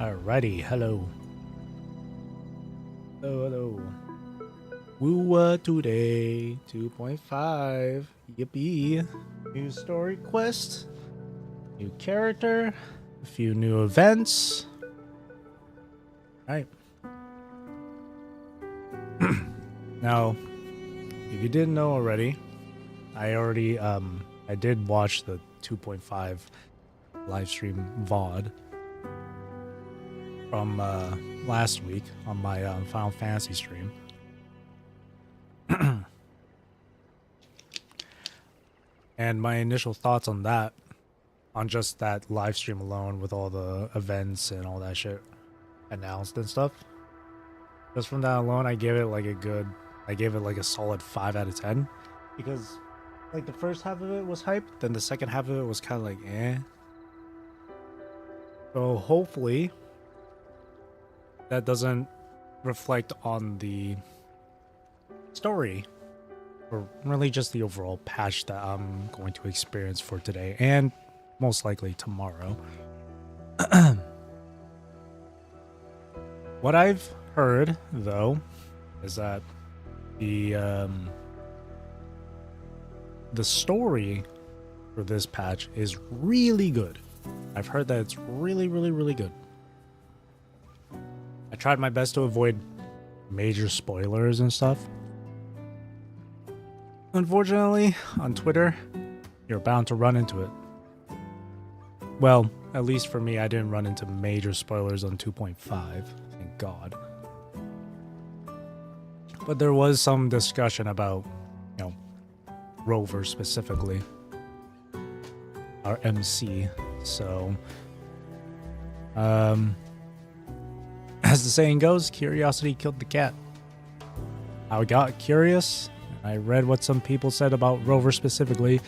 Alrighty, hello. Hello. Woo today, 2.5. Yippee. New story quest, new character, a few new events. Alright. Now, if you didn't know already, I did watch the 2.5 live stream VOD from last week on my Final Fantasy stream. And my initial thoughts on that, on just that live stream alone with all the events and all that shit announced and stuff. Just from that alone, I gave it like a solid 5 out of 10. Because like the first half of it was hype, then the second half of it was kind of like eh. So hopefully that doesn't reflect on the story, or really just the overall patch that I'm going to experience for today and most likely tomorrow. What I've heard though is that the story for this patch is really good. I've heard that it's really good. I tried my best to avoid major spoilers and stuff. Unfortunately, on Twitter, you're bound to run into it. Well, at least for me, I didn't run into major spoilers on 2.5, thank God. But there was some discussion about, you know, Rover specifically, our MC. So, as the saying goes, curiosity killed the cat. I got curious. I read what some people said about Rover specifically,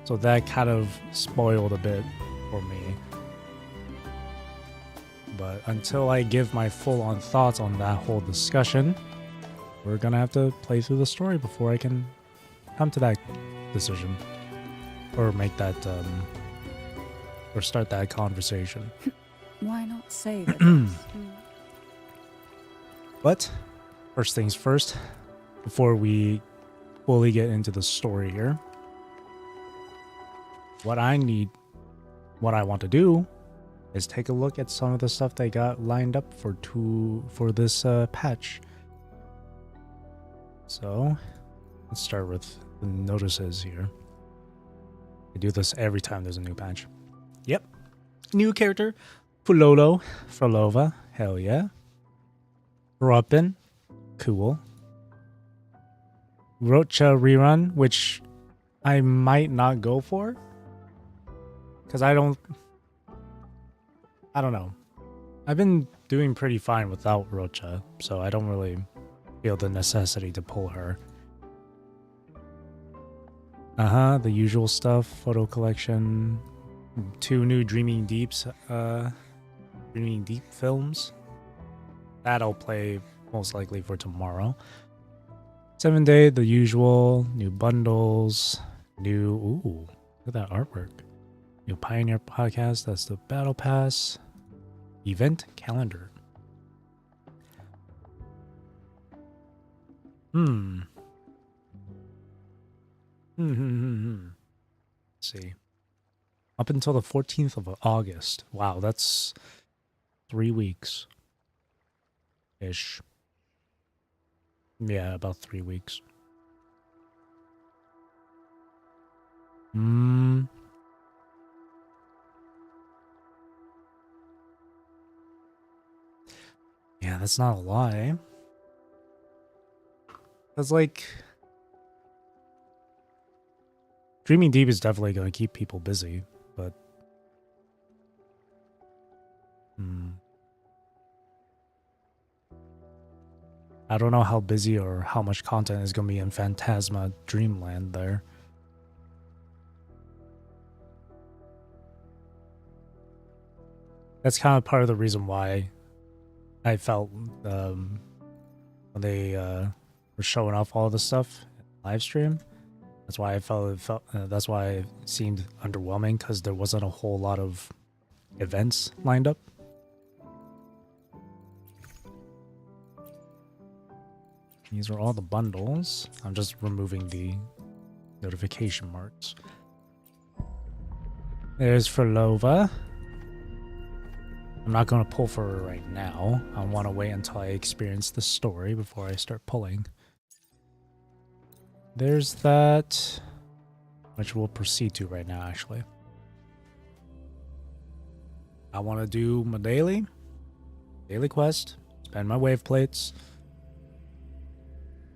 so that kind of spoiled a bit for me. But until I give my full-on thoughts on that whole discussion, we're gonna have to play through the story before I can come to that decision, or make that, or start that conversation. Why not save it? But first things first, before we fully get into the story here, what I want to do is take a look at some of the stuff they got lined up for this patch. So let's start with the notices here. I do this every time there's a new patch. Yep. New character, Fulolo, Frolova, hell yeah. Robin, cool. Rocha rerun, which I might not go for, because I don't know. I've been doing pretty fine without Rocha, so I don't really feel the necessity to pull her. The usual stuff, photo collection, 2 new Dreaming Deep films. That I'll play most likely for tomorrow. 7-day, the usual, new bundles, ooh, look at that artwork. New Pioneer podcast, that's the Battle Pass. Event calendar. Let's see. Up until the 14th of August. Wow, that's 3 weeks. Ish. Yeah, about 3 weeks. Yeah, that's not a lie. That's like... Dreaming Deep is definitely going to keep people busy, but... I don't know how busy or how much content is going to be in Phantasma Dreamland there. That's kind of part of the reason why I felt when they were showing off all the stuff live stream. That's why I that's why it seemed underwhelming, because there wasn't a whole lot of events lined up. These are all the bundles. I'm just removing the notification marks. There's Fulolo. I'm not going to pull for her right now. I want to wait until I experience the story before I start pulling. There's that, which we'll proceed to right now, actually. I want to do my daily quest, spend my wave plates,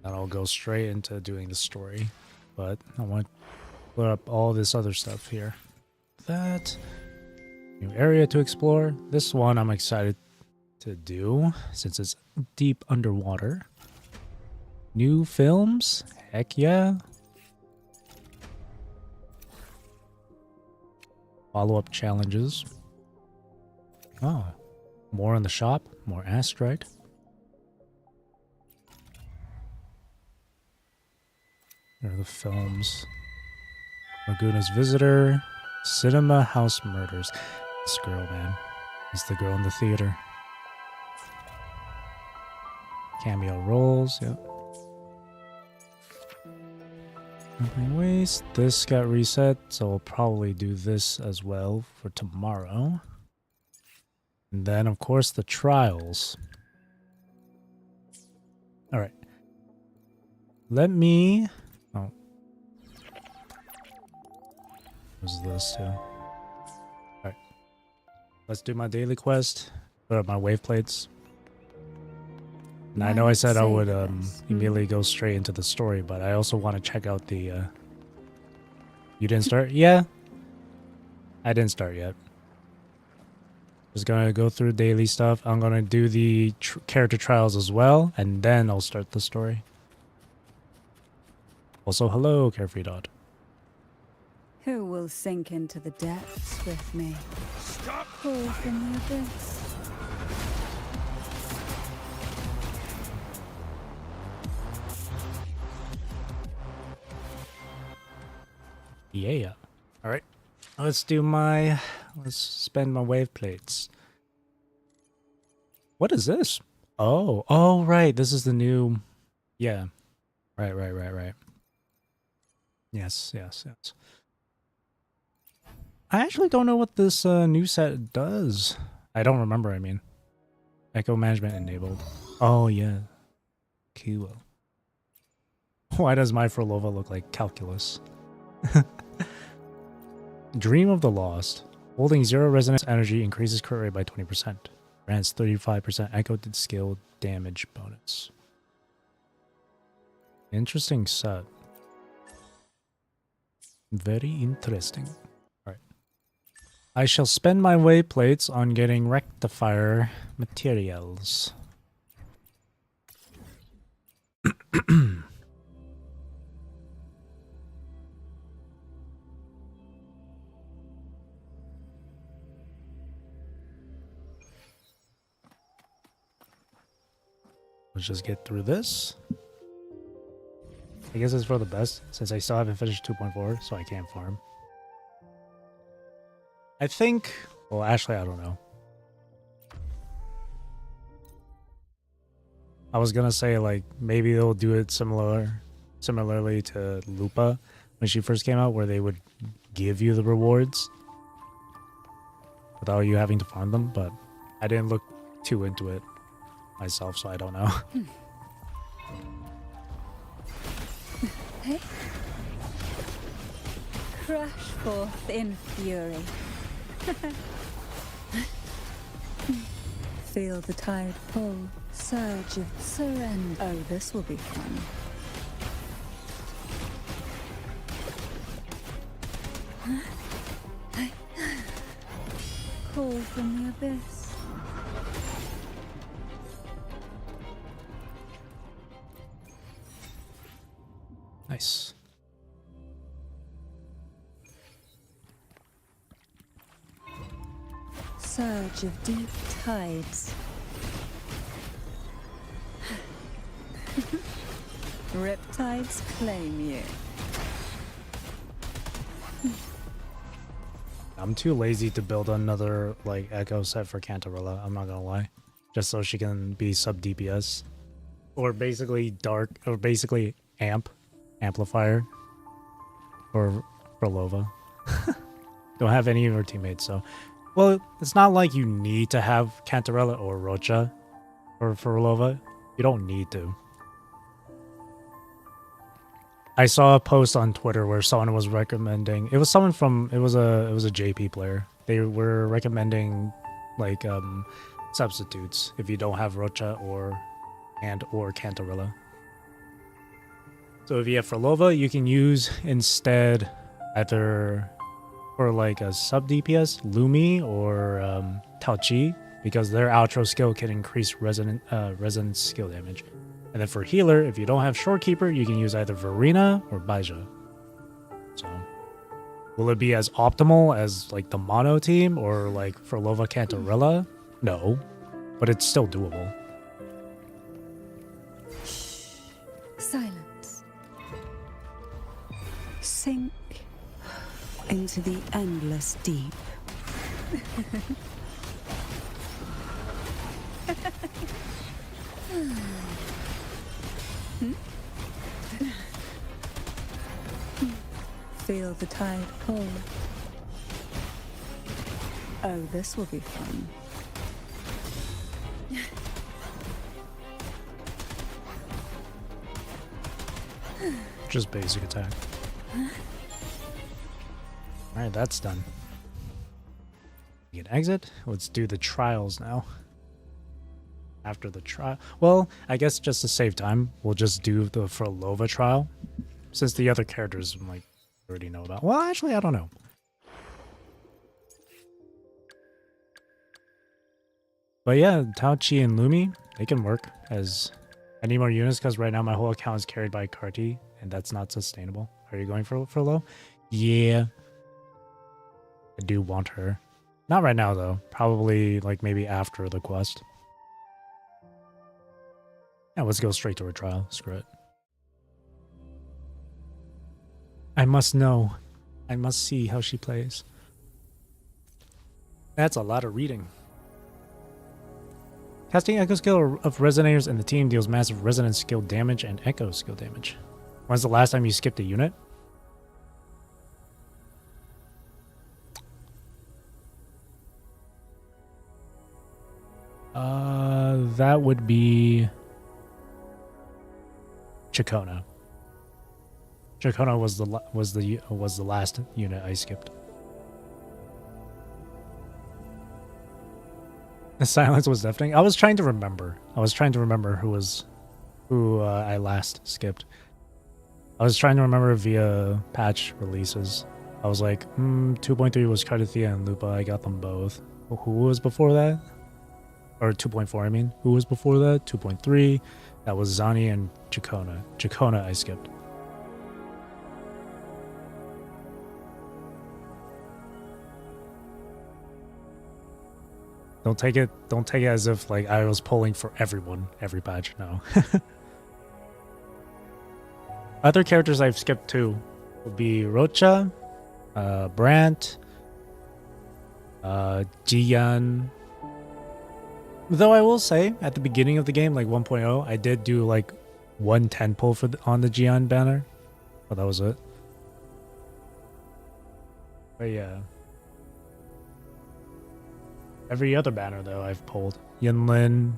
and I'll go straight into doing the story. But I want to put up all this other stuff here. That new area to explore. This one I'm excited to do since it's deep underwater. New films? Heck yeah. Follow-up challenges. Oh, more in the shop, more asteroid. Here are the films. Laguna's Visitor, Cinema House Murders. This girl, man. Is the girl in the theater. Cameo roles, yep. Nothing waste. This got reset, so we'll probably do this as well for tomorrow. And then, of course, the trials. Alright. Let me... Oh. What's this, too? Alright. Let's do my daily quest. Put up my wave plates. And I know I said I would immediately go straight into the story, but I also want to check out the... You didn't start? Yeah. I didn't start yet. Just gonna go through daily stuff. I'm gonna do the character trials as well, and then I'll start the story. Also, hello, Carefree Dot. Who will sink into the depths with me? Stop! Pull from the abyss. Yeah. Alright. Let's spend my wave plates. What is this? Oh, right. This is the new... Yeah. Right. Yes. I actually don't know what this new set does. I don't remember, I mean. Echo management enabled. Oh, yeah. Cool. Why does my Fulolo look like calculus? Dream of the Lost. Holding 0 resonance energy increases crit rate by 20%. Grants 35% echo to skill damage bonus. Interesting set. Very interesting. Alright. I shall spend my wave plates on getting rectifier materials. Let's just get through this. I guess it's for the best, since I still haven't finished 2.4, so I can't farm. I think... Well, actually, I don't know. I was gonna say, like, maybe they'll do it similarly to Lupa when she first came out, where they would give you the rewards without you having to farm them, but I didn't look too into it myself, so I don't know. Hey. Crash forth in fury. Feel the tide pull, surge of surrender. Oh, this will be fun. Call from the abyss. Nice. Surge of deep tides. Riptides claim you. I'm too lazy to build another, like, echo set for Cantarella, I'm not gonna lie. Just so she can be sub DPS. Or basically dark, or basically amplifier, or Frolova. Don't have any of your teammates, so. Well, it's not like you need to have Cantarella or Rocha for Frolova. You don't need to. I saw a post on Twitter where someone was recommending. It was someone from. It was a JP player. They were recommending like substitutes if you don't have Rocha or Cantarella. So if you have Frolova, you can use instead either for like a sub DPS Lumi or Taochi, because their outro skill can increase resonance skill damage. And then for healer, if you don't have Shorekeeper, you can use either Verena or Baija. So, will it be as optimal as like the mono team or like Frolova Cantarella? No, but it's still doable. Silence. Sink into the endless deep. Feel the tide pull. Oh, this will be fun. Just basic attack. Alright, that's done. You can exit. Let's do the trials now. After the trial. Well, I guess just to save time, we'll just do the Frolova trial. Since the other characters, like, already know about. Well, actually, I don't know. But yeah, Taochi and Lumi, they can work as any more units, because right now my whole account is carried by Carti, and that's not sustainable. Are you going for low? Yeah. I do want her. Not right now, though. Probably, like, maybe after the quest. Yeah, let's go straight to her trial. Screw it. I must know. I must see how she plays. That's a lot of reading. Casting Echo skill of Resonators in the team deals massive Resonance skill damage and Echo skill damage. When's the last time you skipped a unit? That would be Chacona. Chacona was the last unit I skipped. The silence was deafening. I was trying to remember. who I last skipped. I was trying to remember via patch releases. I was like, 2.3 was Cardathea and Lupa. I got them both. Who was before that? Or 2.4, I mean. Who was before that? 2.3. That was Zani and Chacona. Chacona I skipped. Don't take it as if like I was pulling for everyone every patch. No. Other characters I've skipped too will be Rocha, Brant, Jiyan. Though I will say at the beginning of the game, like 1.0, I did do like 110 pull for on the Jiyan banner, but that was it. But yeah. Every other banner though I've pulled. Yunlin,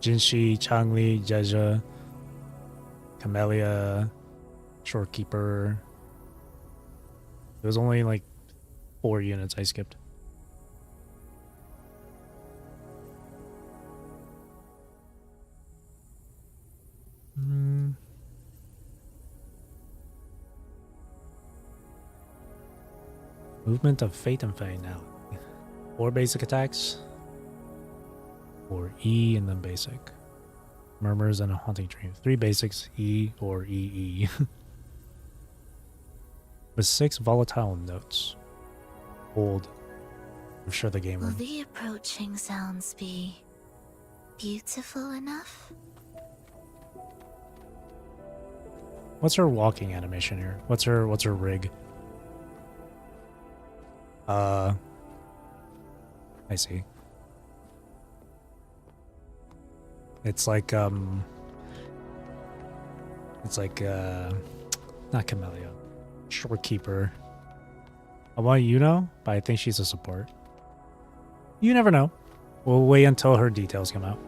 Jinshi, Changli, Jeja, Camellia, Shorekeeper. It was only like 4 units I skipped. Movement of Fate and Finality. 4 basic attacks. 4 E and then basic. Murmurs and a Haunting Dream. 3 basics, E or EE. With 6 volatile notes. Old. I'm sure the game Will room. the approaching sounds be beautiful enough? What's her walking animation here? What's her rig? I see. It's like It's like, not Camellia. Shorekeeper. I want Yuno, but I think she's a support. You never know. We'll wait until her details come out.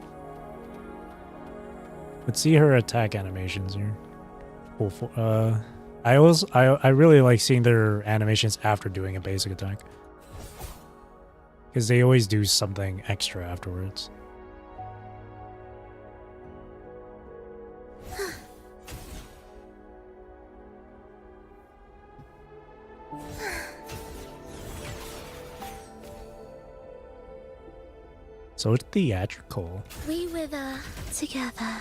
Let's see her attack animations here. I really like seeing their animations after doing a basic attack. Because they always do something extra afterwards. So it's theatrical. We wither together.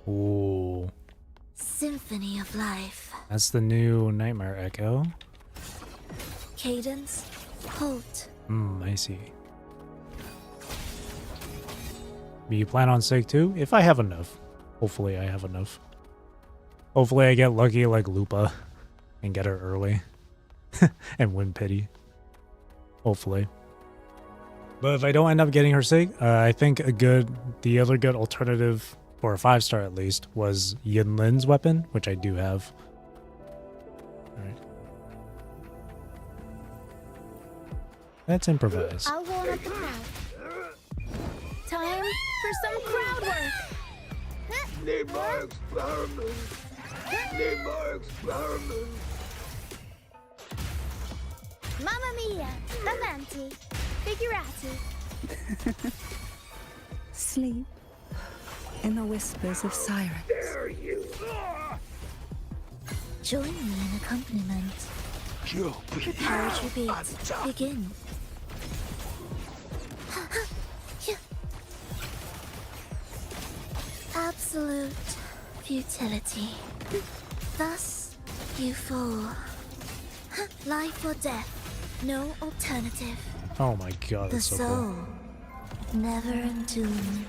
Ooh. Symphony of life. That's the new Nightmare Echo. Cadence. Halt. I see. Do you plan on Sig too? If I have enough. Hopefully I have enough. Hopefully I get lucky like Lupa and get her early. And win pity. Hopefully. But if I don't end up getting her Sig, I think the other good alternative for a 5-star at least was Yinlin's weapon, which I do have. Alright. Let's improvise. I'll warm up the crowd. Time for some crowd work. Need more experiments. Need more experiments. Mamma mia, avanti, figurati. Sleep in the whispers of sirens. Dare you? Join me in accompaniment. You'll be Carriage beat. Begin. Absolute futility. Thus, you fall. Life or death, no alternative. Oh my god, The that's so soul, cool. never entombed.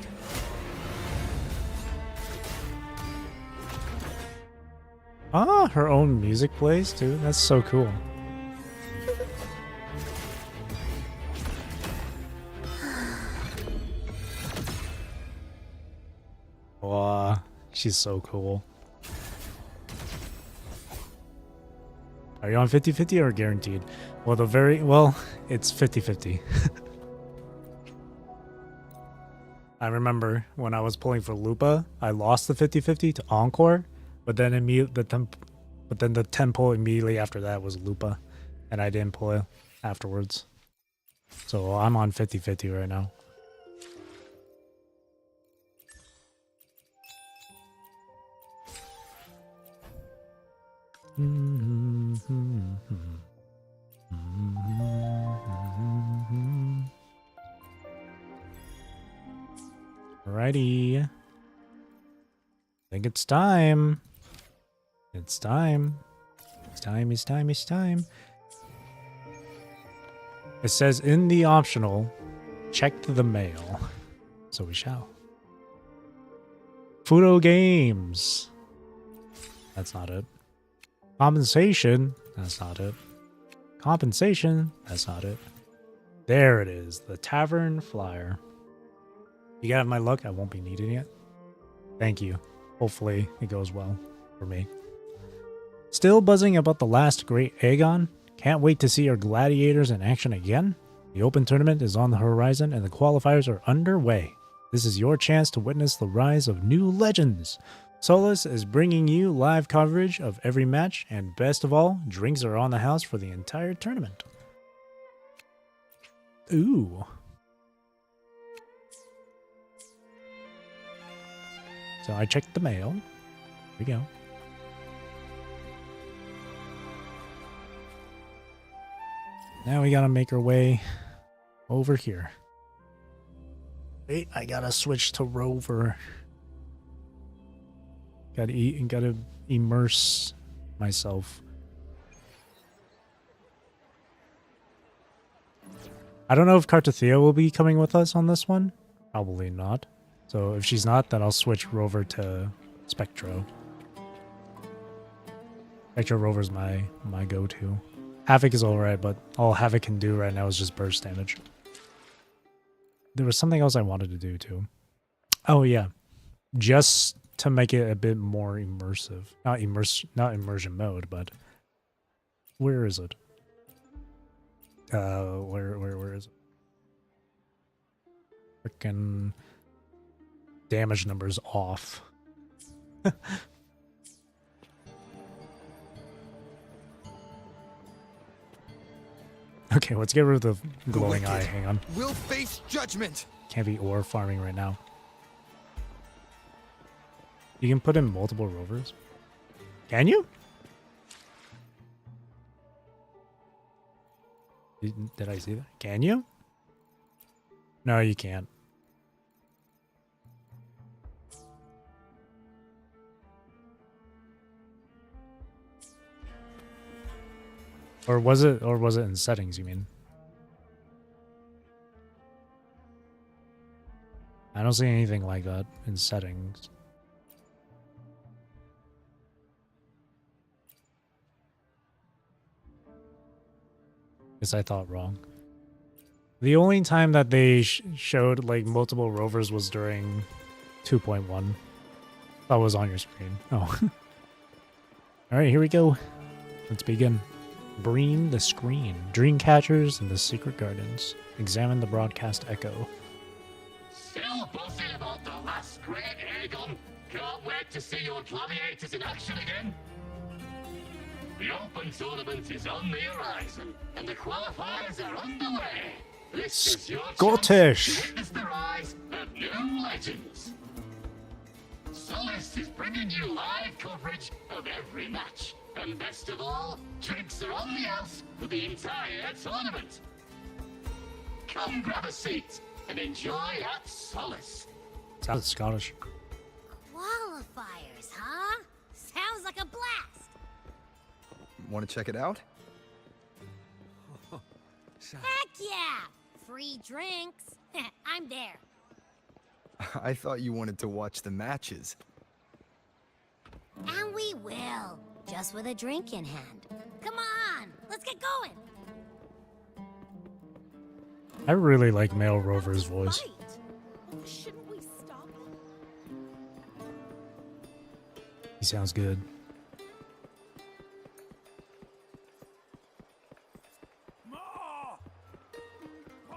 Ah, her own music plays too. That's so cool. Wow, she's so cool. Are you on 50-50 or guaranteed? Well, it's 50-50. I remember when I was pulling for Lupa, I lost the 50-50 to Encore, but then the tempo immediately after that was Lupa, and I didn't pull it afterwards. So I'm on 50-50 right now. Alrighty. I think it's time. It's time. It's time, it's time, it's time. It says in the optional, check the mail. So we shall. Fudo Games. That's not it. Compensation. That's not it. Compensation. That's not it. There it is. The Tavern Flyer. You got my luck? I won't be needing it. Thank you. Hopefully it goes well for me. Still buzzing about the last great Aegon? Can't wait to see our gladiators in action again? The Open Tournament is on the horizon and the qualifiers are underway. This is your chance to witness the rise of new legends. Solus is bringing you live coverage of every match, and best of all, drinks are on the house for the entire tournament. Ooh. So I checked the mail. Here we go. Now we gotta make our way over here. Wait, I gotta switch to Rover. Gotta eat and gotta immerse myself. I don't know if Cartathea will be coming with us on this one. Probably not. So if she's not, then I'll switch Rover to Spectro. Spectro Rover's my go-to. Havoc is alright, but all Havoc can do right now is just burst damage. There was something else I wanted to do too. Oh yeah. Just to make it a bit more immersive. Not immersion mode, but where is it? Where is it? Frickin' damage numbers off. Okay, let's get rid of the glowing eye. Hang on. We'll face judgment. Can't be ore farming right now. You can put in multiple rovers. Can you? Did I see that? Can you? No, you can't. Or was it in settings, you mean? I don't see anything like that in settings. Guess I thought wrong. The only time that they showed like multiple rovers was during 2.1. That was on your screen. Oh. Alright, here we go. Let's begin. Breen the screen. Dream catchers in the secret gardens. Examine the broadcast echo. Still buzzing about the last great Aegon. Can't wait to see your gladiators in action again. The Open Tournament is on the horizon, and the qualifiers are underway. This is your Scottish. chance to witness the rise of new legends. Solace is bringing you live coverage of every match. And best of all, drinks are on the house for the entire tournament. Come grab a seat and enjoy at Solace. Sounds Scottish. Qualifiers, huh? Sounds like a blast. Want to check it out? Heck yeah! Free drinks. I'm there. I thought you wanted to watch the matches. And we will. Just with a drink in hand. Come on, let's get going. I really like Male Rover's voice. Shouldn't we stop? He sounds good.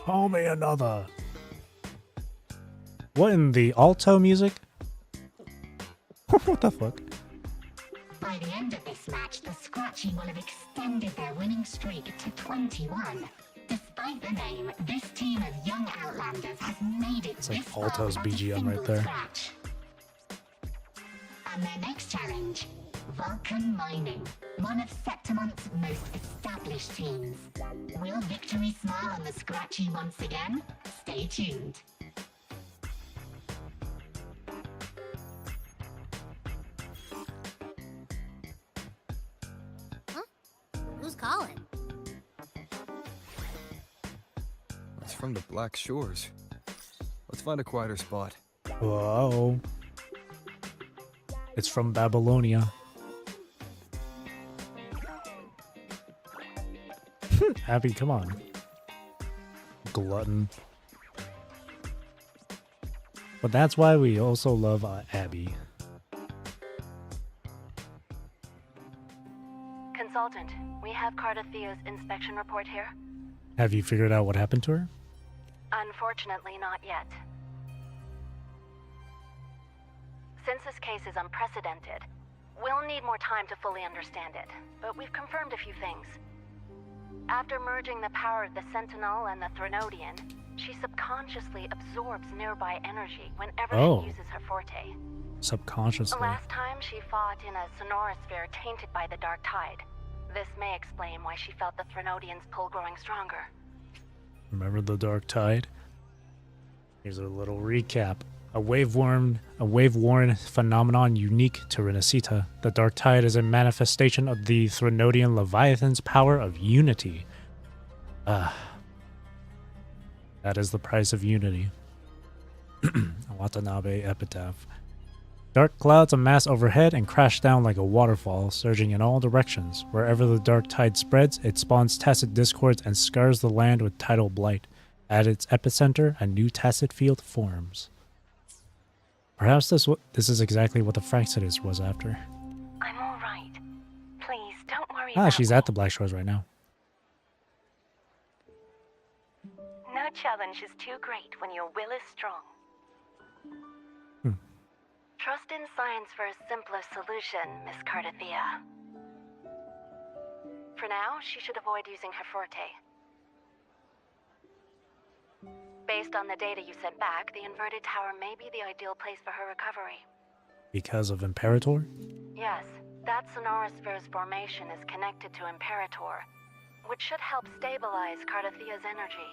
Call me another. What in the alto music? What the fuck? By the end of this match, the Scratchy will have extended their winning streak to 21. Despite the name, this team of young Outlanders has made it It's like this far Alto's without a BGM right single there. scratch. And their next challenge, Vulcan Mining, one of Septimonth's most established teams. Will victory smile on the Scratchy once again? Stay tuned. Who's calling? It's from the Black Shores. Let's find a quieter spot. Whoa. It's from Babylonia. Abby, come on. Glutton. But that's why we also love Abby. Consultant, we have Cartathea's inspection report here. Have you figured out what happened to her? Unfortunately, not yet. Since this case is unprecedented, we'll need more time to fully understand it, but we've confirmed a few things. After merging the power of the Sentinel and the Threnodian, she subconsciously absorbs nearby energy whenever she uses her forte. Subconsciously. Last time she fought in a sonorosphere tainted by the Dark Tide. This may explain why she felt the Threnodian's pull growing stronger. Remember the Dark Tide? Here's a little recap. A wave-worn phenomenon unique to Renacita. The Dark Tide is a manifestation of the Threnodian Leviathan's power of unity. That is the price of unity. Watanabe epitaph. Dark clouds amass overhead and crash down like a waterfall, surging in all directions. Wherever the dark tide spreads, it spawns tacit discords and scars the land with tidal blight. At its epicenter, a new tacit field forms. Perhaps this is exactly what the Fractsidus was after. I'm all right. Please, don't worry Ah, about she's me. at the Black Shores right now. No challenge is too great when your will is strong. Trust in science for a simpler solution, Miss Cardathea. For now, she should avoid using her forte. Based on the data you sent back, the inverted tower may be the ideal place for her recovery. Because of Imperator? Yes, that Sonoris Sphere's formation is connected to Imperator, which should help stabilize Cardathea's energy.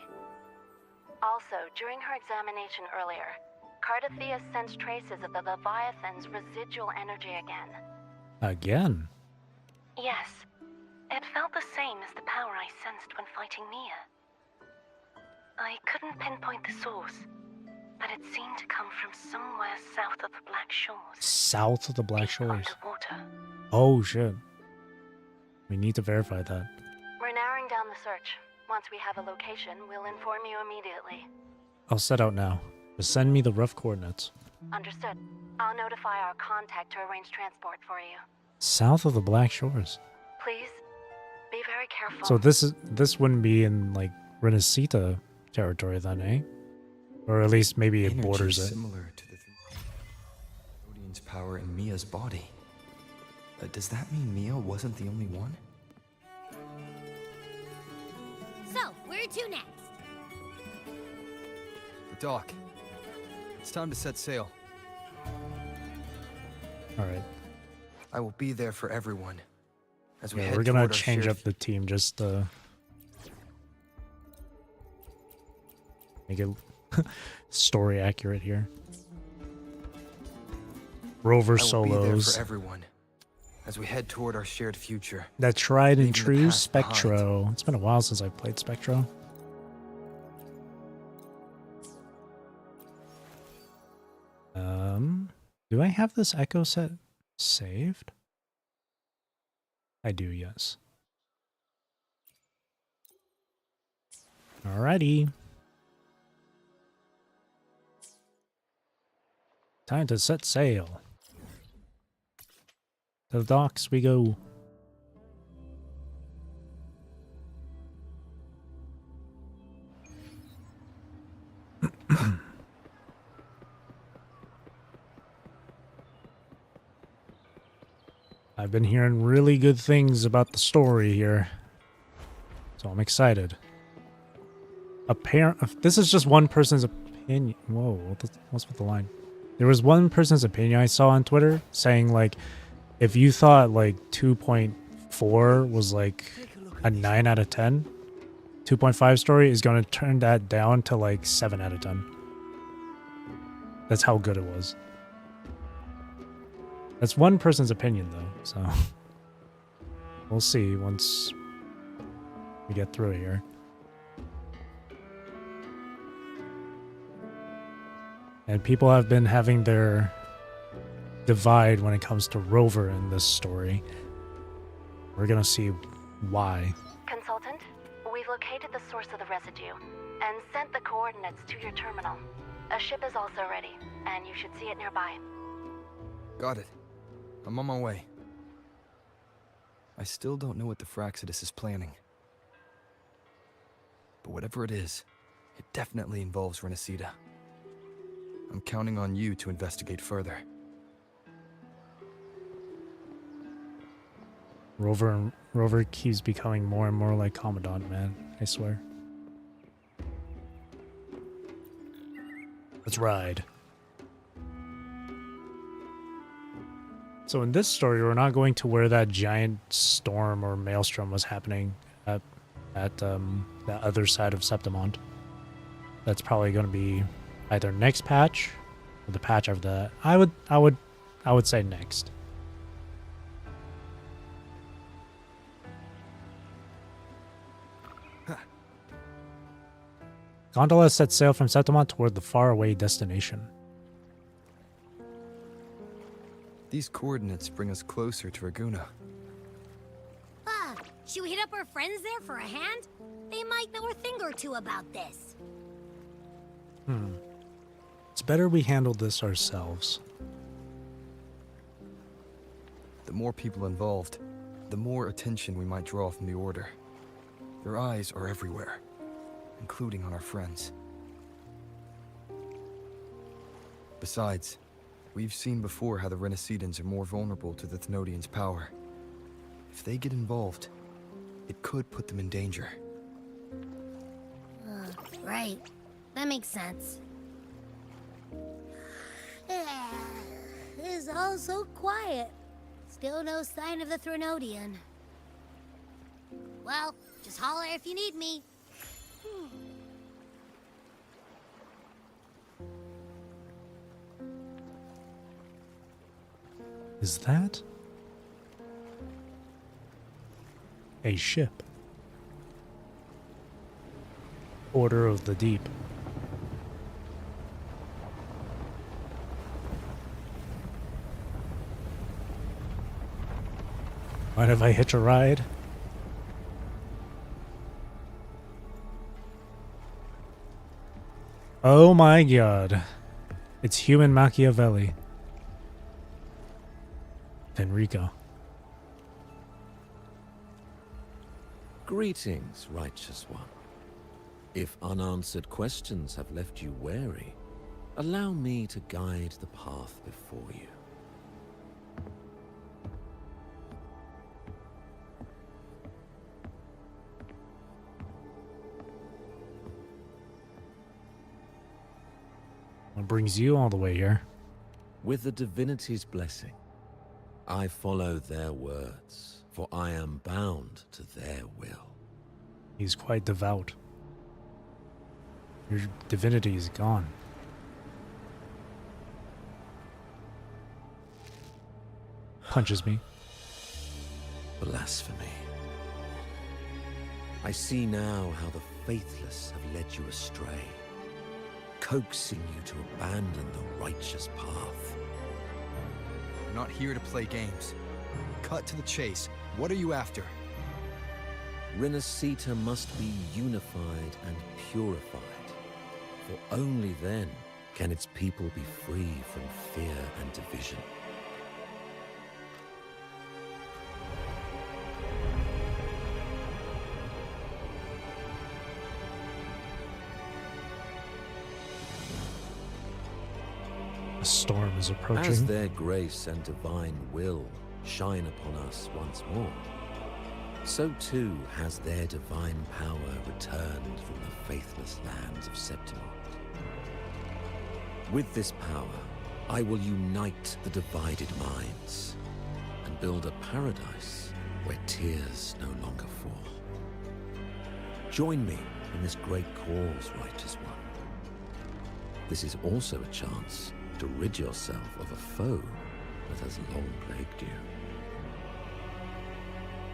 Also, during her examination earlier, Cardathea sensed traces of the Leviathan's residual energy again. Again? Yes, it felt the same as the power I sensed when fighting Nia. I couldn't pinpoint the source, but it seemed to come from somewhere south of the Black Shores. South of the Black Deep Shores? underwater. Oh shit. We need to verify that. We're narrowing down the search. Once we have a location, we'll inform you immediately. I'll set out now. Just send me the rough coordinates. Understood. I'll notify our contact to arrange transport for you. South of the Black Shores. Please, be very careful. So this wouldn't be in like Renacita territory then, eh? Or at least maybe it Energy borders it. similar to the Odin's power in Mia's body. Does that mean Mia wasn't the only one? So, where to next? The dock. It's time to set sail. Alright. I will be there for everyone. As we Yeah, head we're gonna toward our change shared up the team just to make it story accurate here. Rover I will be there solos. for everyone. As we head toward our shared future. That tried and leaving the true past behind. Spectro. It's been a while since I've played Spectro. Do I have this Echo set saved? I do, yes. Alrighty. Time to set sail. To the docks we go. I've been hearing really good things about the story here, so I'm excited. This is just one person's opinion. Whoa, what's with the line? There was one person's opinion I saw on Twitter saying, like, if you thought, like, 2.4 was, like, a 9 out of 10, 2.5 story is going to turn that down to, like, 7 out of 10. That's how good it was. That's one person's opinion, though, so we'll see once we get through here. And people have been having their divide when it comes to Rover in this story. We're gonna see why. Consultant, we've located the source of the residue and sent the coordinates to your terminal. A ship is also ready, and you should see it nearby. Got it. I'm on my way. I still don't know what the Fractsidus is planning. But whatever it is, it definitely involves Renacita. I'm counting on you to investigate further. Rover keeps becoming more and more like Commandant, man. I swear. Let's ride. So in this story, we're not going to where that giant storm or maelstrom was happening at the other side of Septimont. That's probably going to be either next patch or the patch after that. I would say next. Gondola set sail from Septimont toward the faraway destination. These coordinates bring us closer to Raguna. Should we hit up our friends there for a hand? They might know a thing or two about this. It's better we handle this ourselves. The more people involved, the more attention we might draw from the Order. Their eyes are everywhere, including on our friends. Besides, we've seen before how the Renacedans are more vulnerable to the Thenodians' power. If they get involved, it could put them in danger. Right. That makes sense. It's all so quiet. Still no sign of the Thenodian. Well, just holler if you need me. Is that a ship? Order of the Deep. Mind if I hitch a ride? Oh my god. It's human Machiavelli. Enrico. Greetings, righteous one. If unanswered questions have left you wary, allow me to guide the path before you. What brings you all the way here? With the divinity's blessing, I follow their words, for I am bound to their will. He's quite devout. Your divinity is gone. Punches me. Blasphemy. I see now how the faithless have led you astray, coaxing you to abandon the righteous path. We're not here to play games. Cut to the chase. What are you after? Renacita must be unified and purified, for only then can its people be free from fear and division. A storm is approaching. As their grace and divine will shine upon us once more, so too has their divine power returned from the faithless lands of Septimont. With this power, I will unite the divided minds and build a paradise where tears no longer fall. Join me in this great cause, righteous one. This is also a chance to rid yourself of a foe that has long plagued you.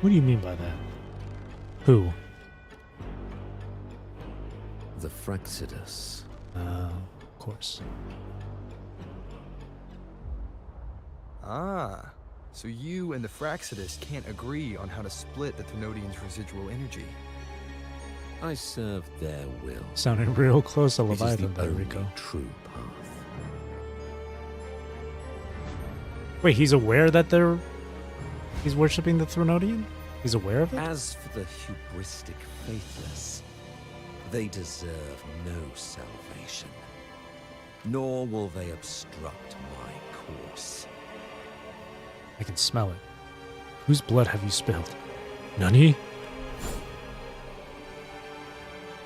What do you mean by that? Who? The Fraxidus. Of course. Ah, so you and the Fraxidus can't agree on how to split the Thenodians' residual energy. I serve their will. Sounding real close to It is Leviathan, the there, only Rico. true path. Wait, he's aware that he's worshipping the Thenodian? He's aware of it? As for the hubristic faithless, they deserve no salvation, nor will they obstruct my course. I can smell it. Whose blood have you spilled? Nani?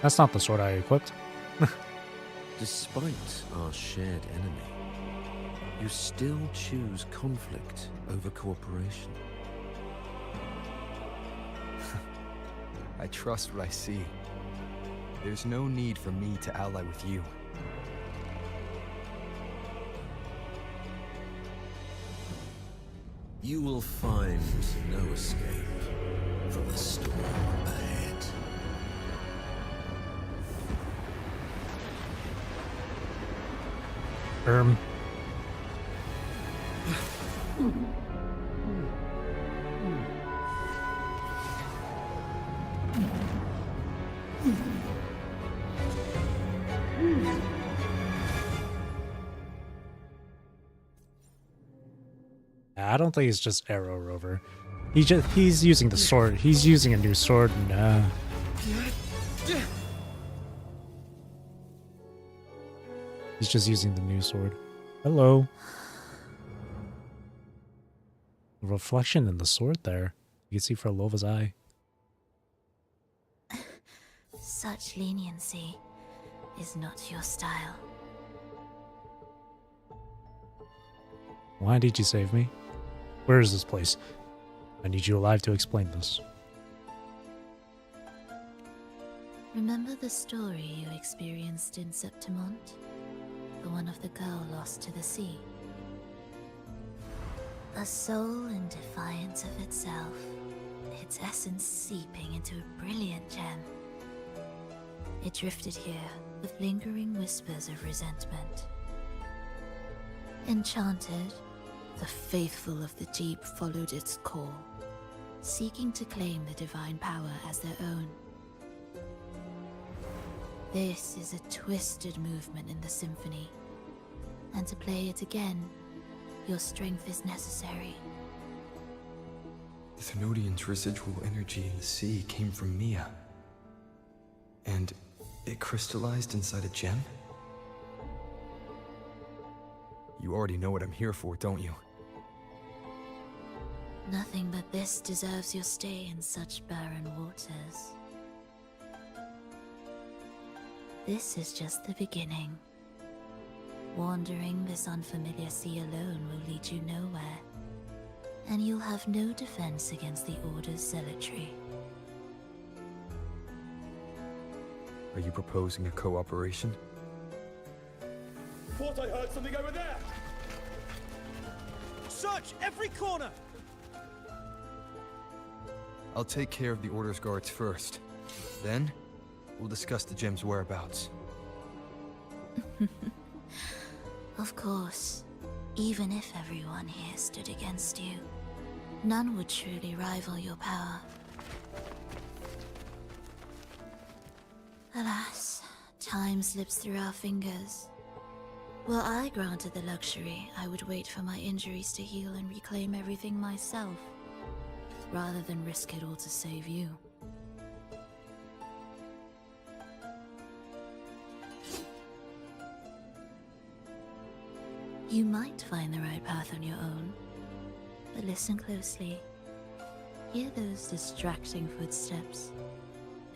That's not the sword I equipped. Despite our shared enemy, you still choose conflict over cooperation. I trust what I see. There's no need for me to ally with you. You will find no escape from the storm ahead. I don't think it's just Arrow Rover. He's using the sword. He's using a new sword. Nah. He's just using the new sword. Hello. Reflection in the sword there. You can see Frolova's eye. Such leniency is not your style. Why did you save me? Where is this place? I need you alive to explain this. Remember the story you experienced in Septimont? The one of the girl lost to the sea? A soul in defiance of itself, its essence seeping into a brilliant gem. It drifted here with lingering whispers of resentment. Enchanted, the faithful of the deep followed its call, seeking to claim the divine power as their own. This is a twisted movement in the symphony, and to play it again, your strength is necessary. The Thenodian's residual energy in the sea came from Mia. And it crystallized inside a gem? You already know what I'm here for, don't you? Nothing but this deserves your stay in such barren waters. This is just the beginning. Wandering this unfamiliar sea alone will lead you nowhere, and you'll have no defense against the Order's zealotry. Are you proposing a cooperation? Thought I heard something over there! Search every corner! I'll take care of the Order's guards first. Then, we'll discuss the gem's whereabouts. Of course, even if everyone here stood against you, none would truly rival your power. Alas, time slips through our fingers. Were I granted the luxury, I would wait for my injuries to heal and reclaim everything myself, rather than risk it all to save you. You might find the right path on your own, but listen closely. Hear those distracting footsteps.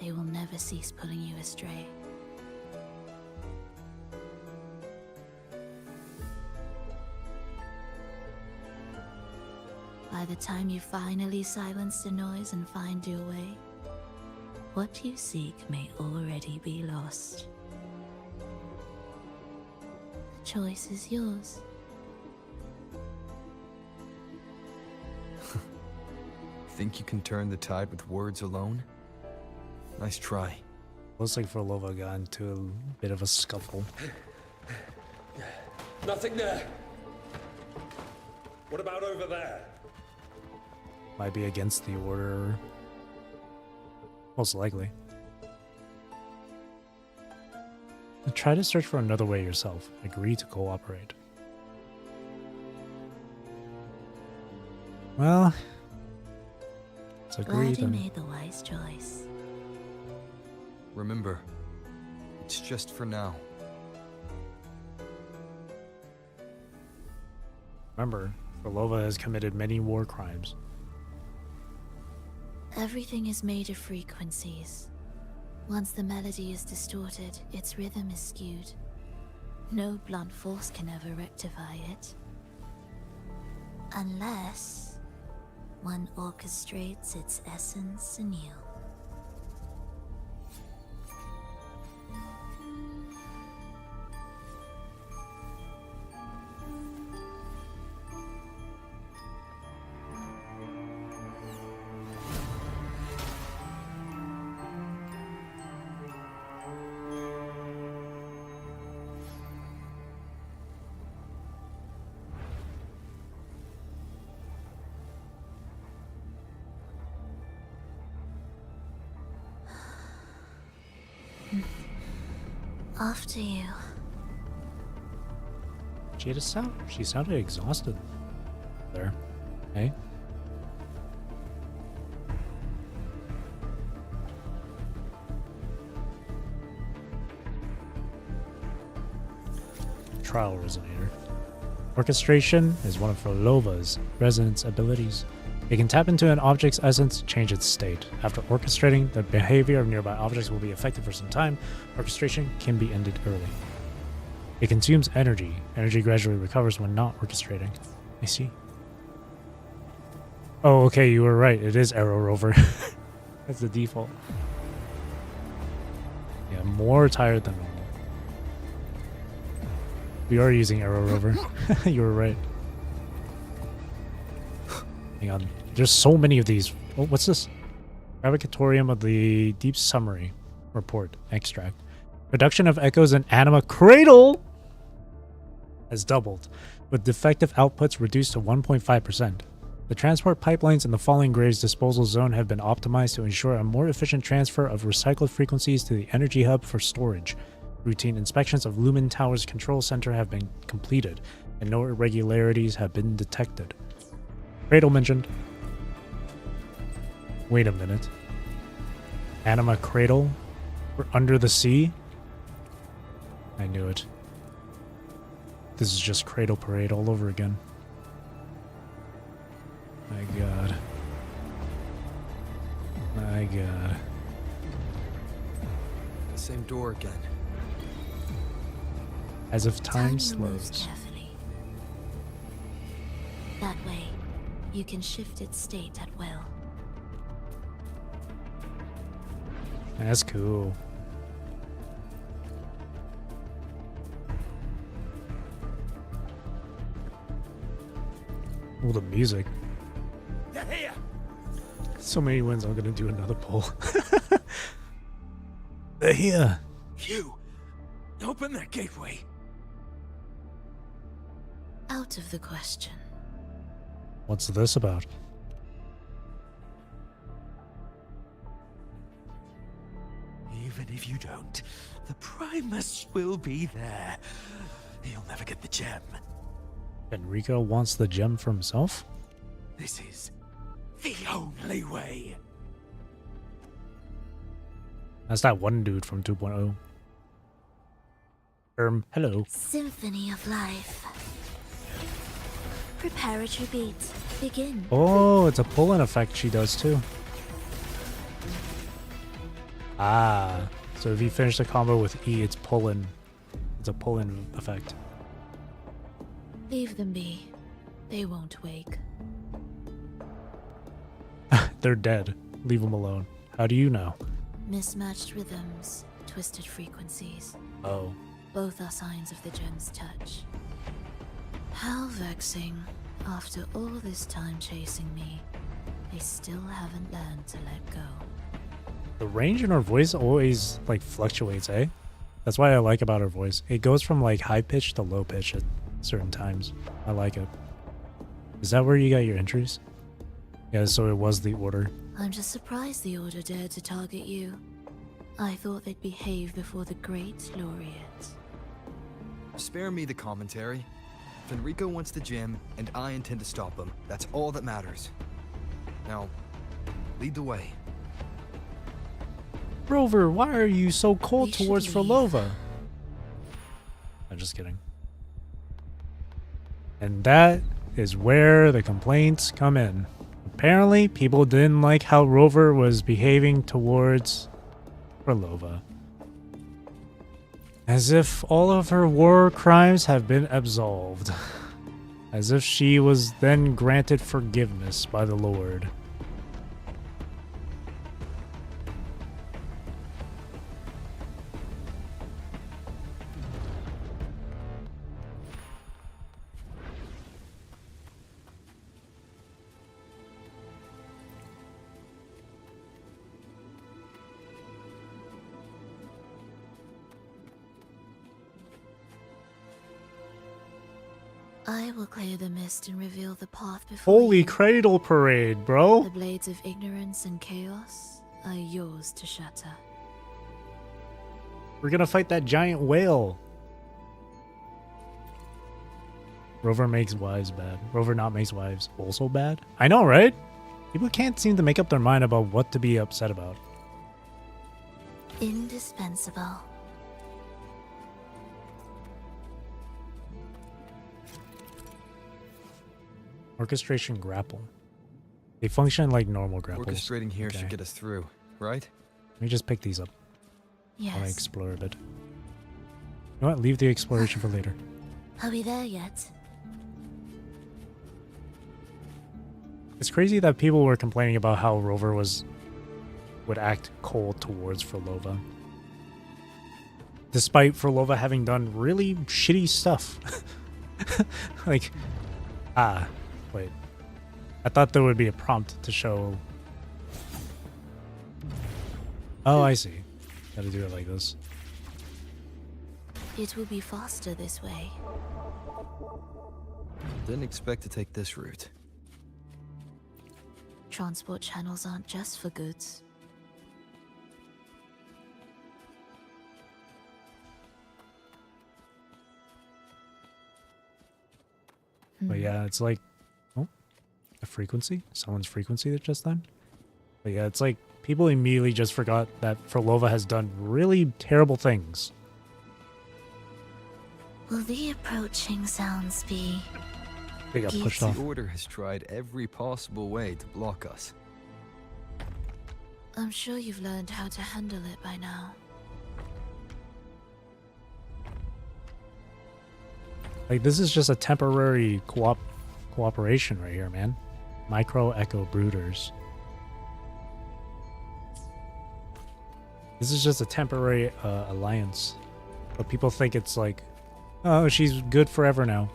They will never cease pulling you astray. By the time you finally silence the noise and find your way, what you seek may already be lost. The choice is yours. Think you can turn the tide with words alone? Nice try. Looks like Frolova got into a bit of a scuffle. Nothing there! What about over there? Might be against the Order. Most likely. Try to search for another way yourself. Agree to cooperate. Well, it's agreed. Glad you made the wise choice. Remember, it's just for now. Remember, Frolova has committed many war crimes. Everything is made of frequencies. Once the melody is distorted, its rhythm is skewed. No blunt force can ever rectify it. Unless one orchestrates its essence anew. After you. She sounded exhausted there. Hey? Trial resonator. Orchestration is one of Fulova's resonance abilities. It can tap into an object's essence to change its state. After orchestrating, the behavior of nearby objects will be affected for some time. Orchestration can be ended early. It consumes energy. Energy gradually recovers when not orchestrating. I see. Oh, okay, you were right. It is Arrow Rover. That's the default. Yeah, more tired than normal. We are using Arrow Rover. You were right. Hang on. There's so many of these. Oh, what's this? Revocatorium of the Deep Summary Report Extract. Production of echoes in Anima Cradle has doubled, with defective outputs reduced to 1.5%. The transport pipelines in the Falling Graves disposal zone have been optimized to ensure a more efficient transfer of recycled frequencies to the energy hub for storage. Routine inspections of Lumen Tower's control center have been completed, and no irregularities have been detected. Cradle mentioned. Wait a minute. Anima Cradle? We're under the sea? I knew it. This is just Cradle Parade all over again. My god. My god. The same door again. As if time your moves slows. carefully. That way, you can shift its state at will. That's cool. Oh, the music. They're here! So many wins, I'm gonna do another poll. They're here. You! Open that gateway! Out of the question. What's this about? Even if you don't, the Primus will be there. You'll never get the gem. Enrico wants the gem for himself? This is the only way. That's that one dude from 2.0. Hello. Symphony of Life. Preparatory beat. Begin. Oh, it's a pull-in effect she does too. Ah, so if you finish the combo with E, it's pull-in. It's a pull-in effect. Leave them be. They won't wake. They're dead. Leave them alone. How do you know? Mismatched rhythms, twisted frequencies. Oh. Both are signs of the gem's touch. How vexing. After all this time chasing me, they still haven't learned to let go. The range in her voice always, like, fluctuates, eh? That's what I like about her voice. It goes from, like, high pitch to low pitch at certain times. I like it. Is that where you got your entries? Yeah, so it was the Order. I'm just surprised the Order dared to target you. I thought they'd behave before the Great Laureate. Spare me the commentary. If Enrico wants the gem, and I intend to stop him, that's all that matters. Now, lead the way. Rover, why are you so cold We should towards leave. Fulolo? I'm just kidding. And that is where the complaints come in. Apparently, people didn't like how Rover was behaving towards Fulolo. As if all of her war crimes have been absolved. As if she was then granted forgiveness by the Lord. I will clear the mist and reveal the path before Holy you. Cradle Parade, bro! The blades of ignorance and chaos are yours to shatter. We're gonna fight that giant whale. Rover makes wives bad. Rover not makes wives also bad. I know, right? People can't seem to make up their mind about what to be upset about. Indispensable. Orchestration grapple. They function like normal grapples. Orchestrating here Okay. should get us through, right? Let me just pick these up. I want to Yes. explore a bit. You know what? Leave the exploration for later. Are we there yet? It's crazy that people were complaining about how Rover would act cold towards Fulolo. Despite Fulolo having done really shitty stuff. Like, wait. I thought there would be a prompt to show. Oh, I see. Gotta do it like this. It will be faster this way. Didn't expect to take this route. Transport channels aren't just for goods. But yeah, it's like, oh, a frequency? Someone's frequency that just then? But yeah, it's like people immediately just forgot that Frolova has done really terrible things. Will the approaching sounds be... They got pushed off. The Order has tried every possible way to block us. I'm sure you've learned how to handle it by now. Like, this is just a temporary cooperation right here, man. Micro Echo Brooders. This is just a temporary alliance. But people think it's like, oh, she's good forever now.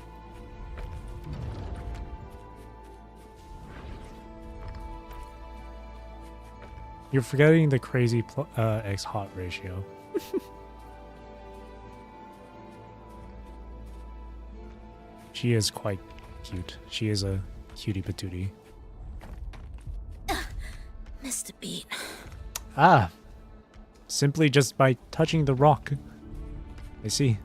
You're forgetting the crazy X-Hot ratio. She is quite cute. She is a cutie patootie. Mr. Beat. Ah! Simply just by touching the rock. I see.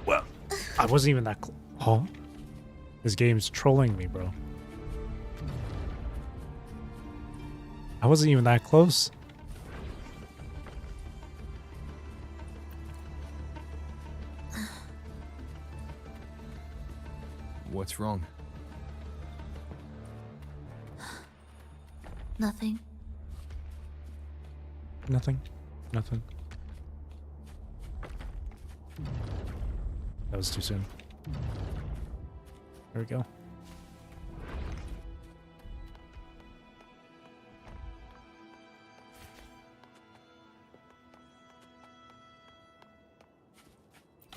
Well, I wasn't even that close. Oh? This game's trolling me, bro. I wasn't even that close. What's wrong? Nothing. Nothing. Nothing. That was too soon. There we go.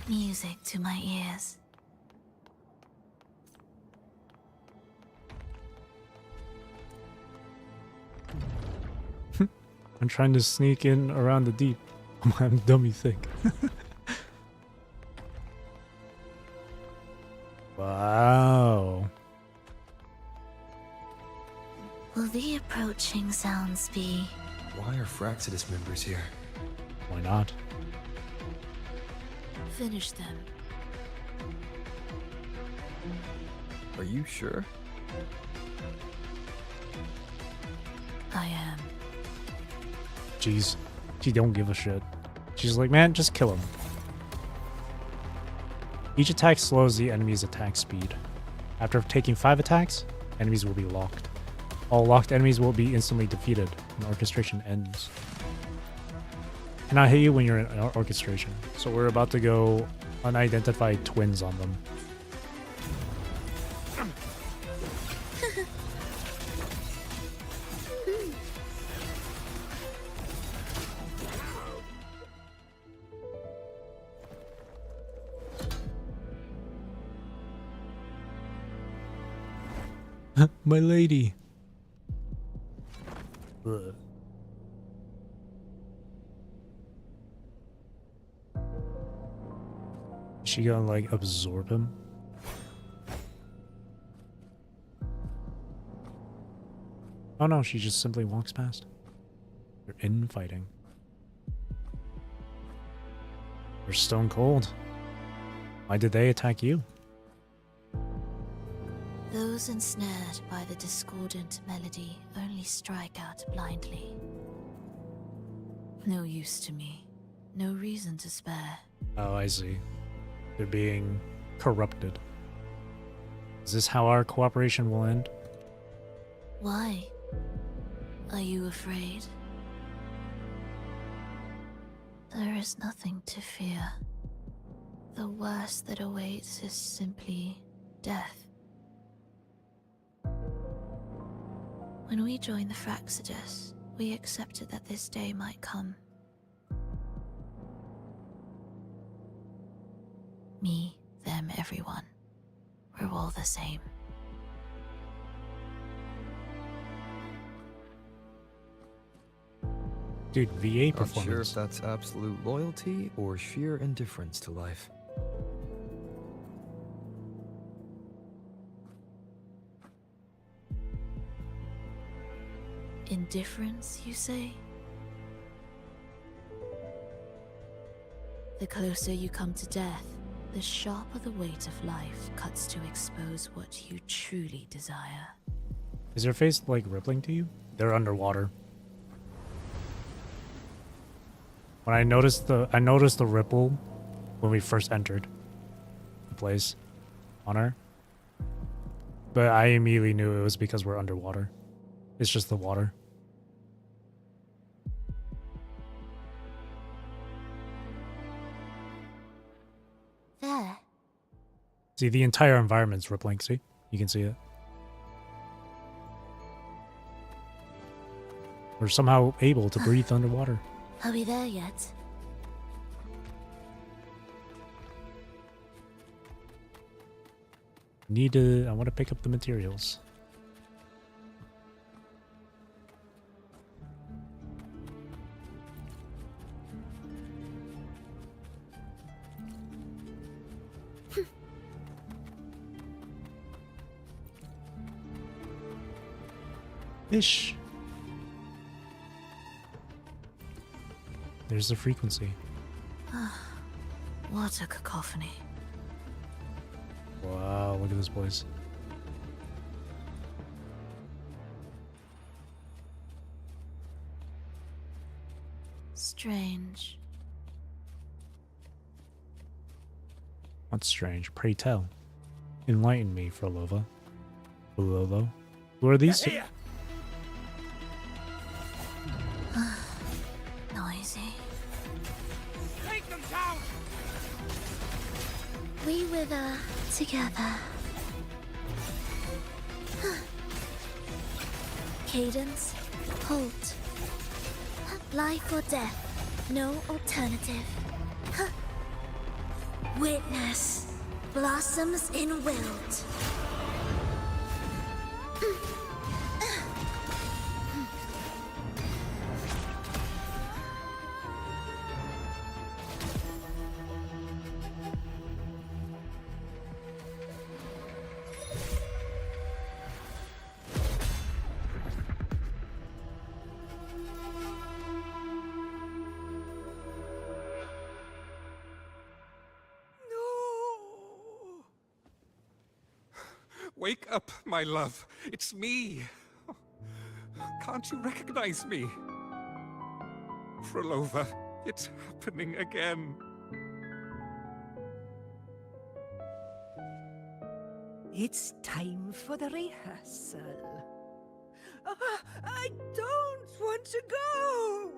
Music to my ears. I'm trying to sneak in around the deep. I'm dumb, you think. Wow. Will the approaching sounds be... Why are Fraxidus members here? Why not? Finish them. Are you sure? I am. Jeez. She don't give a shit. She's like, man, just kill him. Each attack slows the enemy's attack speed. After taking 5 attacks, enemies will be locked. All locked enemies will be instantly defeated, and orchestration ends. Cannot hit you when you're in orchestration. So we're about to go unidentified twins on them. My lady. Ugh. Is she gonna like absorb him? Oh no, she just simply walks past. You're infighting. You're stone cold. Why did they attack you? Those ensnared by the discordant melody only strike out blindly. No use to me. No reason to spare. Oh, I see. They're being corrupted. Is this how our cooperation will end? Why? Are you afraid? There is nothing to fear. The worst that awaits is simply death. When we joined the Fraxidus, we accepted that this day might come. Me, them, everyone. We're all the same. Dude, VA Not performance. sure if that's absolute loyalty or sheer indifference to life. Indifference, you say? The closer you come to death, the sharper the weight of life cuts to expose what you truly desire. Is your face like rippling to you? They're underwater. When I noticed the ripple when we first entered the place on her. But I immediately knew it was because we're underwater. It's just the water. There. See, the entire environment's rippling, see? You can see it. We're somehow able to breathe underwater. Are we there yet? I want to pick up the materials. Fish. There's the frequency. What a cacophony. Wow, look at this place. Strange. What's strange? Pray tell. Enlighten me, Fulolo. Fulolo. Who are these? Noisy. Take them down! We wither together. Cadence, halt. Life or death, no alternative. Witness, blossoms in wilt. Wake up, my love. It's me. Can't you recognize me? Frolova, it's happening again. It's time for the rehearsal. I don't want to go!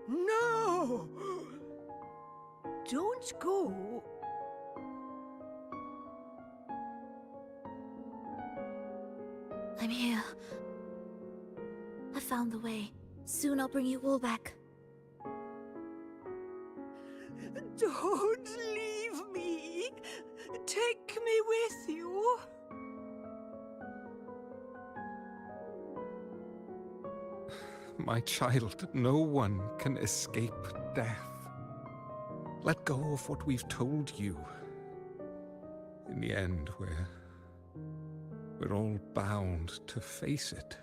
No! Don't go! I'm here. I found the way. Soon I'll bring you all back. Don't leave me! Take me with you! My child, no one can escape death. Let go of what we've told you. In the end, we're all bound to face it.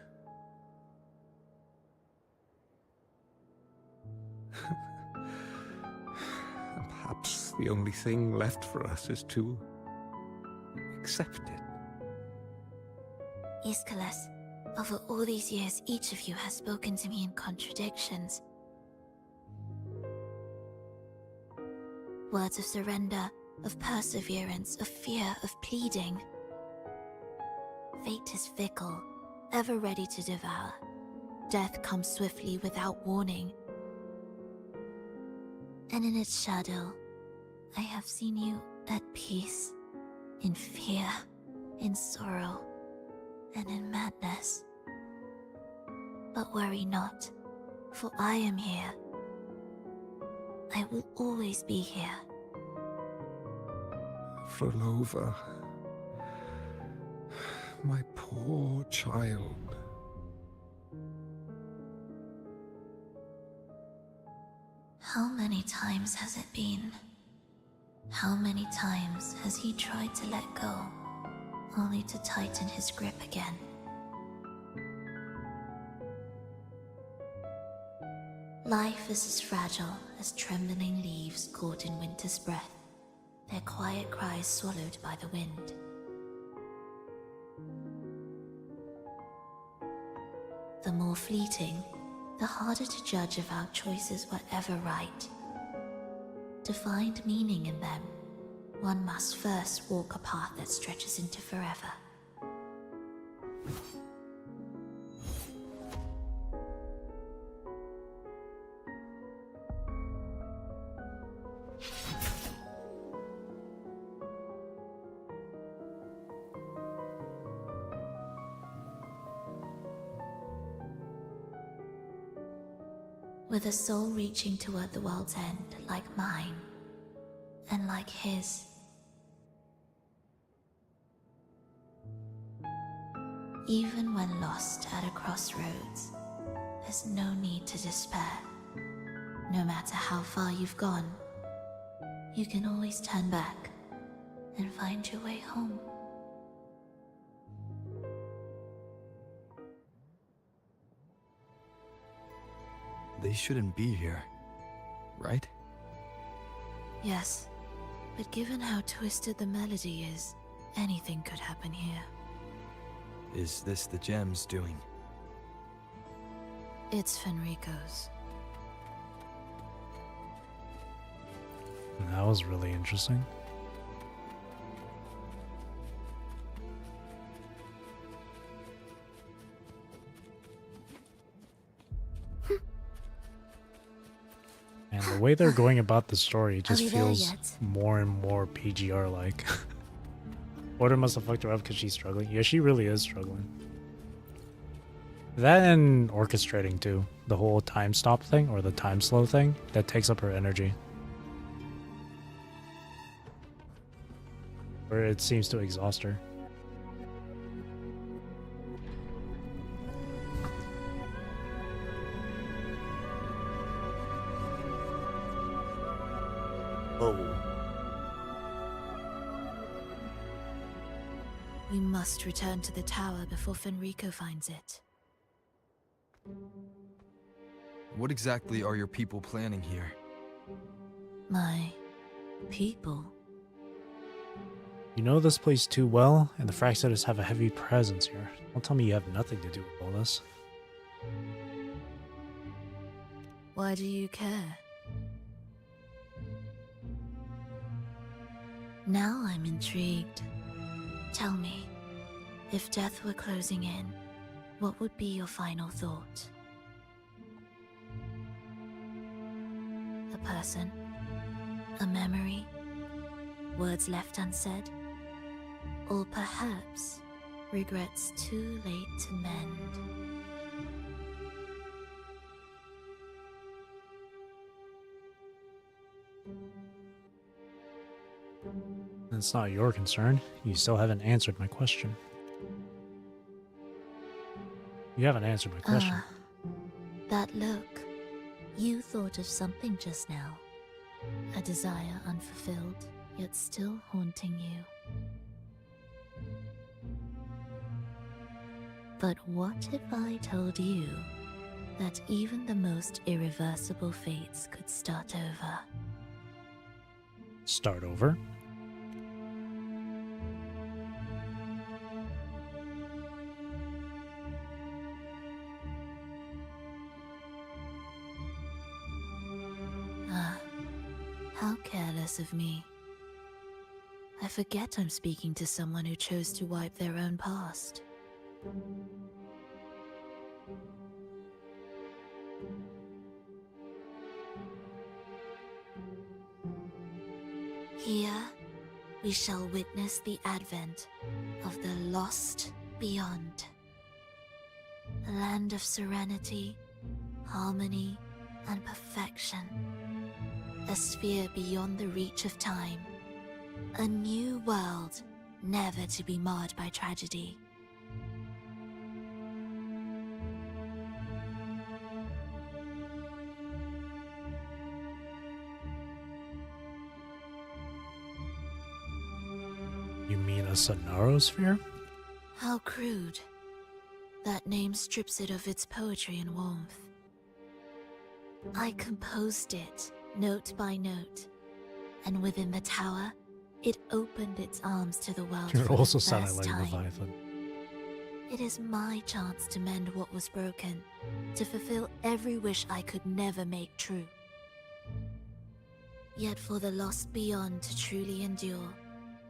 The only thing left for us is to accept it. Iskalas, over all these years, each of you has spoken to me in contradictions. Words of surrender, of perseverance, of fear, of pleading. Fate is fickle, ever ready to devour. Death comes swiftly without warning. And in its shadow, I have seen you at peace, in fear, in sorrow, and in madness. But worry not, for I am here. I will always be here. Fulolo, my poor child. How many times has it been? How many times has he tried to let go, only to tighten his grip again? Life is as fragile as trembling leaves caught in winter's breath, their quiet cries swallowed by the wind. The more fleeting, the harder to judge if our choices were ever right. To find meaning in them, one must first walk a path that stretches into forever. With a soul reaching toward the world's end like mine, and like his. Even when lost at a crossroads, there's no need to despair. No matter how far you've gone, you can always turn back and find your way home. They shouldn't be here, right? Yes, but given how twisted the melody is, anything could happen here. Is this the gem's doing? It's Fenrico's. That was really interesting. And the way they're going about the story just Are we there feels yet? more and more PGR-like. Order must have fucked her up because she's struggling. Yeah, she really is struggling. That and orchestrating too. The whole time stop thing, or the time slow thing, that takes up her energy. Or it seems to exhaust her. We must return to the tower before Fenrico finds it. What exactly are your people planning here? My people. You know this place too well, and the Fractsiders have a heavy presence here. Don't tell me you have nothing to do with all this. Why do you care? Now I'm intrigued. Tell me, if death were closing in, what would be your final thought? A person? A memory? Words left unsaid? Or perhaps regrets too late to mend? It's not your concern. You still haven't answered my question. You haven't answered my question. That look. You thought of something just now. A desire unfulfilled, yet still haunting you. But what if I told you that even the most irreversible fates could start over? start over. How careless of me. I forget I'm speaking to someone who chose to wipe their own past. Here, we shall witness the advent of the lost beyond. A land of serenity, harmony, and perfection. A sphere beyond the reach of time. A new world, never to be marred by tragedy. You mean a Sonarosphere? How crude. That name strips it of its poetry and warmth. I composed it, note by note, and within the tower, it opened its arms to the world You're for also the sounding first like time. Leviathan. It is my chance to mend what was broken, to fulfill every wish I could never make true. Yet for the lost beyond to truly endure,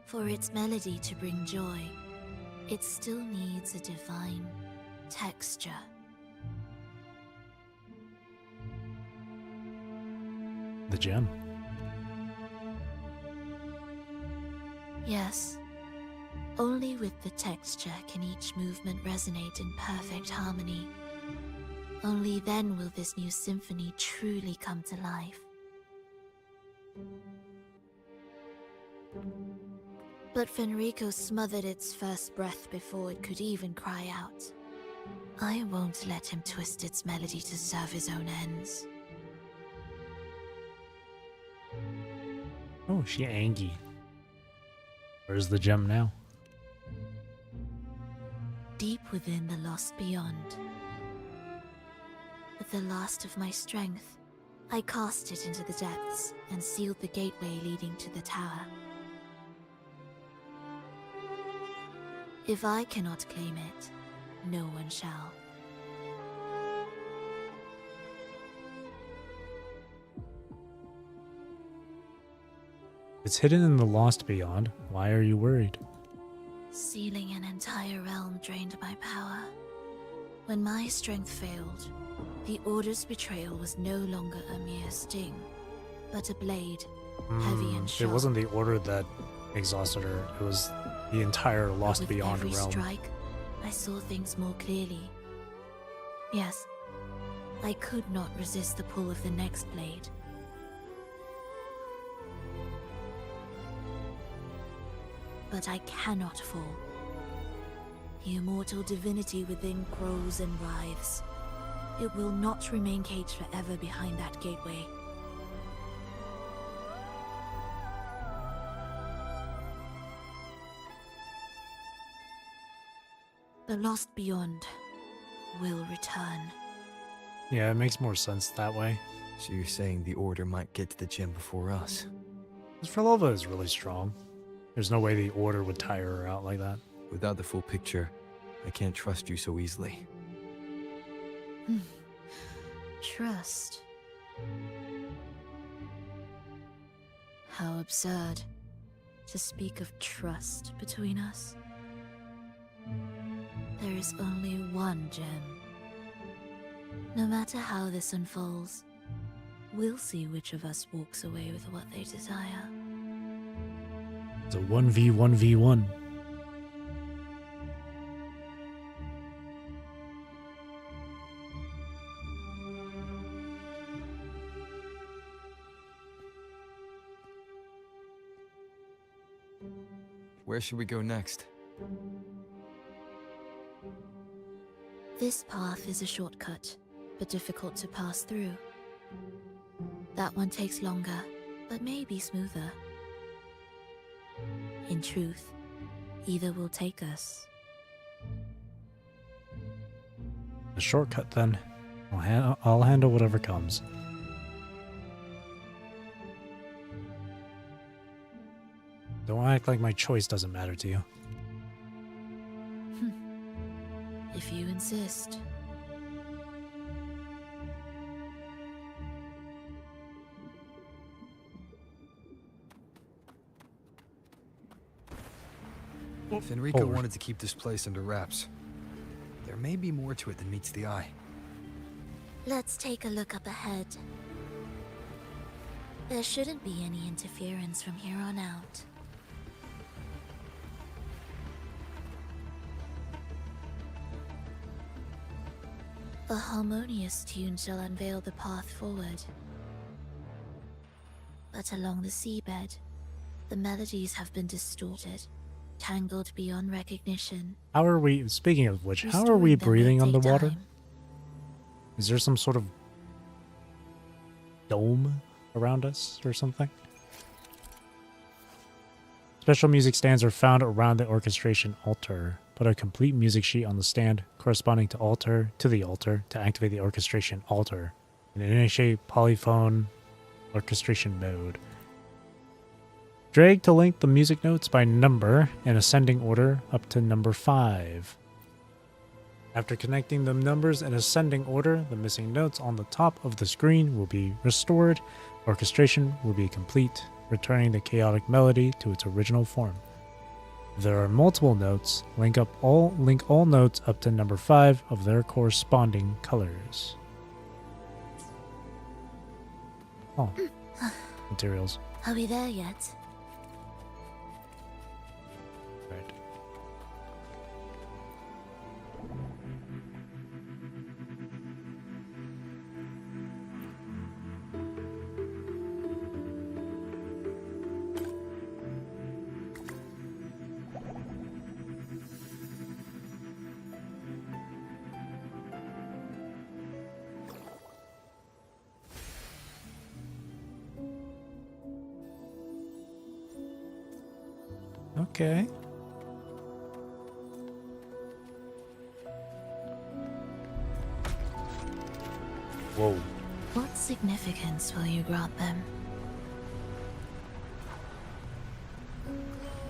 for its melody to bring joy, it still needs a divine texture. The gem. Yes. Only with the texture can each movement resonate in perfect harmony. Only then will this new symphony truly come to life. But Fenrico smothered its first breath before it could even cry out. I won't let him twist its melody to serve his own ends. Oh, she Angie. Where's the gem now? Deep within the lost beyond. With the last of my strength, I cast it into the depths and sealed the gateway leading to the tower. If I cannot claim it, no one shall. It's hidden in the Lost Beyond. Why are you worried? Sealing an entire realm drained my power. When my strength failed, the Order's betrayal was no longer a mere sting, but a blade, heavy and It sharp. wasn't the Order that exhausted her. It was the entire Lost With Beyond every realm. strike, I saw things more clearly. Yes, I could not resist the pull of the next blade. But I cannot fall. The immortal divinity within grows and writhes. It will not remain caged forever behind that gateway. The lost beyond will return. Yeah, it makes more sense that way. So you're saying the Order might get to the gem before us? Because Frolova is really strong. There's no way the Order would tire her out like that. Without the full picture, I can't trust you so easily. Trust. How absurd to speak of trust between us. There is only one gem. No matter how this unfolds, we'll see which of us walks away with what they desire. It's a 1v1v1. Where should we go next? This path is a shortcut, but difficult to pass through. That one takes longer, but may be smoother. In truth, either will take us. A shortcut then. I'll handle whatever comes. Don't act like my choice doesn't matter to you. If you insist. Fenrico Forward. wanted to keep this place under wraps. There may be more to it than meets the eye. Let's take a look up ahead. There shouldn't be any interference from here on out. A harmonious tune shall unveil the path forward. But along the seabed, the melodies have been distorted, tangled beyond recognition. How are we, speaking of which, how are we breathing underwater? Time. Is there some sort of dome around us or something? Special music stands are found around the orchestration altar. Put a complete music sheet on the stand corresponding to the altar to activate the orchestration altar and initiate polyphone orchestration mode. Drag to link the music notes by number in ascending order up to number 5. After connecting the numbers in ascending order, the missing notes on the top of the screen will be restored. Orchestration will be complete, returning the chaotic melody to its original form. If there are multiple notes, link all notes up to number 5 of their corresponding colors. Oh. Materials. Are we there yet? Right. Okay. Whoa. What significance will you grant them?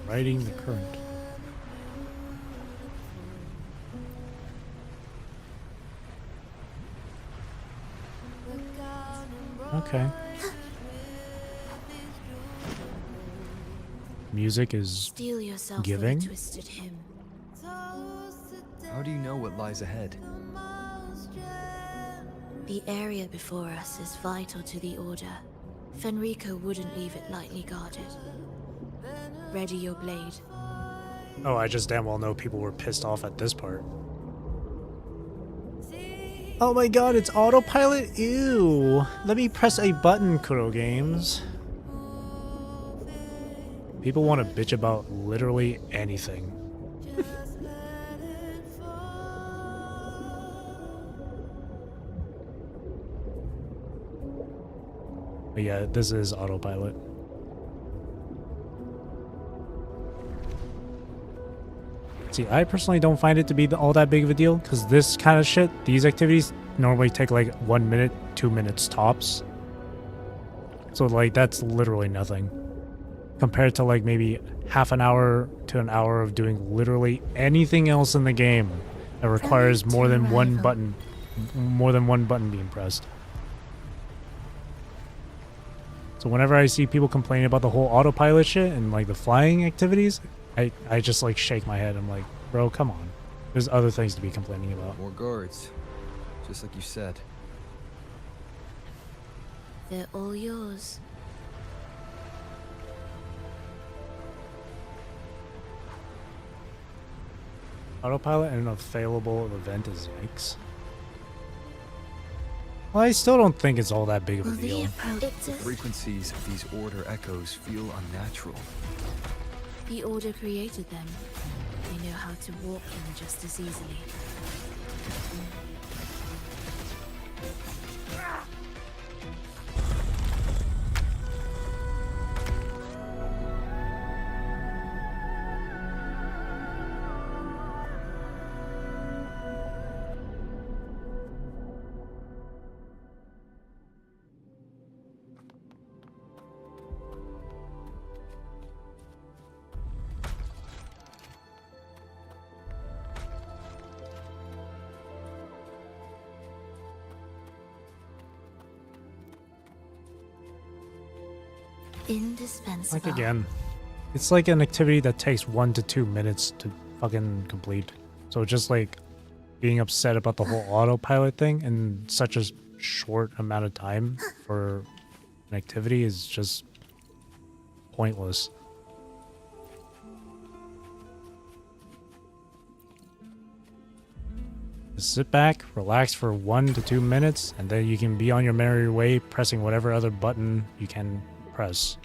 Riding the current. Okay. Music is Steel yourself giving. for a twisted hymn. How do you know what lies ahead? The area before us is vital to the Order. Fenrico wouldn't leave it lightly guarded. Ready your blade. Oh, I just damn well know people were pissed off at this part. Oh my god, it's autopilot? Ew. Let me press a button, Kuro Games. People want to bitch about literally anything. But yeah, this is autopilot. See, I personally don't find it to be all that big of a deal, because this kind of shit, these activities normally take like 1 minute, 2 minutes tops. So like, that's literally nothing. Compared to like maybe half an hour to an hour of doing literally anything else in the game that requires more than one button being pressed. So whenever I see people complaining about the whole autopilot shit and like the flying activities, I just like shake my head. I'm like, bro, come on. There's other things to be complaining about. More guards, just like you said. They're all yours. Autopilot and a failable event is yikes. Well, I still don't think it's all that big of a deal. The frequencies of these Order echoes feel unnatural. The Order created them. They know how to walk them just as easily. Indispensable. Like again, it's like an activity that takes 1 to 2 minutes to fucking complete. So just like being upset about the whole autopilot thing in such a short amount of time for an activity is just pointless. Just sit back, relax for 1 to 2 minutes, and then you can be on your merry way pressing whatever other button you can press.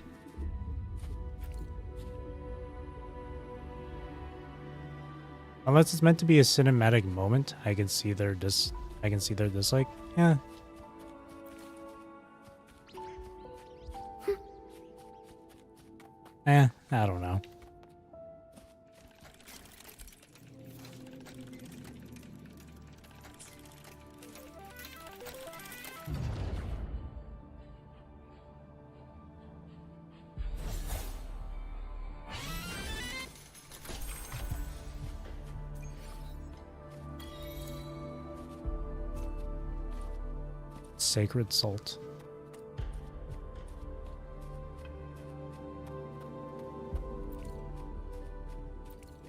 Unless it's meant to be a cinematic moment, I can see their dislike. Yeah. I don't know. Sacred salt.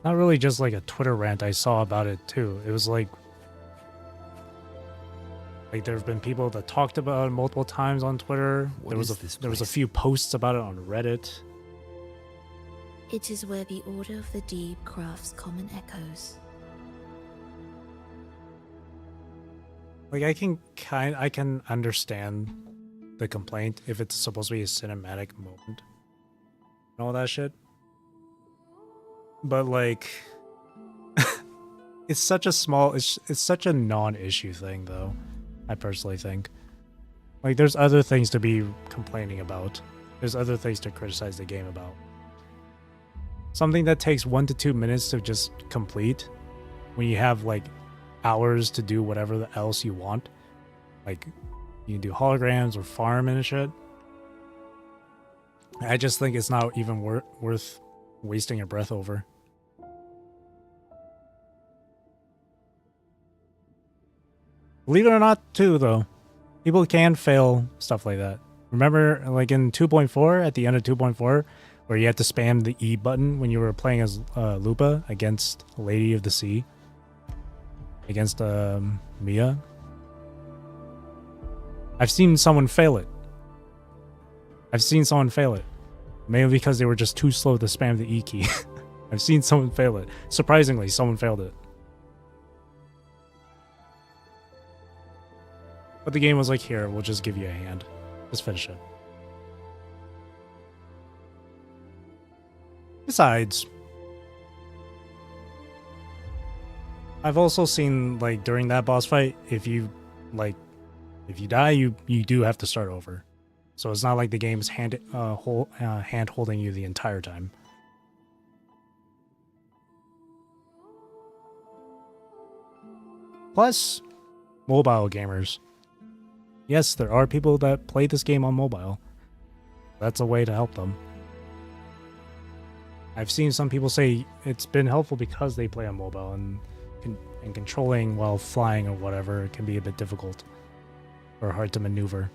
Not really just like a Twitter rant I saw about it too. It was like there have been people that talked about it multiple times on Twitter. There was a few posts about it on Reddit. It is where the Order of the Deep crafts common echoes. Like I can understand the complaint if it's supposed to be a cinematic moment and all that shit. But like it's such a non-issue thing though, I personally think. Like there's other things to be complaining about. There's other things to criticize the game about. Something that takes 1 to 2 minutes to just complete when you have like hours to do whatever else you want. Like you can do holograms or farm and shit. I just think it's not even worth wasting your breath over. Believe it or not, too, though, people can fail stuff like that. Remember, like in 2.4, at the end of 2.4, where you had to spam the E button when you were playing as Lupa against Lady of the Sea, against Mia? I've seen someone fail it. Maybe because they were just too slow to spam the E key. I've seen someone fail it. Surprisingly, someone failed it. But the game was like, here, we'll just give you a hand. Just finish it. Besides, I've also seen, like, during that boss fight, if you die, you do have to start over. So it's not like the game's hand holding you the entire time. Plus, mobile gamers. Yes, there are people that play this game on mobile. That's a way to help them. I've seen some people say it's been helpful because they play on mobile, and controlling while flying or whatever can be a bit difficult or hard to maneuver.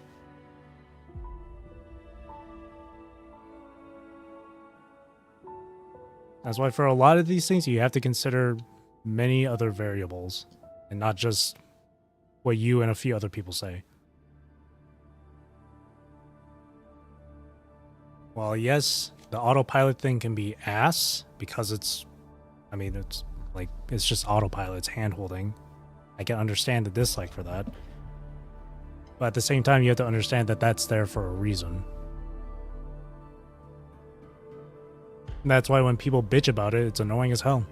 That's why for a lot of these things you have to consider many other variables and not just what you and a few other people say. Well, yes, the autopilot thing can be ass because it's just autopilot, it's hand-holding. I can understand the dislike for that. But at the same time, you have to understand that that's there for a reason. And that's why when people bitch about it, it's annoying as hell.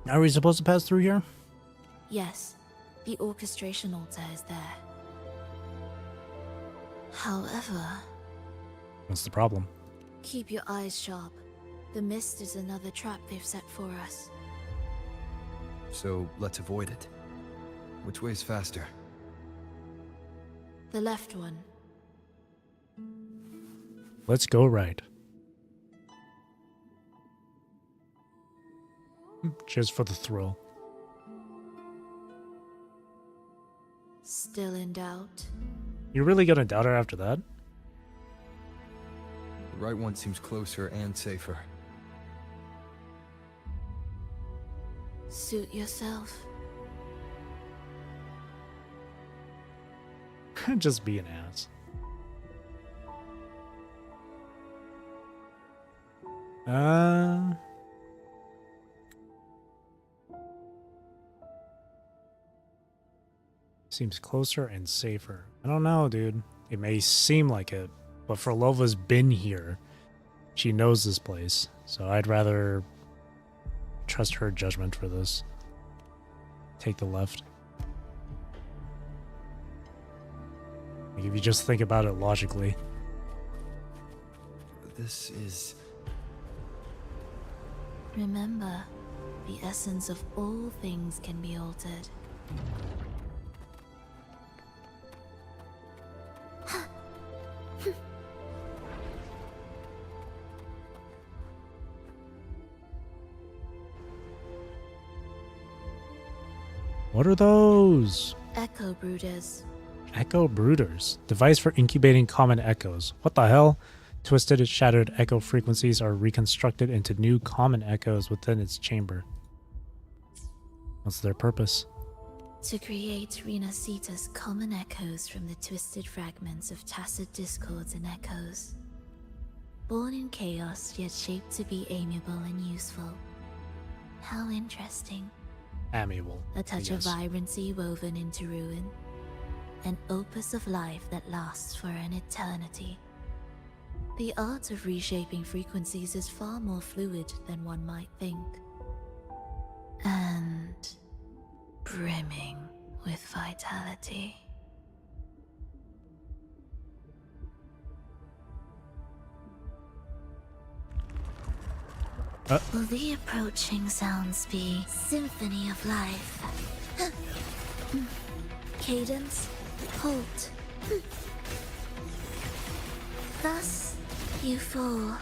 Are we supposed to pass through here? Yes, the orchestration altar is there. However... What's the problem? Keep your eyes sharp. The mist is another trap they've set for us. So, let's avoid it. Which way is faster? The left one. Let's go right. Just for the thrill. Still in doubt? You're really gonna doubt her after that? The right one seems closer and safer. Suit yourself. Just be an ass. Seems closer and safer. I don't know, dude. It may seem like it, but Frolova's been here. She knows this place, so I'd rather trust her judgment for this. Take the left. Like, if you just think about it logically. This is... Remember, the essence of all things can be altered. What are those? Echo brooders. Echo brooders. Device for incubating common echoes. What the hell? Twisted and shattered echo frequencies are reconstructed into new common echoes within its chamber. What's their purpose? To create Renacita's common echoes from the twisted fragments of tacit discords and echoes. Born in chaos, yet shaped to be amiable and useful. How interesting. Amiable. A touch of vibrancy woven into ruin. An opus of life that lasts for an eternity. The art of reshaping frequencies is far more fluid than one might think. And brimming with vitality. Will the approaching sounds be symphony of life? Cadence, halt. Thus, you fall.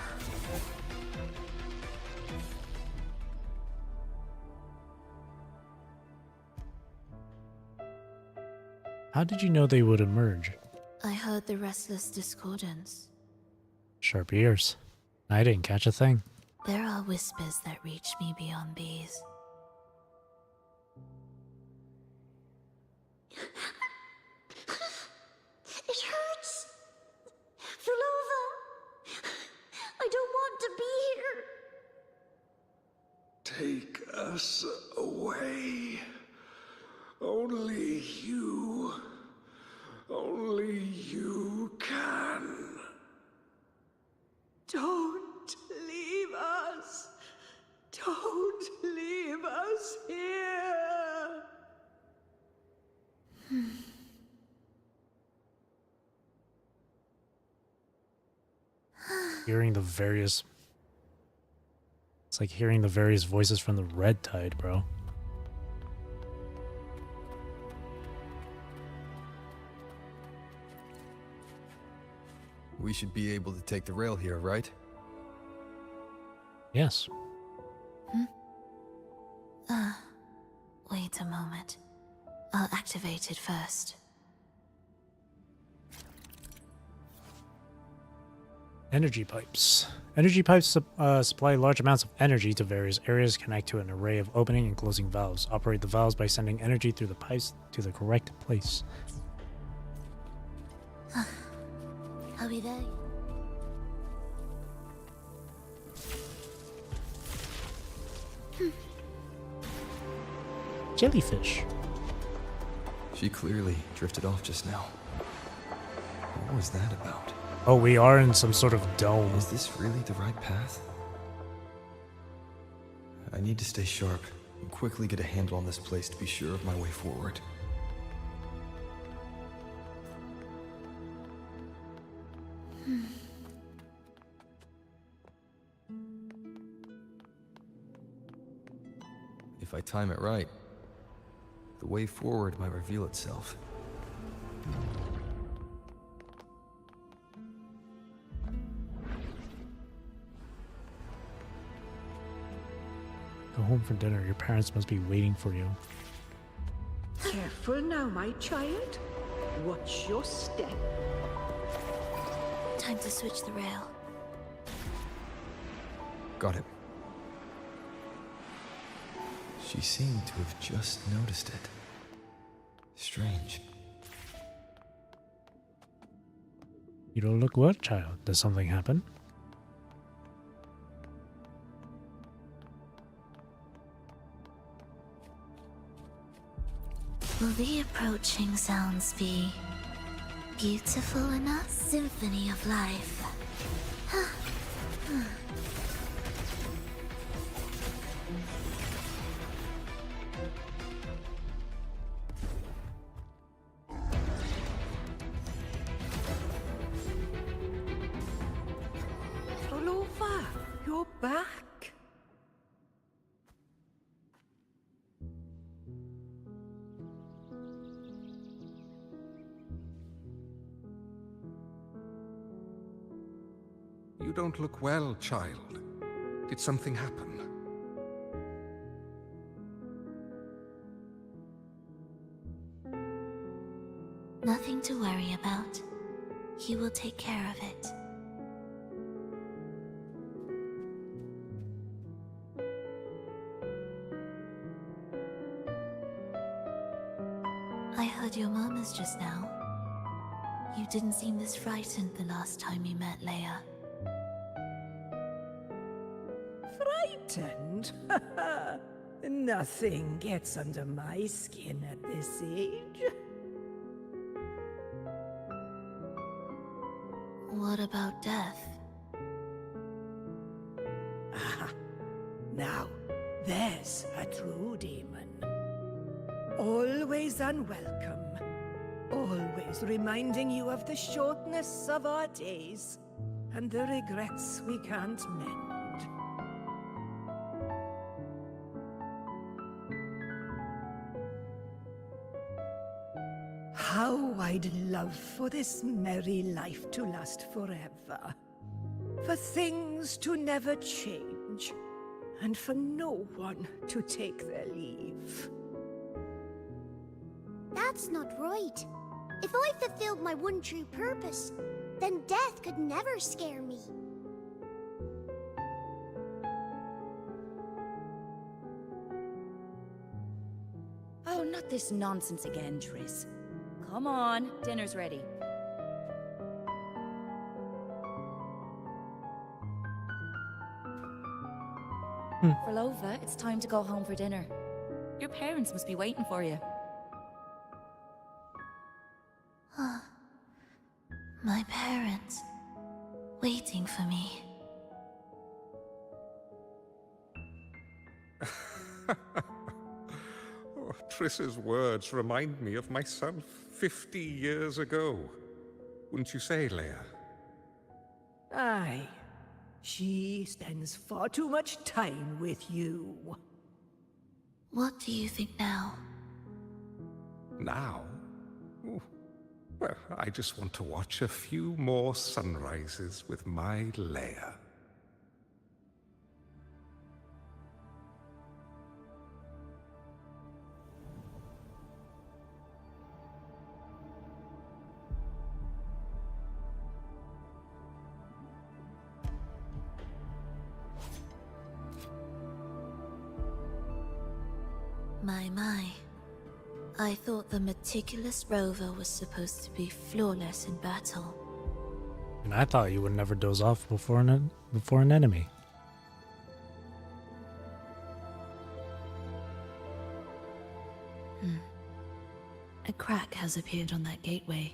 How did you know they would emerge? I heard the restless discordance. Sharp ears. I didn't catch a thing. There are whispers that reach me beyond these. It hurts! Fulolo! I don't want to be here! Take us away. Only you can. Don't leave us. Don't leave us here. Hearing the various... It's like hearing the various voices from the Red Tide, bro. We should be able to take the rail here, right? Yes. Wait a moment. I'll activate it first. Energy pipes. Energy pipes supply large amounts of energy to various areas, connect to an array of opening and closing valves. Operate the valves by sending energy through the pipes to the correct place. Are we there? Jellyfish. She clearly drifted off just now. What was that about? Oh, we are in some sort of dome. Is this really the right path? I need to stay sharp and quickly get a handle on this place to be sure of my way forward. If I time it right, the way forward might reveal itself. Go home for dinner. Your parents must be waiting for you. Careful now, my child. Watch your step. Time to switch the rail. Got it. She seemed to have just noticed it. Strange. You don't look well, child. Did something happen? Will the approaching sounds be beautiful enough? Symphony of life. Fulolo, you're back. You don't look well, child. Did something happen? Nothing to worry about. He will take care of it. I heard your murmurs just now. You didn't seem this frightened the last time you met Leia. Frightened? Nothing gets under my skin at this age. What about death? Ah, now, there's a true demon. Always unwelcome. Always reminding you of the shortness of our days and the regrets we can't mend. How I'd love for this merry life to last forever. For things to never change, and for no one to take their leave. That's not right. If I fulfilled my one true purpose, then death could never scare me. Oh, not this nonsense again, Triss. Come on, dinner's ready. Fulolo, it's time to go home for dinner. Your parents must be waiting for you. My parents, waiting for me. Oh, Triss's words remind me of myself 50 years ago. Wouldn't you say, Leia? Aye. She spends far too much time with you. What do you think now? Now? Ooh. Well, I just want to watch a few more sunrises with my Leia. My. I thought the meticulous rover was supposed to be flawless in battle. And I thought you would never doze off before an enemy. A crack has appeared on that gateway.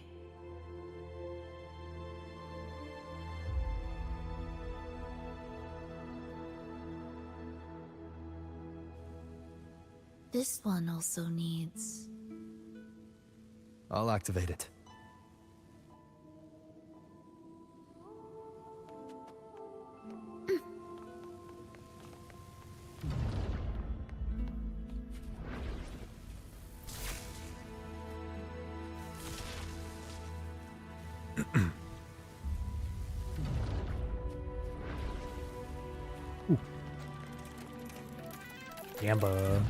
This one also needs... I'll activate it. Yamba.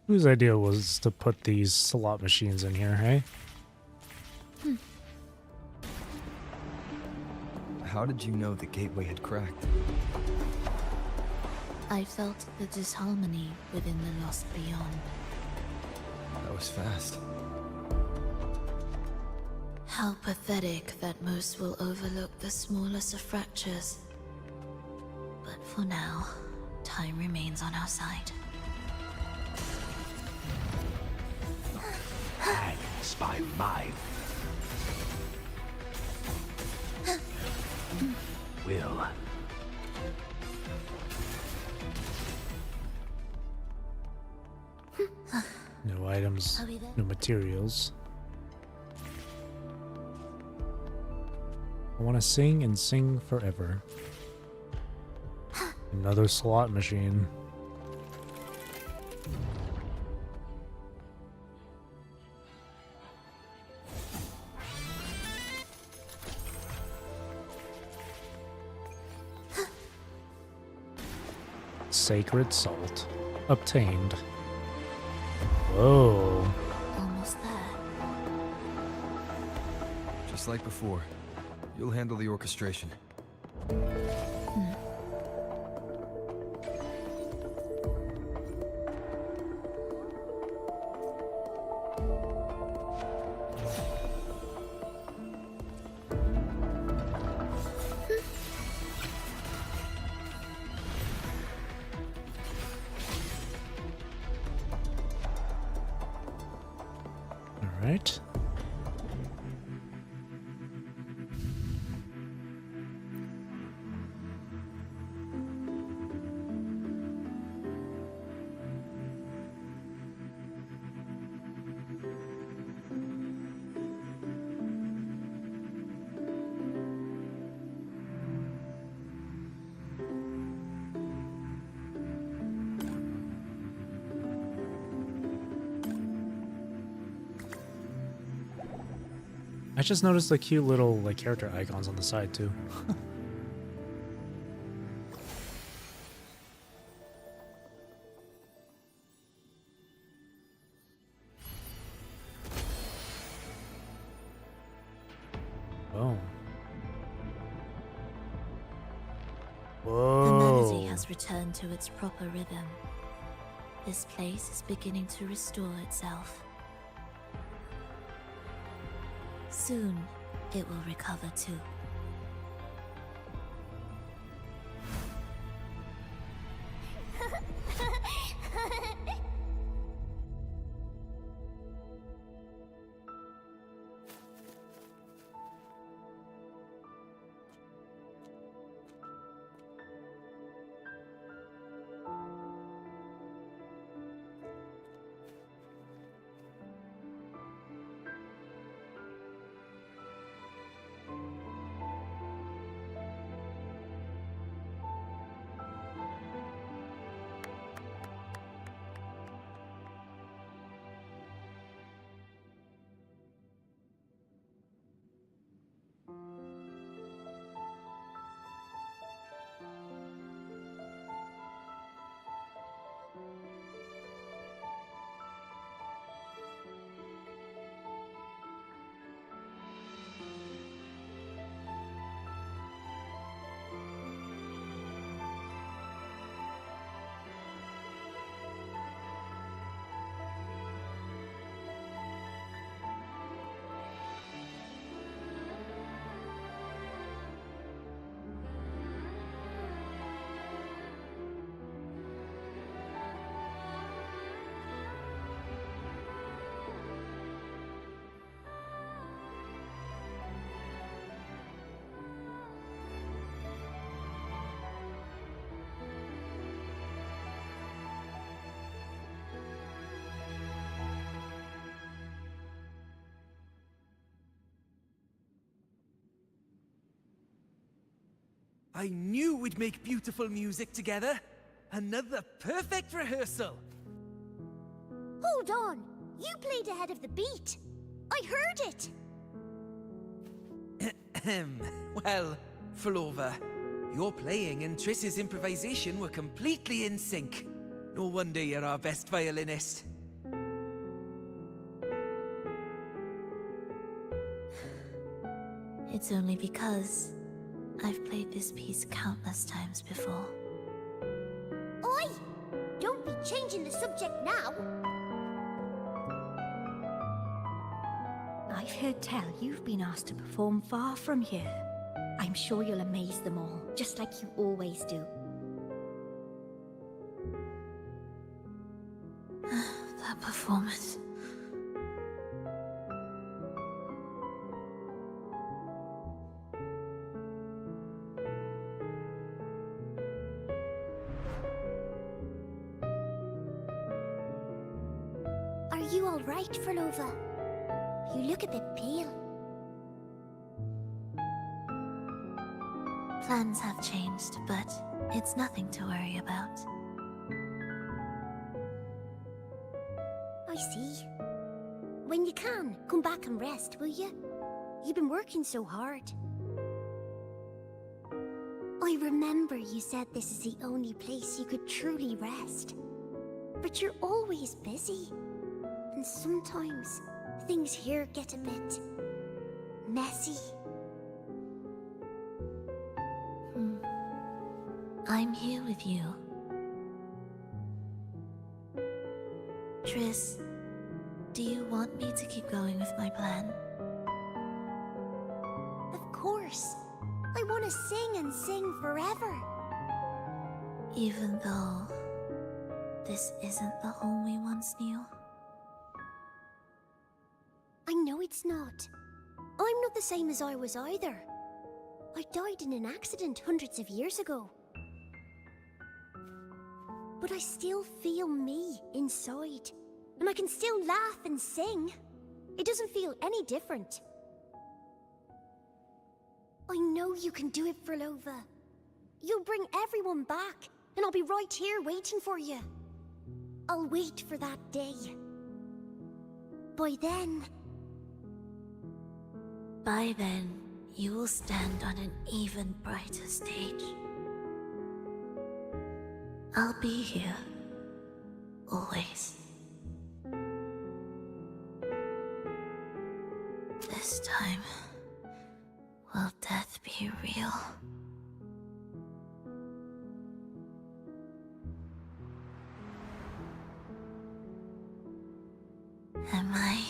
Whose idea was to put these slot machines in here, hey? How did you know the gateway had cracked? I felt the disharmony within the lost beyond. That was fast. How pathetic that most will overlook the smallest of fractures. But for now, time remains on our side. Hangs by my will. New items, new materials. I want to sing and sing forever. Another slot machine. Sacred salt. Obtained. Whoa. Almost there. Just like before, you'll handle the orchestration. All right. I just noticed the cute little like character icons on the side too. Oh. The melody Whoa. has returned to its proper rhythm. This place is beginning to restore itself. Soon, it will recover too. I knew we'd make beautiful music together. Another perfect rehearsal. Hold on! You played ahead of the beat. I heard it. Well, Fulolo, your playing and Triss's improvisation were completely in sync. No wonder you're our best violinist. It's only because I've played this piece countless times before. Oi! Don't be changing the subject now! I've heard tell you've been asked to perform far from here. I'm sure you'll amaze them all, just like you always do. That performance. Are you alright, Fulolo? You look a bit pale. Plans have changed, but it's nothing to worry about. I see. When you can, come back and rest, will you? You've been working so hard. I remember you said this is the only place you could truly rest. But you're always busy. And sometimes things here get a bit messy. I'm here with you. Triss, do you want me to keep going with my plan? Of course. I want to sing and sing forever. Even though this isn't the home we once knew? I know it's not. I'm not the same as I was either. I died in an accident hundreds of years ago. But I still feel me inside. And I can still laugh and sing. It doesn't feel any different. I know you can do it, Fulolo. You'll bring everyone back, and I'll be right here waiting for you. I'll wait for that day. By then, you will stand on an even brighter stage. I'll be here. Always. This time, will death be real? Am I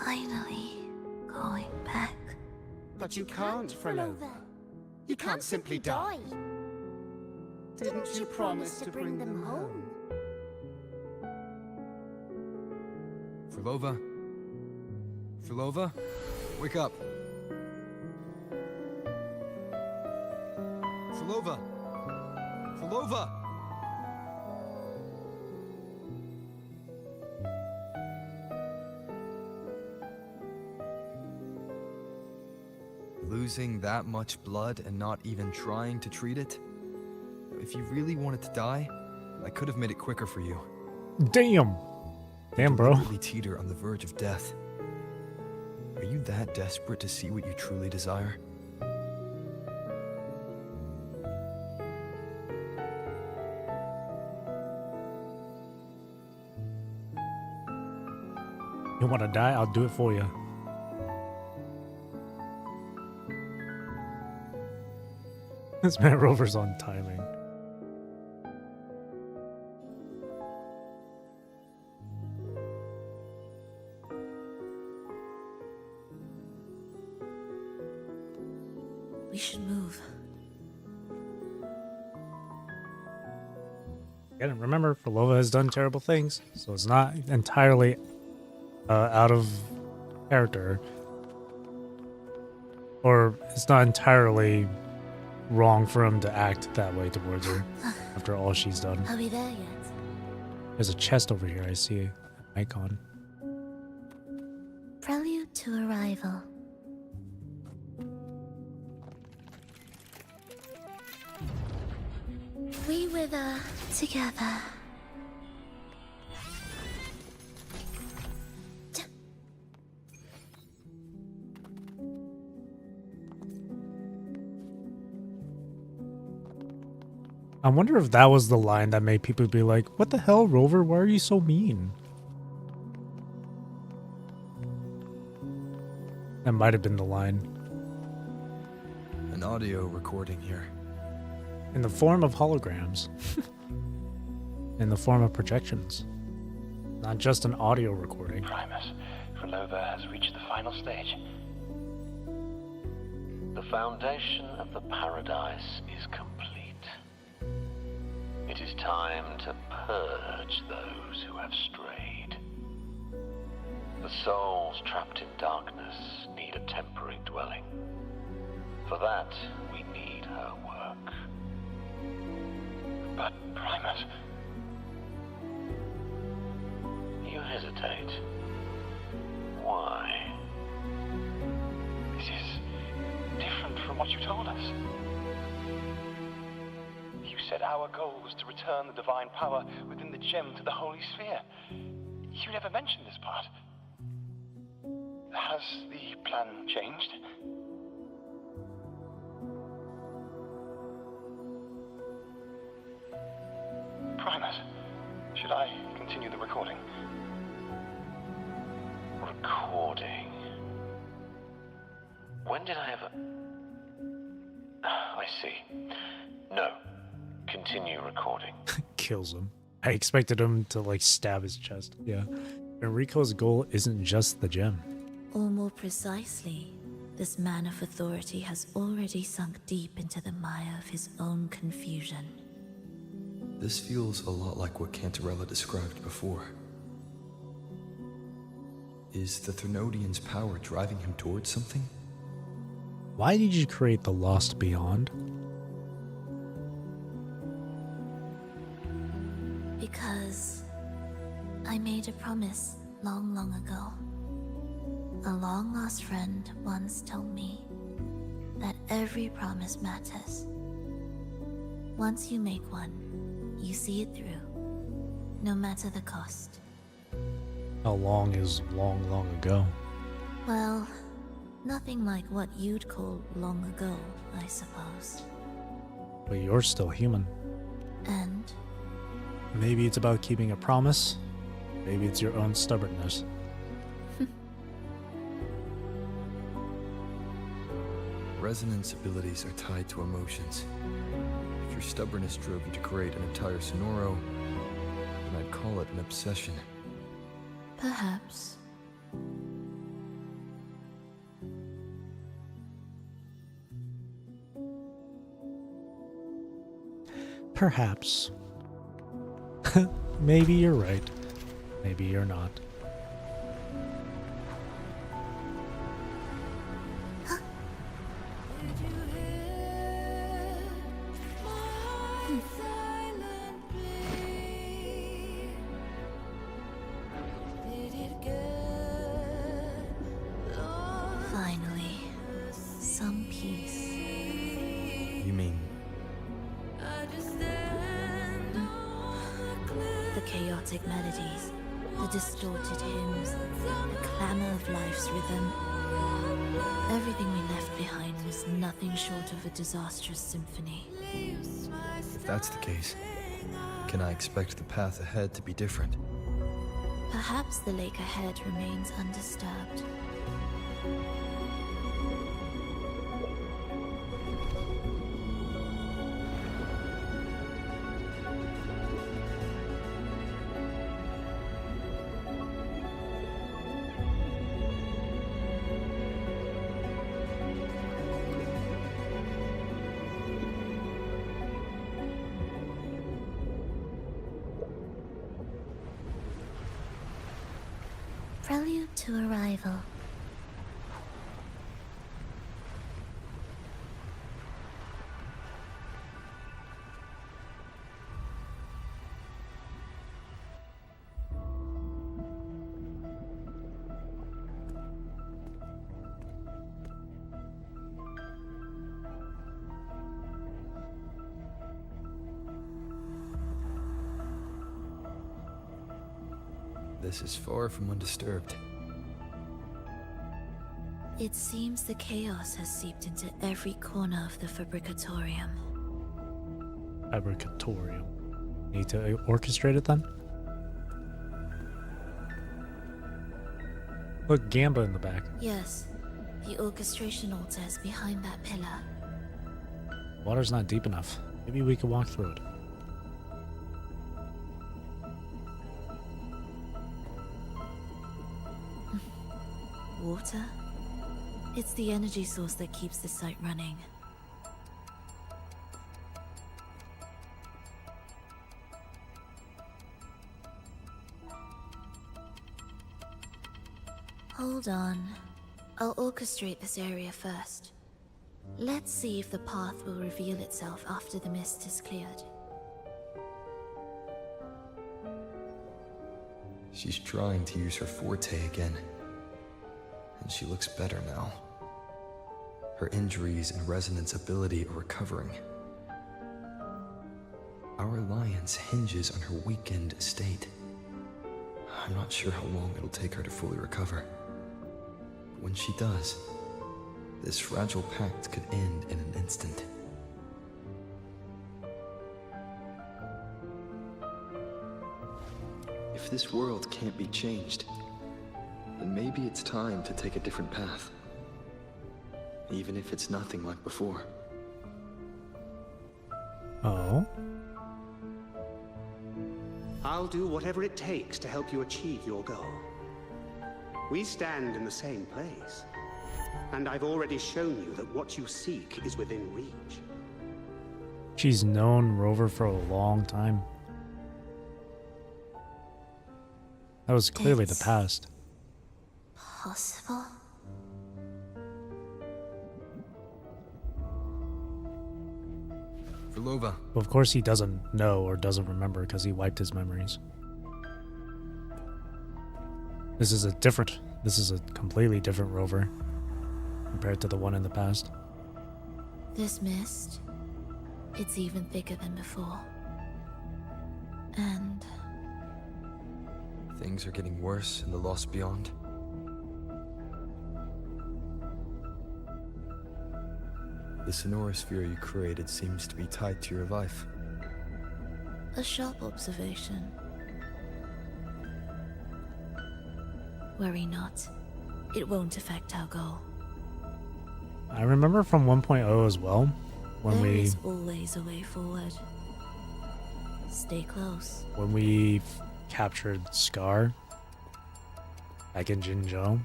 finally going back? But you can't, Fulolo. You can't simply die. Didn't you promise to bring them home? Fulolo? Fulolo? Wake up! Fulolo! Fulolo! Losing that much blood and not even trying to treat it? If you really wanted to die, I could have made it quicker for you. Damn! Damn, bro. Deliberately teeter on the verge of death. Are you that desperate to see what you truly desire? You want to die? I'll do it for you. This man Rover's on timing. We should move. Again, remember, Fulolo has done terrible things, so it's not entirely out of character. Or it's not entirely wrong for him to act that way towards her after all she's done. Are we there yet? There's a chest over here, I see an icon. Prelude to arrival. We wither together. I wonder if that was the line that made people be like, what the hell, Rover? Why are you so mean? That might have been the line. An audio recording here. In the form of holograms. In the form of projections. Not just an audio recording. Primus, Fulolo has reached the final stage. The foundation of the paradise is complete. It is time to purge those who have strayed. The souls trapped in darkness need a temporary dwelling. For that, we need her work. But, Primus... You hesitate. Why? This is different from what you told us. You said our goal was to return the divine power within the gem to the Holy Sphere. You never mentioned this part. Has the plan changed? Primus, should I continue the recording? Recording. When did I ever... I see. No. Continue recording. Kills him. I expected him to like stab his chest. Yeah. Enrico's goal isn't just the gem. Or more precisely, this man of authority has already sunk deep into the mire of his own confusion. This feels a lot like what Cantarella described before. Is the Thrunodian's power driving him towards something? Why did you create the Lost Beyond? Because I made a promise long, long ago. A long-lost friend once told me that every promise matters. Once you make one, you see it through, no matter the cost. How long is long, long ago? Well, nothing like what you'd call long ago, I suppose. But you're still human. And? Maybe it's about keeping a promise. Maybe it's your own stubbornness. Resonance abilities are tied to emotions. If your stubbornness drove you to create an entire Sonoro, then I'd call it an obsession. Perhaps. Perhaps. Maybe you're right. Maybe you're not. Finally, some peace. You mean? The chaotic melodies, the distorted hymns, the clamor of life's rhythm. Everything we left behind was nothing short of a disastrous symphony. If that's the case, can I expect the path ahead to be different? Perhaps the lake ahead remains undisturbed. Prelude to arrival. This is far from undisturbed. It seems the chaos has seeped into every corner of the Fabricatorium. Fabricatorium. Need to orchestrate it then? Look, Gamba in the back. Yes, the orchestration altar is behind that pillar. Water's not deep enough. Maybe we could walk through it. Water? It's the energy source that keeps the site running. Hold on. I'll orchestrate this area first. Let's see if the path will reveal itself after the mist is cleared. She's trying to use her forte again. And she looks better now. Her injuries and resonance ability are recovering. Our alliance hinges on her weakened state. I'm not sure how long it'll take her to fully recover. But when she does, this fragile pact could end in an instant. If this world can't be changed, then maybe it's time to take a different path. Even if it's nothing like before. Oh? I'll do whatever it takes to help you achieve your goal. We stand in the same place, and I've already shown you that what you seek is within reach. She's known Rover for a long time. That was clearly the past. Possible? Fulolo. Well, of course he doesn't know or doesn't remember because he wiped his memories. This is a completely different Rover compared to the one in the past. This mist, it's even thicker than before. And things are getting worse in the Lost Beyond. The sonorosphere you created seems to be tied to your life. a sharp observation. Worry not. It won't affect our goal. I remember from 1.0 as well, when There is always a way forward. Stay close. when we captured Scar back in Jinzhou.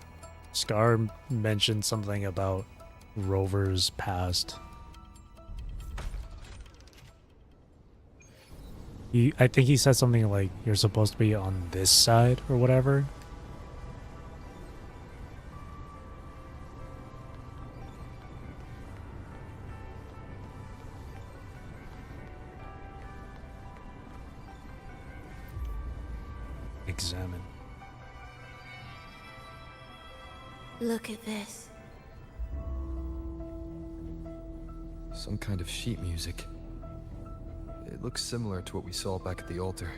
Scar mentioned something about Rover's past. I think he said something like, you're supposed to be on this side or whatever. Examine. Look at this. Some kind of sheet music. It looks similar to what we saw back at the altar.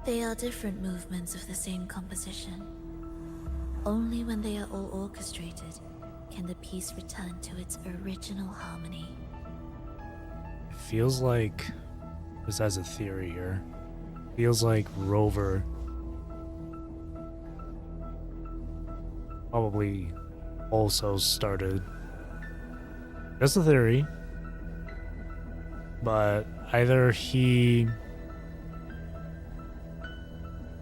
They are different movements of the same composition. Only when they are all orchestrated can the piece return to its original harmony. It feels like, this has a theory here, feels like Rover probably also started, just a theory, but either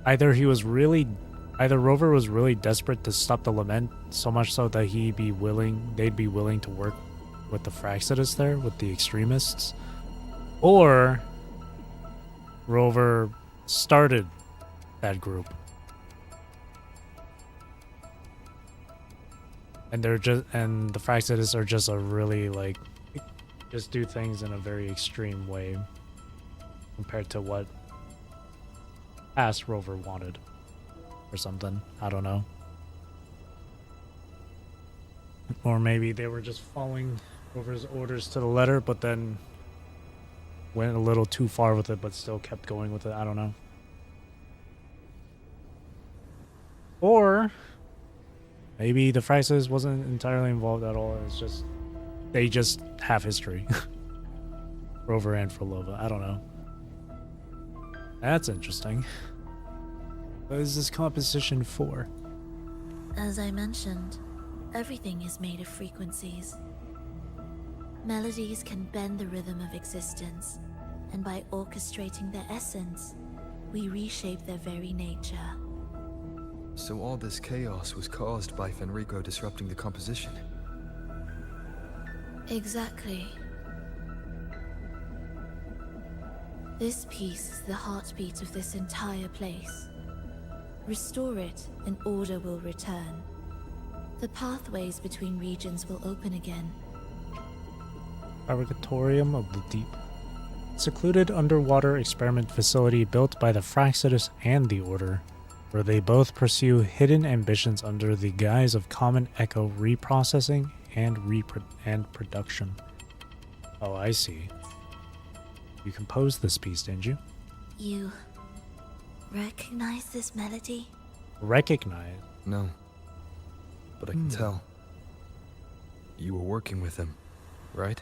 Rover was really desperate to stop the lament, so much so that they'd be willing to work with the Fraxidus there, with the extremists, or Rover started that group. And the Fraxidus are just a really just do things in a very extreme way compared to what past Rover wanted or something. I don't know. Or maybe they were just following Rover's orders to the letter, but then went a little too far with it, but still kept going with it. I don't know. Or maybe the Fraxidus wasn't entirely involved at all. It's just they just have history. Rover and Fulolo. I don't know. That's interesting. What is this composition for? As I mentioned, everything is made of frequencies. Melodies can bend the rhythm of existence, and by orchestrating their essence, we reshape their very nature. So all this chaos was caused by Fenrico disrupting the composition? Exactly. This piece is the heartbeat of this entire place. Restore it, and order will return. The pathways between regions will open again. Purgatorium of the Deep. Secluded underwater experiment facility built by the Fraxidus and the Order, where they both pursue hidden ambitions under the guise of common echo reprocessing and production. Oh, I see. You composed this piece, didn't you? You recognize this melody? Recognize? No. But I can tell. You were working with him, right?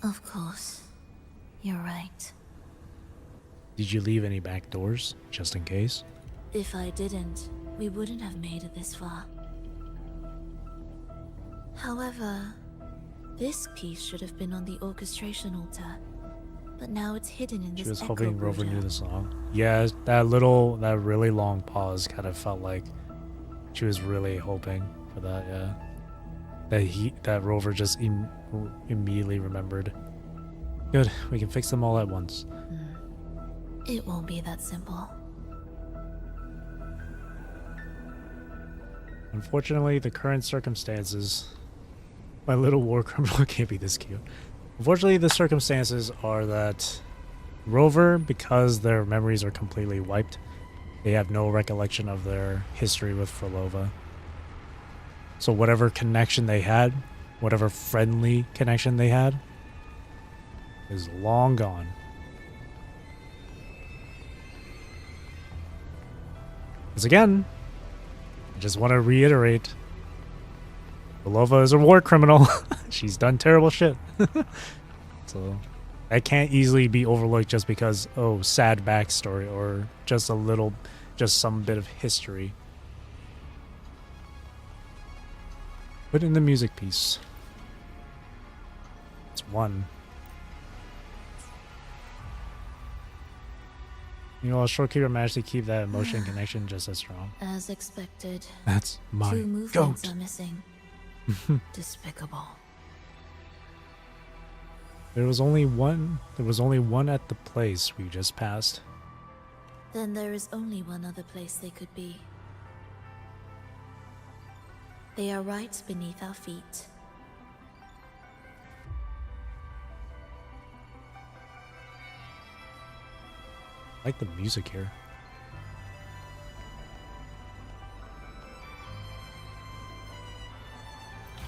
Of course. You're right. Did you leave any back doors, just in case? If I didn't, we wouldn't have made it this far. However, this piece should have been on the orchestration altar, but now it's hidden in this She was echo hoping Rover border. knew the song. Yeah, that really long pause kind of felt like she was really hoping for that, yeah. That Rover just immediately remembered. Good, we can fix them all at once. It won't be that simple. Unfortunately, the current circumstances... My little war criminal can't be this cute. Unfortunately, the circumstances are that Rover, because their memories are completely wiped, they have no recollection of their history with Frolova. So whatever connection they had, whatever friendly connection they had, is long gone. Because again, I just want to reiterate, Frolova is a war criminal. She's done terrible shit. So that can't easily be overlooked just because, oh, sad backstory or just some bit of history. Put in the music piece. It's one. You know, Shorekeeper managed to keep that emotion connection just as strong. As expected. That's my 2 movements goat. are missing. Despicable. There was only one at the place we just passed. Then there is only one other place they could be. They are right beneath our feet. I like the music here.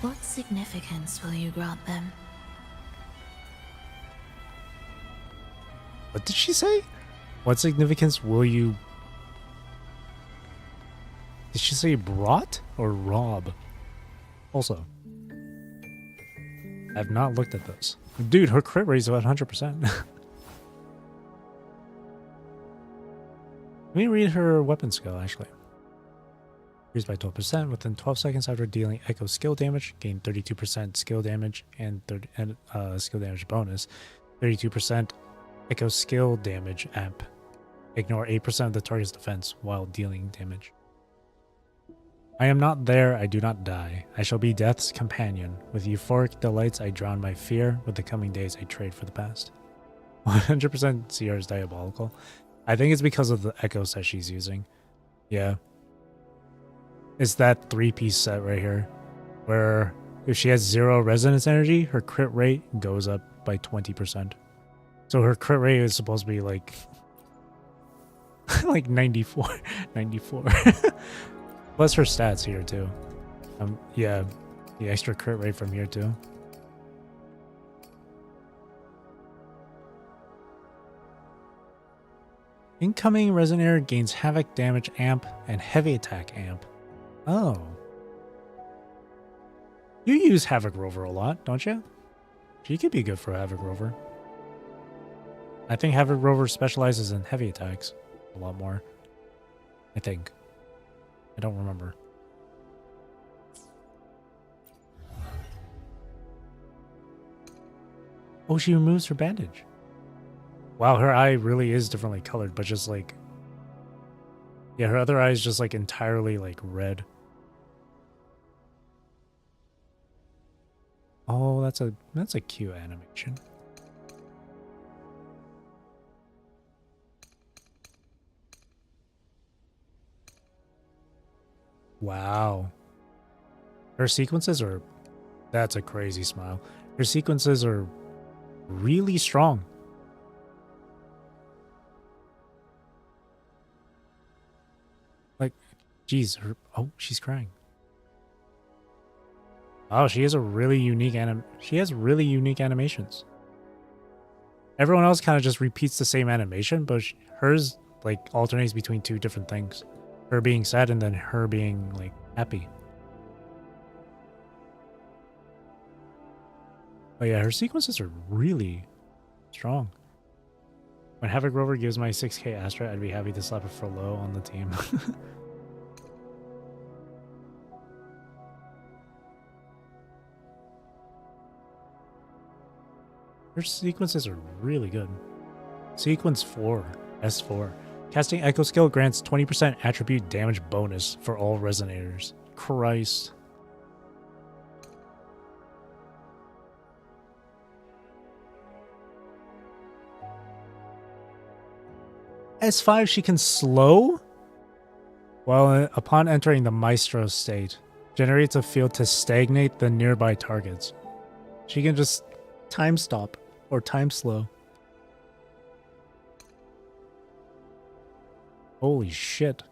What significance will you grant them? What did she say? What significance will you... Did she say brought or rob? Also, I've not looked at this. Dude, her crit rate is about 100%. Let me read her weapon skill, actually. Increased by 12% within 12 seconds after dealing echo skill damage. Gain 32% skill damage and skill damage bonus. 32% echo skill damage amp. Ignore 8% of the target's defense while dealing damage. I am not there, I do not die. I shall be death's companion. With euphoric delights I drown my fear. With the coming days I trade for the past. 100% CR is diabolical. I think it's because of the echoes that she's using. Yeah. It's that 3-piece set right here. Where if she has 0 resonance energy, her crit rate goes up by 20%. So her crit rate is supposed to be like... like 94. 94. Plus her stats here too. Yeah. The extra crit rate from here too. Incoming Resonator gains Havoc damage amp and heavy attack amp. Oh. You use Havoc Rover a lot, don't you? She could be good for Havoc Rover. I think Havoc Rover specializes in heavy attacks a lot more. I think. I don't remember. Oh, she removes her bandage. Wow, her eye really is differently colored, but just like... Yeah, her other eye is just like entirely like red. Oh, that's a cute animation. Wow. Her sequences are... That's a crazy smile. Her sequences are really strong. Like, geez, her... Oh, she's crying. Oh, she has a really unique She has really unique animations. Everyone else kind of just repeats the same animation, but hers, like, alternates between two different things. Her being sad and then her being, like, happy. But yeah, her sequences are really strong. When Havoc Rover gives my 6k Astra, I'd be happy to slap a fulolo on the team. Her sequences are really good. Sequence 4, S4. Casting Echo Skill grants 20% attribute damage bonus for all resonators. Christ. S5, she can slow? Well, upon entering the Maestro state, generates a field to stagnate the nearby targets. She can just time stop or time slow. Holy shit.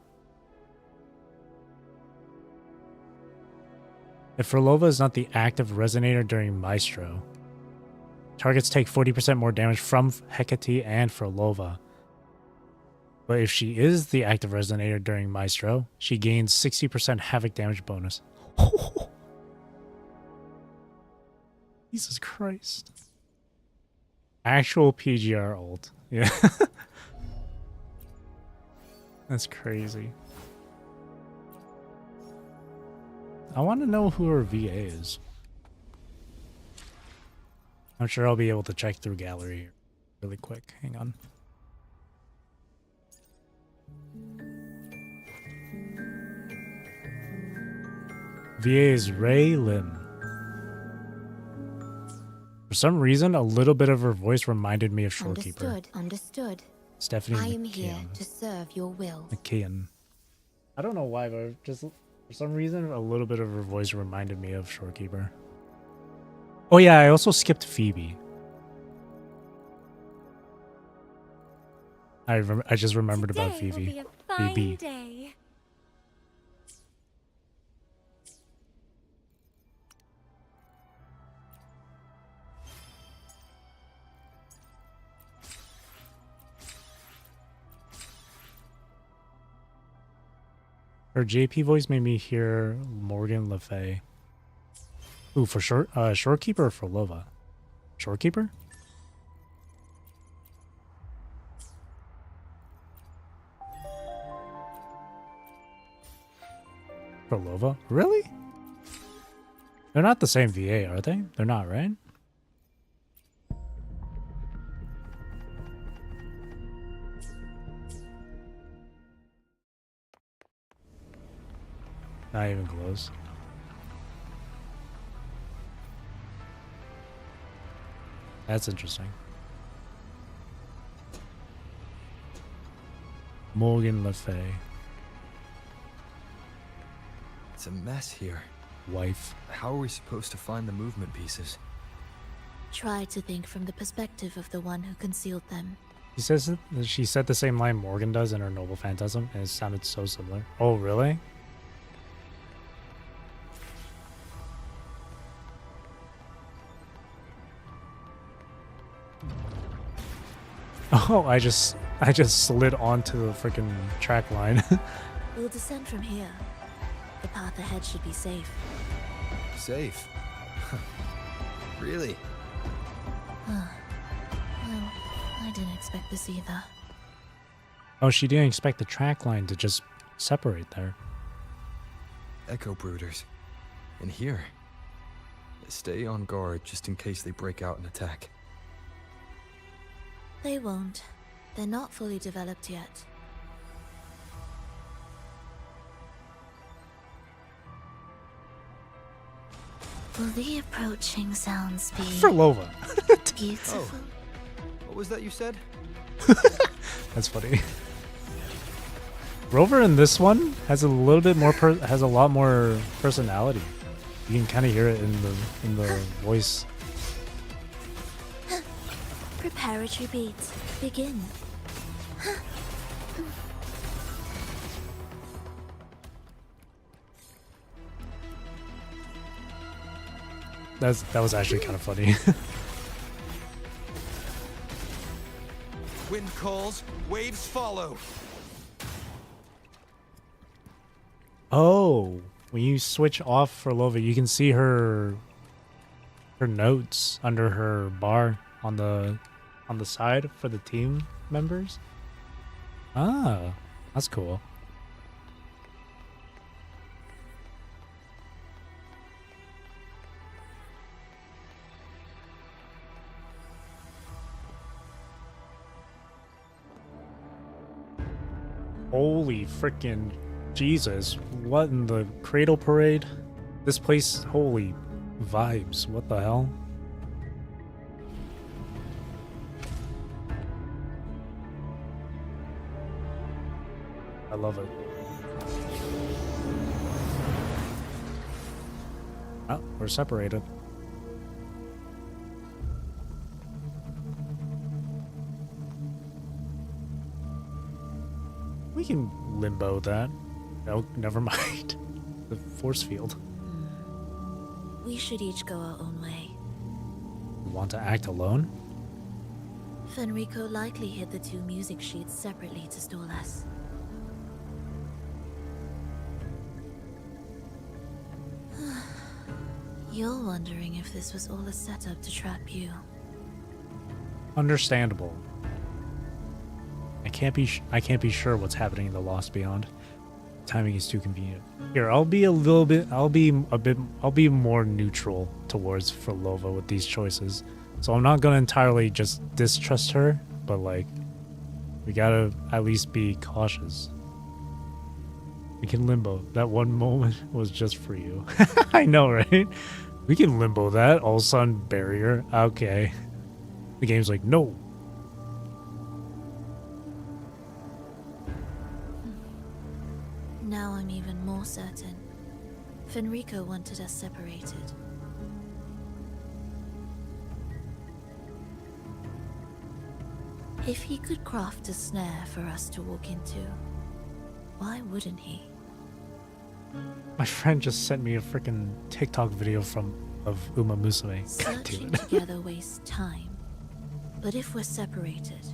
If Fulolo is not the active resonator during Maestro, targets take 40% more damage from Hecate and Fulolo. But if she is the active resonator during Maestro, she gains 60% havoc damage bonus. Jesus Christ. Actual PGR ult. Yeah. That's crazy. I want to know who her VA is. I'm sure I'll be able to check through gallery really quick. Hang on. VA is Ray Lim. For some reason, a little bit of her voice reminded me of Shorekeeper. Understood. Stephanie I am McKeon. here to serve your will. McKeon. I don't know why, but just for some reason, a little bit of her voice reminded me of Shorekeeper. Oh yeah, I also skipped Phoebe. I just remembered about Phoebe. Phoebe. Day. Her JP voice made me hear Morgan Le Fay. Ooh, for sure, Shorekeeper or for Lova? Shorekeeper? For Lova? Really? They're not the same VA, are they? They're not, right? Not even close. That's interesting. Morgan Le Fay. It's a mess here. Wife. How are we supposed to find the movement pieces? Try to think from the perspective of the one who concealed them. She said the same line Morgan does in her Noble Phantasm, and it sounded so similar. Oh, really? Oh, I just slid onto the freaking track line. We'll descend from here. The path ahead should be safe. Safe? Really? Well, I didn't expect this either. Oh, she didn't expect the track line to just separate there. Echo brooders. And here. Stay on guard just in case they break out and attack. They won't. They're not fully developed yet. Will the approaching sounds be Fulolo. beautiful? Oh. What was that you said? That's funny. Rover in this one has a little bit more has a lot more personality. You can kind of hear it in the voice. Preparatory beats begin. That was actually kind of funny. Wind calls, waves follow. Oh, when you switch off for Lova, you can see her notes under her bar on the side for the team members. Ah, that's cool. Holy freaking Jesus. What in the Cradle Parade? This place, holy vibes. What the hell? I love it. Oh, we're separated. We can limbo that. No, never mind. The force field. We should each go our own way. You want to act alone? Fenrico likely hid the two music sheets separately to stall us. You're wondering if this was all a setup to trap you. Understandable. I can't be sure what's happening in the Lost Beyond. Timing is too convenient. Here, I'll be more neutral towards Fulolo with these choices. So I'm not gonna entirely just distrust her, but like, we gotta at least be cautious. We can limbo. That one moment was just for you. I know, right? We can limbo that. All sun barrier. Okay. The game's like, no. Now I'm even more certain. Fenrico wanted us separated. If he could craft a snare for us to walk into, why wouldn't he? My friend just sent me a freaking TikTok video of Uma Musume. God damn Searching it. together wastes time. But if we're separated,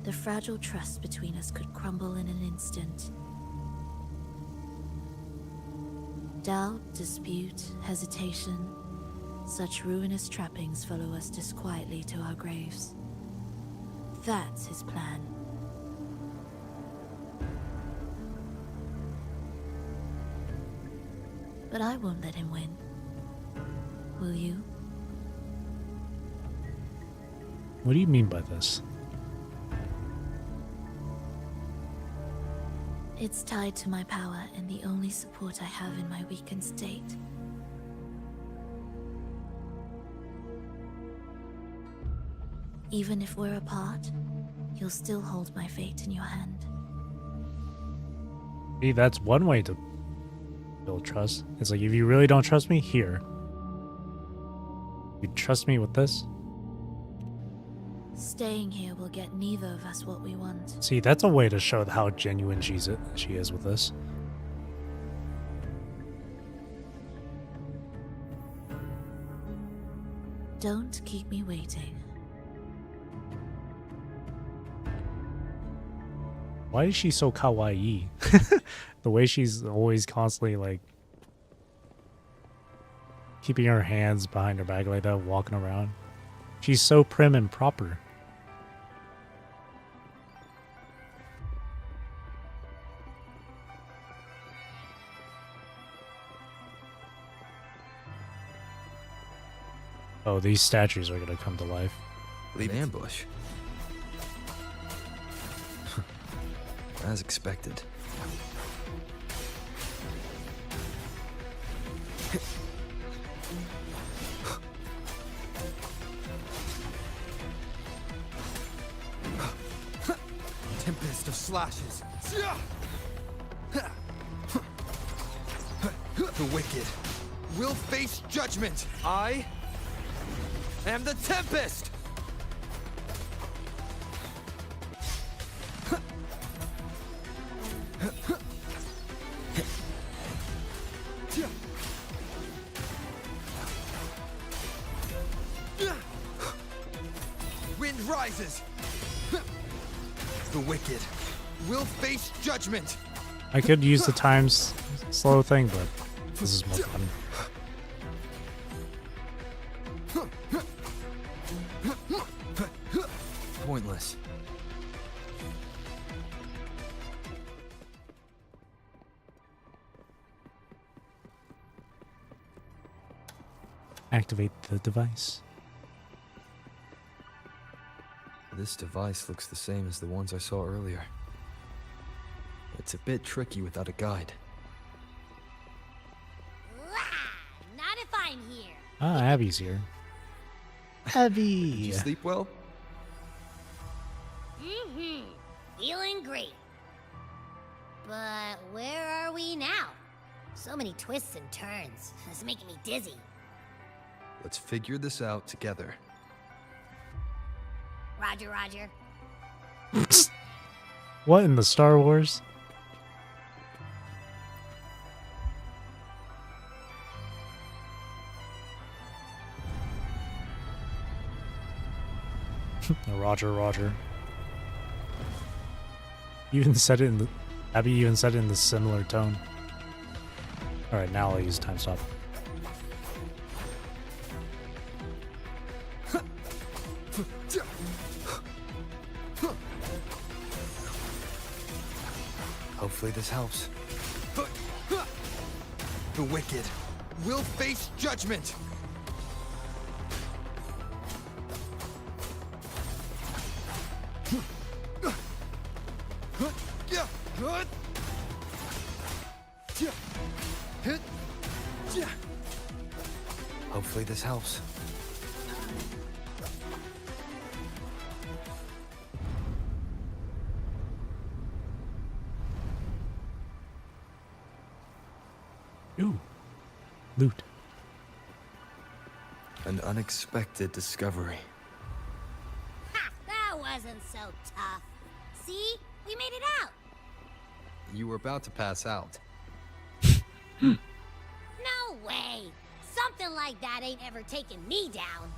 the fragile trust between us could crumble in an instant. Doubt, dispute, hesitation, such ruinous trappings follow us disquietly to our graves. That's his plan. But I won't let him win. Will you? What do you mean by this? It's tied to my power and the only support I have in my weakened state. Even if we're apart, you'll still hold my fate in your hand. See, that's one way to build trust. It's like, if you really don't trust me, here. You trust me with this? Staying here will get neither of us what we want. See, that's a way to show how genuine she is with this. Don't keep me waiting. Why is she so kawaii? The way she's always constantly like keeping her hands behind her back like that, walking around. She's so prim and proper. Oh, these statues are gonna come to life. Leave an ambush. As expected. Tempest of slashes. The wicked will face judgment. I am the Tempest! Wind rises. The wicked will face judgment. I could use the times slow thing, but this is more fun. Pointless. Activate the device. This device looks the same as the ones I saw earlier. It's a bit tricky without a guide. Not if I'm here. Ah, Abby's here. Abby! Did you sleep well? Mm-hmm. Feeling great. But where are we now? So many twists and turns. It's making me dizzy. Let's figure this out together. Roger, Roger. What in the Star Wars? Roger, Roger. You even said it in the... Abby even said it in the similar tone. Alright, now I'll use time stop. Hopefully this helps. The wicked will face judgment. Hopefully this helps. Ooh. Loot. An unexpected discovery. Ha! That wasn't so tough. See? We made it out. You were about to pass out. No way. Something like that ain't ever taken me down.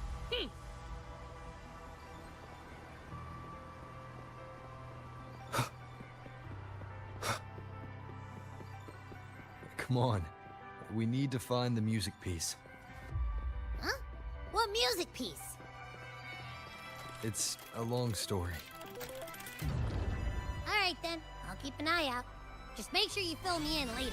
Come on. We need to find the music piece. Huh? What music piece? It's a long story. All right then. I'll keep an eye out. Just make sure you fill me in later.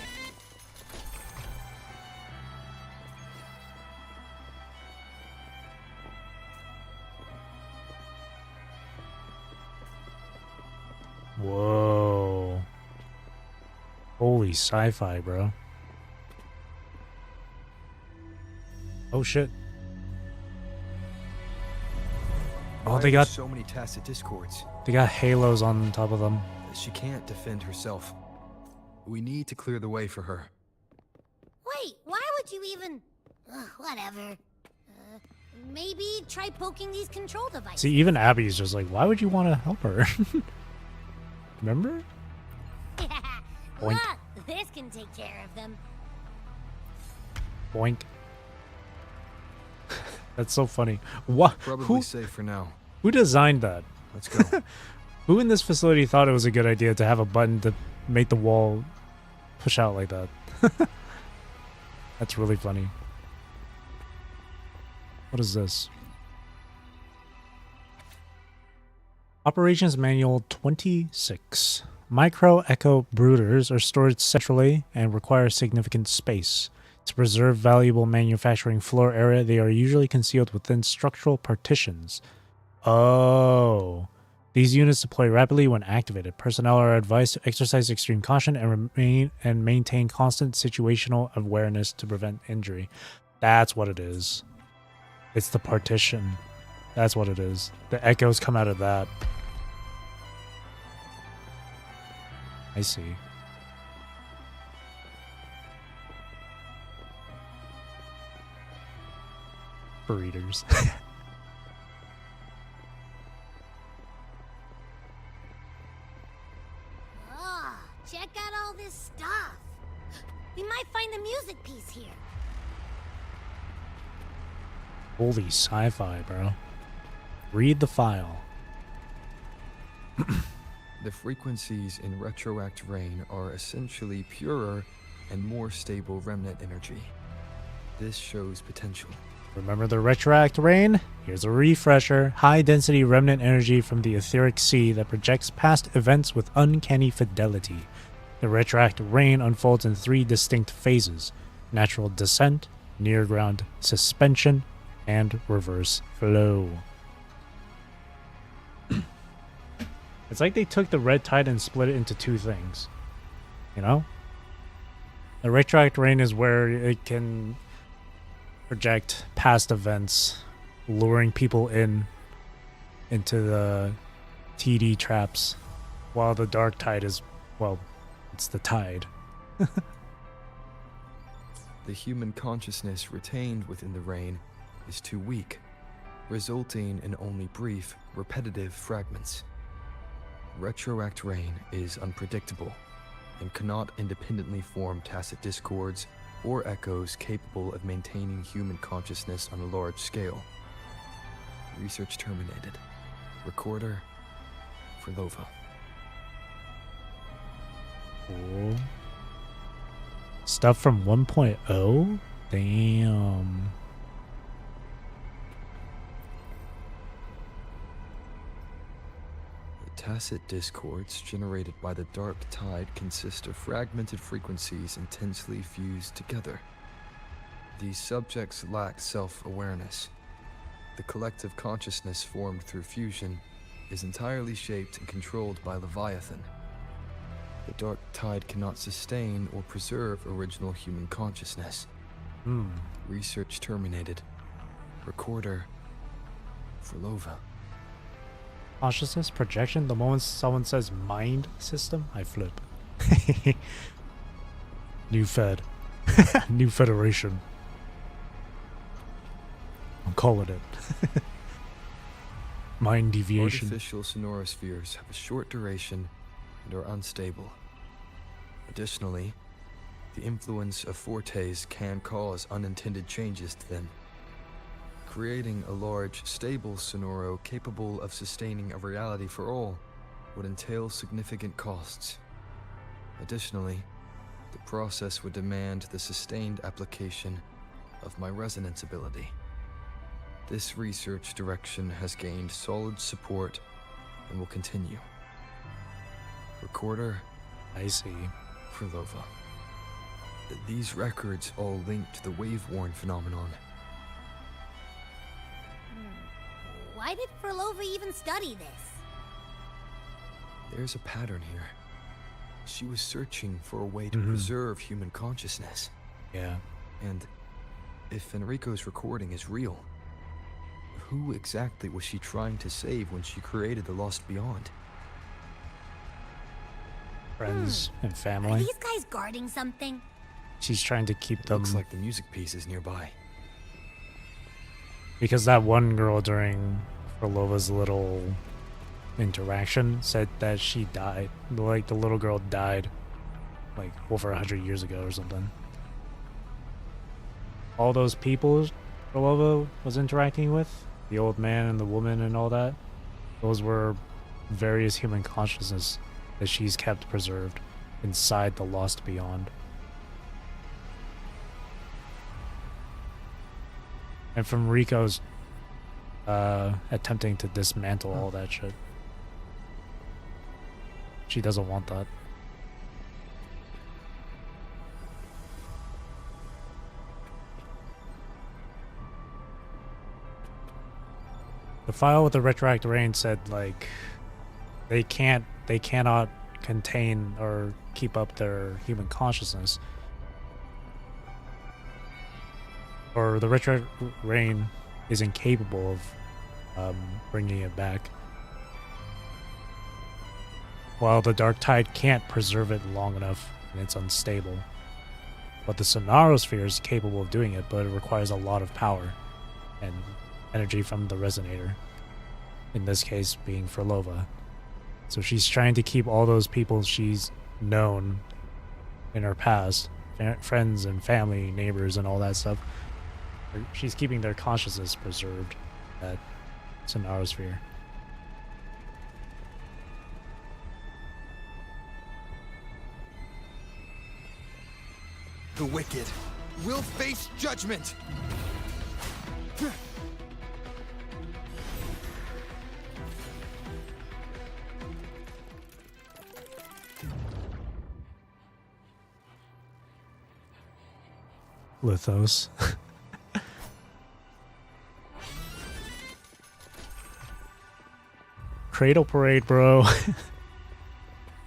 Whoa. Holy sci-fi, bro. Oh shit. Oh, they got so many tacit discords. They got halos on top of them. She can't defend herself. We need to clear the way for her. Wait, why would you even... whatever. Maybe try poking these control devices. See, even Abby's just like, why would you want to help her? Remember? Boink. Look, this can take care of them. Boink. That's so funny. What? Probably safe for now. Who designed that? Let's go. Who in this facility thought it was a good idea to have a button to make the wall push out like that? That's really funny. What is this? Operations Manual 26. Micro-echo brooders are stored centrally and require significant space. To preserve valuable manufacturing floor area, they are usually concealed within structural partitions. Oh. These units deploy rapidly when activated. Personnel are advised to exercise extreme caution and maintain constant situational awareness to prevent injury. That's what it is. It's the partition. That's what it is. The echoes come out of that. I see. Burritos. Oh, check out all this stuff. We might find the music piece here. Holy sci-fi, bro. Read the file. The frequencies in retroact rain are essentially purer and more stable remnant energy. This shows potential. Remember the retroact rain? Here's a refresher. High-density remnant energy from the etheric sea that projects past events with uncanny fidelity. The retroact rain unfolds in 3 distinct phases: natural descent, near-ground suspension, and reverse flow. It's like they took the red tide and split it into 2 things. You know? The retroact rain is where it can project past events, luring people into the TD traps, while the dark tide is, well, it's the tide. The human consciousness retained within the rain is too weak, resulting in only brief, repetitive fragments. Retroact rain is unpredictable and cannot independently form tacit discords or echoes capable of maintaining human consciousness on a large scale. Research terminated. Recorder, fulolo. Cool. Stuff from 1.0? Damn. Tacit discords generated by the dark tide consist of fragmented frequencies intensely fused together. These subjects lack self-awareness. The collective consciousness formed through fusion is entirely shaped and controlled by Leviathan. The dark tide cannot sustain or preserve original human consciousness. Research terminated. Recorder, fulolo. Consciousness projection. The moment someone says mind system, I flip. New Fed. New Federation. I'm calling it. Mind deviation. Artificial sonorospheres have a short duration and are unstable. Additionally, the influence of fortes can cause unintended changes to them. Creating a large, stable sonoro capable of sustaining a reality for all would entail significant costs. Additionally, the process would demand the sustained application of my resonance ability. This research direction has gained solid support and will continue. Recorder, I see. fulolo. These records all link to the wave-worn phenomenon. Why did Fulolo even study this? There's a pattern here. She was searching for a way to preserve human consciousness. Yeah. And if Enrico's recording is real, who exactly was she trying to save when she created the Lost Beyond? Friends and Are family. these guys guarding something? She's trying to keep them. Looks like the music piece is nearby. Because that one girl during Fulolo's little interaction said that she died. Like, the little girl died, like, over 100 years ago or something. All those people Fulolo was interacting with, the old man and the woman and all that, those were various human consciousness that she's kept preserved inside the Lost Beyond. And from Rico's attempting to dismantle all that shit. She doesn't want that. The file with the retroactive rain said like they cannot contain or keep up their human consciousness. Or the retroactive rain is incapable of bringing it back. While the dark tide can't preserve it long enough and it's unstable. But the sonarosphere is capable of doing it, but it requires a lot of power and energy from the resonator. In this case being Fulolo. So she's trying to keep all those people she's known in her past, friends and family, neighbors and all that stuff. She's keeping their consciousness preserved at sonarosphere. The wicked will face judgment! Lithos. Cradle Parade, bro.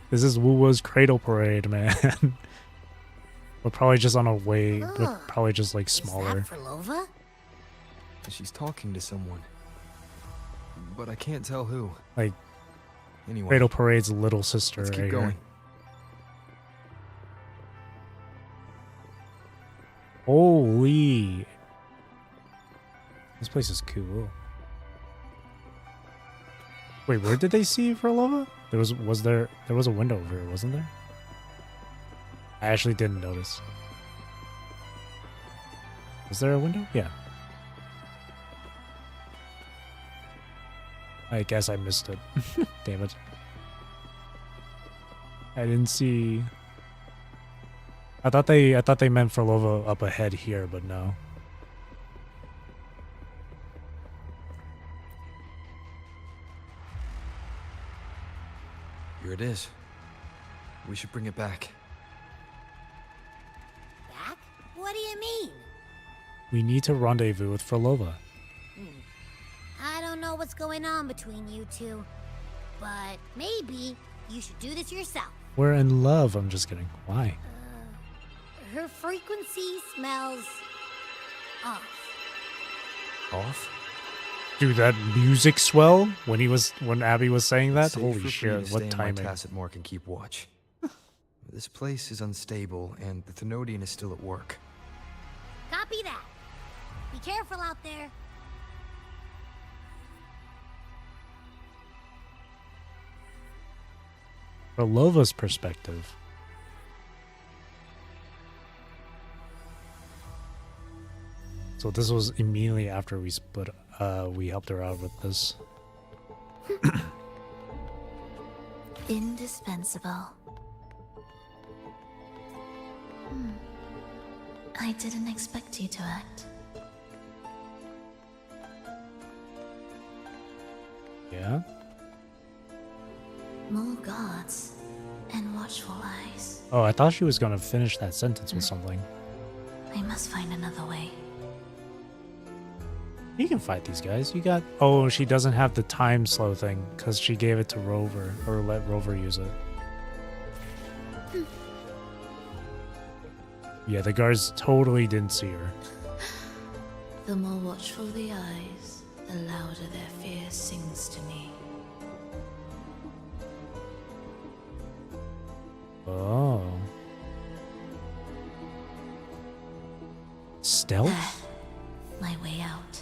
This is Wuwa's Cradle Parade, man. We're probably just on a way, but probably just like smaller. Is that Fulolo? She's talking to someone. But I can't tell who. Like, anyway, Cradle Parade's little sister. Let's keep right going. Here. Holy. This place is cool. Wait, where did they see Fulolo? There was a window over here, wasn't there? I actually didn't notice. Was there a window? Yeah. I guess I missed it. Damn it. I didn't see. I thought they meant Fulolo up ahead here, but no. Here it is. We should bring it back. Back? What do you mean? We need to rendezvous with Fulolo. I don't know what's going on between you two, but maybe you should do this yourself. We're in love. I'm just kidding. Why? Her frequency smells off. Off? Dude, that music swell when Abby was saying that. Safer Holy for me shit! to What stay in timing? my tacit mark and keep watch. This place is unstable, and the Thenodian is still at work. Copy that. Be careful out there. From Lova's perspective. So this was immediately after we split. We helped her out with this. Indispensable. I didn't expect you to act. Yeah? More guards and watchful eyes. Oh, I thought she was gonna finish that sentence with something. I must find another way. You can fight these guys. You got... Oh, she doesn't have the time slow thing because she gave it to Rover, or let Rover use it. Yeah, the guards totally didn't see her. The more watchful the eyes, the louder their fear sings to me. Oh. Stealth? My way out.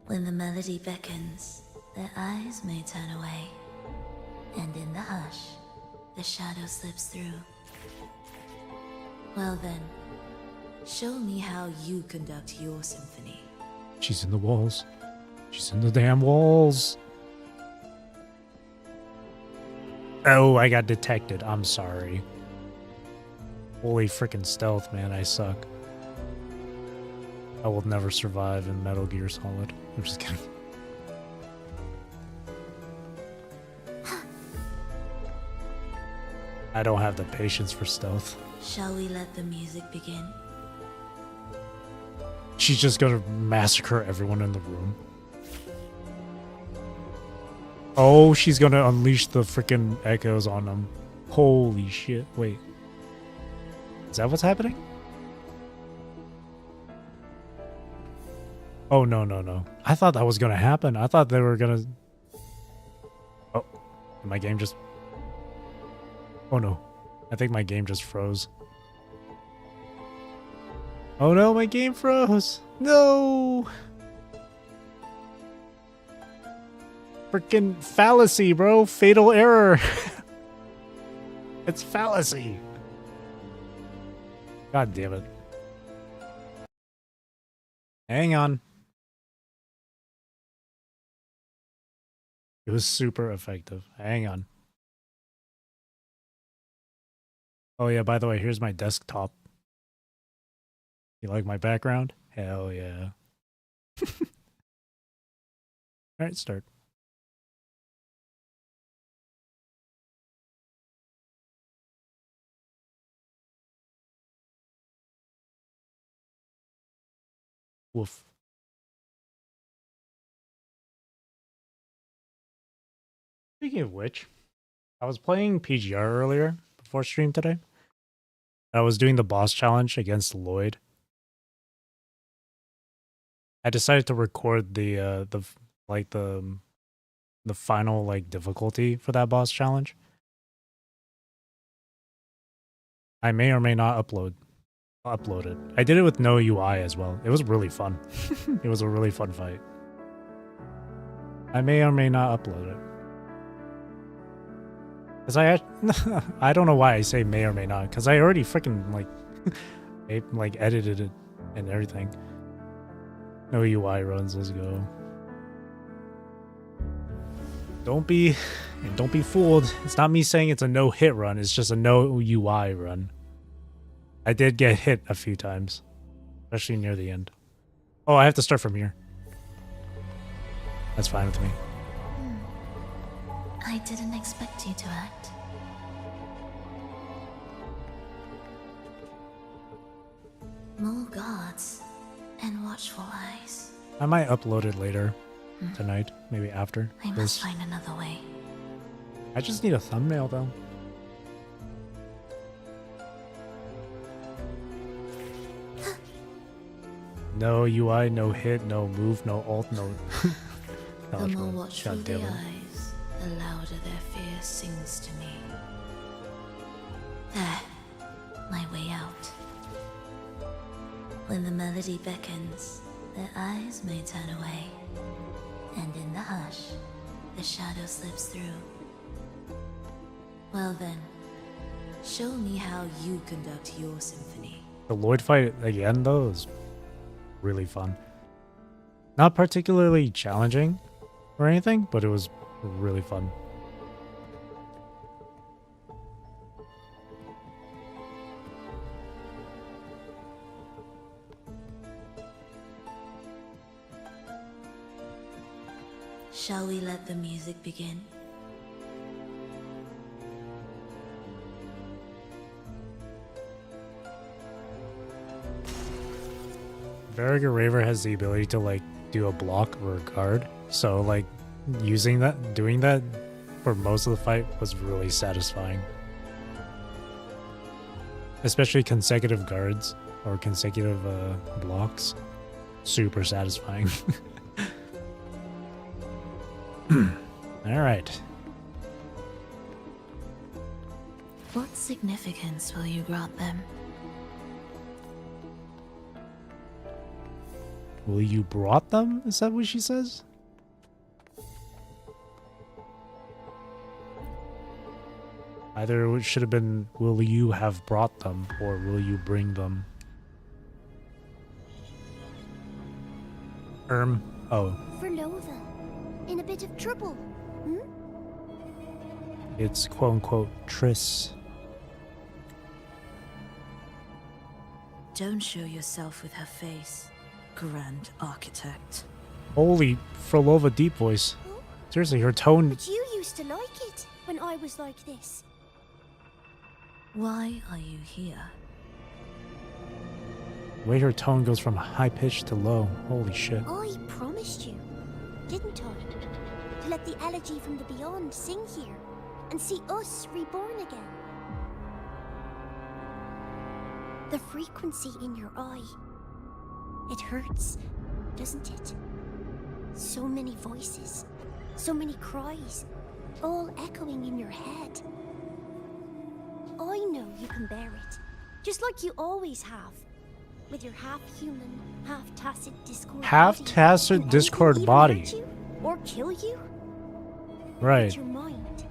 When the melody beckons, their eyes may turn away. And in the hush, the shadow slips through. Well then, show me how you conduct your symphony. She's in the walls. She's in the damn walls. Oh, I got detected. I'm sorry. Holy freaking stealth, man. I suck. I will never survive in Metal Gear Solid. I'm just kidding. I don't have the patience for stealth. Shall we let the music begin? She's just gonna massacre everyone in the room. Oh, she's gonna unleash the freaking echoes on them. Holy shit. Wait. Is that what's happening? Oh, no. I thought that was gonna happen. I thought they were gonna... Oh, my game just... Oh no. I think my game just froze. Oh no, my game froze! No! Freaking fallacy, bro! Fatal error! It's fallacy! God damn it. Hang on. It was super effective. Hang on. Oh yeah, by the way, here's my desktop. You like my background? Hell yeah. Alright, start. Woof. Speaking of which, I was playing PGR earlier before stream today. I was doing the boss challenge against Lloyd. I decided to record the final like difficulty for that boss challenge. I may or may not upload it. I did it with no UI as well. It was really fun. It was a really fun fight. I may or may not upload it. Cause I don't know why I say may or may not. Cause I already freaking like edited it and everything. No UI runs. Let's go. Don't be fooled. It's not me saying it's a no hit run. It's just a no UI run. I did get hit a few times, especially near the end. Oh, I have to start from here. That's fine with me. I didn't expect you to act. More guards and watchful eyes. I might upload it later tonight, maybe after I this. must find another way. I just need a thumbnail though. No UI, no hit, no move, no alt, no... The more watchful the eyes, the louder their fear sings to me. There, my way out. When the melody beckons, their eyes may turn away. And in the hush, the shadow slips through. Well then, show me how you conduct your symphony. The Lloyd fight again though is really fun. Not particularly challenging or anything, but it was really fun. Shall we let the music begin? Veriga Raver has the ability to like do a block or a guard, so like doing that for most of the fight was really satisfying. Especially consecutive guards or consecutive blocks. Super satisfying. Alright. What significance will you grant them? Will you brought them? Is that what she says? Either it should have been, will you have brought them, or will you bring them? Oh. Verlova, in a bit of trouble, hmm? It's quote-unquote Triss. Don't show yourself with her face. Grand Architect. Holy Frolova deep voice. Seriously, her tone. But you used to like it when I was like this. Why are you here? The way her tone goes from high pitch to low. Holy shit. I promised you, didn't I? To let the elegy from the beyond sing here and see us reborn again. The frequency in your eye. It hurts, doesn't it? So many voices, so many cries, all echoing in your head. I know you can bear it, just like you always have. With your half-human, half-tacit Discord Half-tacit body. Discord Can body. anything hurt you or kill you? Right. But your mind.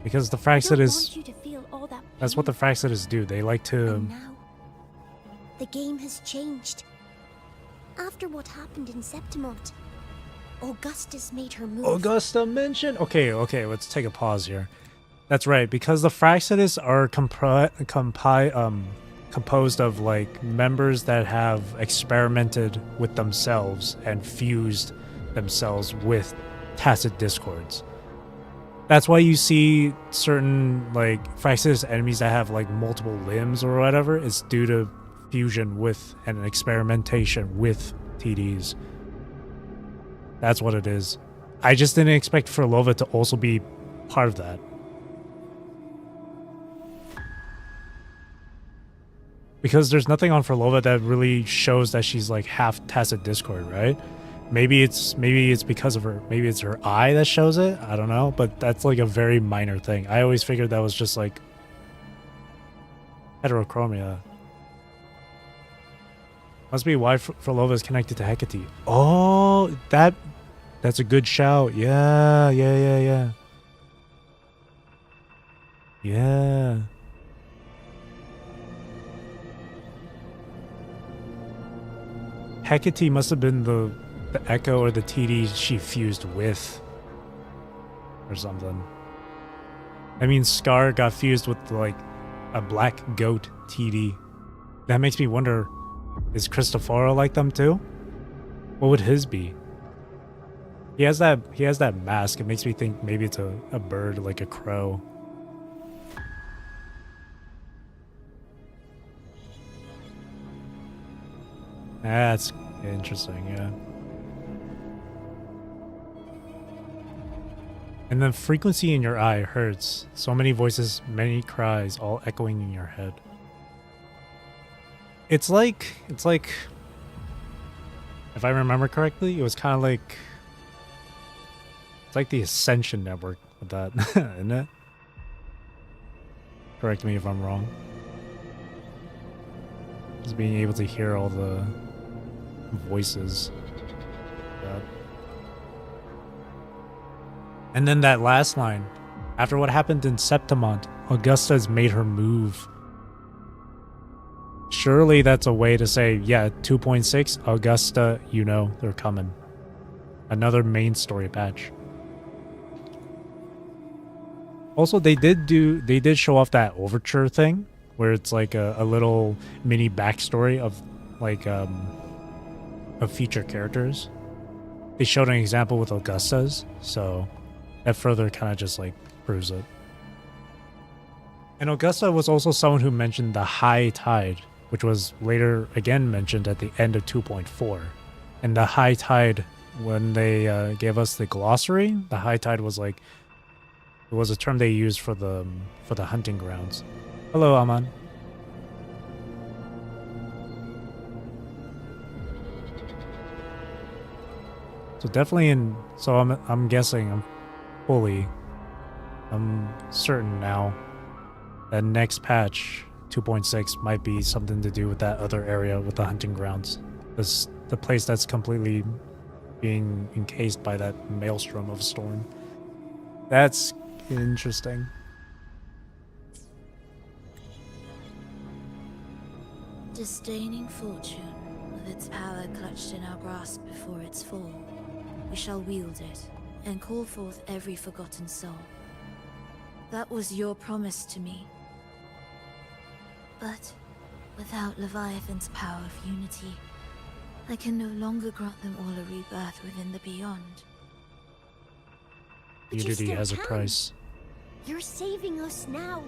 Because the I don't Fraxidus. want you to feel all that That's what the Fraxidus do. They like to. And now, the game has changed. After what happened in Septimont, Augustus made her move. Augusta mentioned. Okay, let's take a pause here. That's right, because the Fraxidus are composed of like members that have experimented with themselves and fused themselves with tacit discords. That's why you see certain like Fraxidus enemies that have like multiple limbs or whatever. It's due to fusion with and experimentation with TDs. That's what it is. I just didn't expect Frolova to also be part of that. Because there's nothing on Frolova that really shows that she's like half tacit discord, right? Maybe it's because of her. Maybe it's her eye that shows it. I don't know, but that's like a very minor thing. I always figured that was just like heterochromia. Must be why Frolova is connected to Hecate. Oh, that's a good shout. Yeah. Yeah. Hecate must have been the Echo or the TD she fused with. Or something. I mean, Scar got fused with like a black goat TD. That makes me wonder, is Cristoforo like them too? What would his be? He has that mask. It makes me think maybe it's a bird, like a crow. That's interesting, yeah. And the frequency in your eye hurts. So many voices, many cries, all echoing in your head. It's like, if I remember correctly, it was kind of like, it's like the Ascension Network with that, isn't it? Correct me if I'm wrong. Just being able to hear all the voices. Yeah. And then that last line, after what happened in Septimont, Augusta has made her move. Surely that's a way to say, yeah, 2.6, Augusta, you know, they're coming. Another main story patch. Also, they did show off that overture thing, where it's like a little mini backstory of like of feature characters. They showed an example with Augusta's, so that further kind of just like proves it. And Augusta was also someone who mentioned the high tide, which was later again mentioned at the end of 2.4. And the high tide, when they gave us the glossary, the high tide was like, it was a term they used for the hunting grounds. Hello, Aman. So definitely I'm guessing, I'm certain now that next patch 2.6 might be something to do with that other area with the hunting grounds. The place that's completely being encased by that maelstrom of a storm. That's interesting. Disdaining fortune, with its power clutched in our grasp before its fall, we shall wield it, and call forth every forgotten soul. That was your promise to me. But without Leviathan's power of unity, I can no longer grant them all a rebirth within the beyond. But you Unity still has a can. price. You're saving us now.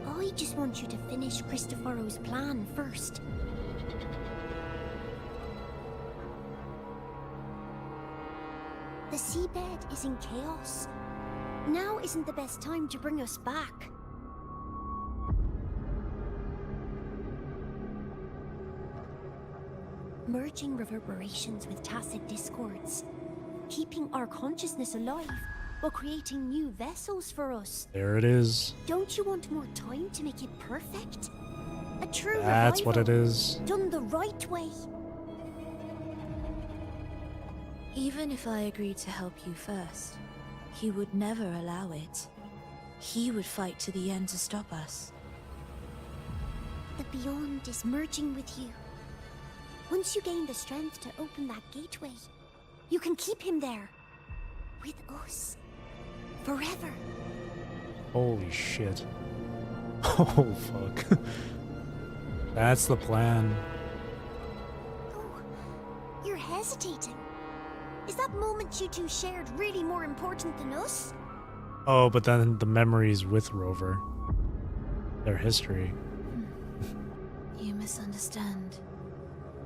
I just want you to finish Cristoforo's plan first. The seabed is in chaos. Now isn't the best time to bring us back. Merging reverberations with tacit discords. Keeping our consciousness alive while creating new vessels for us. There it is. Don't you want more time to make it perfect? A true That's what it revival, is. done the right way. Even if I agreed to help you first, he would never allow it. He would fight to the end to stop us. The Beyond is merging with you. Once you gain the strength to open that gateway, you can keep him there. With us. Forever. Holy shit. Oh, fuck. That's the plan. You're hesitating. Is that moment you two shared really more important than us? Oh, but then the memories with Rover. Their history. You misunderstand.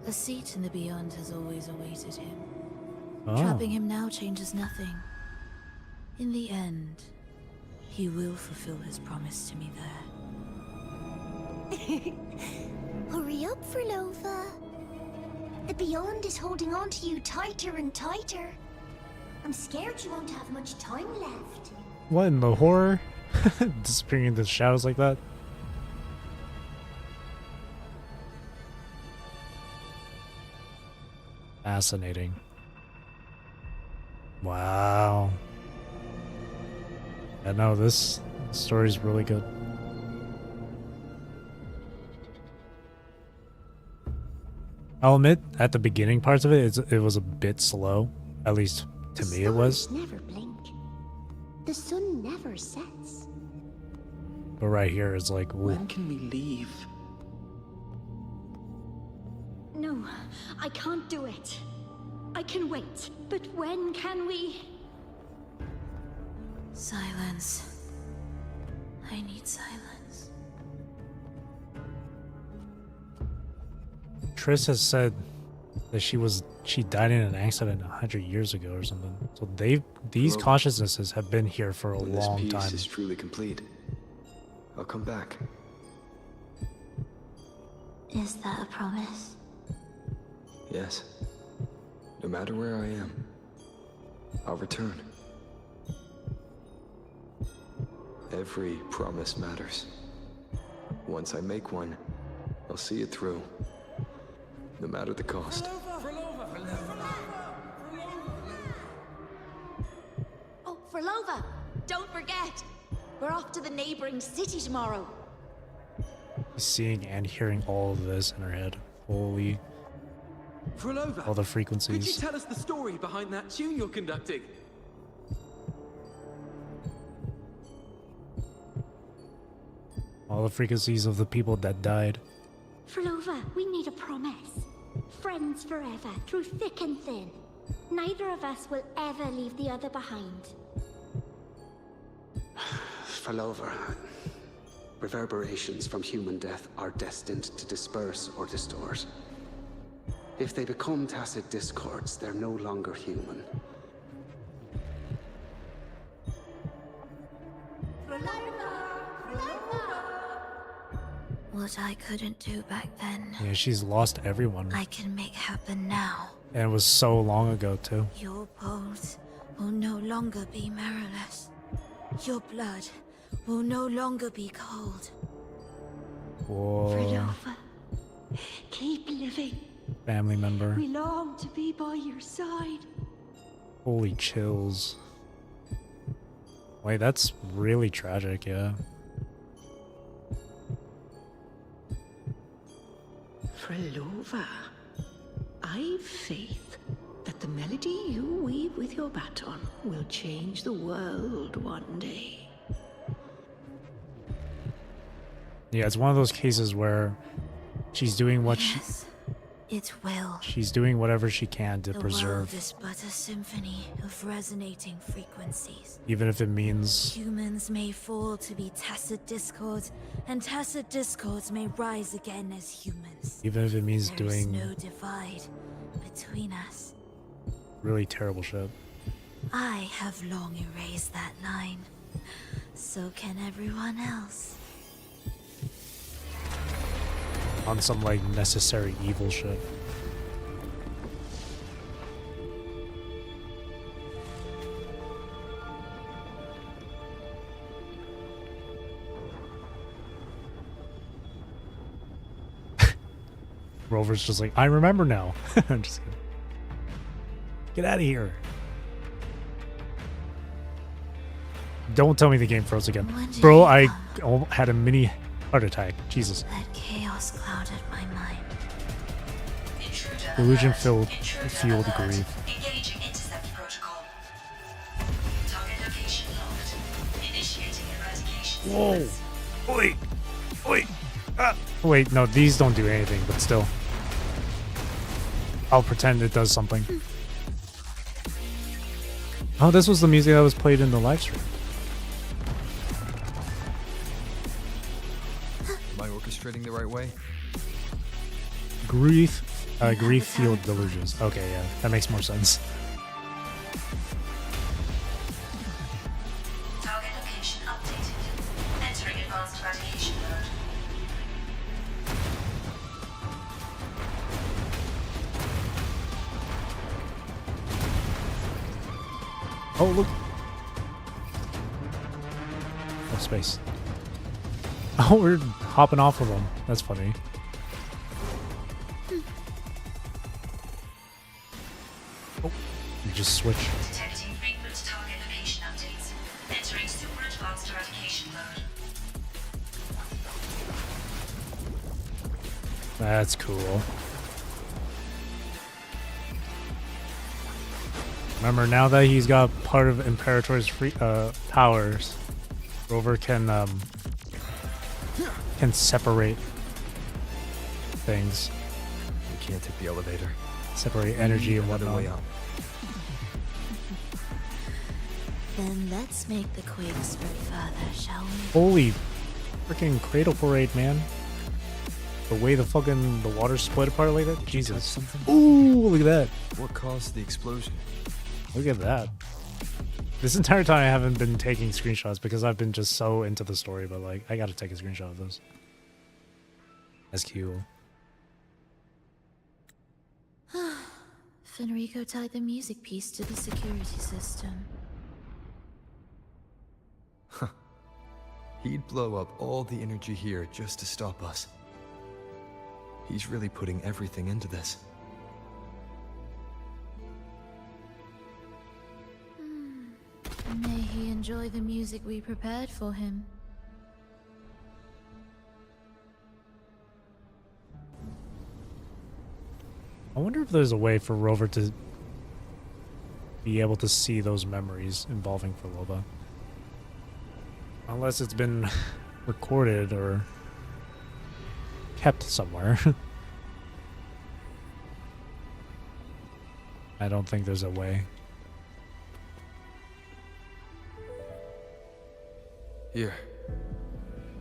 A seat in the Beyond has always awaited him. Oh. Trapping him now changes nothing. In the end, he will fulfill his promise to me there. Hurry up, Fulolo. The Beyond is holding on to you tighter and tighter. I'm scared you won't have much time left. What in the horror? Disappearing into the shadows like that? Fascinating. Wow. Yeah, no, this story's really good. I'll admit, at the beginning parts of it, it was a bit slow. At least to me it was. The stars never blink. The sun never sets. But right here is like, ooh. When can we leave? No, I can't do it. I can wait, but when can we? Silence. I need silence. Triss has said that she died in an accident 100 years ago or something. So these Well, consciousnesses have been here for a When long this piece time. is truly complete, I'll come back. Is that a promise? Yes. No matter where I am, I'll return. Every promise matters. Once I make one, I'll see it through. No matter the cost. Oh, Fulolo, don't forget. We're off to the neighboring city tomorrow. Seeing and hearing all of this in her head. Holy. Fulolo, All the could you frequencies. tell us the story behind that tune you're conducting? All the frequencies of the people that died. Fulolo, we need a promise. Friends forever, through thick and thin. Neither of us will ever leave the other behind. Fulolo, reverberations from human death are destined to disperse or distort. If they become tacit discords, they're no longer human. What I couldn't do back then, Yeah, she's lost everyone. I can make happen now. And it was so long ago, too. Your bones will no longer be marrowless. Your blood will no longer be cold. Whoa. Fulolo, keep living. Family member. We long to be by your side. Holy chills. Wait, that's really tragic, yeah. Fulolo, I've faith that the melody you weave with your baton will change the world one day. Yeah, it's one of those cases where she's doing what It will. She's doing whatever she can to The preserve, world is but a symphony of resonating frequencies. even if it means Humans may fall to be tacit discords, and tacit discords may rise again as humans. even if it means There is doing no divide between us. really terrible shit. I have long erased that line. So can everyone else. On some like necessary evil shit. Rover's just like, I remember now. I'm just kidding. Get out of here. Don't tell me the game froze again. Bro, I had a mini heart attack. Jesus. That chaos clouded my mind. Illusion filled fueled grief. Engaging intercept protocol. Target location locked. Initiating eradication. Whoa. Wait. Wait. Ah. Wait, no, these don't do anything, but still. I'll pretend it does something. Oh, this was the music that was played in the live stream. Am I orchestrating the right way? Grief fueled delusions. Okay, yeah, that makes more sense. Target location updated. Entering advanced eradication mode. Oh, look. Oh, space. Oh, we're hopping off of them. That's funny. Oh, you just switch. Detecting frequent target location updates. Entering super advanced eradication mode. That's cool. Remember, now that he's got part of Imperator's powers, Rover can separate things. We can't take the elevator. Separate energy and Another whatnot. way up. Then let's make the quake spread further, shall we? Holy freaking cradle parade, man. The way the water split apart like that? Jesus. Something? Ooh, look at that. What caused the explosion? Look at that. This entire time I haven't been taking screenshots because I've been just so into the story, but like, I gotta take a screenshot of this. That's cute. Fenrico tied the music piece to the security system. He'd blow up all the energy here just to stop us. He's really putting everything into this. May he enjoy the music we prepared for him. I wonder if there's a way for Rover to be able to see those memories involving Fulolo. Unless it's been recorded or kept somewhere. I don't think there's a way. Here.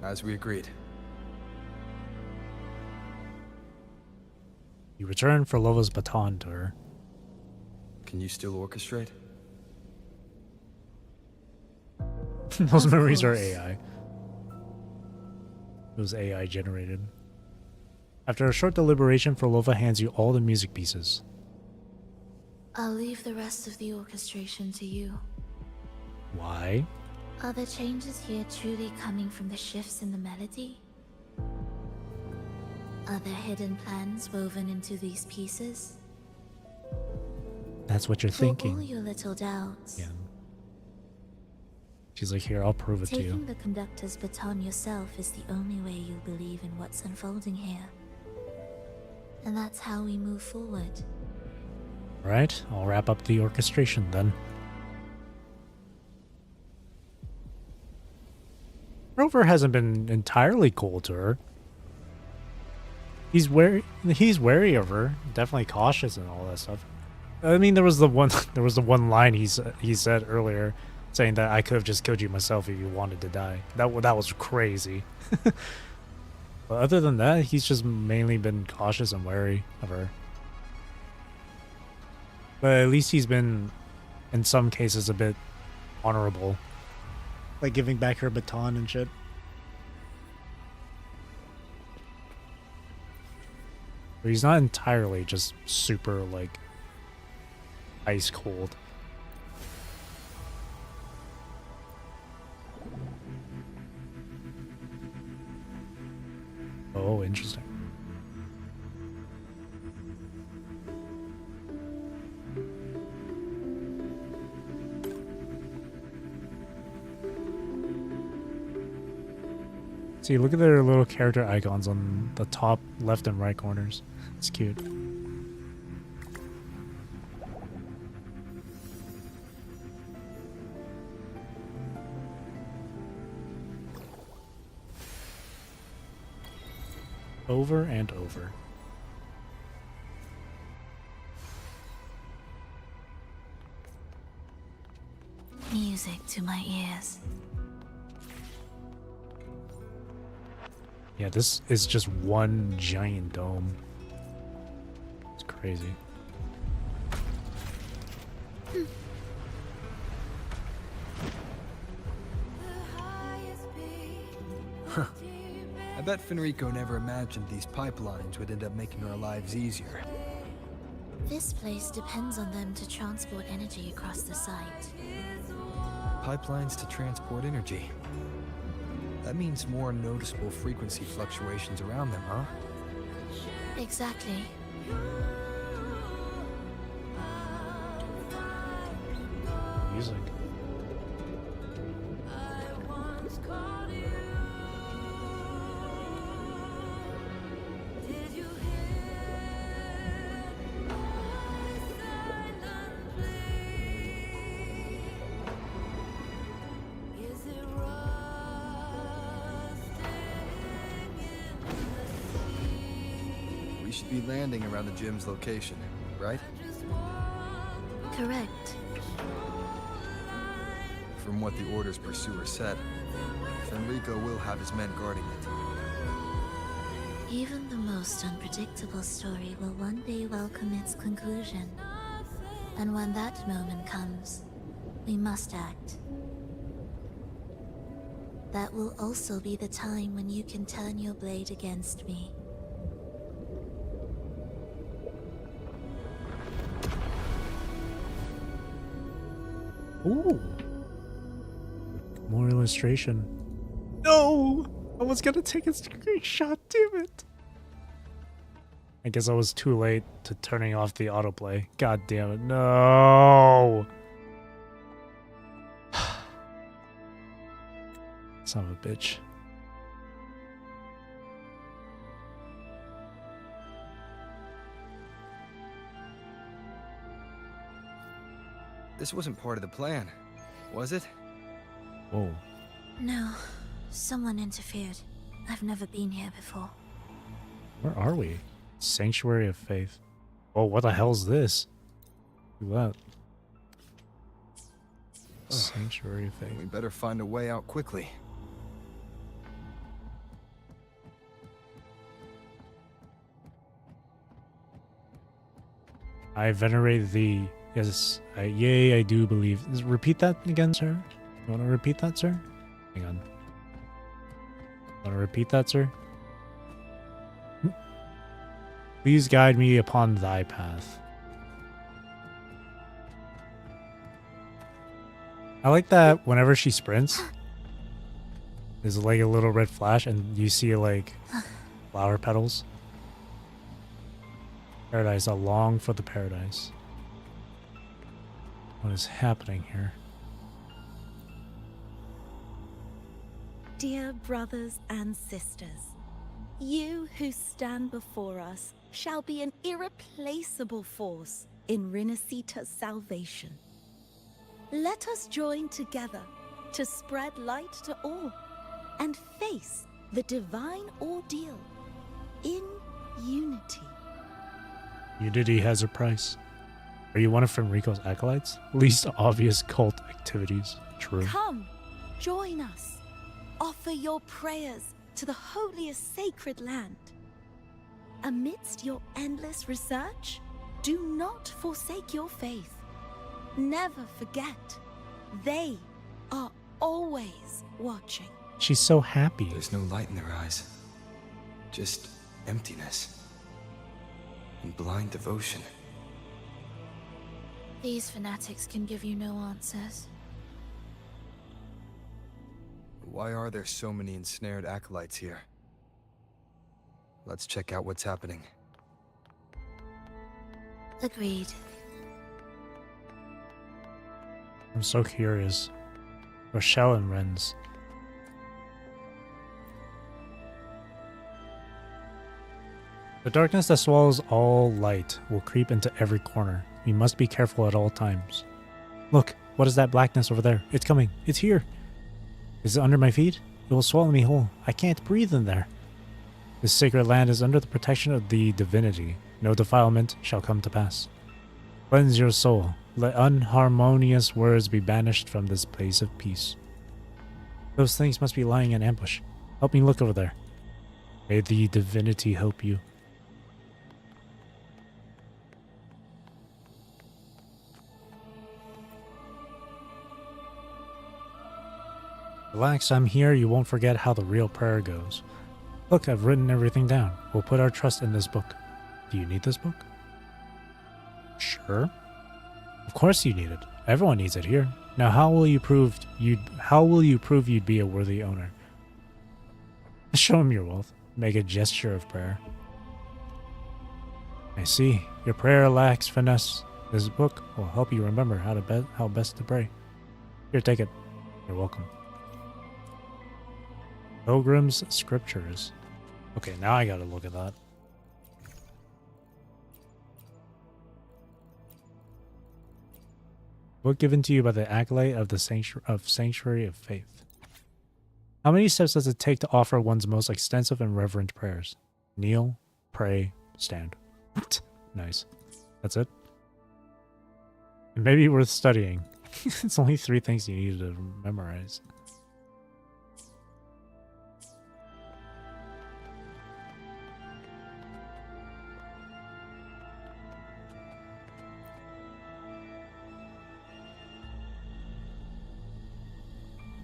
As we agreed. You return Fulova's baton to her. Can you still orchestrate? Those memories are AI. It was AI generated. After a short deliberation, Fulova hands you all the music pieces. I'll leave the rest of the orchestration to you. Why? Are the changes here truly coming from the shifts in the melody? Are there hidden plans woven into these pieces? That's what you're For all thinking. your little doubts. Yeah. She's like, here, I'll prove it to Taking you. the conductor's baton yourself is the only way you'll believe in what's unfolding here. And that's how we move forward. Alright, I'll wrap up the orchestration then. Rover hasn't been entirely cold to her. He's wary of her, definitely cautious and all that stuff. I mean, there was the one line he said earlier, saying that I could have just killed you myself if you wanted to die. That was crazy. But other than that, he's just mainly been cautious and wary of her. But at least he's been, in some cases, a bit honorable, like giving back her baton and shit. But he's not entirely just super, like, ice cold. Oh, interesting. See, look at their little character icons on the top left and right corners. It's cute. Over and over. Music to my ears. Yeah, this is just one giant dome. It's crazy. Huh. I bet Fenrico never imagined these pipelines would end up making our lives easier. This place depends on them to transport energy across the site. Pipelines to transport energy. That means more noticeable frequency fluctuations around them, huh? Exactly. Music. We should be landing around the gym's location, right? Correct. From what the Order's pursuer said, Fenrico will have his men guarding it. Even the most unpredictable story will one day welcome its conclusion. And when that moment comes, we must act. That will also be the time when you can turn your blade against me. Ooh. More illustration. No! I was gonna take a screenshot, damn it. I guess I was too late to turning off the autoplay. God damn it, no! Son of a bitch. This wasn't part of the plan, was it? Whoa. No, someone interfered. I've never been here before. Where are we? Sanctuary of Faith. Oh, what the hell's this? Look at that. Sanctuary of Faith. We better find a way out quickly. I venerate thee. Yes, yea, I do believe. Repeat that again, sir? You want to repeat that, sir? Hang on. Want to repeat that, sir? Please guide me upon thy path. I like that whenever she sprints, there's like a little red flash and you see like flower petals. Paradise, I long for the paradise. What is happening here? Dear brothers and sisters, you who stand before us shall be an irreplaceable force in Rinasita's salvation. Let us join together to spread light to all and face the divine ordeal in unity. Unity has a price. Are you one of Fenrico's acolytes? Least obvious cult activities. True. Come, join us. Offer your prayers to the holiest sacred land. Amidst your endless research, do not forsake your faith. Never forget, they are always watching. She's so happy. There's no light in their eyes. Just emptiness. And blind devotion. These fanatics can give you no answers. Why are there so many ensnared acolytes here? Let's check out what's happening. Agreed. I'm so curious. Rochelle and Renz. The darkness that swallows all light will creep into every corner. We must be careful at all times. Look, what is that blackness over there? It's coming. It's here. Is it under my feet? It will swallow me whole. I can't breathe in there. This sacred land is under the protection of the divinity. No defilement shall come to pass. Cleanse your soul. Let unharmonious words be banished from this place of peace. Those things must be lying in ambush. Help me look over there. May the divinity help you. Relax, I'm here. You won't forget how the real prayer goes. Look, I've written everything down. We'll put our trust in this book. Do you need this book? Sure. Of course you need it. Everyone needs it here. Now how will you prove you'd be a worthy owner? Show him your wealth. Make a gesture of prayer. I see. Your prayer lacks finesse. This book will help you remember how best to pray. Here, take it. You're welcome. Pilgrim's Scriptures. Okay, now I gotta look at that. Book given to you by the acolyte of the Sanctuary of Faith. How many steps does it take to offer one's most extensive and reverent prayers? Kneel, pray, stand. Nice. That's it. It may be worth studying. It's only 3 things you need to memorize.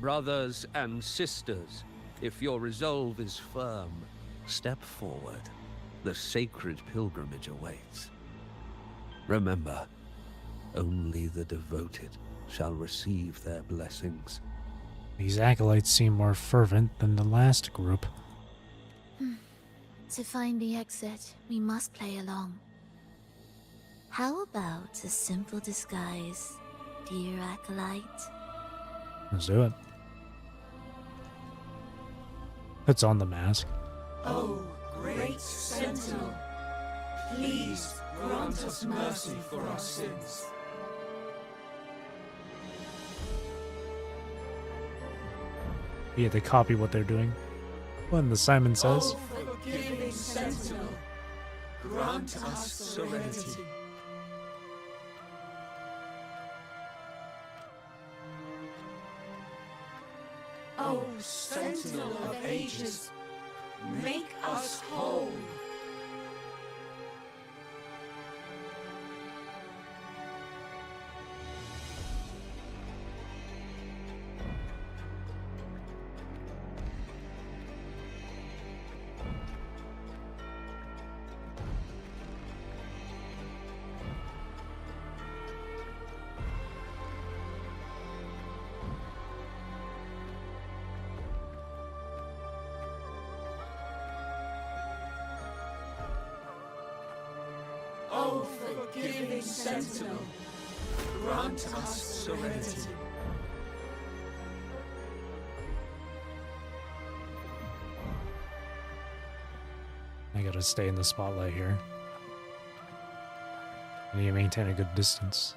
Brothers and sisters, if your resolve is firm, step forward. The sacred pilgrimage awaits. Remember, only the devoted shall receive their blessings. These acolytes seem more fervent than the last group. To find the exit, we must play along. How about a simple disguise, dear acolyte? Let's do it. Puts on the mask. Oh, great Sentinel, please grant us mercy for our sins. Yeah, they copy what they're doing. When the Simon says. Oh, forgiving Sentinel, grant us serenity. Oh, Sentinel of ages, make us whole. Oh, forgiving Sentinel, grant us serenity. I gotta stay in the spotlight here. I need to maintain a good distance.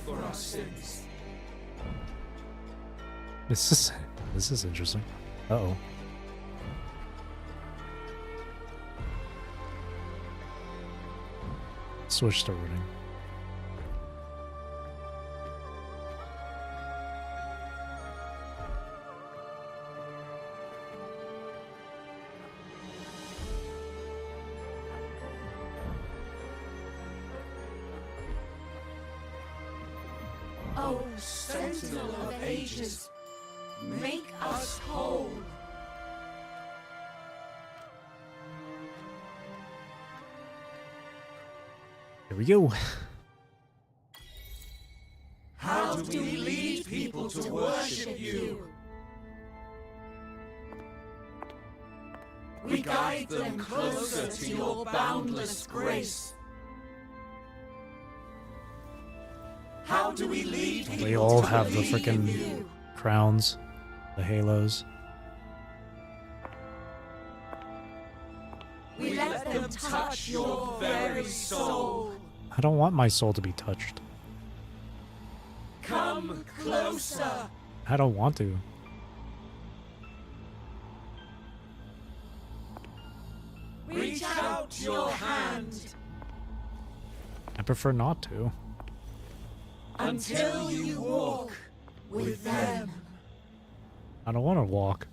for our sins. This is interesting. Uh-oh. Switch to running. Oh, Sentinel of Ages, make us whole. Here we go. How do we lead people to worship you? We guide them closer to your boundless grace. How do we lead people They all to have the believe freaking you? crowns, the halos. We let them touch your very soul. I don't want my soul to be touched. Come closer. I don't want to. Reach out your hand I prefer not to. until you walk with them. I don't want to walk.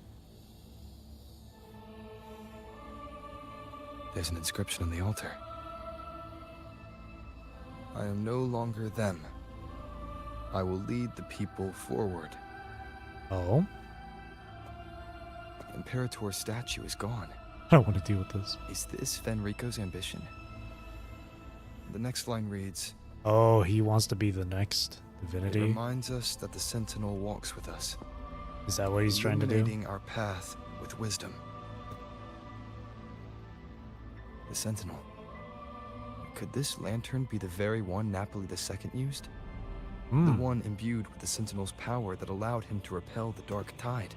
There's an inscription on the altar. I am no longer them. I will lead the people forward. Oh? The Imperator's statue is gone. I don't want to deal with this. Is this Fenrico's ambition? The next line reads, Oh, he wants to be the next It divinity. reminds us that the Sentinel walks with us. Is that what he's trying to do? Illuminating our path with wisdom. The Sentinel. Could this lantern be the very one Napoli II used? The one imbued with the Sentinel's power that allowed him to repel the dark tide.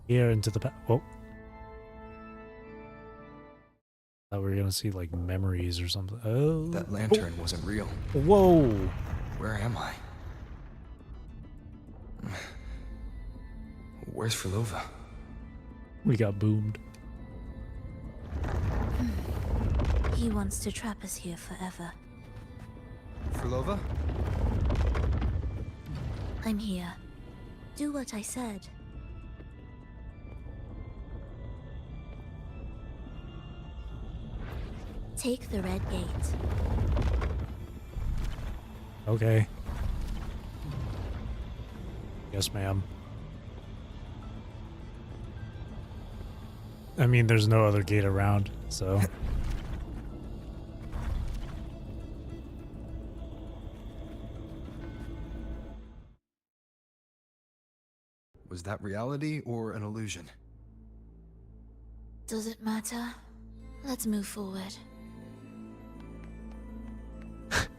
Here into the whoa. Thought we were gonna see like memories or something. Oh, That lantern wasn't real. Whoa! Where am I? Where's Fulolo? We got boomed. He wants to trap us here forever. Fulolo? I'm here. Do what I said. Take the red gate. Okay. Yes, ma'am. I mean, there's no other gate around, so. Was that reality or an illusion? Does it matter? Let's move forward.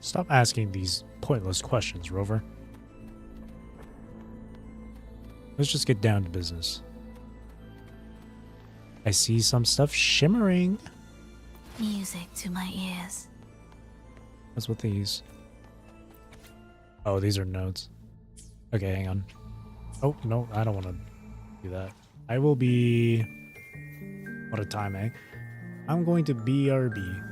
Stop asking these pointless questions, Rover. Let's just get down to business. I see some stuff shimmering. Music to my ears. What's with these? Oh, these are notes. Okay, hang on. Oh, no, I don't want to do that. I will be... What a time, eh? I'm going to BRB.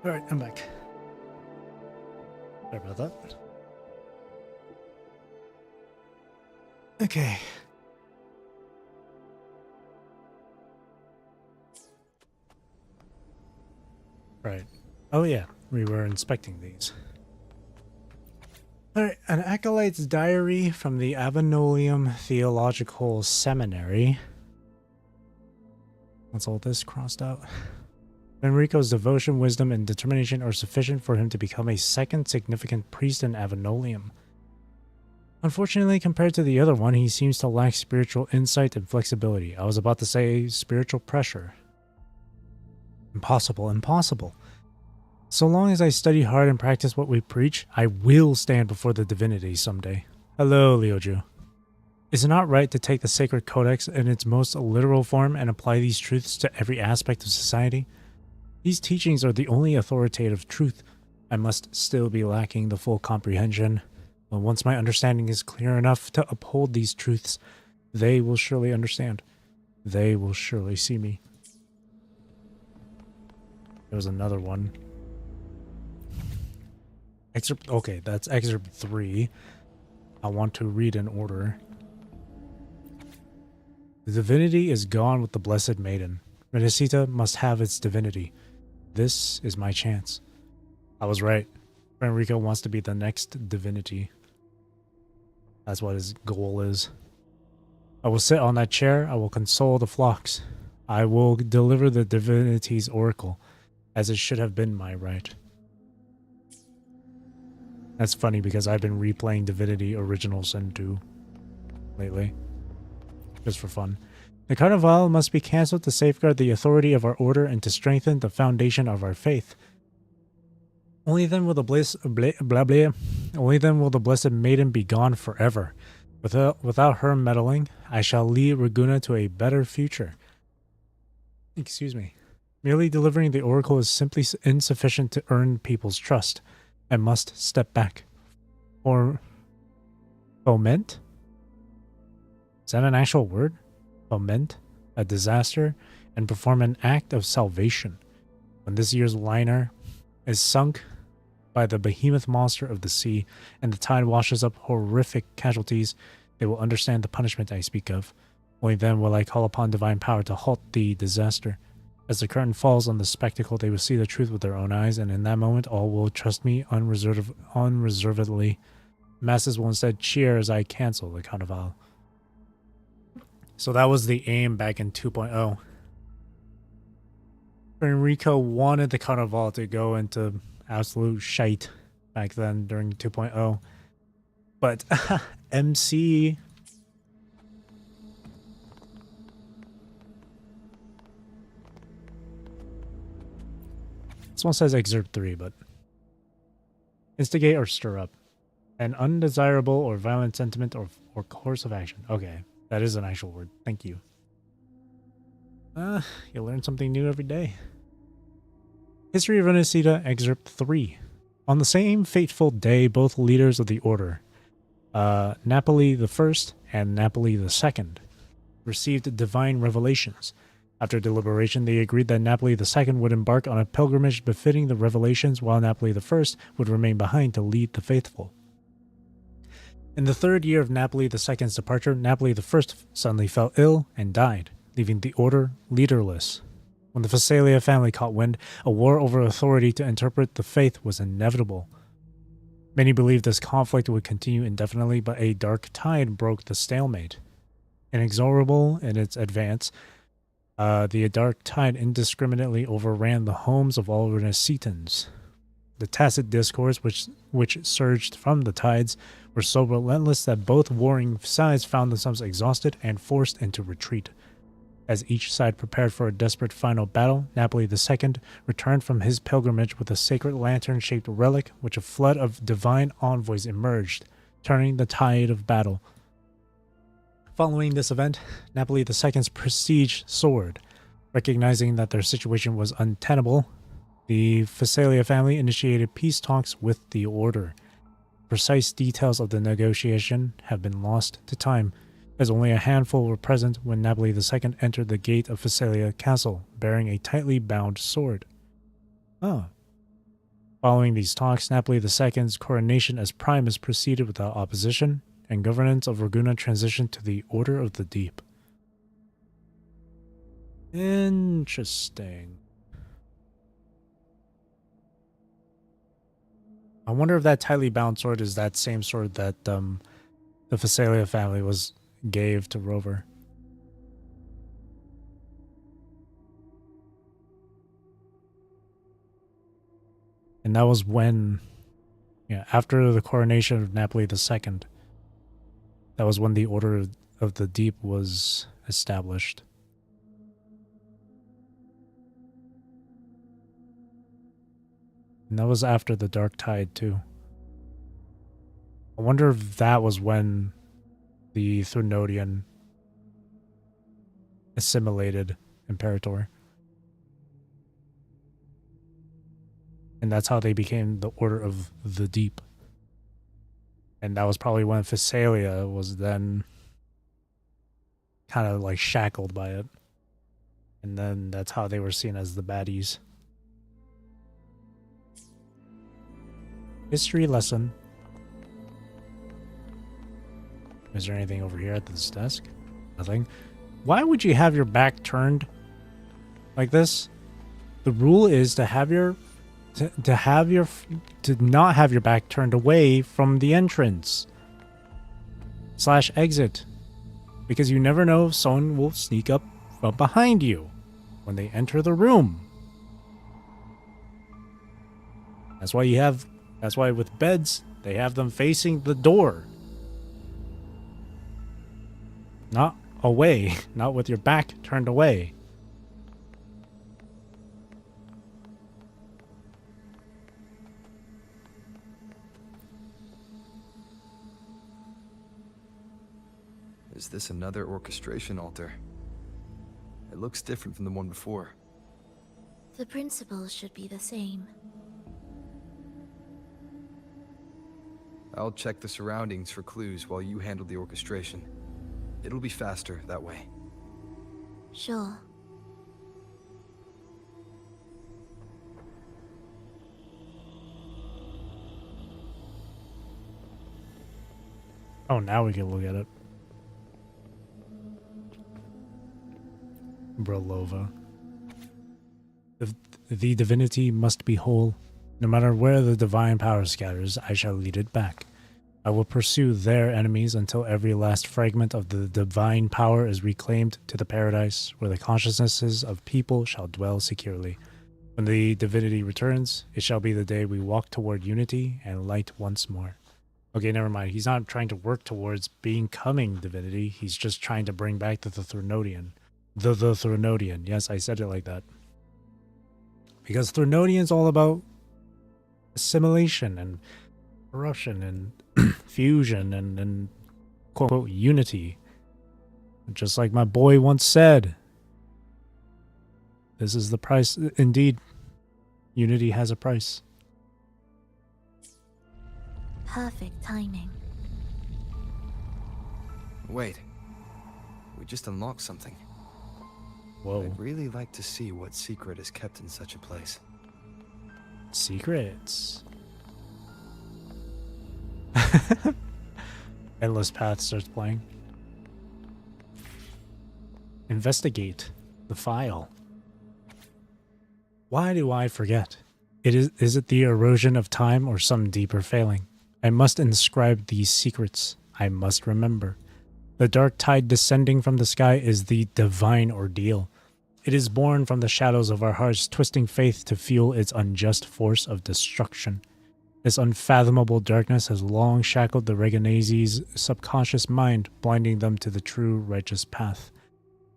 Alright, I'm back. Sorry about that. Okay. Right. Oh yeah, we were inspecting these. Alright, an acolyte's diary from the Avenolium Theological Seminary. What's all this crossed out? Enrico's devotion, wisdom, and determination are sufficient for him to become a second significant priest in Avenolium. Unfortunately, compared to the other one, he seems to lack spiritual insight and flexibility. I was about to say spiritual pressure. Impossible, impossible. So long as I study hard and practice what we preach, I will stand before the divinity someday. Hello, Leoju. Is it not right to take the sacred codex in its most literal form and apply these truths to every aspect of society? These teachings are the only authoritative truth. I must still be lacking the full comprehension. But once my understanding is clear enough to uphold these truths, they will surely understand. They will surely see me. There was another one. Excerpt. Okay, that's excerpt 3. I want to read in order. The divinity is gone with the Blessed Maiden. Renacita must have its divinity. This is my chance. I was right. Enrico wants to be the next divinity. That's what his goal is. I will sit on that chair. I will console the flocks. I will deliver the divinity's oracle, as it should have been my right. That's funny because I've been replaying Divinity Original Sin 2 lately. Just for fun. The Carnival must be cancelled to safeguard the authority of our order and to strengthen the foundation of our faith. Only then will the only then will the Blessed Maiden be gone forever. Without her meddling, I shall lead Raguna to a better future. Excuse me. Merely delivering the oracle is simply insufficient to earn people's trust. I must step back. Or foment? Is that an actual word? Foment a disaster and perform an act of salvation. When this year's liner is sunk by the behemoth monster of the sea and the tide washes up horrific casualties, they will understand the punishment I speak of. Only then will I call upon divine power to halt the disaster. As the curtain falls on the spectacle, they will see the truth with their own eyes, and in that moment all will trust me unreservedly. Masses will instead cheer as I cancel the Carnival. So that was the aim back in 2.0. Enrico wanted the Carnival to go into absolute shite back then during 2.0. But MC... This one says excerpt 3, but... Instigate or stir up. An undesirable or violent sentiment or course of action. Okay, that is an actual word. Thank you. You learn something new every day. History of Renacita, excerpt 3. On the same fateful day, both leaders of the order, Napoli I and Napoli II, received divine revelations. After deliberation, they agreed that Napoli II would embark on a pilgrimage befitting the revelations, while Napoli I would remain behind to lead the faithful. In the third year of Napoli II's departure, Napoli I suddenly fell ill and died, leaving the order leaderless. When the Phasalia family caught wind, a war over authority to interpret the faith was inevitable. Many believed this conflict would continue indefinitely, but a dark tide broke the stalemate. Inexorable in its advance, the dark tide indiscriminately overran the homes of all Renacitans. The tacit discourse which surged from the tides were so relentless that both warring sides found themselves exhausted and forced into retreat. As each side prepared for a desperate final battle, Napoli II returned from his pilgrimage with a sacred lantern-shaped relic which a flood of divine envoys emerged, turning the tide of battle. Following this event, Napoli II's prestige soared. Recognizing that their situation was untenable, the Phasalia family initiated peace talks with the order. Precise details of the negotiation have been lost to time, as only a handful were present when Napoli II entered the gate of Phasalia Castle, bearing a tightly bound sword. Oh, Following these talks, Napoli II's coronation as Primus proceeded without opposition, and governance of Raguna transitioned to the Order of the Deep. Interesting. I wonder if that tightly bound sword is that same sword that the Phasalia family gave to Rover. And that was when, after the coronation of Napoli II, that was when the Order of the Deep was established. And that was after the Dark Tide, too. I wonder if that was when the Threnodian assimilated Imperator. And that's how they became the Order of the Deep. And that was probably when Phasalia was then kind of like shackled by it. And then that's how they were seen as the baddies. History lesson. Is there anything over here at this desk? Nothing. Why would you have your back turned like this? The rule is to have your to not have your back turned away from the entrance / exit, because you never know if someone will sneak up from behind you when they enter the room. That's why with beds they have them facing the door, not away, not with your back turned away. Is this another orchestration altar? It looks different from the one before. The principles should be the same. I'll check the surroundings for clues while you handle the orchestration. It'll be faster that way. Sure. Oh, now we can look at it. Bralova. The divinity must be whole. No matter where the divine power scatters, I shall lead it back. I will pursue their enemies until every last fragment of the divine power is reclaimed to the paradise where the consciousnesses of people shall dwell securely. When the divinity returns, it shall be the day we walk toward unity and light once more. Okay, never mind. He's not trying to work towards becoming divinity. He's just trying to bring back the Threnodian. The Threnodian. Yes, I said it like that. Because Threnodian's all about assimilation and corruption and fusion and quote unity. Just like my boy once said, this is the price. Indeed, unity has a price. Perfect timing. Wait. We just unlocked something. Whoa. I'd really like to see what secret is kept in such a place. Secrets. Endless Path starts playing. Investigate the file. Why do I forget? Is it the erosion of time or some deeper failing? I must inscribe these secrets. I must remember. The dark tide descending from the sky is the divine ordeal. It is born from the shadows of our hearts, twisting faith to fuel its unjust force of destruction. This unfathomable darkness has long shackled the Reganese's subconscious mind, blinding them to the true righteous path.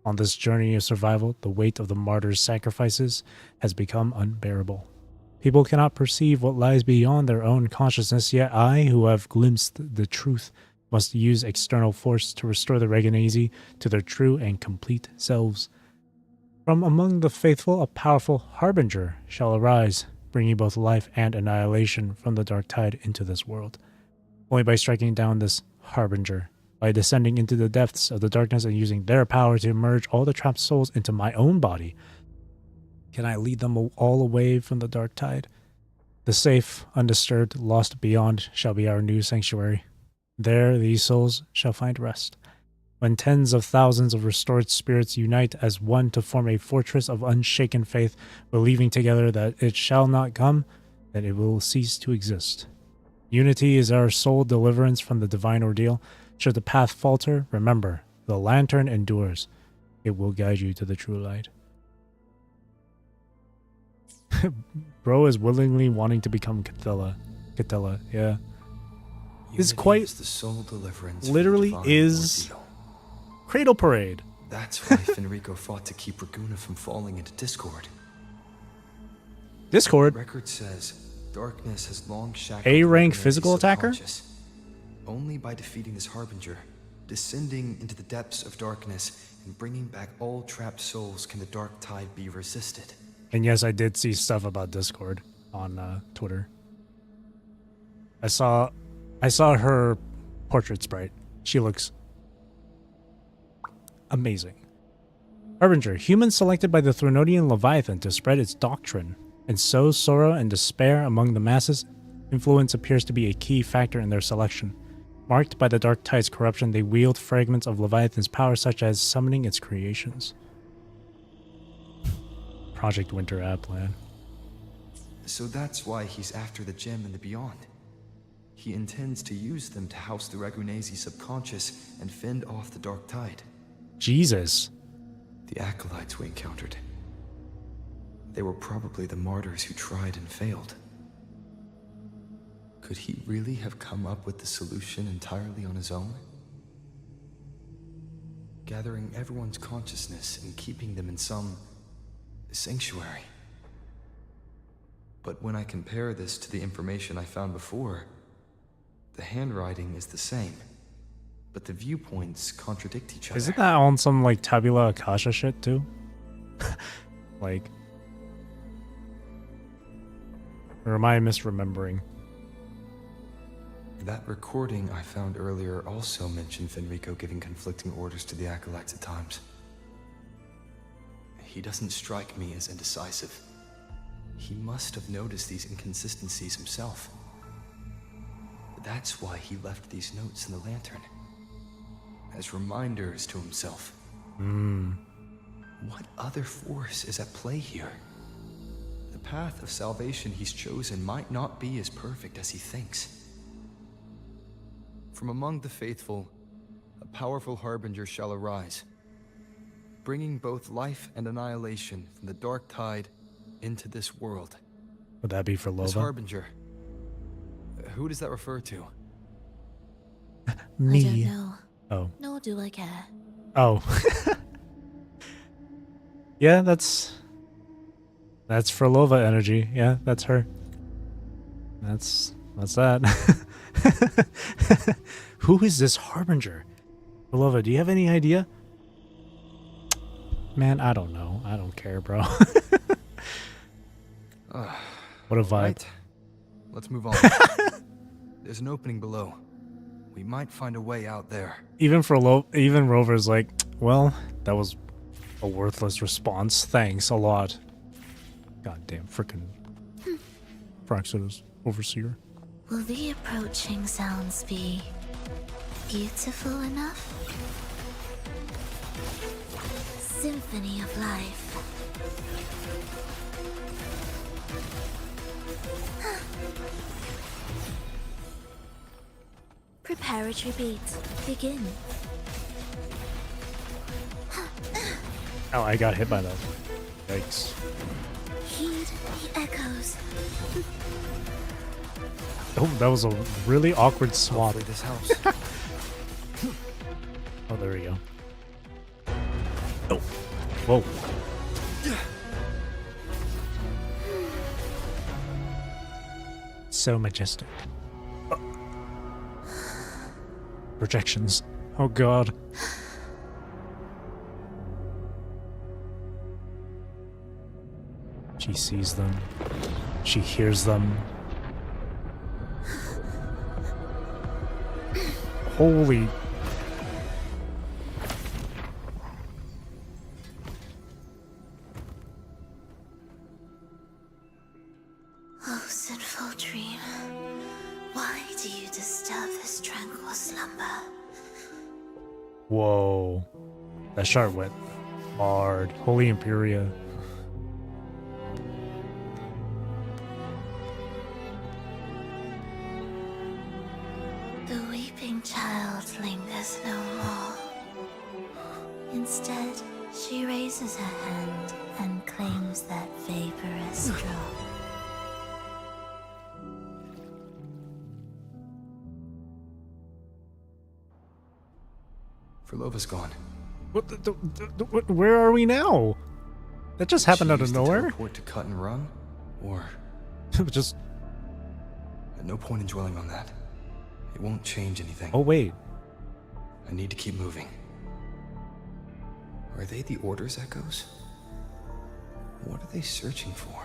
On this journey of survival, the weight of the martyrs' sacrifices has become unbearable. People cannot perceive what lies beyond their own consciousness, yet I, who have glimpsed the truth, must use external force to restore the Reganese to their true and complete selves. From among the faithful, a powerful harbinger shall arise, bringing both life and annihilation from the dark tide into this world. Only by striking down this harbinger, by descending into the depths of the darkness and using their power to merge all the trapped souls into my own body, can I lead them all away from the dark tide. The safe, undisturbed, lost beyond shall be our new sanctuary. There these souls shall find rest. When tens of thousands of restored spirits unite as one to form a fortress of unshaken faith, believing together that it shall not come, that it will cease to exist. Unity is our sole deliverance from the divine ordeal. Should the path falter, remember, the lantern endures. It will guide you to the true light. Bro is willingly wanting to become Catella. Catella, yeah. This is quite is the sole deliverance literally from the divine is ordeal. Cradle Parade. That's why Fenrico fought to keep Raguna from falling into discord. Discord? Record says darkness has long shackled A-rank Raguna's physical attacker? subconscious. Only by defeating this harbinger, descending into the depths of darkness, and bringing back all trapped souls can the dark tide be resisted. And yes, I did see stuff about Discord on Twitter. I saw her portrait sprite. She looks amazing. Harbinger, humans selected by the Thronodian Leviathan to spread its doctrine and sow sorrow and despair among the masses. Influence appears to be a key factor in their selection. Marked by the Dark Tide's corruption, they wield fragments of Leviathan's power, such as summoning its creations. Project Winter ad plan. So that's why he's after the gem and the beyond. He intends to use them to house the Ragunesi subconscious and fend off the Dark Tide. Jesus. The acolytes we encountered. They were probably the martyrs who tried and failed. Could he really have come up with the solution entirely on his own? Gathering everyone's consciousness and keeping them in some sanctuary. But when I compare this to the information I found before, the handwriting is the same, but the viewpoints contradict each other. Isn't that on some like Tabula Akasha shit too? Like, or am I misremembering? That recording I found earlier also mentioned Fenrico giving conflicting orders to the acolytes at times. He doesn't strike me as indecisive. He must have noticed these inconsistencies himself. That's why he left these notes in the lantern, as reminders to himself. What other force is at play here? The path of salvation he's chosen might not be as perfect as he thinks. From among the faithful, a powerful harbinger shall arise, bringing both life and annihilation from the Dark Tide into this world. Would that be for This Lova? harbinger, who does that refer to? Me. I don't know. Oh. Nor do I care. Oh. Yeah, that's for Lova energy. Yeah, that's her. That's that. Who is this harbinger? Lova, do you have any idea? Man, I don't know. I don't care, bro. What a vibe. Right. Let's move on. There's an opening below. We might find a way out there. Even Rover's like, well, that was a worthless response. Thanks a lot. Goddamn frickin' Fraxidus Overseer. Will the approaching sounds be beautiful enough? Symphony of life. Preparatory beats begin. Oh, I got hit by that. Yikes. Heed the echoes. Oh, that was a really awkward swap. This house. Oh, there we go. Oh. Whoa. So majestic. Projections. Oh god. She sees them. She hears them. Holy. Oh, sinful dream. Why do you disturb this tranquil slumber? Whoa. That shot went hard. Holy Imperia. The weeping child lingers no more. Instead, she raises her hand and claims that vaporous drop. Fulova's gone. What where are we now? That just happened out of nowhere? Teleport to cut and run? Or... just... At no point in dwelling on that. It won't change anything. Oh, wait. I need to keep moving. Are they the Order's echoes? What are they searching for?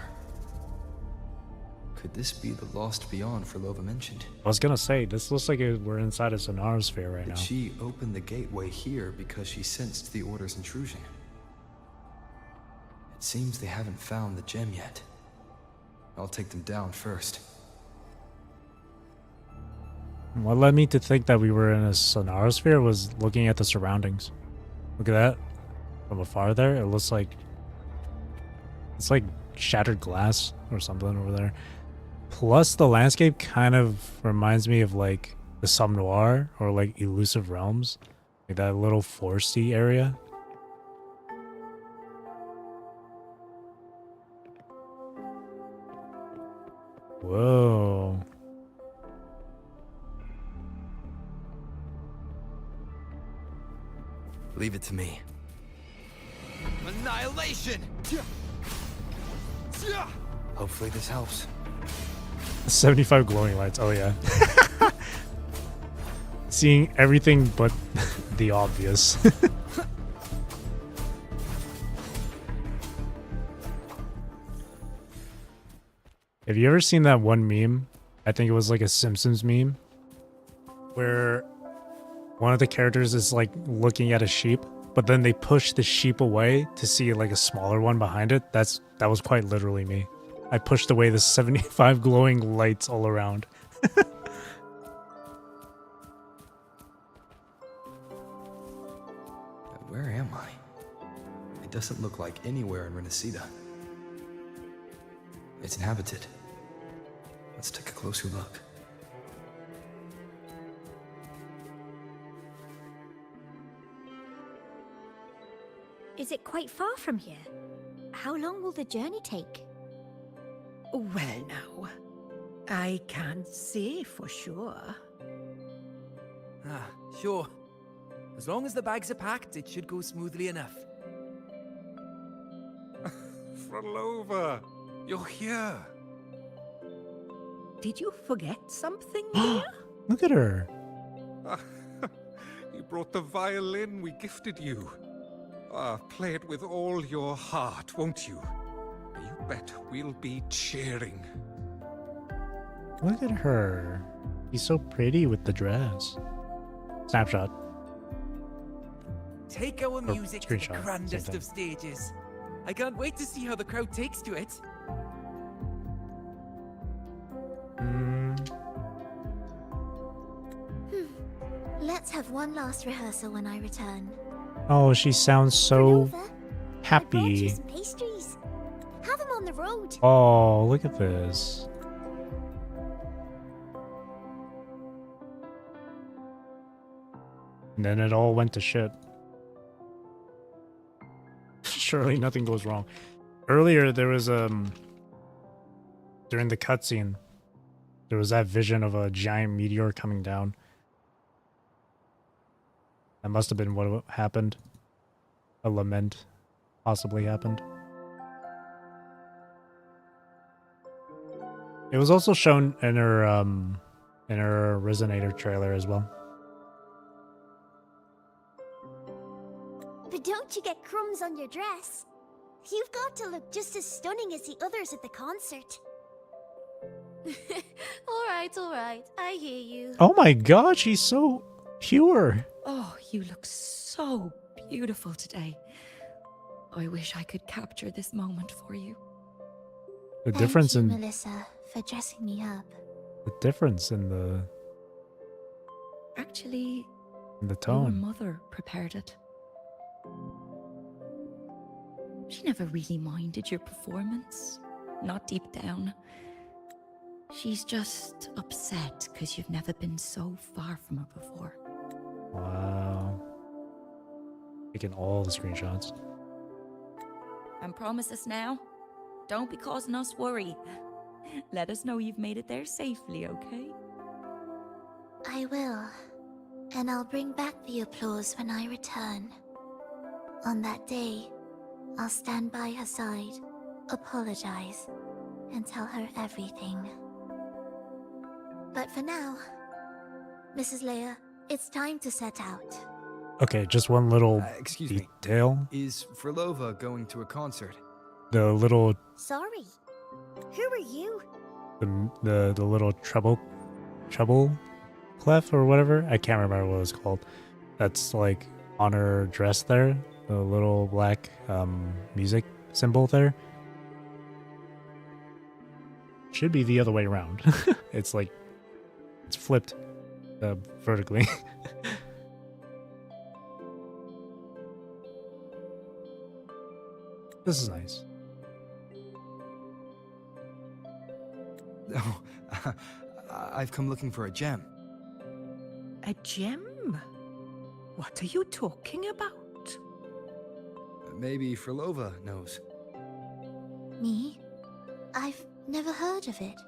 Could this be the lost beyond Fulolo mentioned? I was gonna say, this looks like we're inside a Sonarosphere right now. Did she open the gateway here because she sensed the Order's intrusion? It seems they haven't found the gem yet. I'll take them down first. What led me to think that we were in a Sonarosphere was looking at the surroundings. Look at that. From afar there, it looks like... It's like shattered glass or something over there. Plus, the landscape kind of reminds me of like the Somme Noir or like Elusive Realms. Like that little foresty area. Whoa. Leave it to me. Annihilation! Hopefully this helps. 75 glowing lights, oh yeah. Seeing everything but the obvious. Have you ever seen that one meme? I think it was like a Simpsons meme. Where one of the characters is like looking at a sheep, but then they push the sheep away to see like a smaller one behind it. That was quite literally me. I pushed away the 75 glowing lights all around. Where am I? It doesn't look like anywhere in Renacita. It's inhabited. Let's take a closer look. Is it quite far from here? How long will the journey take? Well now, I can't say for sure. Ah, sure. As long as the bags are packed, it should go smoothly enough. Fulolo, you're here. Did you forget something, dear? Look at her. You brought the violin we gifted you. Play it with all your heart, won't you? You bet we'll be cheering. Look at her. She's so pretty with the dress. Snapshot. Take our music to the screenshot, grandest same of stages. I can't wait to see how the crowd takes to it. Let's have one last rehearsal when I return. Oh, she sounds so You happy. some pastries. Have them on the road. Oh, look at this. And then it all went to shit. Surely nothing goes wrong. Earlier there was during the cutscene, there was that vision of a giant meteor coming down. That must have been what happened. A lament possibly happened. It was also shown in her Resonator trailer as well. But don't you get crumbs on your dress? You've got to look just as stunning as the others at the concert. All right. I hear you. Oh my god, she's so pure. Oh, you look so beautiful today. I wish I could capture this moment for you. The Thank difference you, in Melissa, for dressing me up. the difference in the Actually, your tone. mother prepared it. She never really minded your performance. Not deep down. She's just upset because you've never been so far from her before. Wow. Taking all the screenshots. And promise us now, don't be causing us worry. Let us know you've made it there safely, okay? I will. And I'll bring back the applause when I return. On that day, I'll stand by her side, apologize, and tell her everything. But for now, Mrs. Leia, it's time to set out. Okay, just one little Excuse me. detail. Is Frolova going to a concert? The little Sorry. Who are you? the little treble clef or whatever. I can't remember what it was called. That's like on her dress there. The little black music symbol there. Should be the other way around. It's like it's flipped vertically. This is nice. Oh, I've come looking for a gem. A gem? What are you talking about? Maybe Frolova knows. Me? I've never heard of it.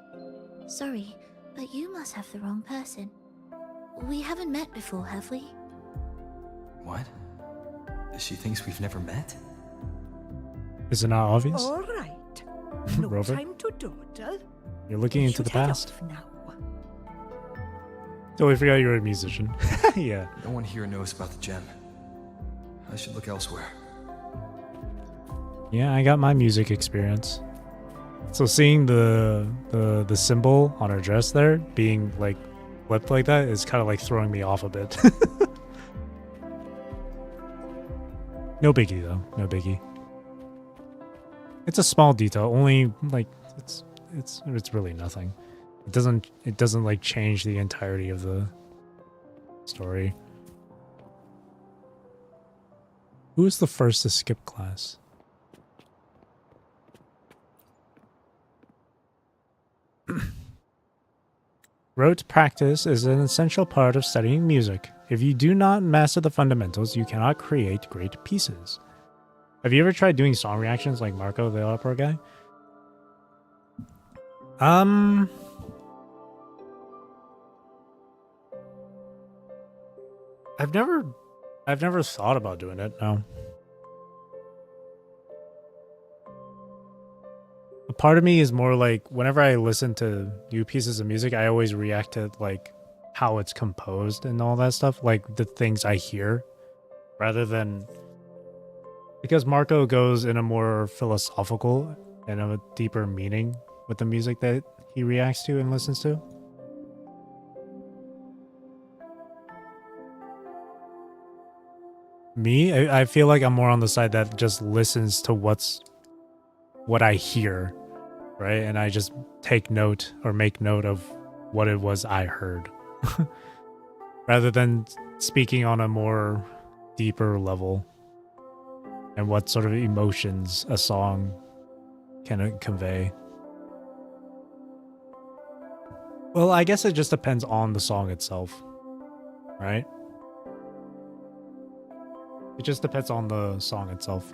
Sorry, but you must have the wrong person. We haven't met before, have we? What? She thinks we've never met? Is it not obvious? All right. No Rover? time to dawdle. You're looking We into the should head past. off now. Totally forgot you were a musician. Yeah. No one here knows about the gem. I should look elsewhere. Yeah, I got my music experience. So seeing the symbol on her dress there being like flipped like that is kind of like throwing me off a bit. No biggie though, no biggie. It's a small detail, only like it's really nothing. It doesn't like change the entirety of the story. Who was the first to skip class? Rote practice is an essential part of studying music. If you do not master the fundamentals, you cannot create great pieces. Have you ever tried doing song reactions like Marco, the opera guy? I've never thought about doing it, no. A part of me is more like whenever I listen to new pieces of music, I always react to like how it's composed and all that stuff, like the things I hear, rather than because Marco goes in a more philosophical and a deeper meaning with the music that he reacts to and listens to. Me, I feel like I'm more on the side that just listens to what I hear, right? And I just take note or make note of what it was I heard. Rather than speaking on a more deeper level and what sort of emotions a song can convey. Well, I guess it just depends on the song itself, right? It just depends on the song itself.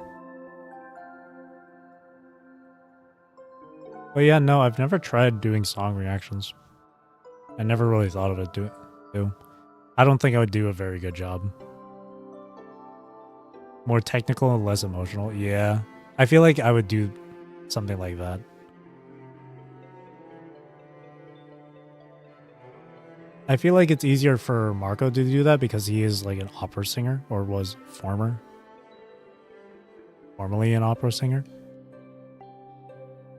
But yeah, no, I've never tried doing song reactions. I never really thought of it too. I don't think I would do a very good job. More technical and less emotional. Yeah. I feel like I would do something like that. I feel like it's easier for Marco to do that because he is like an opera singer, or was formerly an opera singer.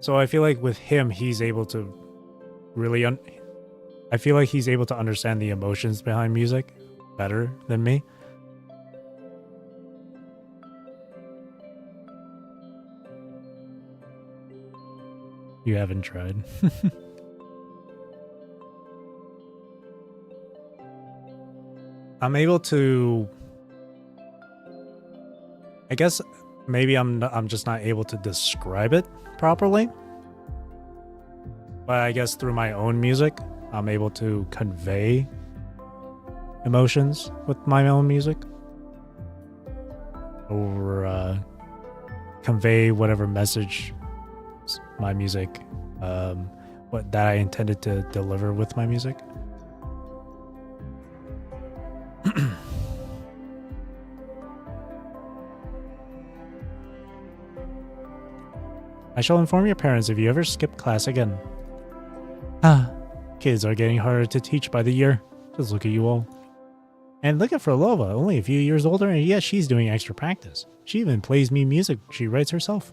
So I feel like with him, he's able to really I feel like he's able to understand the emotions behind music better than me. You haven't tried. I'm able to, I guess maybe I'm just not able to describe it properly. But I guess through my own music, I'm able to convey emotions with my own music. Or convey whatever message my music, what that I intended to deliver with my music. I shall inform your parents if you ever skip class again. Ah, kids are getting harder to teach by the year. Just look at you all. And look at Frolova, only a few years older, and yet she's doing extra practice. She even plays me music she writes herself.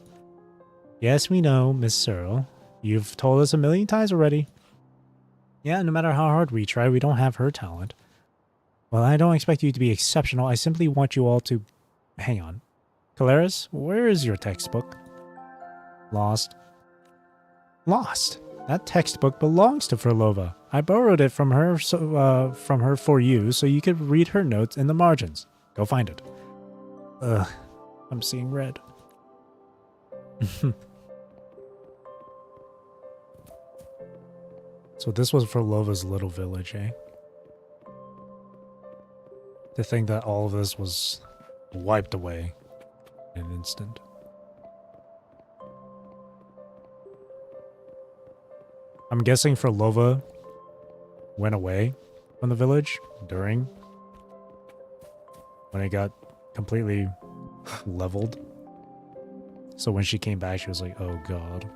Yes, we know, Miss Searle. You've told us a million times already. Yeah, no matter how hard we try, we don't have her talent. Well, I don't expect you to be exceptional. I simply want you all to... Hang on. Calaris, where is your textbook? Lost. Lost? That textbook belongs to Frolova. I borrowed it from her for you so you could read her notes in the margins. Go find it. Ugh, I'm seeing red. So this was Frolova's little village, eh? To think that all of this was wiped away in an instant. I'm guessing Frolova went away from the village during when it got completely leveled. So when she came back, she was like, oh god.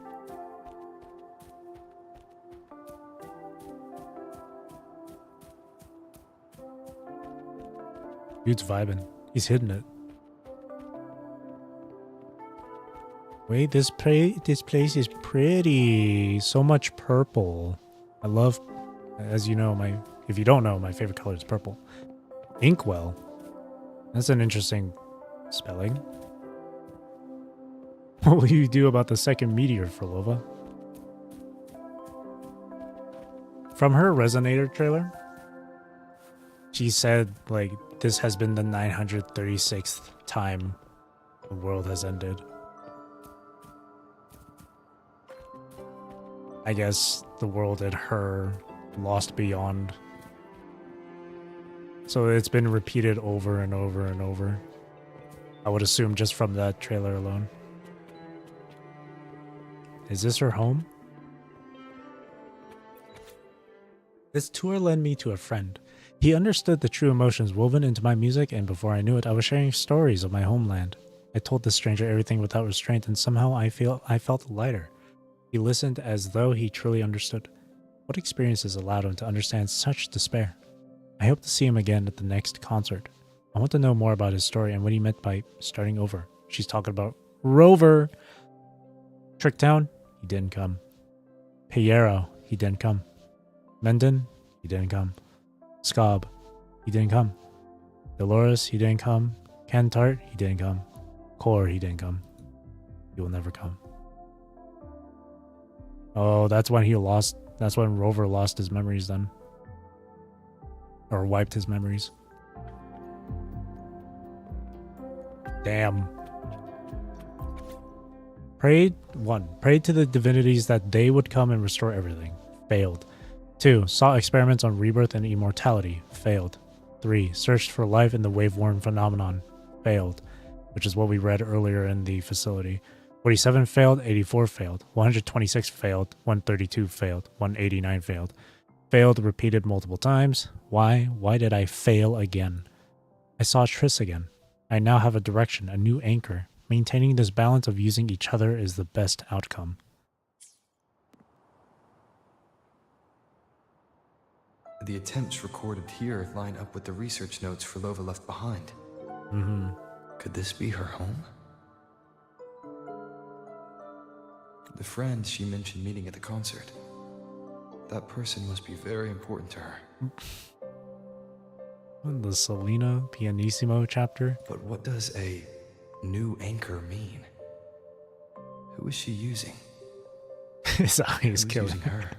Dude's vibing. He's hitting it. Wait, this place is pretty. So much purple. I love, as you know, if you don't know, my favorite color is purple. Inkwell. That's an interesting spelling. What will you do about the second meteor, Frolova? From her Resonator trailer, she said, like, this has been the 936th time the world has ended. I guess the world and her lost beyond. So it's been repeated over and over and over. I would assume just from that trailer alone. Is this her home? This tour led me to a friend. He understood the true emotions woven into my music, and before I knew it, I was sharing stories of my homeland. I told the stranger everything without restraint, and somehow I felt lighter. He listened as though he truly understood. What experiences allowed him to understand such despair? I hope to see him again at the next concert. I want to know more about his story and what he meant by starting over. She's talking about Rover. Tricktown, he didn't come. Piero, he didn't come. Mendon, he didn't come. Scob, he didn't come. Dolores, he didn't come. Kentart, he didn't come. Core, he didn't come. He will never come. Oh, that's when that's when Rover lost his memories then. Or wiped his memories. Damn. Prayed to the divinities that they would come and restore everything. Failed. 2. Saw experiments on rebirth and immortality. Failed. 3. Searched for life in the wave-worn phenomenon. Failed. Which is what we read earlier in the facility. 47 failed, 84 failed, 126 failed, 132 failed, 189 failed. Failed repeated multiple times. Why? Why did I fail again? I saw Triss again. I now have a direction, a new anchor. Maintaining this balance of using each other is the best outcome. The attempts recorded here line up with the research notes Frolova left behind. Could this be her home? The friend she mentioned meeting at the concert. That person must be very important to her. The Selena Pianissimo chapter. But what does a new anchor mean? Who is she using? His eyes killing her.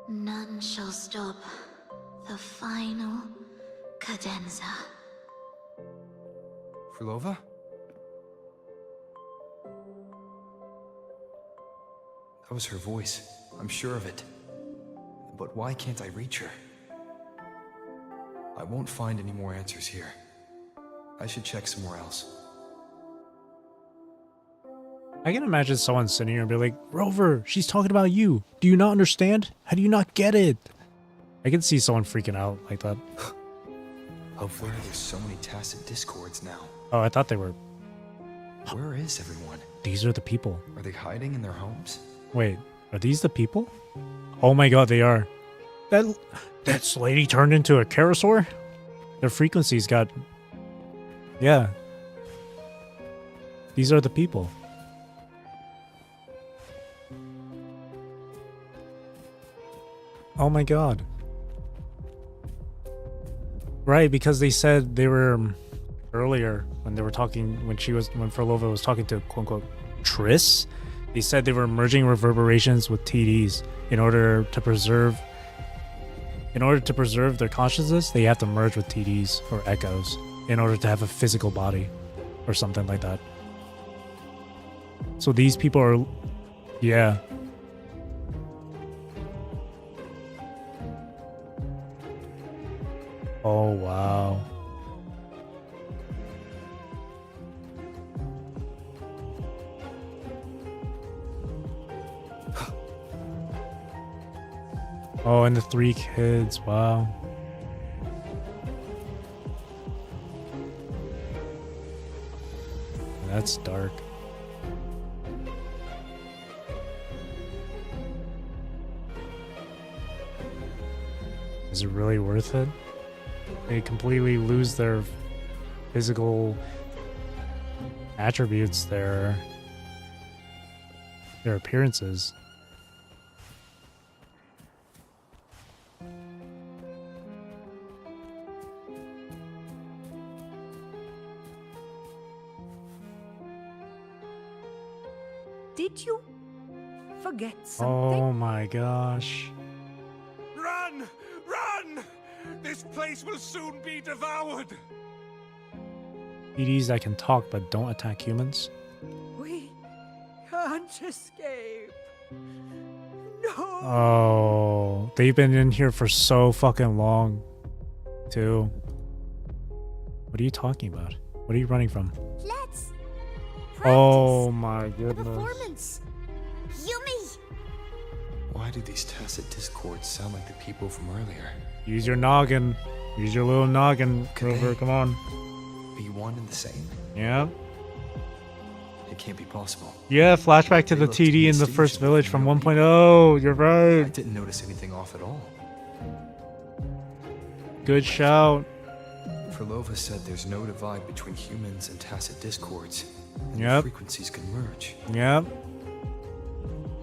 None shall stop the final cadenza. Fulolo? That was her voice. I'm sure of it. But why can't I reach her? I won't find any more answers here. I should check somewhere else. I can imagine someone sitting here and be like, Rover, she's talking about you. Do you not understand? How do you not get it? I can see someone freaking out like that. Hopefully there's so many tacit discords now. Oh, I thought they were... Where is everyone? These are the people. Are they hiding in their homes? Wait, are these the people? Oh my god, they are. That lady turned into a Carosaur? Their frequencies got... Yeah. These are the people. Oh my god. Right, because they said they were earlier when they were talking when Fulolo was talking to quote unquote Triss, they said they were merging reverberations with TDs in order to preserve their consciousness. They have to merge with TDs or echoes in order to have a physical body or something like that. So these people are, yeah. Oh, wow. Oh, and the 3 kids, wow. That's dark. Is it really worth it? They completely lose their physical attributes, their appearances. Did you forget something? Oh my gosh. Run! Run! This place will soon be devoured! EDs that can talk but don't attack humans? We can't escape. No! Oh, they've been in here for so fucking long, too. What are you talking about? What are you running from? Let's Oh my goodness. performance. Yummy! Why do these tacit discords sound like the people from earlier? Use your noggin. Use your little noggin, Rover. Come on. Be one and the same? Yeah. It can't be possible. Yeah, flashback to the TD in the first village from 1.0. You're right. I didn't notice anything off at all. Good shout. Fulolo said there's no divide between humans and tacit discords. And Yep. the frequencies can merge. Yep.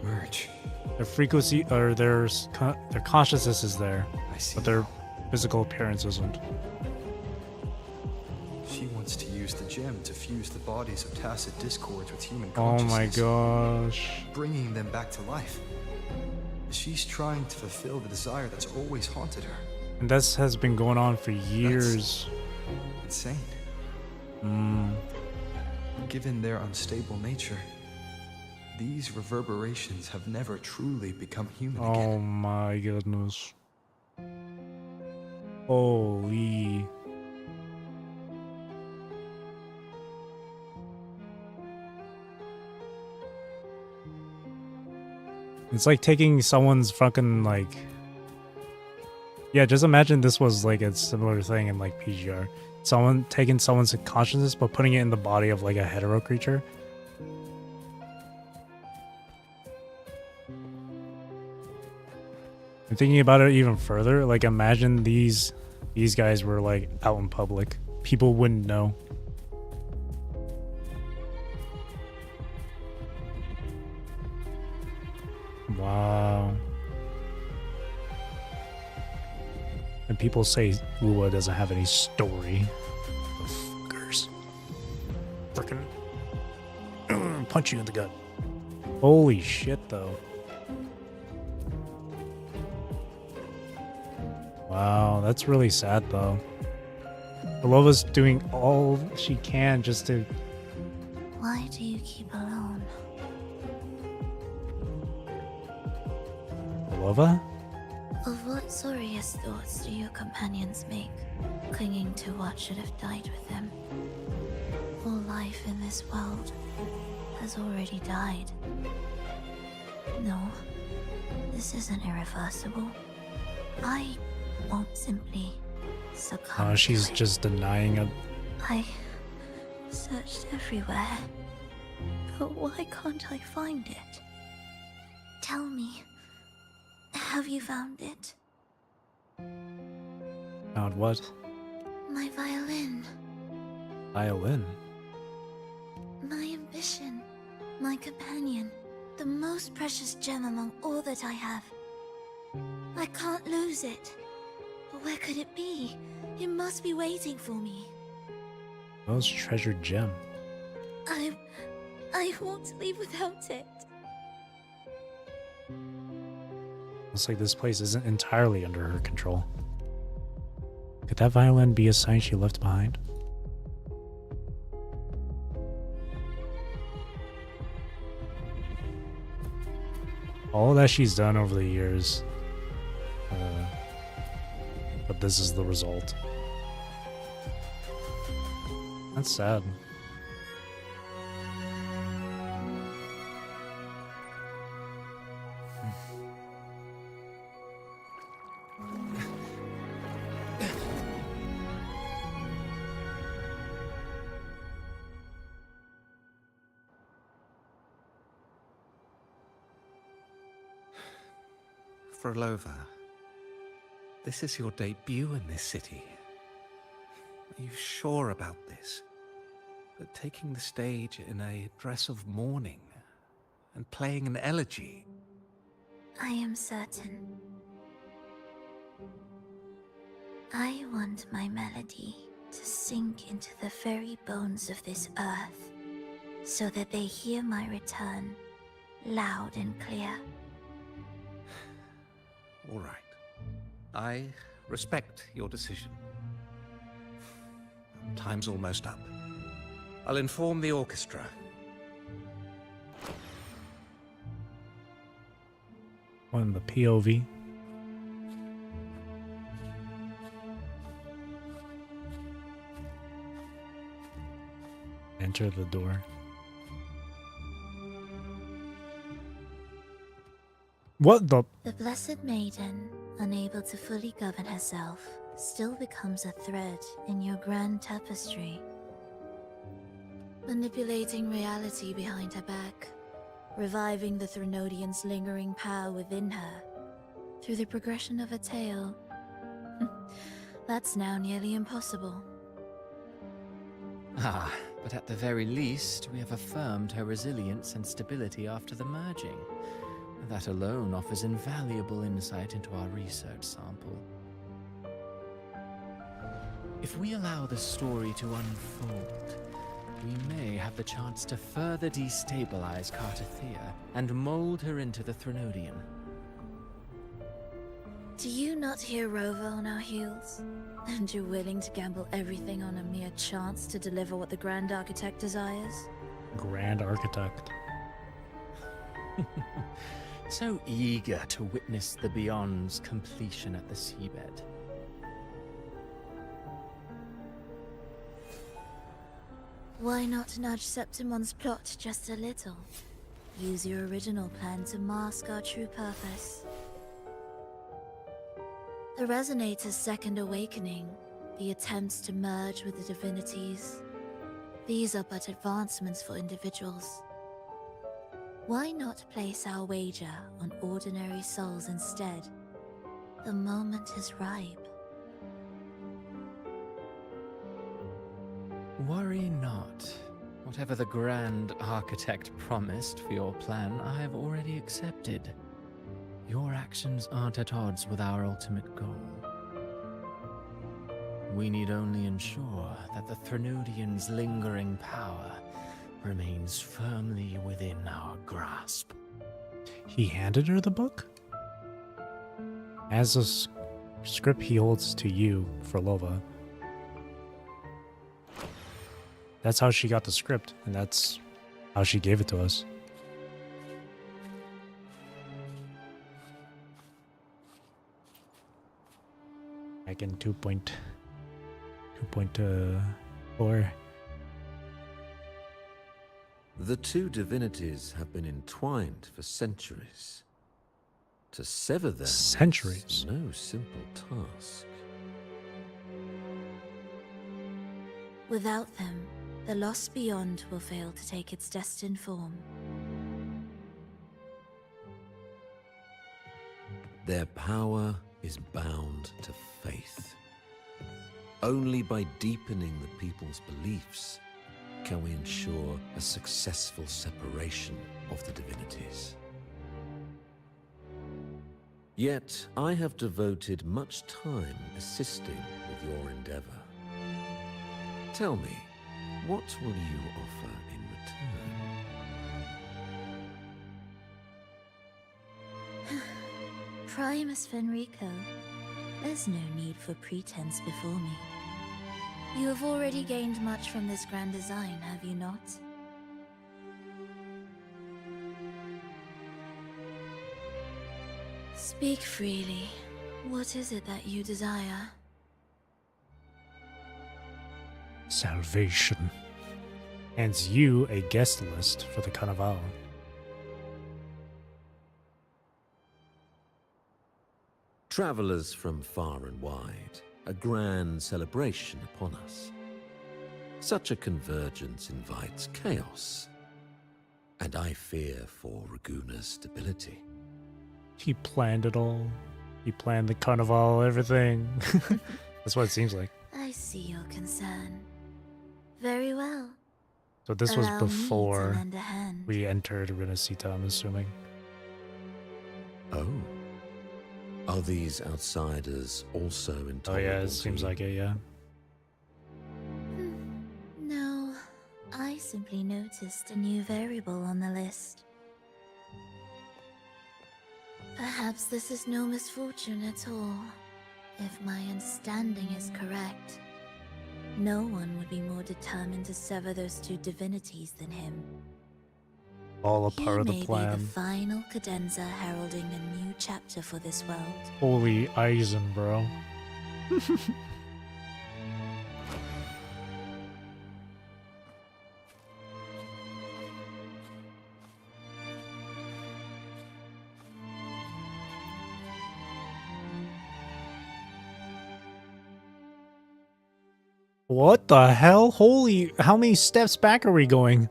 Merge. Their frequency or their consciousness is there, I see. but their physical appearance isn't. She wants to use the gem to fuse the bodies of tacit discords with human Oh consciousness. my gosh. Bringing them back to life. She's trying to fulfill the desire that's always haunted her. And this has been going on for years. Insane. Mm. Given their unstable nature, these reverberations have never truly become human again. Oh my goodness. Holy. It's like taking someone's fucking like... Yeah, just imagine this was like a similar thing in like PGR. Someone taking someone's consciousness but putting it in the body of like a hetero creature. And thinking about it even further, like imagine these guys were like out in public. People wouldn't know. Wow. And people say Ua doesn't have any story. Fuckers. Frickin' punch you in the gut. Holy shit, though. Wow, that's really sad, though. Belova's doing all she can just to... Why do you keep alone? Belova? Of what sorriest thoughts do your companions make, clinging to what should have died with them? All life in this world has already died. No, this isn't irreversible. I won't simply succumb. Oh, she's to it. just denying it. I searched everywhere, but why can't I find it? Tell me, have you found it? Found what? My violin, Violin? my ambition, my companion, the most precious gem among all that I have. I can't lose it. But where could it be? It must be waiting for me. Most treasured gem. I won't leave without it. Looks like this place isn't entirely under her control. Could that violin be a sign she left behind? All that she's done over the years. But this is the result. That's sad. Frolova, this is your debut in this city. Are you sure about this? That taking the stage in a dress of mourning and playing an elegy? I am certain. I want my melody to sink into the very bones of this earth, so that they hear my return, loud and clear. All right. I respect your decision. Time's almost up. I'll inform the orchestra. On the POV. Enter the door. What the? The Blessed Maiden, unable to fully govern herself, still becomes a thread in your grand tapestry. Manipulating reality behind her back, reviving the Threnodian's lingering power within her, through the progression of a tale. That's now nearly impossible. Ah, but at the very least, we have affirmed her resilience and stability after the merging. That alone offers invaluable insight into our research sample. If we allow the story to unfold, we may have the chance to further destabilize Cartathea and mold her into the Threnodian. Do you not hear Rover on our heels? And you're willing to gamble everything on a mere chance to deliver what the Grand Architect desires? Grand Architect. So eager to witness the Beyond's completion at the seabed. Why not nudge Septimon's plot just a little? Use your original plan to mask our true purpose. The Resonator's second awakening, the attempts to merge with the divinities, these are but advancements for individuals. Why not place our wager on ordinary souls instead? The moment is ripe. Worry not. Whatever the Grand Architect promised for your plan, I have already accepted. Your actions aren't at odds with our ultimate goal. We need only ensure that the Threnodian's lingering power remains firmly within our grasp. grasp. He handed her the book? As a script he holds to you, Fulolo. That's how she got the script, and that's how she gave it to us. Back in 2.4. The two divinities have been entwined for centuries. To sever them is no simple task. Without them, the lost beyond will fail to take its destined form. Their power is bound to faith. Only by deepening the people's beliefs can we ensure a successful separation of the divinities. Yet, I have devoted much time assisting with your endeavor. Tell me, what will you offer in return? Primus Fenrico, there's no need for pretense before me. You have already gained much from this grand design, have you not? Speak freely. What is it that you desire? Salvation. Hands you a guest list for the Carnival. Travelers from far and wide, a grand celebration upon us. Such a convergence invites chaos, and I fear for Raguna's stability. He planned it all. He planned the Carnival, everything. That's what it seems like. I see your concern. Very well. So this was Allow me to before lend a hand. we entered Renacita, I'm assuming. Oh. Are these outsiders also intolerable? Oh yeah, it seems like it, yeah. No, I simply noticed a new variable on the list. Perhaps this is no misfortune at all. If my understanding is correct, no one would be more determined to sever those two divinities than him. All a part of He the may plan. be the final cadenza heralding a new chapter for this world. Holy Eisen, bro. What the hell? Holy, how many steps back are we going?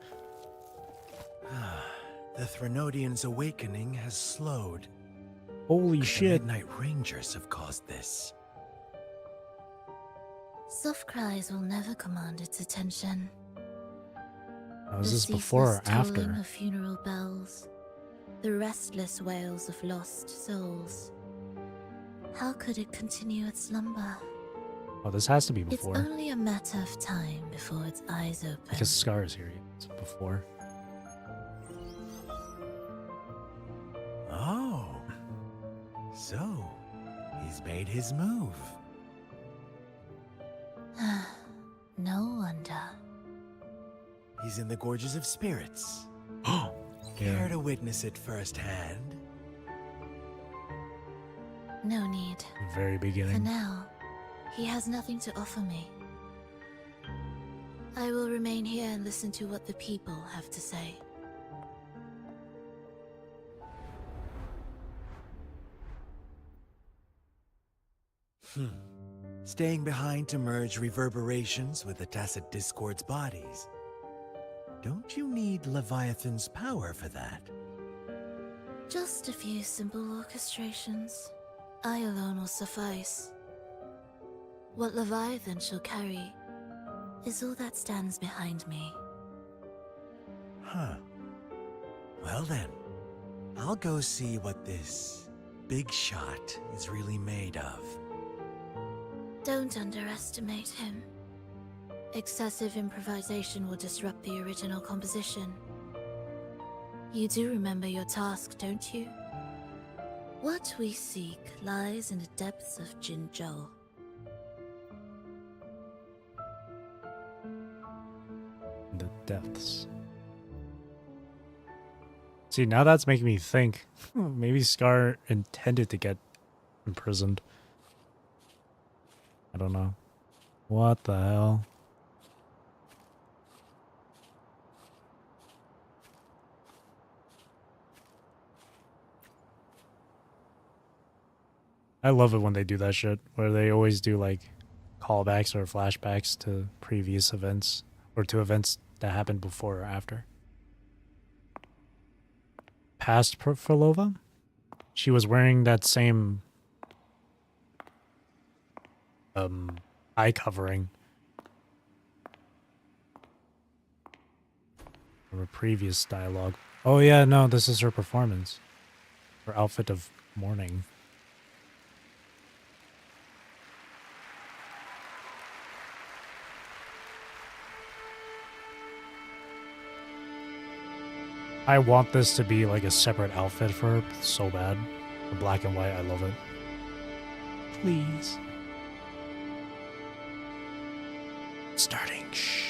The Threnodian's awakening has slowed. Holy The shit. Midnight Rangers have caused this. Soft cries will never command its attention. Now, is The this before or ceaseless tolling after? of funeral bells, the restless wails of lost souls. How could it continue its slumber? Oh, this has to be It's before. only a matter of time before its eyes open. Because Scar is here. It's before. Oh. So, he's made his move. No wonder. He's in the Gorges of Spirits. Yeah. Care to witness it firsthand? No need. Very For beginning. now, he has nothing to offer me. I will remain here and listen to what the people have to say. Staying behind to merge reverberations with the tacit discord's bodies. Don't you need Leviathan's power for that? Just a few simple orchestrations. I alone will suffice. What Leviathan shall carry is all that stands behind me. Huh. Well then, I'll go see what this big shot is really made of. Don't underestimate him. Excessive improvisation will disrupt the original composition. You do remember your task, don't you? What we seek lies in the depths of Jinzhou. The depths. See, now that's making me think. Maybe Scar intended to get imprisoned. I don't know. What the hell? I love it when they do that shit, where they always do like callbacks or flashbacks to previous events, or to events that happened before or after. Past Fulolo? She was wearing that same eye covering from a previous dialogue. Oh yeah, no, this is her performance. Her outfit of mourning. I want this to be like a separate outfit for her so bad. The black and white, I love it. Please. Starting. Shh.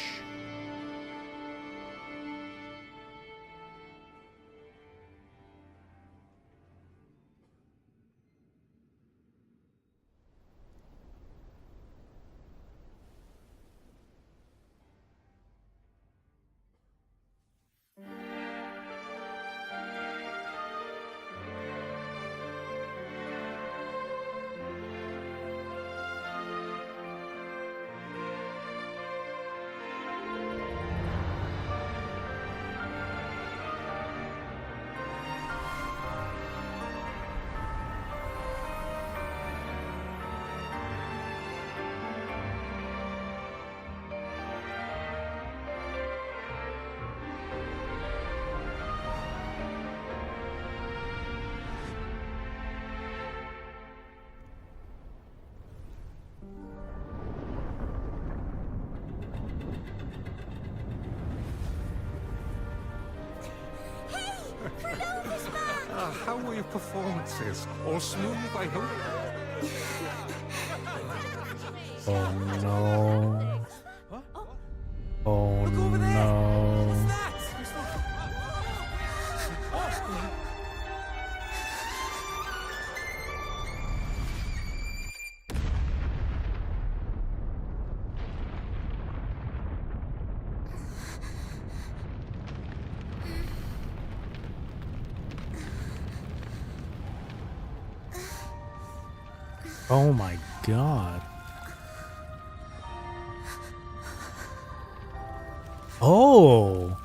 How were your performances? All smooth, I hope? Oh no. Oh no. Oh my god. Oh.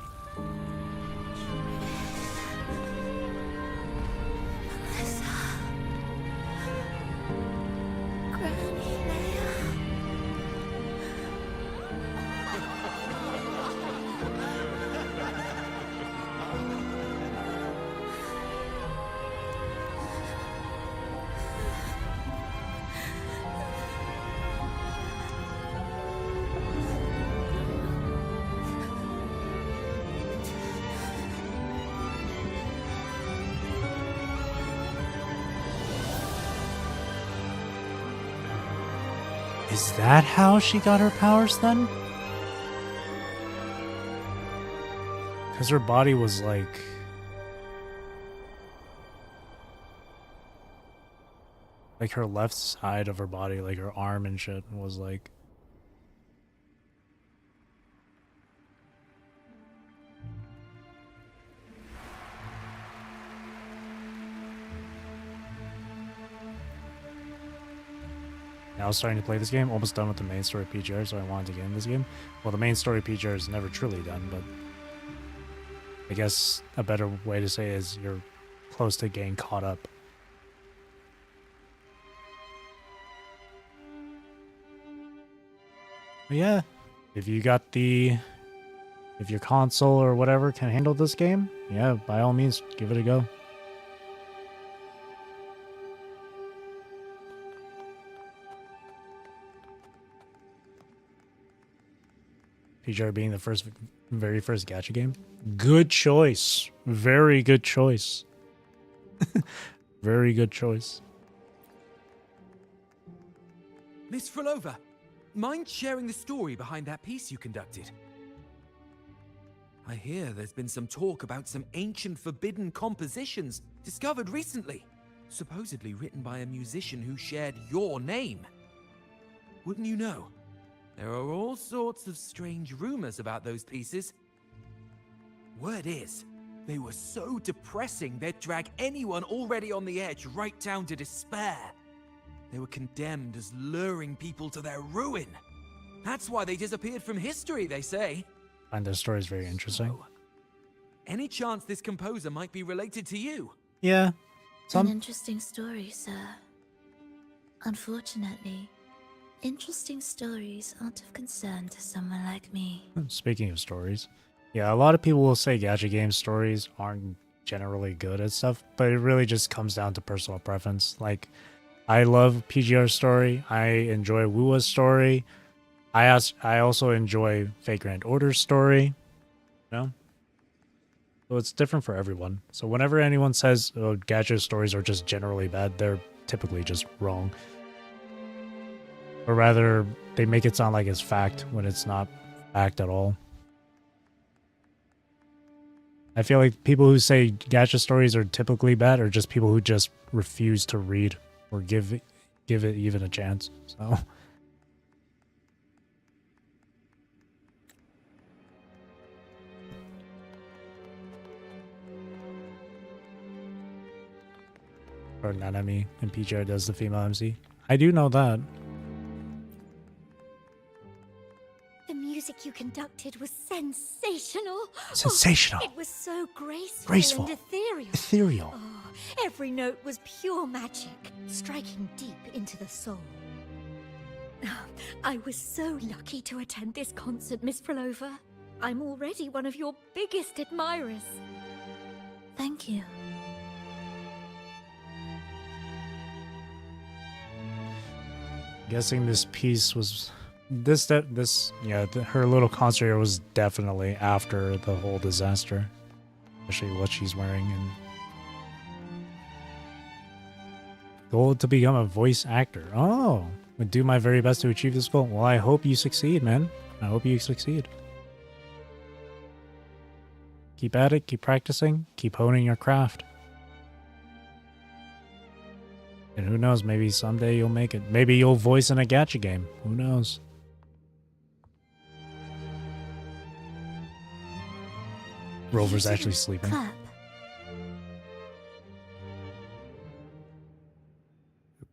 Is that how she got her powers then? Because her body was like... her left side of her body, like her arm and shit, was like... I was starting to play this game, almost done with the main story PGR, so I wanted to get in this game. Well, the main story PGR is never truly done, but I guess a better way to say it is you're close to getting caught up. But yeah, if you got the... if your console or whatever can handle this game, yeah, by all means, give it a go. PGR being the very first gacha game. Good choice. Very good choice. Very good choice. Miss Fulolo, mind sharing the story behind that piece you conducted? I hear there's been some talk about some ancient forbidden compositions discovered recently, supposedly written by a musician who shared your name. Wouldn't you know, there are all sorts of strange rumors about those pieces. Word is, they were so depressing they'd drag anyone already on the edge right down to despair. They were condemned as luring people to their ruin. That's why they disappeared from history, they say. I find their stories very interesting. So, any chance this composer might be related to you? Yeah. An interesting story, sir. Unfortunately, interesting stories aren't of concern to someone like me. Speaking of stories, yeah, a lot of people will say gacha game stories aren't generally good at stuff, but it really just comes down to personal preference. Like, I love PGR's story. I enjoy Wua's story. I also enjoy Fate Grand Order's story. You know? So it's different for everyone. So whenever anyone says, oh, gacha stories are just generally bad, they're typically just wrong. Or rather, they make it sound like it's fact when it's not fact at all. I feel like people who say gacha stories are typically bad are just people who just refuse to read or give it even a chance. So or Nanami and PGR does the female MC. I do know that. The music you conducted was sensational. Sensational. Oh, it was so graceful, Graceful. and ethereal. Ethereal. Oh, every note was pure magic, striking deep into the soul. I was so lucky to attend this concert, Miss Fulolo. I'm already one of your biggest admirers. Thank you. Guessing this piece was her little concert here was definitely after the whole disaster, especially what she's wearing. And goal to become a voice actor. Oh, I do my very best to achieve this goal. Well, I hope you succeed, man. I hope you succeed. Keep at it, keep practicing, keep honing your craft. And who knows, maybe someday you'll make it. Maybe you'll voice in a gacha game. Who knows? Rover's actually sleeping. Clap.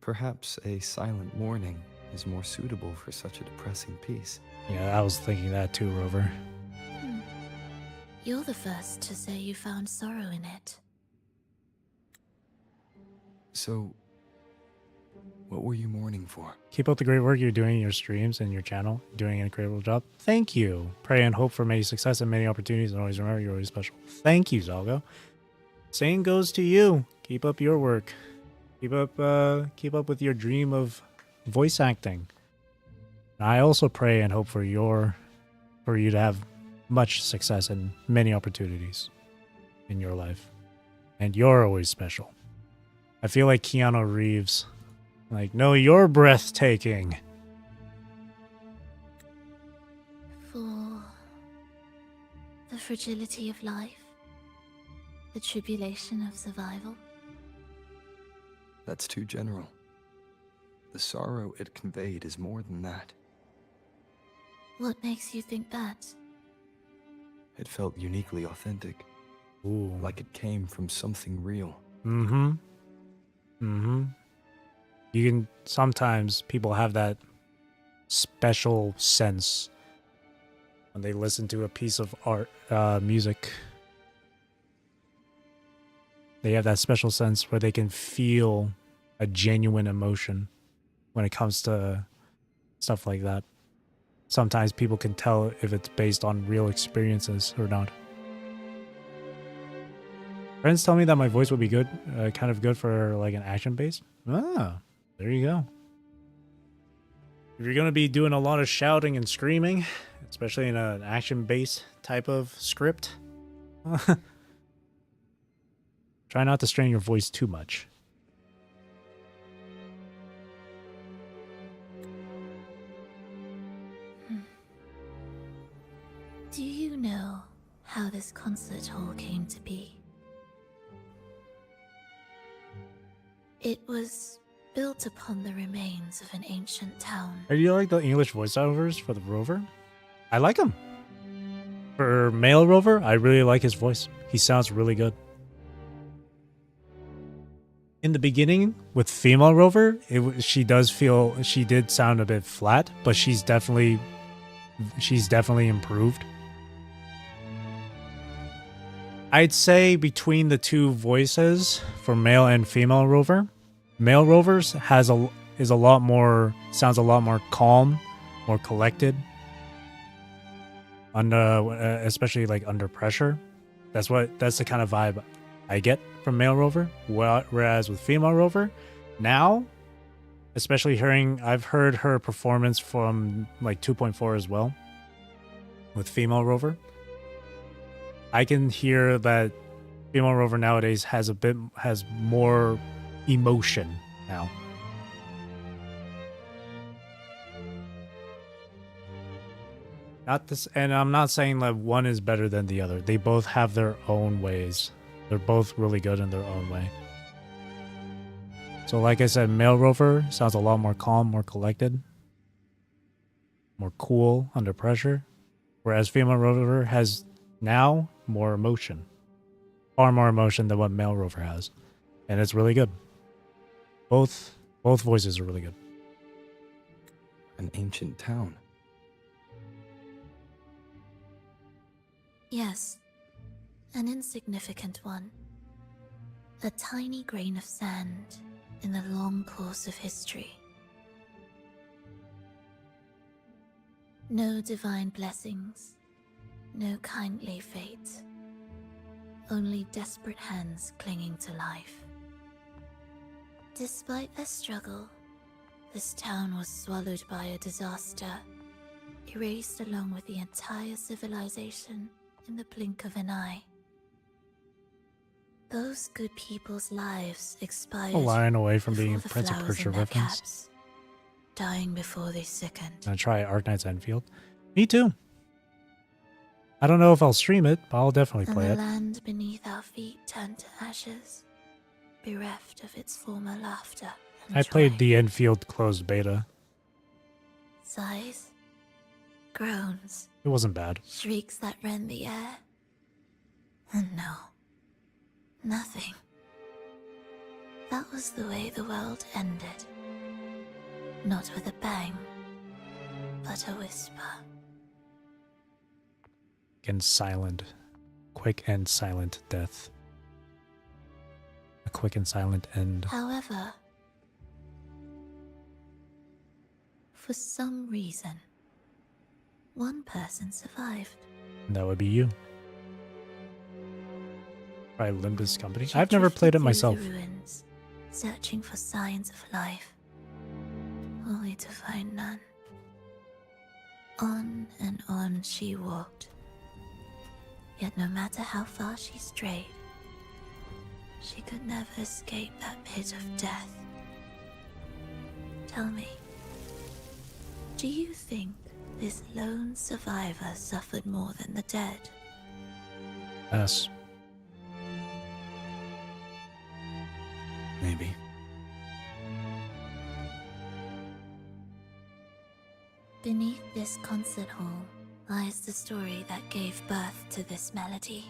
Perhaps a silent mourning is more suitable for such a depressing piece. Yeah, I was thinking that too, Rover. You're the first to say you found sorrow in it. So, what were you mourning for? Keep up the great work you're doing in your streams and your channel. Doing an incredible job. Thank you. Pray and hope for many success and many opportunities, and always remember you're always special. Thank you, Zalgo. Same goes to you. Keep up your work. Keep up with your dream of voice acting. I also pray and hope for you to have much success and many opportunities in your life. And you're always special. I feel like Keanu Reeves. Like, no, you're breathtaking. For the fragility of life, the tribulation of survival. That's too general. The sorrow it conveyed is more than that. What makes you think that? It felt uniquely authentic. Ooh. Like it came from something real. Mm-hmm. Mm-hmm. You can, sometimes people have that special sense when they listen to a piece of art, music. They have that special sense where they can feel a genuine emotion when it comes to stuff like that. Sometimes people can tell if it's based on real experiences or not. Friends tell me that my voice would be good, kind of good for like an action base. Ah, there you go. If you're going to be doing a lot of shouting and screaming, especially in an action-based type of script. Try not to strain your voice too much. Do you know how this concert hall came to be? It was built upon the remains of an ancient town. Do you like the English voiceovers for the Rover? I like him. For male Rover, I really like his voice. He sounds really good. In the beginning, with female Rover, she did sound a bit flat, but she's definitely improved. I'd say between the two voices for male and female Rover, male Rover's sounds a lot more calm, more collected. Especially like under pressure. That's the kind of vibe I get from male Rover. Whereas with female Rover, now, especially I've heard her performance from like 2.4 as well. With female Rover, I can hear that female Rover nowadays has more emotion now. And I'm not saying that one is better than the other. They both have their own ways. They're both really good in their own way. So like I said, male Rover sounds a lot more calm, more collected, more cool under pressure. Whereas female Rover has now more emotion. Far more emotion than what male Rover has. And it's really good. Both voices are really good. An ancient town. Yes, an insignificant one. A tiny grain of sand in the long course of history. No divine blessings, no kindly fate. Only desperate hands clinging to life. Despite their struggle, this town was swallowed by a disaster, erased along with the entire civilization in the blink of an eye. Those good people's lives expired. A line away from being a before the Prince of flowers Persia in their reference. caps, dying before they sickened. Gonna try Arknight's Enfield. Me too. I don't know if I'll stream it, but I'll definitely And play the it. land beneath our feet turned to ashes, bereft of its former laughter and I joy. played the Enfield closed beta. Sighs, groans, It wasn't bad. shrieks that rend the air. And no, nothing. That was the way the world ended. Not with a bang, but a whisper. And silent. Quick and silent death. A quick and silent end. However, for some reason, one person survived. And that would be you. By Limbus Company. She I've never played it drifted myself. through the ruins, searching for signs of life, only to find none. On and on she walked. Yet no matter how far she strayed, she could never escape that pit of death. Tell me, do you think this lone survivor suffered more than the dead? Yes. Maybe. Beneath this concert hall lies the story that gave birth to this melody.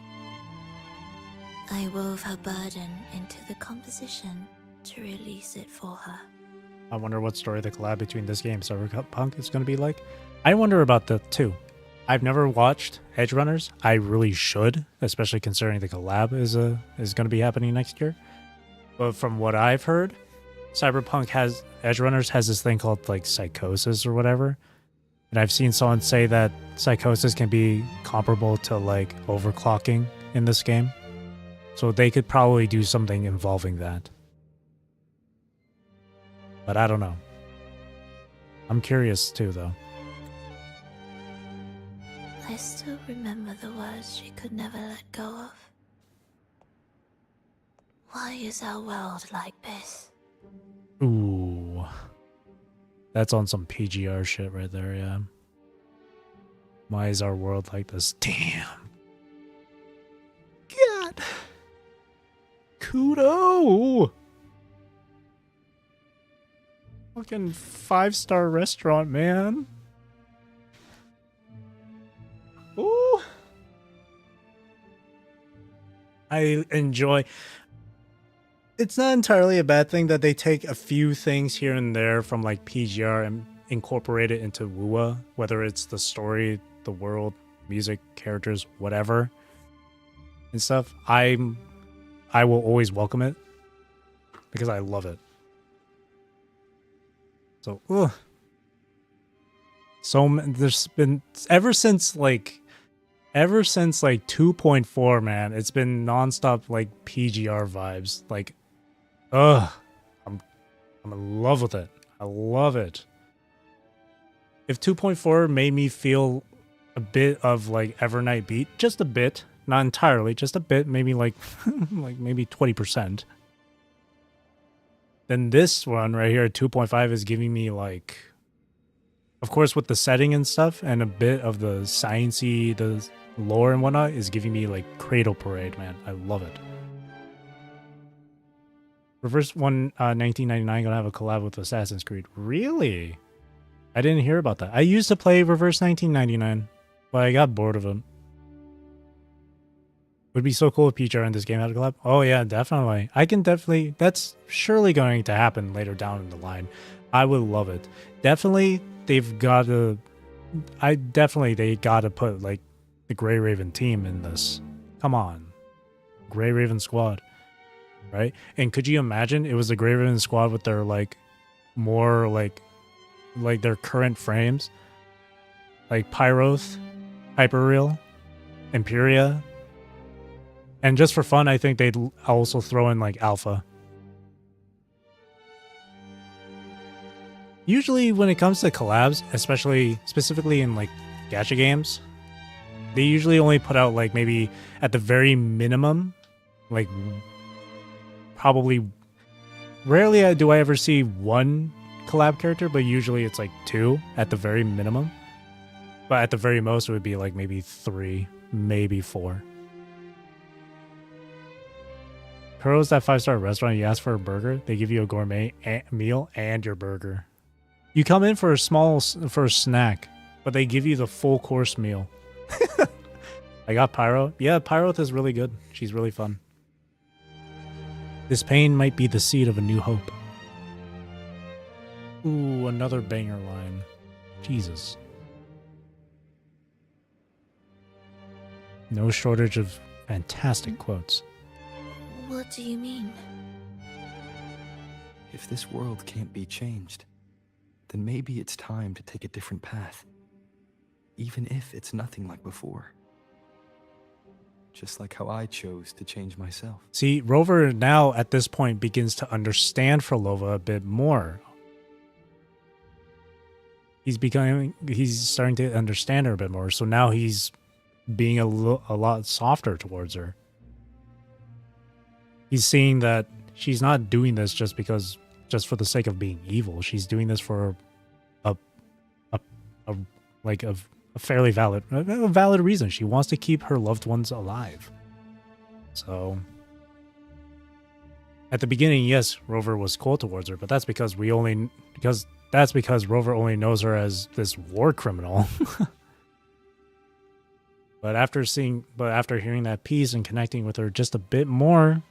I wove her burden into the composition to release it for her. I wonder what story the collab between this game and Cyberpunk is going to be like. I wonder about that too. I've never watched Edge Runners. I really should, especially considering the collab is going to be happening next year. But from what I've heard, Edge Runners has this thing called like psychosis or whatever. And I've seen someone say that psychosis can be comparable to like overclocking in this game. So they could probably do something involving that. But I don't know. I'm curious too, though. still remember the words she could never let go of. Why is our world like this? Ooh. That's on some PGR shit right there, yeah. Why is our world like this? Damn. God. Kudo. Fucking 5-star restaurant, man. Ooh. I enjoy. It's not entirely a bad thing that they take a few things here and there from like PGR and incorporate it into WUA, whether it's the story, the world, music, characters, whatever and stuff. I will always welcome it because I love it. So, there's been ever since like 2.4, man, it's been nonstop like PGR vibes. Like, I'm in love with it. I love it. If 2.4 made me feel a bit of like Evernight beat, just a bit, not entirely, just a bit, maybe like maybe 20%. Then this one right here at 2.5 is giving me like, of course with the setting and stuff and a bit of the sciencey, the lore and whatnot is giving me like Cradle Parade, man. I love it. Reverse 1999 gonna have a collab with Assassin's Creed. Really? I didn't hear about that. I used to play Reverse 1999, but I got bored of him. Would be so cool if PGR in this game had a collab. Oh yeah, definitely. I can definitely. That's surely going to happen later down in the line. I would love it. Definitely, they've got to. They got to put like the Grey Raven team in this. Come on, Grey Raven squad, right? And could you imagine it was the Grey Raven squad with their like more like their current frames, like Pyroth, Hyperreal, Imperia. And just for fun, I think they'd also throw in like Alpha. Usually when it comes to collabs, specifically in like gacha games, they usually only put out like maybe at the very minimum, like probably rarely do I ever see one collab character, but usually it's like 2 at the very minimum. But at the very most, it would be like maybe 3, maybe 4. Kuro's that 5-star restaurant. You ask for a burger, they give you a gourmet meal and your burger. You come in for a snack, but they give you the full course meal. I got Pyro. Yeah, Pyroth is really good. She's really fun. This pain might be the seed of a new hope. Ooh, another banger line. Jesus. No shortage of fantastic quotes. What do you mean? If this world can't be changed, then maybe it's time to take a different path. Even if it's nothing like before. Just like how I chose to change myself. See, Rover now at this point begins to understand Frolova a bit more. He's starting to understand her a bit more, so now he's being a lot softer towards her. He's seeing that she's not doing this just for the sake of being evil. She's doing this for a fairly valid reason. She wants to keep her loved ones alive. So at the beginning, yes, Rover was cold towards her, but that's because Rover only knows her as this war criminal. But after hearing that piece and connecting with her just a bit more,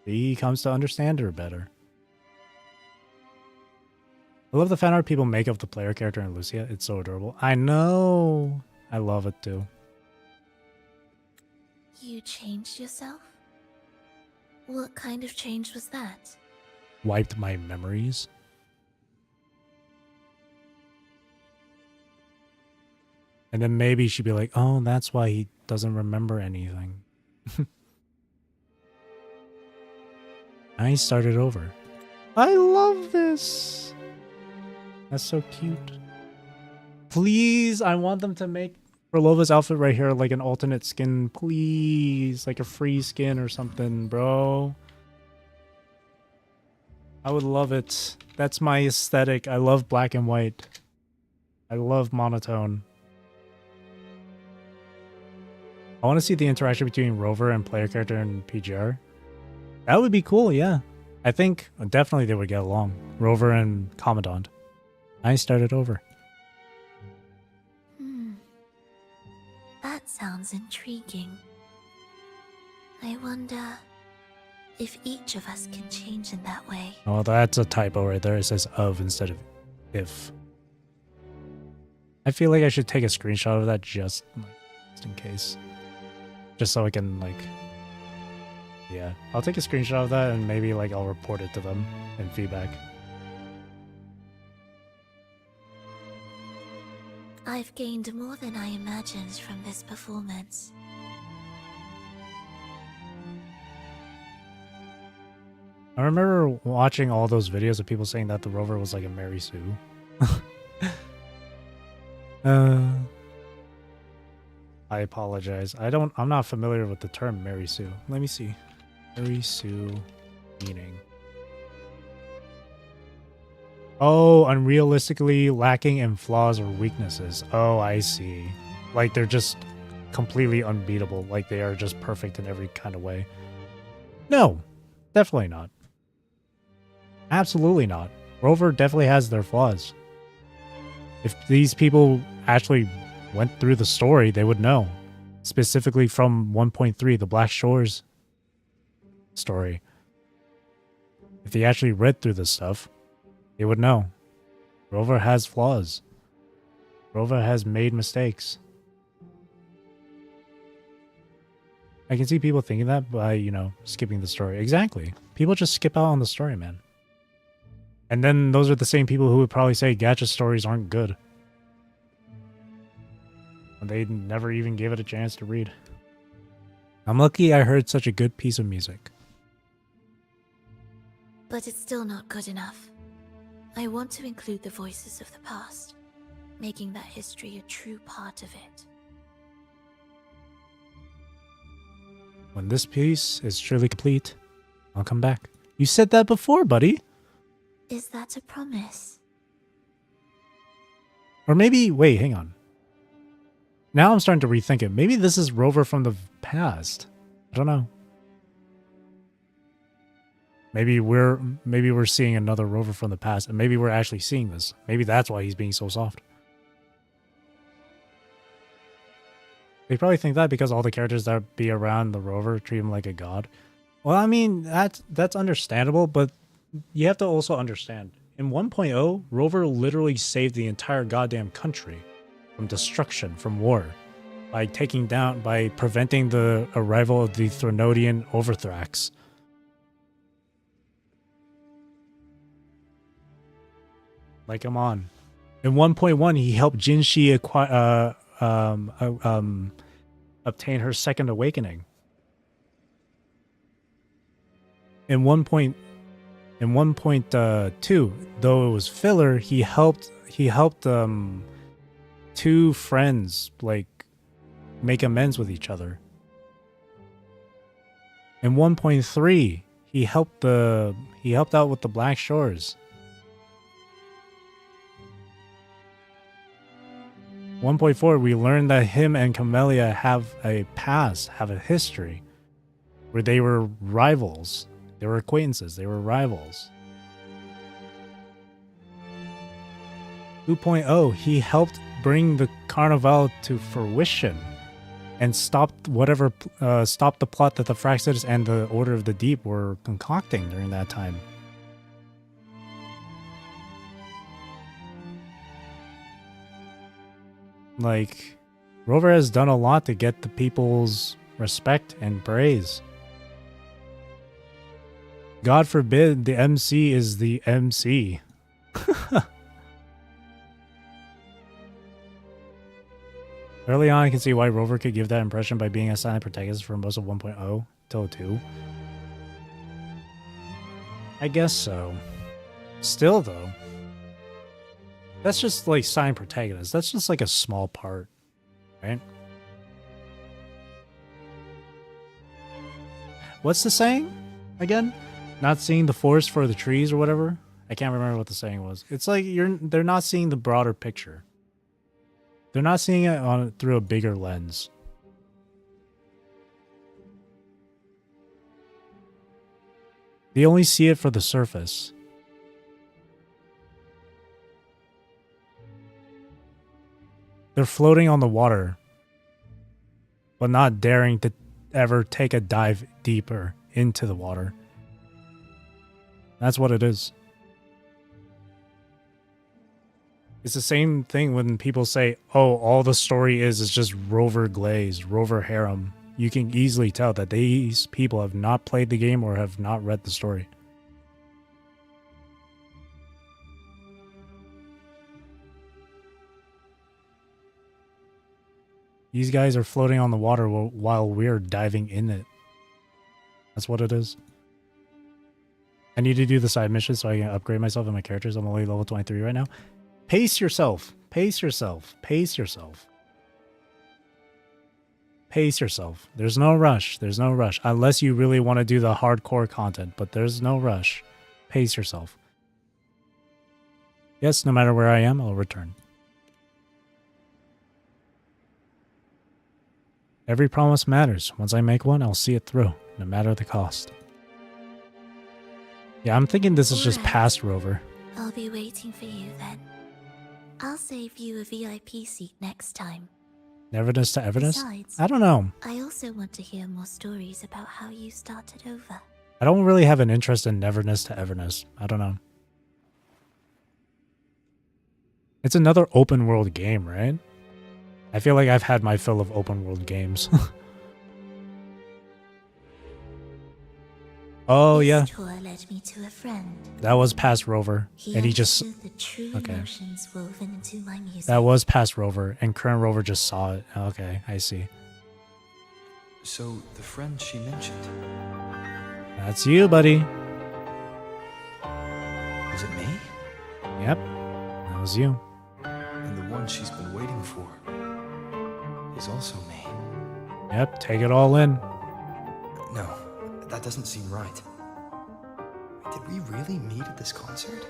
he comes to understand her better. I love the fan art people make of the player character in Lucia. It's so adorable. I know. I love it too. You changed yourself? What kind of change was that? Wiped my memories. And then maybe she'd be like, oh, that's why he doesn't remember anything. I started over. I love this. That's so cute. Please, I want them to make For Lova's outfit right here, like an alternate skin, please. Like a free skin or something, bro. I would love it. That's my aesthetic. I love black and white. I love monotone. I want to see the interaction between Rover and player character and PGR. That would be cool, yeah. I think definitely they would get along. Rover and Commandant. I started over. That sounds intriguing. I wonder if each of us can change in that way. Oh, that's a typo right there. It says of instead of if. I feel like I should take a screenshot of that just in case. Just so I can, like... Yeah, I'll take a screenshot of that and maybe, like, I'll report it to them in feedback. I've gained more than I imagined from this performance. I remember watching all those videos of people saying that the Rover was like a Mary Sue. I apologize. I'm not familiar with the term Mary Sue. Let me see. Mary Sue meaning. Oh, unrealistically lacking in flaws or weaknesses. Oh, I see. Like they're just completely unbeatable. Like they are just perfect in every kind of way. No, definitely not. Absolutely not. Rover definitely has their flaws. If these people actually went through the story, they would know. Specifically from 1.3, the Black Shores story. If they actually read through this stuff, they would know. Rover has flaws. Rover has made mistakes. I can see people thinking that by, you know, skipping the story. Exactly. People just skip out on the story, man. And then those are the same people who would probably say gacha stories aren't good. And they never even gave it a chance to read. I'm lucky I heard such a good piece of music. But it's still not good enough. I want to include the voices of the past, making that history a true part of it. When this piece is truly complete, I'll come back. You said that before, buddy. Is that a promise? Or maybe, wait, hang on. Now I'm starting to rethink it. Maybe this is Rover from the past. I don't know. Maybe we're seeing another Rover from the past, and maybe we're actually seeing this. Maybe that's why he's being so soft. They probably think that because all the characters that be around the Rover treat him like a god. Well, I mean, that's understandable, but you have to also understand. In 1.0, Rover literally saved the entire goddamn country from destruction, from war, by preventing the arrival of the Threnodian Overthrax. Like, come on. In 1.1, he helped Jinshi obtain her second awakening. In 1.2, though it was filler, he helped two friends like make amends with each other. In 1.3, he helped out with the Black Shores. 1.4, we learned that him and Camellia have a past, have a history, where they were rivals. They were acquaintances. They were rivals. 2.0, he helped bring the Carnival to fruition and stopped the plot that the Fraxis and the Order of the Deep were concocting during that time. Like, Rover has done a lot to get the people's respect and praise. God forbid the MC is the MC. Early on, I can see why Rover could give that impression by being a silent protagonist for most of 1.0 till 2. I guess so. Still, though, that's just like silent protagonist. That's just like a small part. Right? What's the saying again? Not seeing the forest for the trees or whatever? I can't remember what the saying was. It's like they're not seeing the broader picture. They're not seeing it through a bigger lens. They only see it for the surface. They're floating on the water, but not daring to ever take a dive deeper into the water. That's what it is. It's the same thing when people say, oh, all the story is just Rover Glaze, Rover Harem. You can easily tell that these people have not played the game or have not read the story. These guys are floating on the water while we're diving in it. That's what it is. I need to do the side missions so I can upgrade myself and my characters. I'm only level 23 right now. Pace yourself. Pace yourself. Pace yourself. Pace yourself. There's no rush. There's no rush. Unless you really want to do the hardcore content, but there's no rush. Pace yourself. Yes, no matter where I am, I'll return. Every promise matters. Once I make one, I'll see it through, no matter the cost. Yeah, I'm thinking this is just past Rover. I'll be waiting for you then. I'll save you a VIP seat next time. Neverness to Everness? Besides, I don't know. I also want to hear more stories about how you started over. I don't really have an interest in Neverness to Everness. I don't know. It's another open world game, right? I feel like I've had my fill of open world games. Oh, yeah. This tour led me to a friend. That was past Rover. And he just... understood the true Okay. emotions woven into my music. That was past Rover, and current Rover just saw it. Okay, I see. So, the friend she mentioned, That's you, buddy. was it me? Yep, that was you. And the one she's been waiting for is also me. Yep, take it all in. No, that doesn't seem right. Did we really meet at this concert?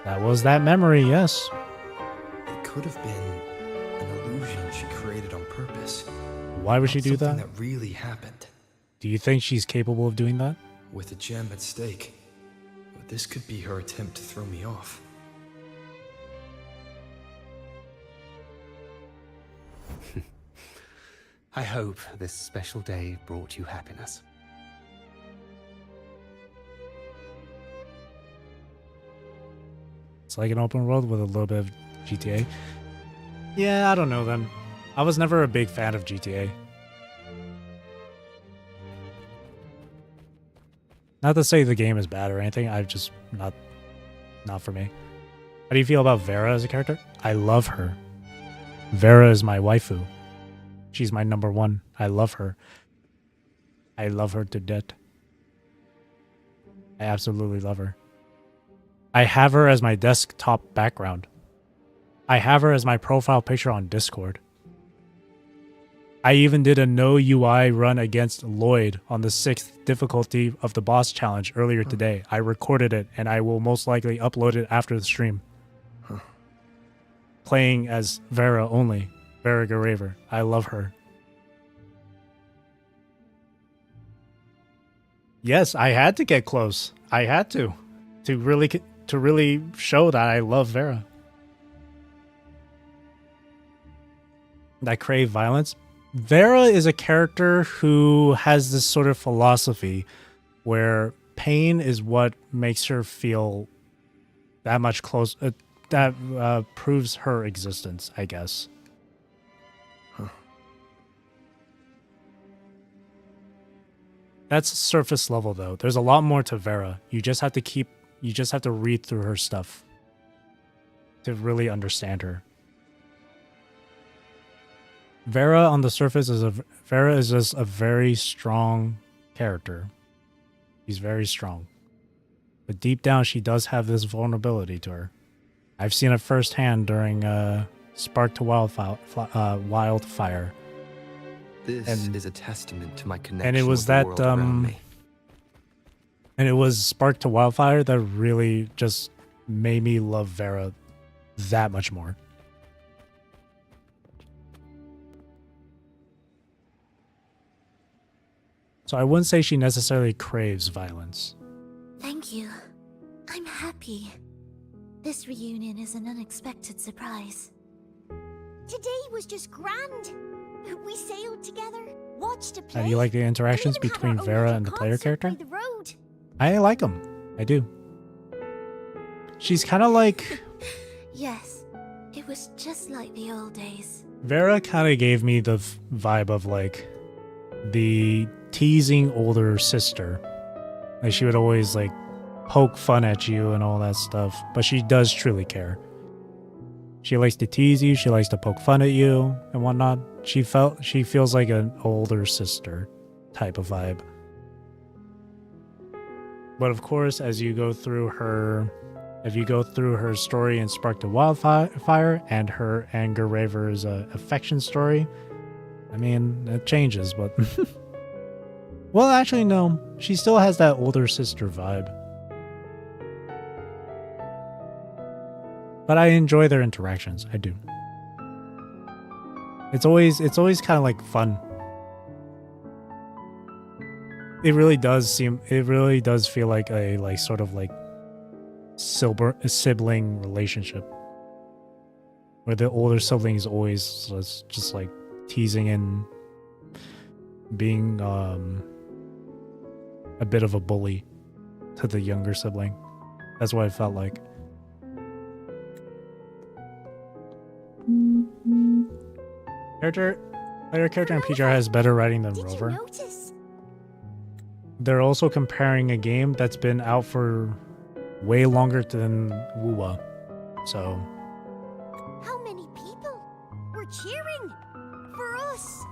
That was that memory, yes. It could have been an illusion she created on purpose. Why would she do Something that? that really happened. Do you think she's capable of doing that? With a gem at stake. But this could be her attempt to throw me off. I hope this special day brought you happiness. It's like an open world with a little bit of GTA. Yeah, I don't know then. I was never a big fan of GTA. Not to say the game is bad or anything, I've just not for me. How do you feel about Vera as a character? I love her. Vera is my waifu. She's my number one. I love her. I love her to death. I absolutely love her. I have her as my desktop background. I have her as my profile picture on Discord. I even did a no UI run against Lloyd on the 6th difficulty of the boss challenge earlier today. I recorded it and I will most likely upload it after the stream. Playing as Vera only. Vera Garaver. I love her. Yes, I had to get close. I had to really show that I love Vera. That crave violence. Vera is a character who has this sort of philosophy where pain is what makes her feel that much close. That proves her existence, I guess. That's surface level, though. There's a lot more to Vera. You just have to read through her stuff to really understand her. Vera on the surface Vera is just a very strong character. She's very strong. But deep down, she does have this vulnerability to her. I've seen it firsthand during spark to wildfire. This And- is a testament to my connection And it was with the that world around me. and it was spark to wildfire that really just made me love Vera that much more. So I wouldn't say she necessarily craves violence. Thank you. I'm happy. This reunion is an unexpected surprise. Today was just grand. We sailed together, watched a play. How do you like the interactions between Vera and the player character? by the road. I like them. I do. She's kind of like... Yes, it was just like the old days. Vera kind of gave me the vibe of like the teasing older sister. Like she would always like poke fun at you and all that stuff, but she does truly care. She likes to tease you, she likes to poke fun at you and whatnot. She feels like an older sister type of vibe. But of course, as you go through her story in Spark to Wildfire and her and Raver's affection story, I mean, it changes, but well, actually no, she still has that older sister vibe. But I enjoy their interactions. I do. It's always kind of like fun. It really does feel like a sort of like sibling relationship. Where the older sibling is always just like teasing and being a bit of a bully to the younger sibling. That's what it felt like. Player character in PGR has better writing than Rover. They're also comparing a game that's been out for way longer than Wuwa. So How many people were cheering for us?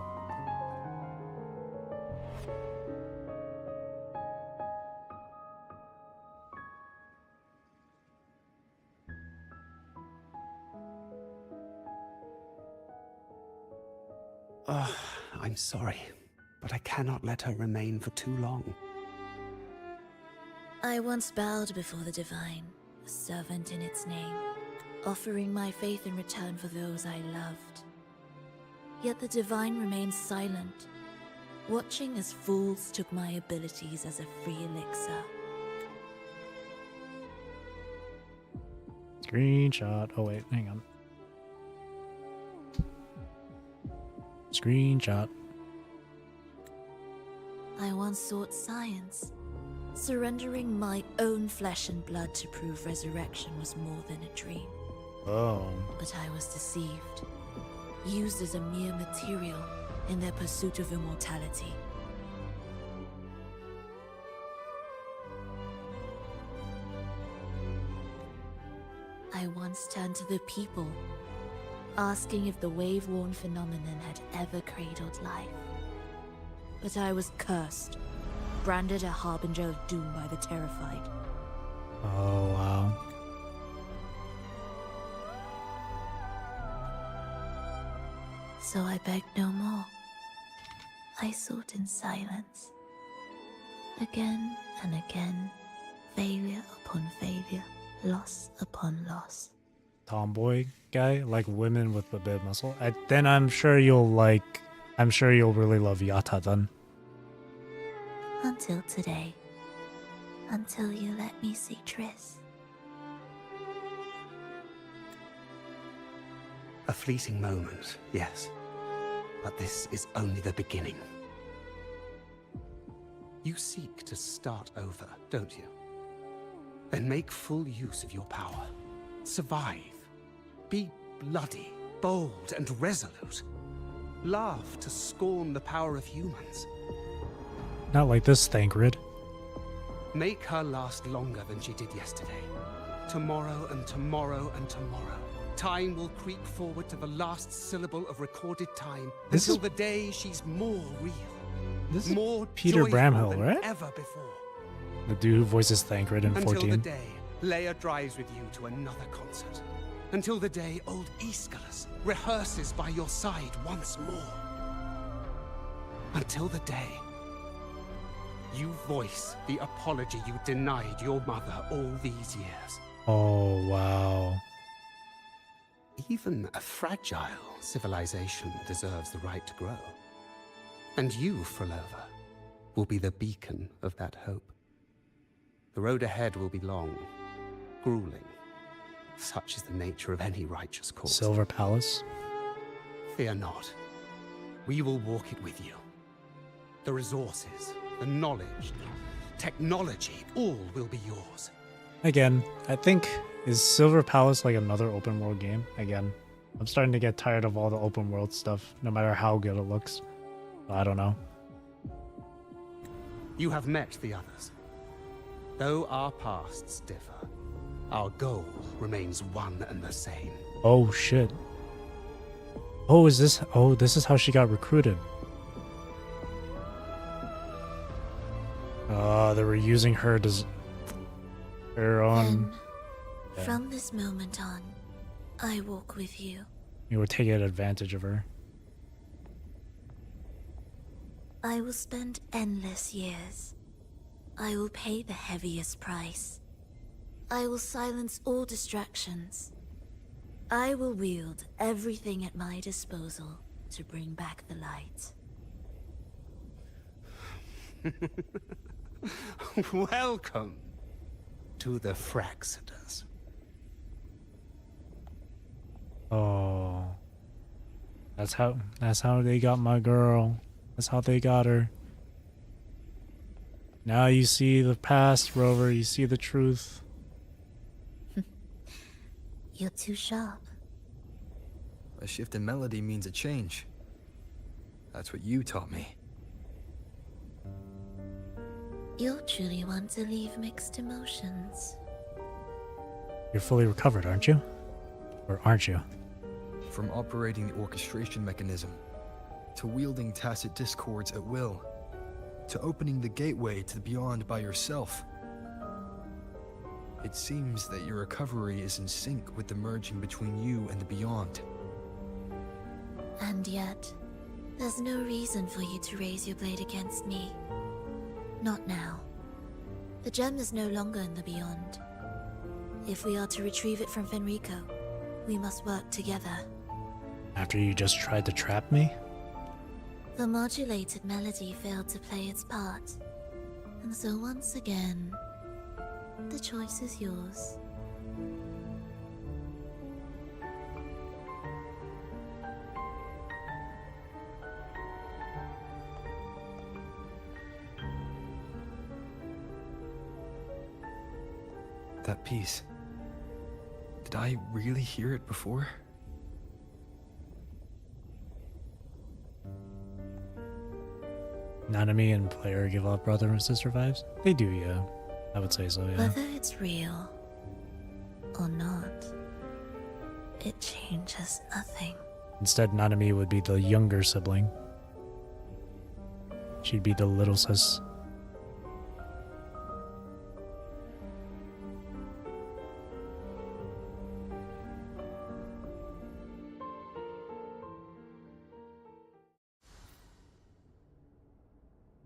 I'm sorry, but I cannot let her remain for too long. I once bowed before the divine, a servant in its name, offering my faith in return for those I loved. Yet the divine remained silent, watching as fools took my abilities as a free elixir. Screenshot. Oh wait, hang on. Screenshot. I once sought science, surrendering my own flesh and blood to prove resurrection was more than a dream. Oh. But I was deceived, used as a mere material in their pursuit of immortality. I once turned to the people, asking if the wave-worn phenomenon had ever cradled life. But I was cursed, branded a harbinger of doom by the terrified. Oh wow. So I begged no more. I sought in silence. Again and again, failure upon failure, loss upon loss. Tomboy guy, like women with a bit of muscle. Then I'm sure you'll really love Yata then. Until today. Until you let me see Triss. A fleeting moment, yes. But this is only the beginning. You seek to start over, don't you? Then make full use of your power. Survive. Be bloody, bold, and resolute. Laugh to scorn the power of humans. Not like this, Thancred. Make her last longer than she did yesterday. Tomorrow and tomorrow and tomorrow. Time will creep forward to the last syllable of recorded time until the day she's more real. This more is Peter joyful Bramhill, than right? ever before. The dude who voices Thancred in Until 14. the day Leia drives with you to another concert. Until the day old Aeschylus rehearses by your side once more. Until the day you voice the apology you denied your mother all these years. Oh, wow. Even a fragile civilization deserves the right to grow. And you, Fulolo, will be the beacon of that hope. The road ahead will be long, grueling. Such is the nature of any righteous cause. Silver Palace? Fear not. We will walk it with you. The resources, the knowledge, the technology, all will be yours. Again, I think, is Silver Palace like another open world game? Again, I'm starting to get tired of all the open world stuff, no matter how good it looks. I don't know. You have met the others. Though our pasts differ, our goal remains one and the same. Oh shit. Oh, this is how she got recruited. They were using her to her own. Then, from this moment on, I walk with you. You were taking advantage of her. I will spend endless years. I will pay the heaviest price. I will silence all distractions. I will wield everything at my disposal to bring back the light. Welcome to the Fraxiters. Oh, that's how they got my girl. That's how they got her. Now you see the past, Rover. You see the truth. You're too sharp. A shift in melody means a change. That's what you taught me. You'll truly want to leave mixed emotions. You're fully recovered, aren't you? Or aren't you? From operating the orchestration mechanism, to wielding tacit discords at will, to opening the gateway to the beyond by yourself. It seems that your recovery is in sync with the merging between you and the beyond. And yet, there's no reason for you to raise your blade against me. Not now. The gem is no longer in the beyond. If we are to retrieve it from Fenrico, we must work together. After you just tried to trap me? The modulated melody failed to play its part. And so once again, the choice is yours. That piece. Did I really hear it before? Nanami and player give up brother and sister vibes? They do, yeah. I would say so, yeah. Whether it's real or not, it changes nothing. Instead, Nanami would be the younger sibling. She'd be the little sis.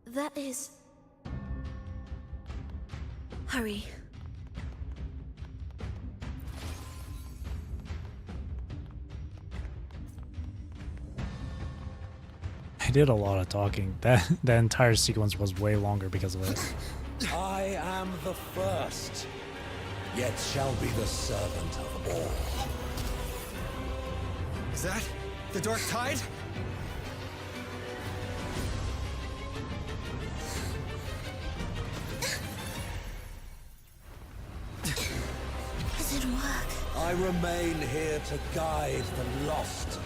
That is... Hurry. I did a lot of talking. That entire sequence was way longer because of it. I am the first, yet shall be the servant of all. Is that the Dark Tide? It didn't work. I remain here to guide the lost.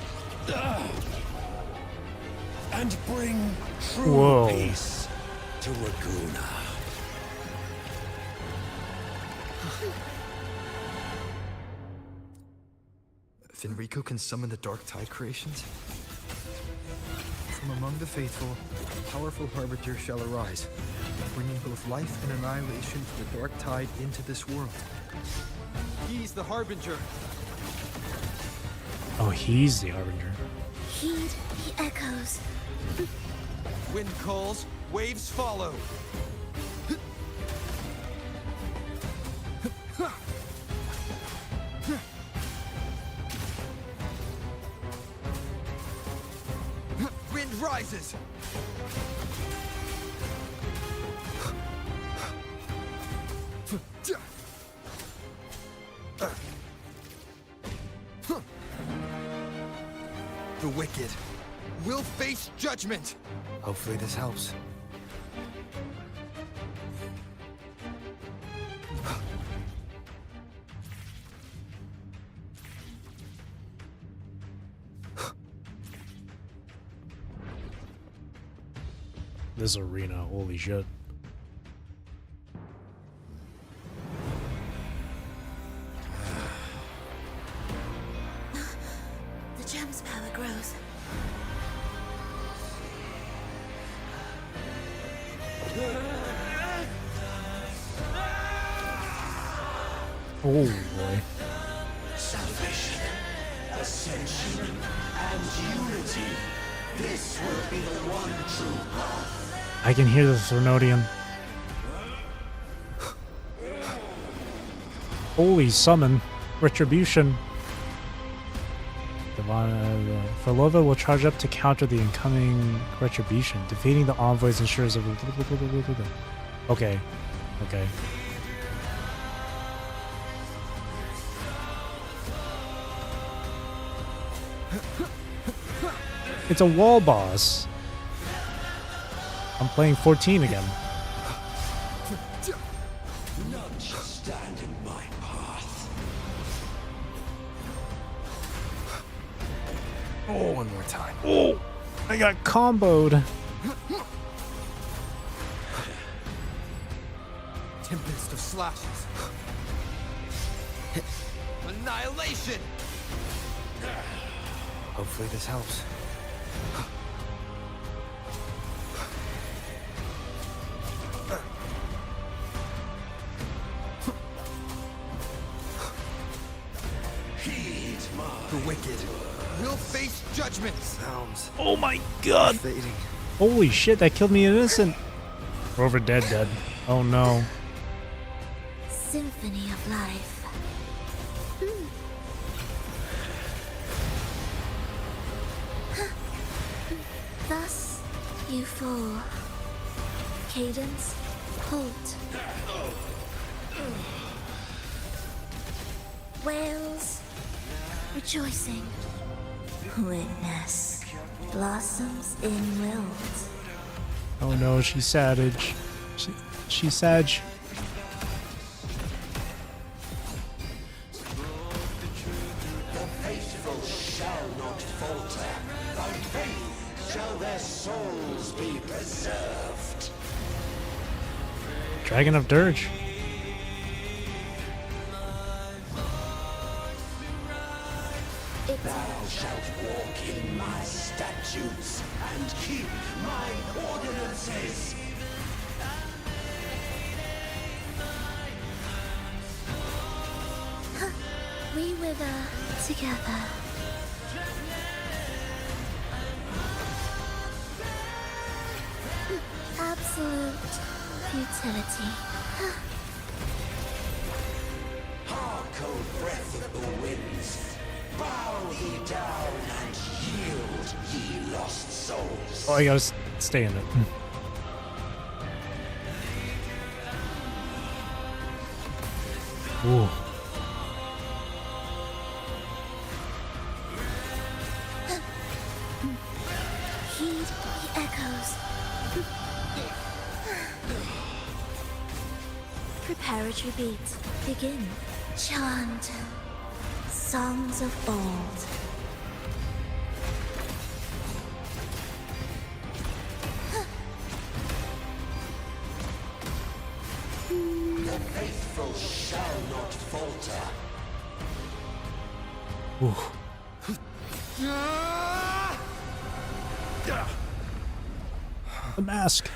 And bring true peace to Raguna. Fenrico can summon the Dark Tide creations? From among the faithful, a powerful harbinger shall arise, bringing both life and annihilation to the Dark Tide into this world. He's the harbinger. Oh, he's the Harbinger. Heed the echoes. Wind calls, waves follow. Wind rises. The wicked will face judgment. Hopefully this helps. This arena, holy shit. The gem's power grows. Oh boy. Salvation, ascension, and unity. This will be the one true path. I can hear the Threnodian. Holy summon. Retribution. Fulolo will charge up to counter the incoming retribution. Defeating the envoys ensures a... Okay. Okay. It's a wall boss. I'm playing 14 again. None shall stand in my path. Oh, one more time. Oh, I got comboed. Tempest of slashes. Annihilation. Hopefully this helps. The wicked will face judgment. Sounds. Oh my god. Fading. Holy shit, that killed me an innocent. Rover dead. Oh no. Symphony of life. Thus you fall. Cadence, halt. Wails, rejoicing. Witness, blossoms in wilt. Oh no, she's savage. She's sage. The faithful shall not falter. By faith shall their souls be preserved. Dragon of Dirge. Thou shalt walk in my statutes and keep my ordinances. We wither together. Absolute futility. Hark, O breath of the winds. Bow ye down and yield, ye lost souls. Oh, I gotta stay in it. Ooh. Heed the echoes. Preparatory beat. Begin. Chant. Songs of old. The faithful shall not falter. Ooh. The mask.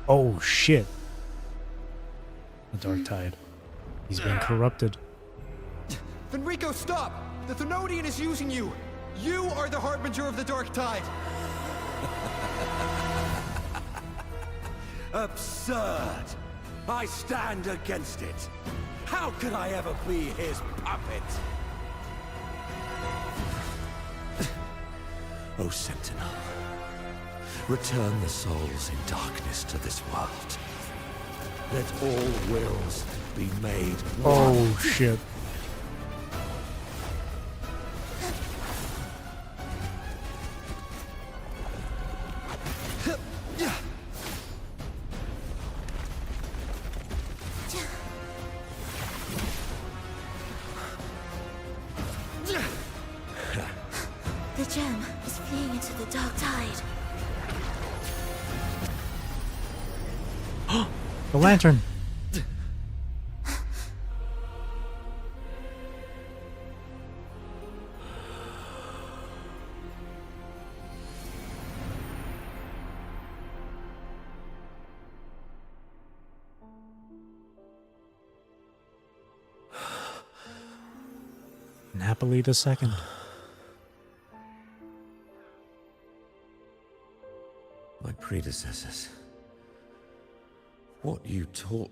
Oh shit. The Dark Tide. He's been corrupted. Fenrico, stop! The Thenodian is using you! You are the harbinger of the dark tide! Absurd! I stand against it! How could I ever be his puppet? O Sentinel, return the souls in darkness to this world. Let all wills be made one. Oh shit. The gem is fleeing into the dark tide. The lantern. Napoli the Second. My predecessors. What you taught...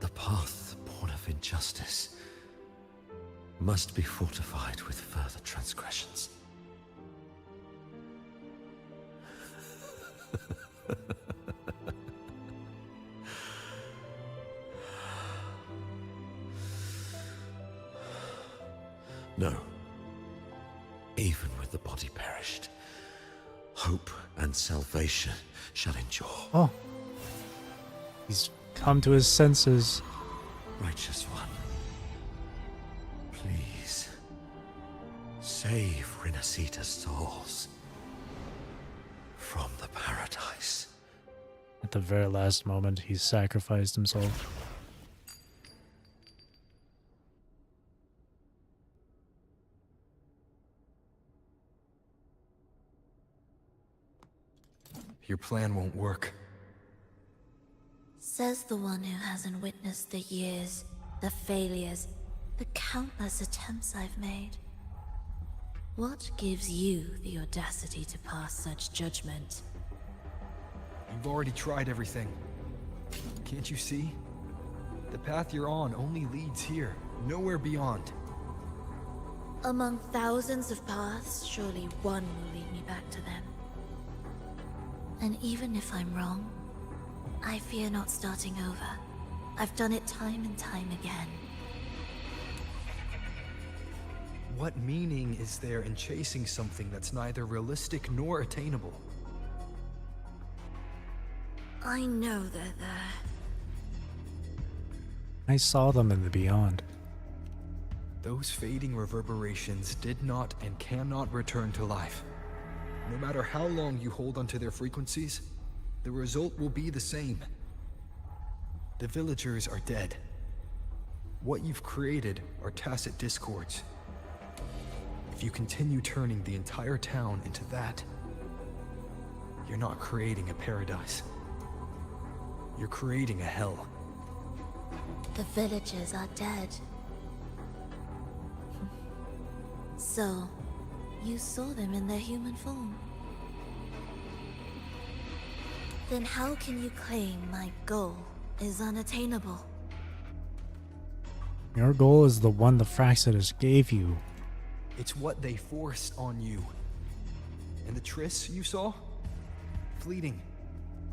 The path born of injustice must be fortified with further transgressions. No. Even with the body perished, hope and salvation shall endure. Oh. He's come to his senses. Righteous one, please save Renacita's souls from the paradise. At the very last moment, he sacrificed himself. Your plan won't work. Says the one who hasn't witnessed the years, the failures, the countless attempts I've made. What gives you the audacity to pass such judgment? You've already tried everything. Can't you see? The path you're on only leads here, nowhere beyond. Among thousands of paths, surely one will lead me back to them. And even if I'm wrong, I fear not starting over. I've done it time and time again. What meaning is there in chasing something that's neither realistic nor attainable? I know they're there. I saw them in the beyond. Those fading reverberations did not and cannot return to life. No matter how long you hold onto their frequencies, the result will be the same. The villagers are dead. What you've created are tacit discords. If you continue turning the entire town into that, you're not creating a paradise. You're creating a hell. The villagers are dead. So, you saw them in their human form. Then how can you claim my goal is unattainable? Your goal is the one the Fraxidus gave you. It's what they forced on you. And the Triss you saw? Fleeting,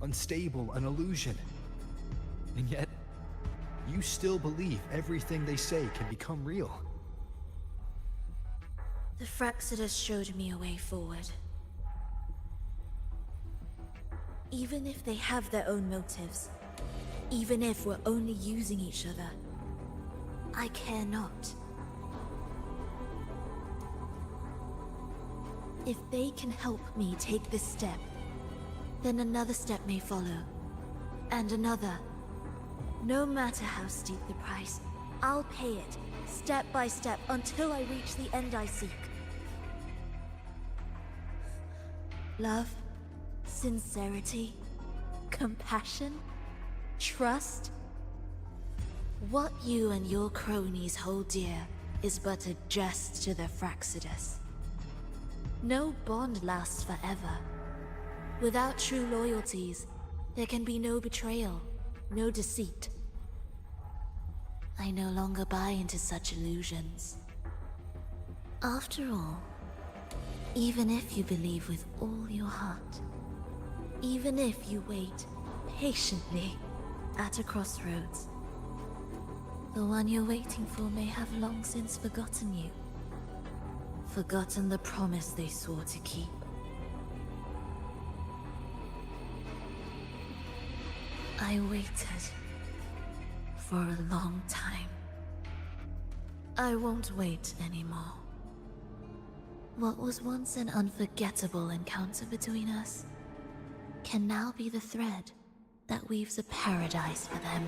unstable, an illusion. And yet, you still believe everything they say can become real. The Fraxidus showed me a way forward. Even if they have their own motives, even if we're only using each other, I care not. If they can help me take this step, then another step may follow, and another. No matter how steep the price, I'll pay it, step by step, until I reach the end I seek. Love, sincerity, compassion, trust. What you and your cronies hold dear is but a jest to the Fraxidus. No bond lasts forever. Without true loyalties, there can be no betrayal, no deceit. I no longer buy into such illusions. After all, even if you believe with all your heart, even if you wait patiently at a crossroads, the one you're waiting for may have long since forgotten you. Forgotten the promise they swore to keep. I waited for a long time. I won't wait anymore. What was once an unforgettable encounter between us can now be the thread that weaves a paradise for them.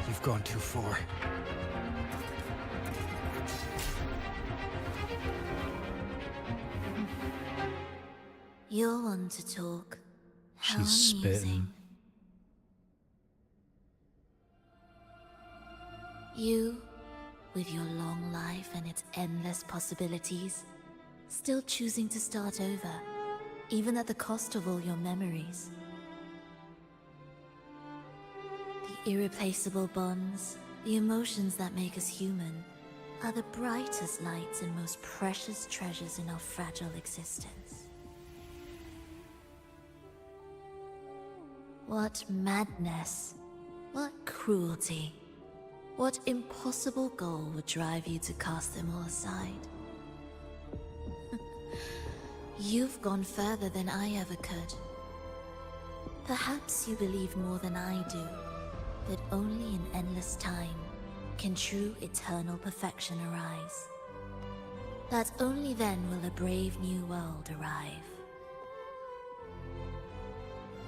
You've gone too far. You're one to talk. How She's amusing. spitting. You, with your long life and its endless possibilities, still choosing to start over, even at the cost of all your memories. The irreplaceable bonds, the emotions that make us human, are the brightest lights and most precious treasures in our fragile existence. What madness, what cruelty, what impossible goal would drive you to cast them all aside? You've gone further than I ever could. Perhaps you believe more than I do, that only in endless time can true eternal perfection arise. That only then will a brave new world arrive.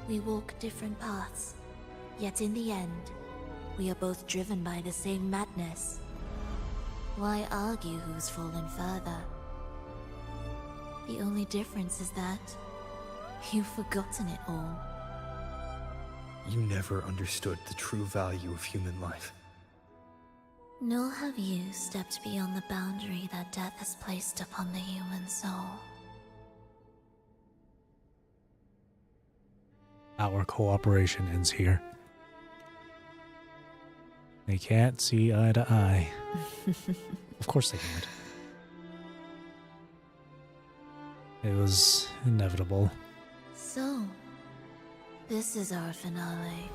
We walk different paths, yet in the end, we are both driven by the same madness. Why argue who's fallen further? The only difference is that you've forgotten it all. You never understood the true value of human life. Nor have you stepped beyond the boundary that death has placed upon the human soul. Our cooperation ends here. They can't see eye to eye. Of course they can't. It was inevitable. So, this is our finale.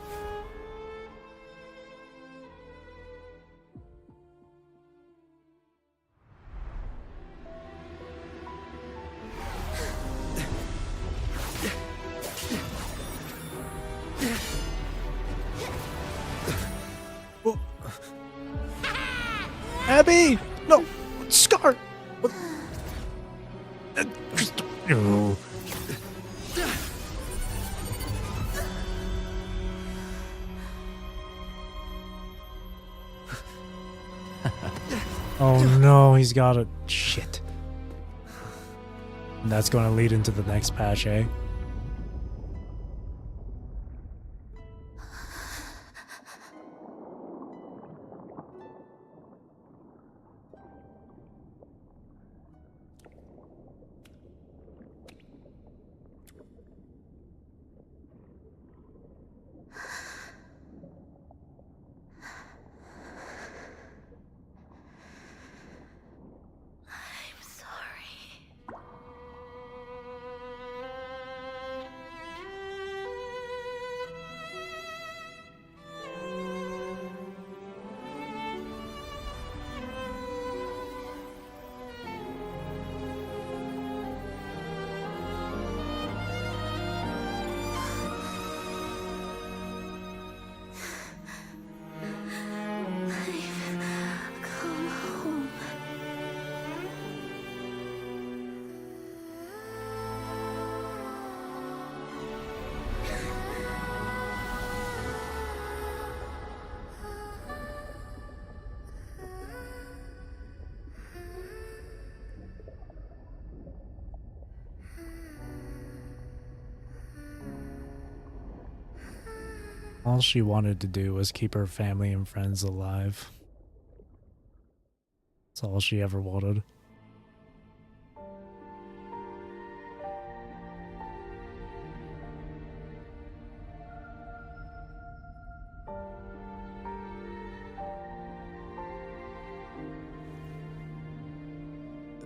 Abby! No! Scar! No. Oh no, he's got a shit. And that's going to lead into the next patch, eh? All she wanted to do was keep her family and friends alive. That's all she ever wanted.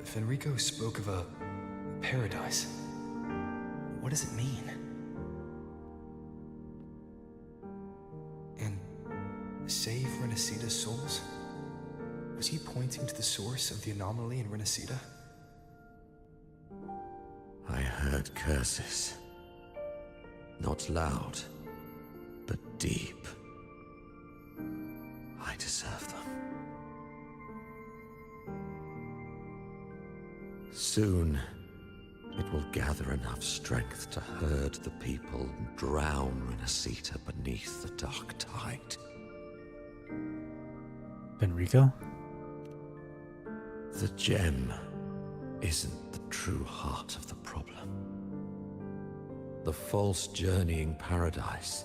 Fenrico spoke of a paradise. What does it mean? And save Renacita's souls? Was he pointing to the source of the anomaly in Renacita? I heard curses. Not loud, but deep. I deserve them. Soon, it will gather enough strength to herd the people and drown Renacita beneath the dark tide. Fenrico? The gem isn't the true heart of the problem. The false journeying paradise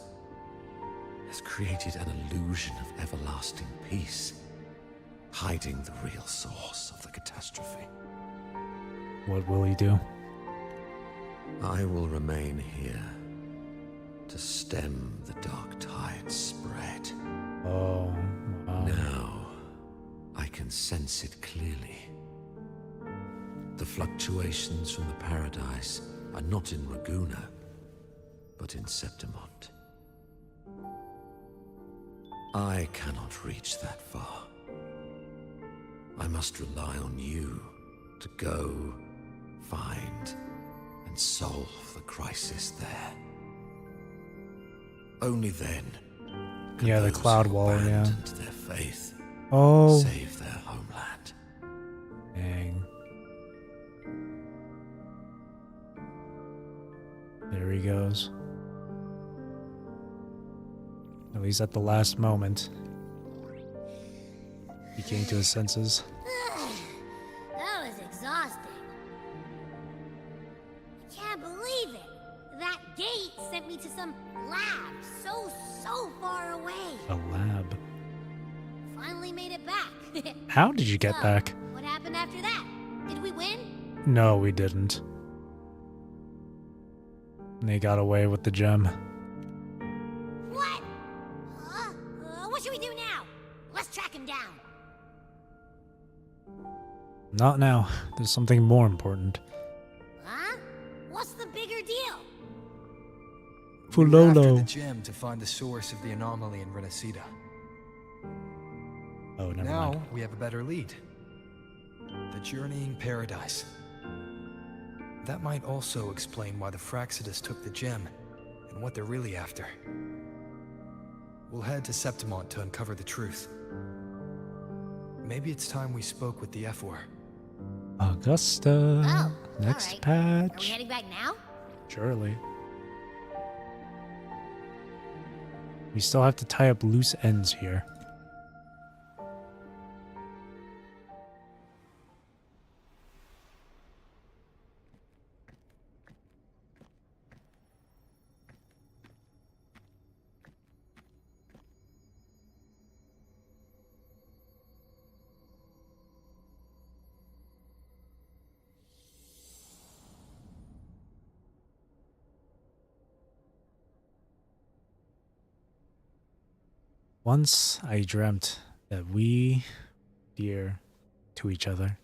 has created an illusion of everlasting peace, hiding the real source of the catastrophe. What will he do? I will remain here to stem the dark tide's spread. Oh, wow. Now, I can sense it clearly. The fluctuations from the paradise are not in Raguna, but in Septimont. I cannot reach that far. I must rely on you to go, find, and solve the crisis there. Only then can the those cloud who wall, yeah. abandoned their faith Oh. save their homeland. Dang. There he goes. At least at the last moment, he came to his senses. That was exhausting. I can't believe it. That gate sent me to some lab so far away. A lab. Finally made it back. How did you get So, back? What happened after that? Did we win? No, we didn't. They got away with the gem. What? What should we do now? Let's track him down. Not now. There's something more important. Huh? What's the bigger deal? We're after Fulolo. the gem to find the source of the anomaly in Renacita. Oh, never Now mind. we have a better lead. The journeying paradise. That might also explain why the Fraxidus took the gem and what they're really after. We'll head to Septimont to uncover the truth. Maybe it's time we spoke with the F-War. Augusta. Oh, Next all right. patch. Are we heading back now? Surely. We still have to tie up loose ends here. Once I dreamt that we dear to each other.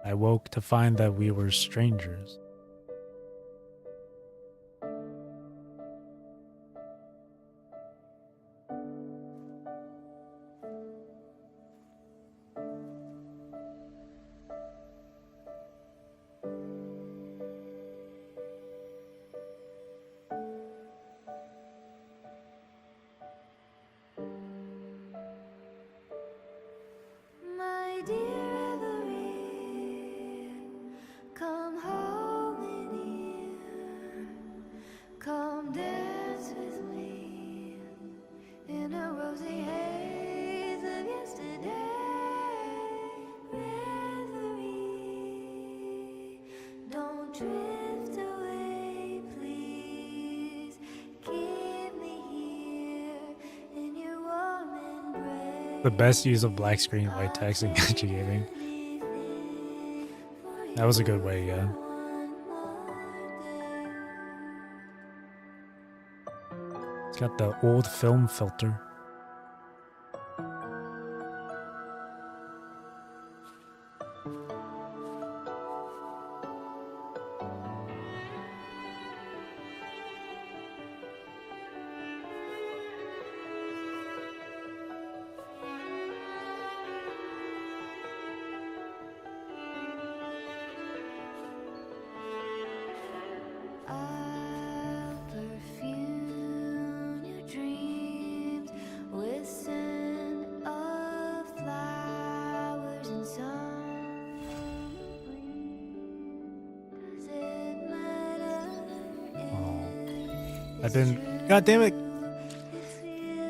I woke to find that we were strangers. My dear Everine, come home. The best use of black screen, white text in gacha gaming. That was a good way, yeah. It's got the old film filter. God damn it!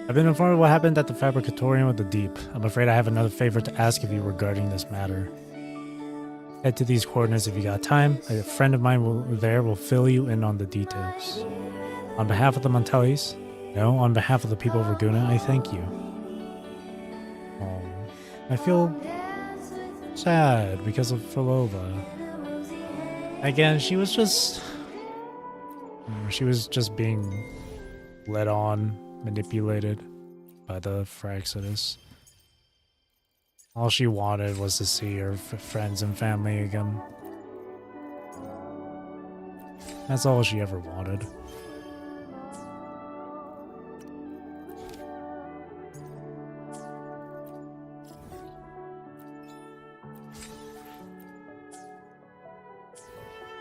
I've been informed of what happened at the Fabricatorium of the Deep. I'm afraid I have another favor to ask of you regarding this matter. Head to these coordinates if you got time. A friend of mine will fill you in on the details. On behalf of the Montellis, no, on behalf of the people of Raguna, I thank you. Oh, I feel sad because of Fulolo. Again, she was just being led on, manipulated by the Fraxidus. All she wanted was to see her friends and family again. That's all she ever wanted.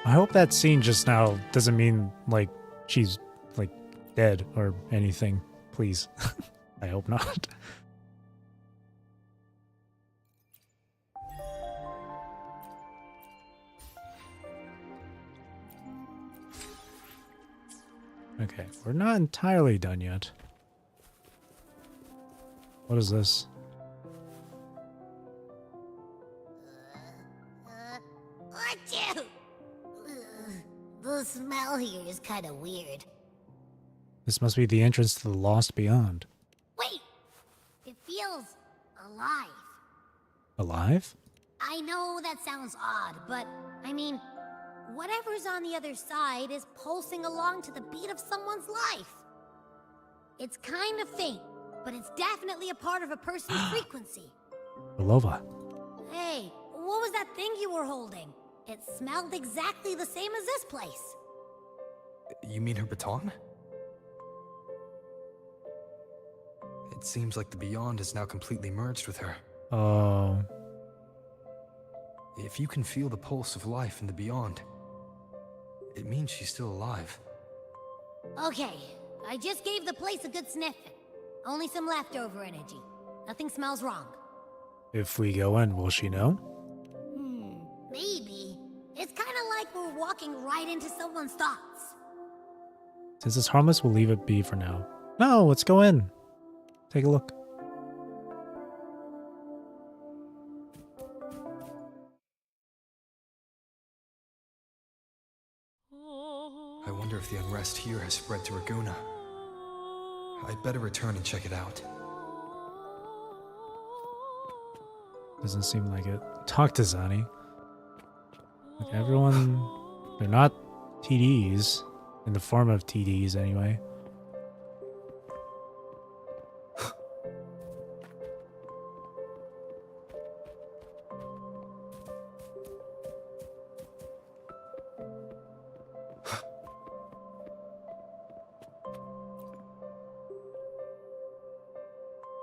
I hope that scene just now doesn't mean, like, she's, like, dead or anything. Please. I hope not. Okay, we're not entirely done yet. What is this? Achoo! The smell here is kind of weird. This must be the entrance to the Lost Beyond. Wait! It feels alive. Alive? I know that sounds odd, but I mean, whatever's on the other side is pulsing along to the beat of someone's life. It's kind of faint, but it's definitely a part of a person's frequency. Belova. Hey, what was that thing you were holding? It smelled exactly the same as this place. You mean her baton? It seems like the Beyond is now completely merged with her. Oh. If you can feel the pulse of life in the Beyond, it means she's still alive. Okay, I just gave the place a good sniffing. Only some leftover energy. Nothing smells wrong. If we go in, will she know? Maybe. It's kind of like we're walking right into someone's thoughts. Since it's harmless, we'll leave it be for now. No, let's go in. Take a look. I wonder if the unrest here has spread to Raguna. I'd better return and check it out. Doesn't seem like it. Talk to Zani. Like everyone, they're not TDs, in the form of TDs anyway.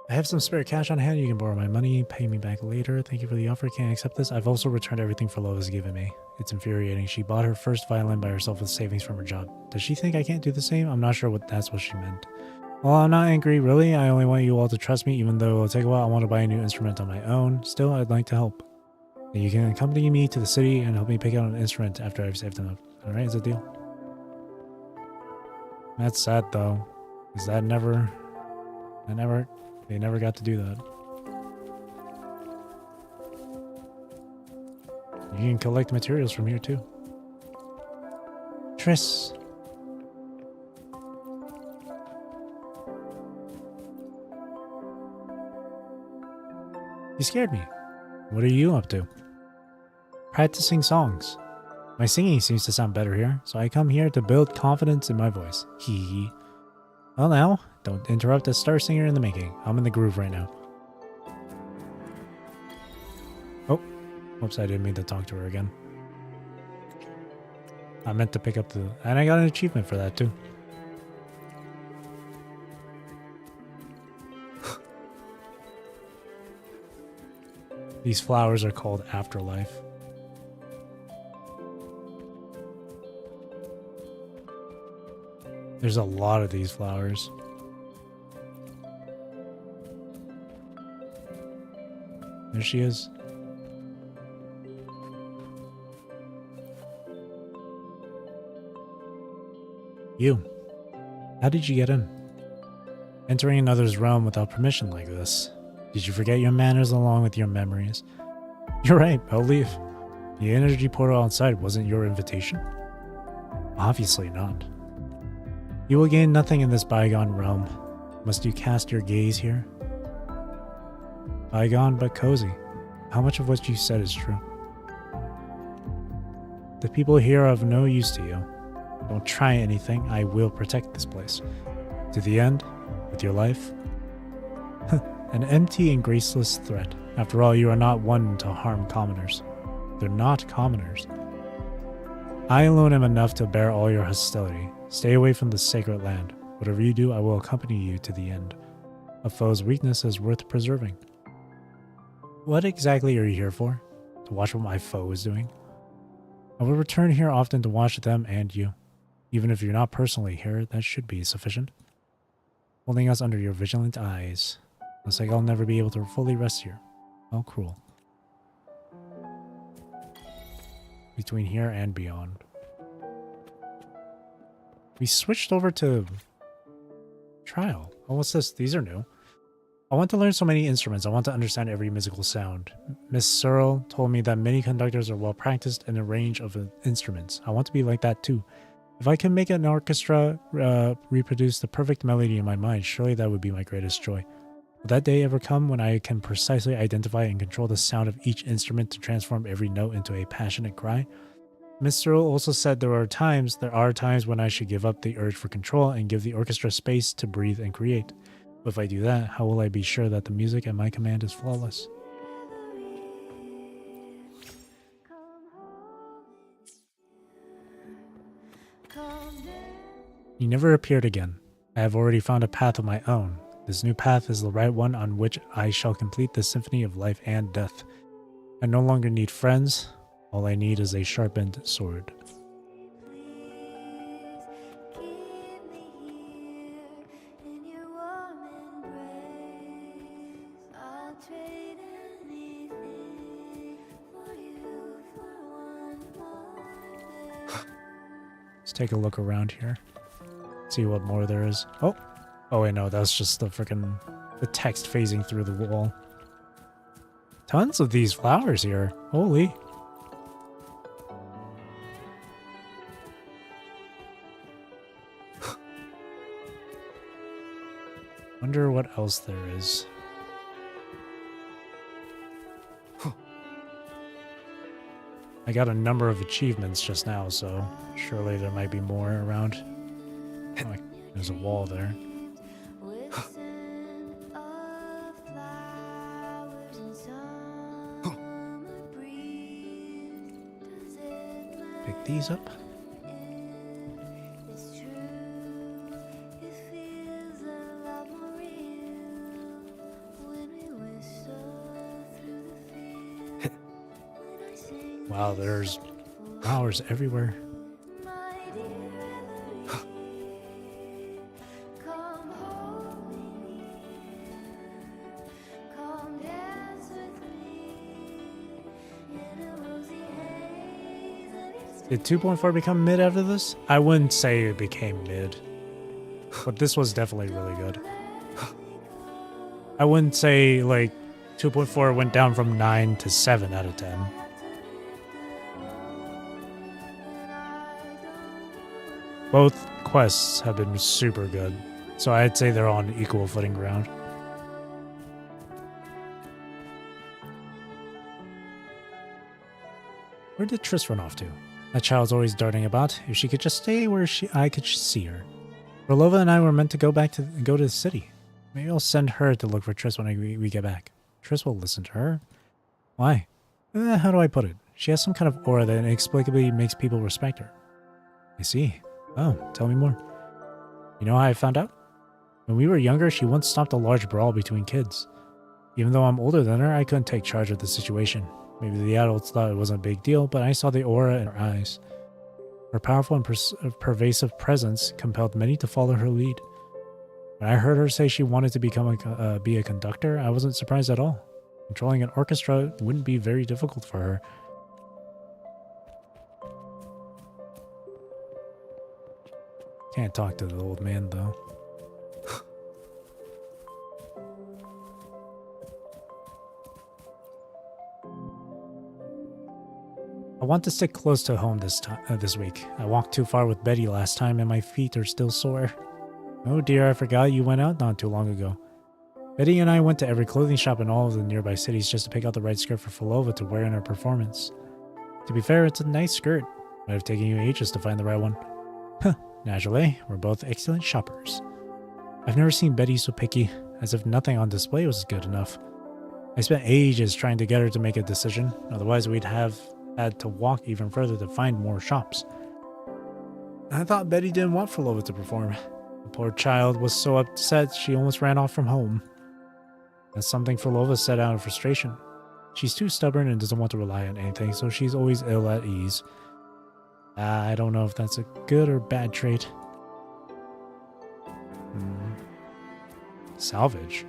I have some spare cash on hand. You can borrow my money, pay me back later. Thank you for the offer. Can't accept this. I've also returned everything Fulolo's given me. It's infuriating. She bought her first violin by herself with savings from her job. Does she think I can't do the same? I'm not sure that's what she meant. Well, I'm not angry, really. I only want you all to trust me, even though it'll take a while. I want to buy a new instrument on my own. Still, I'd like to help. You can accompany me to the city and help me pick out an instrument after I've saved enough. Alright, is a deal? That's sad, though. Because they never got to do that. You can collect materials from here too. Triss. You scared me. What are you up to? Practicing songs. My singing seems to sound better here, so I come here to build confidence in my voice. Hee hee. Well now, don't interrupt a star singer in the making. I'm in the groove right now. Oh, oops, I didn't mean to talk to her again. I meant to pick up the... And I got an achievement for that too. These flowers are called Afterlife. There's a lot of these flowers. There she is. You. How did you get in? Entering another's realm without permission like this. Did you forget your manners along with your memories? You're right, I'll leave. The energy portal outside wasn't your invitation? Obviously not. You will gain nothing in this bygone realm. Must you cast your gaze here? Bygone but cozy. How much of what you said is true? The people here are of no use to you. Don't try anything, I will protect this place. To the end, with your life. An empty and graceless threat. After all, you are not one to harm commoners. They're not commoners. I alone am enough to bear all your hostility. Stay away from the sacred land. Whatever you do, I will accompany you to the end. A foe's weakness is worth preserving. What exactly are you here for? To watch what my foe is doing? I will return here often to watch them and you. Even if you're not personally here, that should be sufficient. Holding us under your vigilant eyes. Looks like I'll never be able to fully rest here. How cruel. Between here and beyond. We switched over to trial. Oh, what's this? These are new. I want to learn so many instruments. I want to understand every musical sound. Miss Searle told me that many conductors are well practiced in a range of instruments. I want to be like that too. If I can make an orchestra reproduce the perfect melody in my mind, surely that would be my greatest joy. Will that day ever come when I can precisely identify and control the sound of each instrument to transform every note into a passionate cry? Miss Searle also said there are times when I should give up the urge for control and give the orchestra space to breathe and create. But if I do that, how will I be sure that the music at my command is flawless? You never appeared again. I have already found a path of my own. This new path is the right one on which I shall complete the symphony of life and death. I no longer need friends. All I need is a sharpened sword. Let's take a look around here. See what more there is. Oh! Oh wait, no, that's just the freaking... the text phasing through the wall. Tons of these flowers here. Holy. Wonder what else there is. I got a number of achievements just now, so surely there might be more around. Oh, there's a wall there. Pick these up. Wow, there's flowers everywhere. Did 2.4 become mid after this? I wouldn't say it became mid, but this was definitely really good. I wouldn't say like 2.4 went down from 9 to 7 out of 10. Both quests have been super good, so I'd say they're on equal footing ground. Where did Triss run off to? That child's always darting about. If she could just stay where I could see her. Rolova and I were meant to go to the city. Maybe I'll send her to look for Triss when we get back. Triss will listen to her. Why? How do I put it? She has some kind of aura that inexplicably makes people respect her. I see. Oh, tell me more. You know how I found out? When we were younger, she once stopped a large brawl between kids. Even though I'm older than her, I couldn't take charge of the situation. Maybe the adults thought it wasn't a big deal, but I saw the aura in her eyes. Her powerful and pervasive presence compelled many to follow her lead. When I heard her say she wanted to be a conductor, I wasn't surprised at all. Controlling an orchestra wouldn't be very difficult for her. Can't talk to the old man, though. I want to stick close to home this week. I walked too far with Betty last time and my feet are still sore. Oh dear, I forgot you went out not too long ago. Betty and I went to every clothing shop in all of the nearby cities just to pick out the right skirt for Fulolo to wear in her performance. To be fair, it's a nice skirt. Might have taken you ages to find the right one. Huh, naturally, we're both excellent shoppers. I've never seen Betty so picky, as if nothing on display was good enough. I spent ages trying to get her to make a decision, otherwise we'd have had to walk even further to find more shops. I thought Betty didn't want Fulolo to perform. The poor child was so upset she almost ran off from home. That's something Fulolo said out of frustration. She's too stubborn and doesn't want to rely on anything, so she's always ill at ease. I don't know if that's a good or bad trait. Salvage.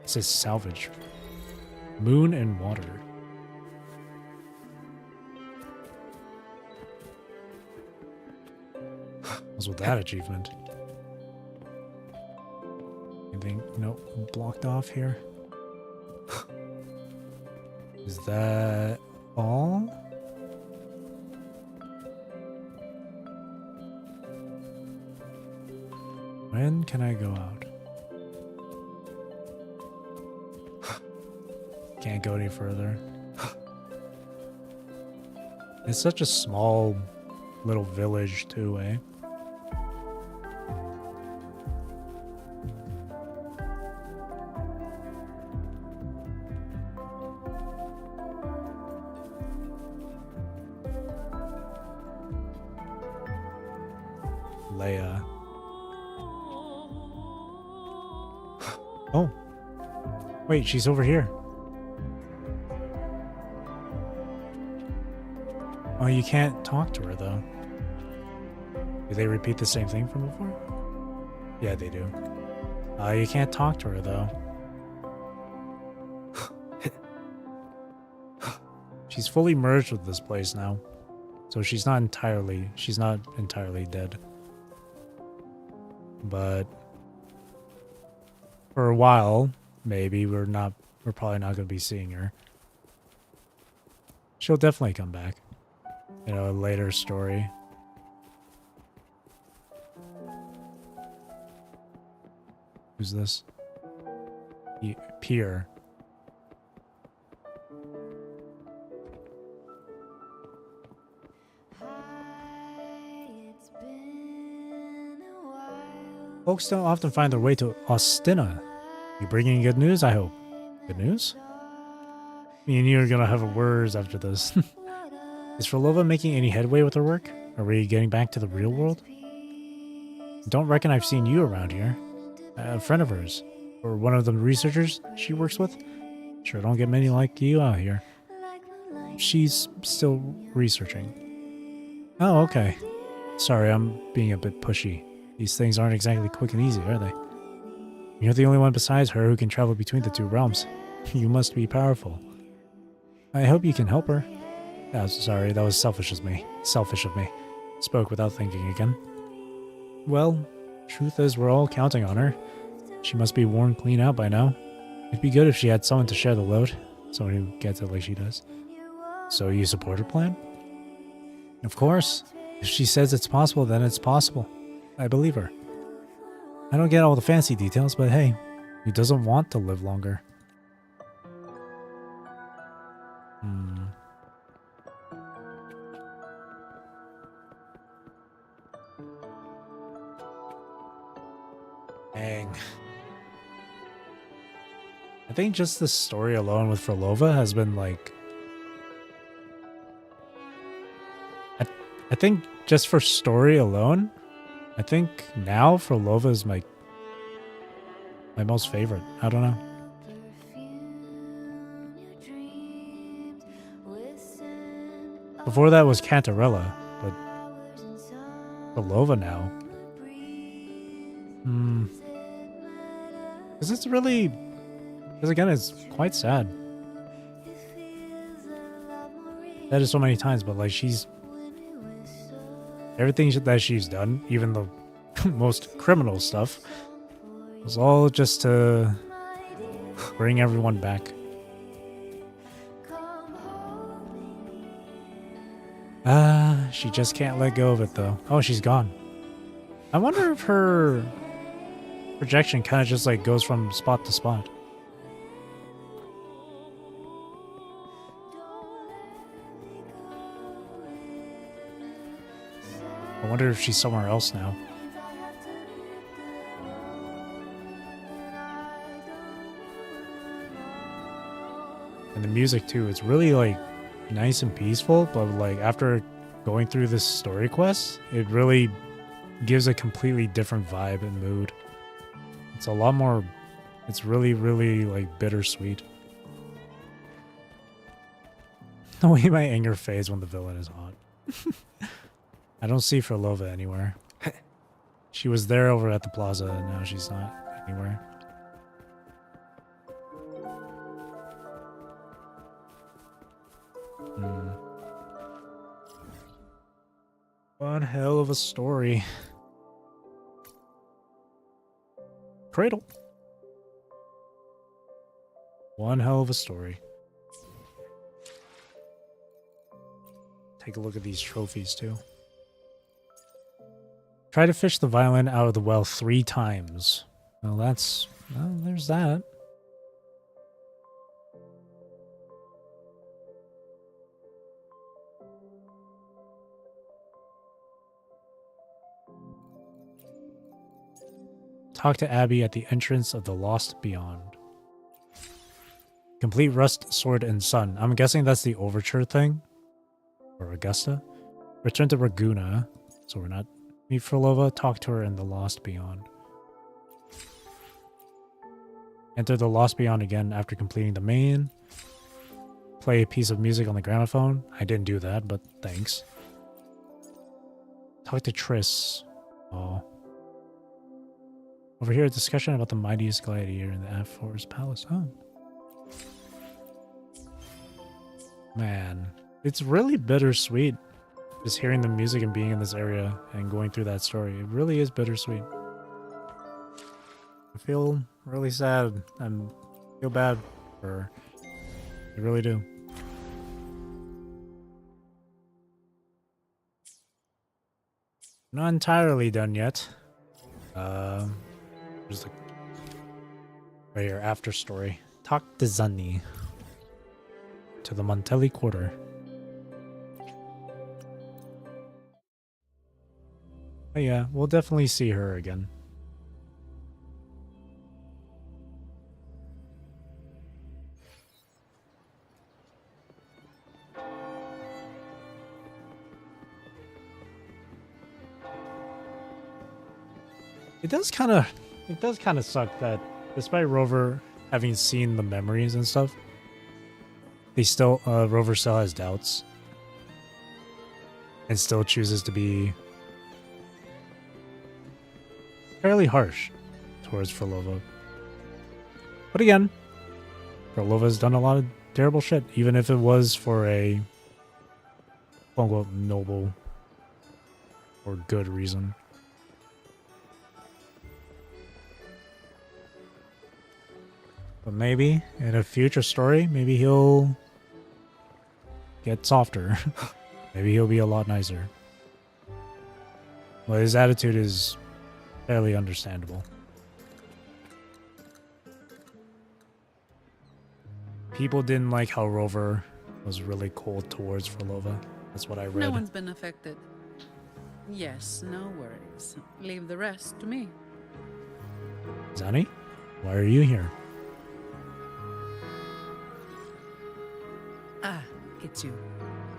It says salvage. Moon and water. What's with that achievement? Anything? Nope. Blocked off here. Is that all? When can I go out? Can't go any further. It's such a small little village too, eh? Leia. Oh. Wait, she's over here. Oh, you can't talk to her, though. Do they repeat the same thing from before? Yeah, they do. You can't talk to her, though. She's fully merged with this place now. So she's not entirely dead. But for a while, maybe we're probably not going to be seeing her. She'll definitely come back. You know, a later story. Who's this? Pier. Folks don't often find their way to Ostina. You bringing good news, I hope. Good news? Me and you are gonna have words after this. Is Fulolo making any headway with her work? Are we getting back to the real world? Don't reckon I've seen you around here. A friend of hers. Or one of the researchers she works with? Sure don't get many like you out here. She's still researching. Oh, okay. Sorry, I'm being a bit pushy. These things aren't exactly quick and easy, are they? You're the only one besides her who can travel between the two realms. You must be powerful. I hope you can help her. Oh, sorry, that was selfish of me. Spoke without thinking again. Well, truth is we're all counting on her. She must be worn clean out by now. It'd be good if she had someone to share the load. Someone who gets it like she does. So you support her plan? Of course. If she says it's possible, then it's possible. I believe her. I don't get all the fancy details, but hey, who doesn't want to live longer? Dang. I think just the story alone with Frolova has been like... I think just for story alone, I think now Frolova is my most favorite. I don't know. Before that was Cantarella, but Frolova now. Because it's really... Because again, it's quite sad. That is so many times, but like she's... Everything that she's done, even the most criminal stuff, was all just to bring everyone back. She just can't let go of it though. Oh, she's gone. I wonder if her projection kind of just like goes from spot to spot. I wonder if she's somewhere else now. And the music too, it's really like nice and peaceful, but like after going through this story quest, it really gives a completely different vibe and mood. It's a lot more, it's really, really like bittersweet. The way my anger fades when the villain is hot. I don't see Frolova anywhere. She was there over at the plaza, and now she's not anywhere. One hell of a story. Cradle. One hell of a story. Take a look at these trophies, too. Try to fish the violin out of the well 3 times. Well, there's that. Talk to Abby at the entrance of the Lost Beyond. Complete Rust, Sword, and Sun. I'm guessing that's the Overture thing. Or Augusta. Return to Raguna. So we're not... Meet Frolova, talk to her in the Lost Beyond. Enter the Lost Beyond again after completing the main. Play a piece of music on the gramophone. I didn't do that, but thanks. Talk to Triss. Oh. Over here, a discussion about the mightiest gladiator in the F4's palace. Oh. Man. It's really bittersweet. Just hearing the music and being in this area and going through that story. It really is bittersweet. I feel really sad. I feel bad for her. I really do. Not entirely done yet. There's like right here, after story. Talk to Zanni. To the Montelli Quarter. But yeah, we'll definitely see her again. It does kind of suck that despite Rover having seen the memories and stuff, Rover still has doubts and still chooses to be fairly harsh towards Frolova. But again, Frolova has done a lot of terrible shit, even if it was for a quote-unquote noble or good reason. But maybe in a future story, maybe he'll get softer. Maybe he'll be a lot nicer. Well, his attitude is fairly understandable. People didn't like how Rover was really cold towards Frolova. That's what I read. No one's been affected. Yes, no worries. Leave the rest to me. Zani, why are you here? Ah, it's you.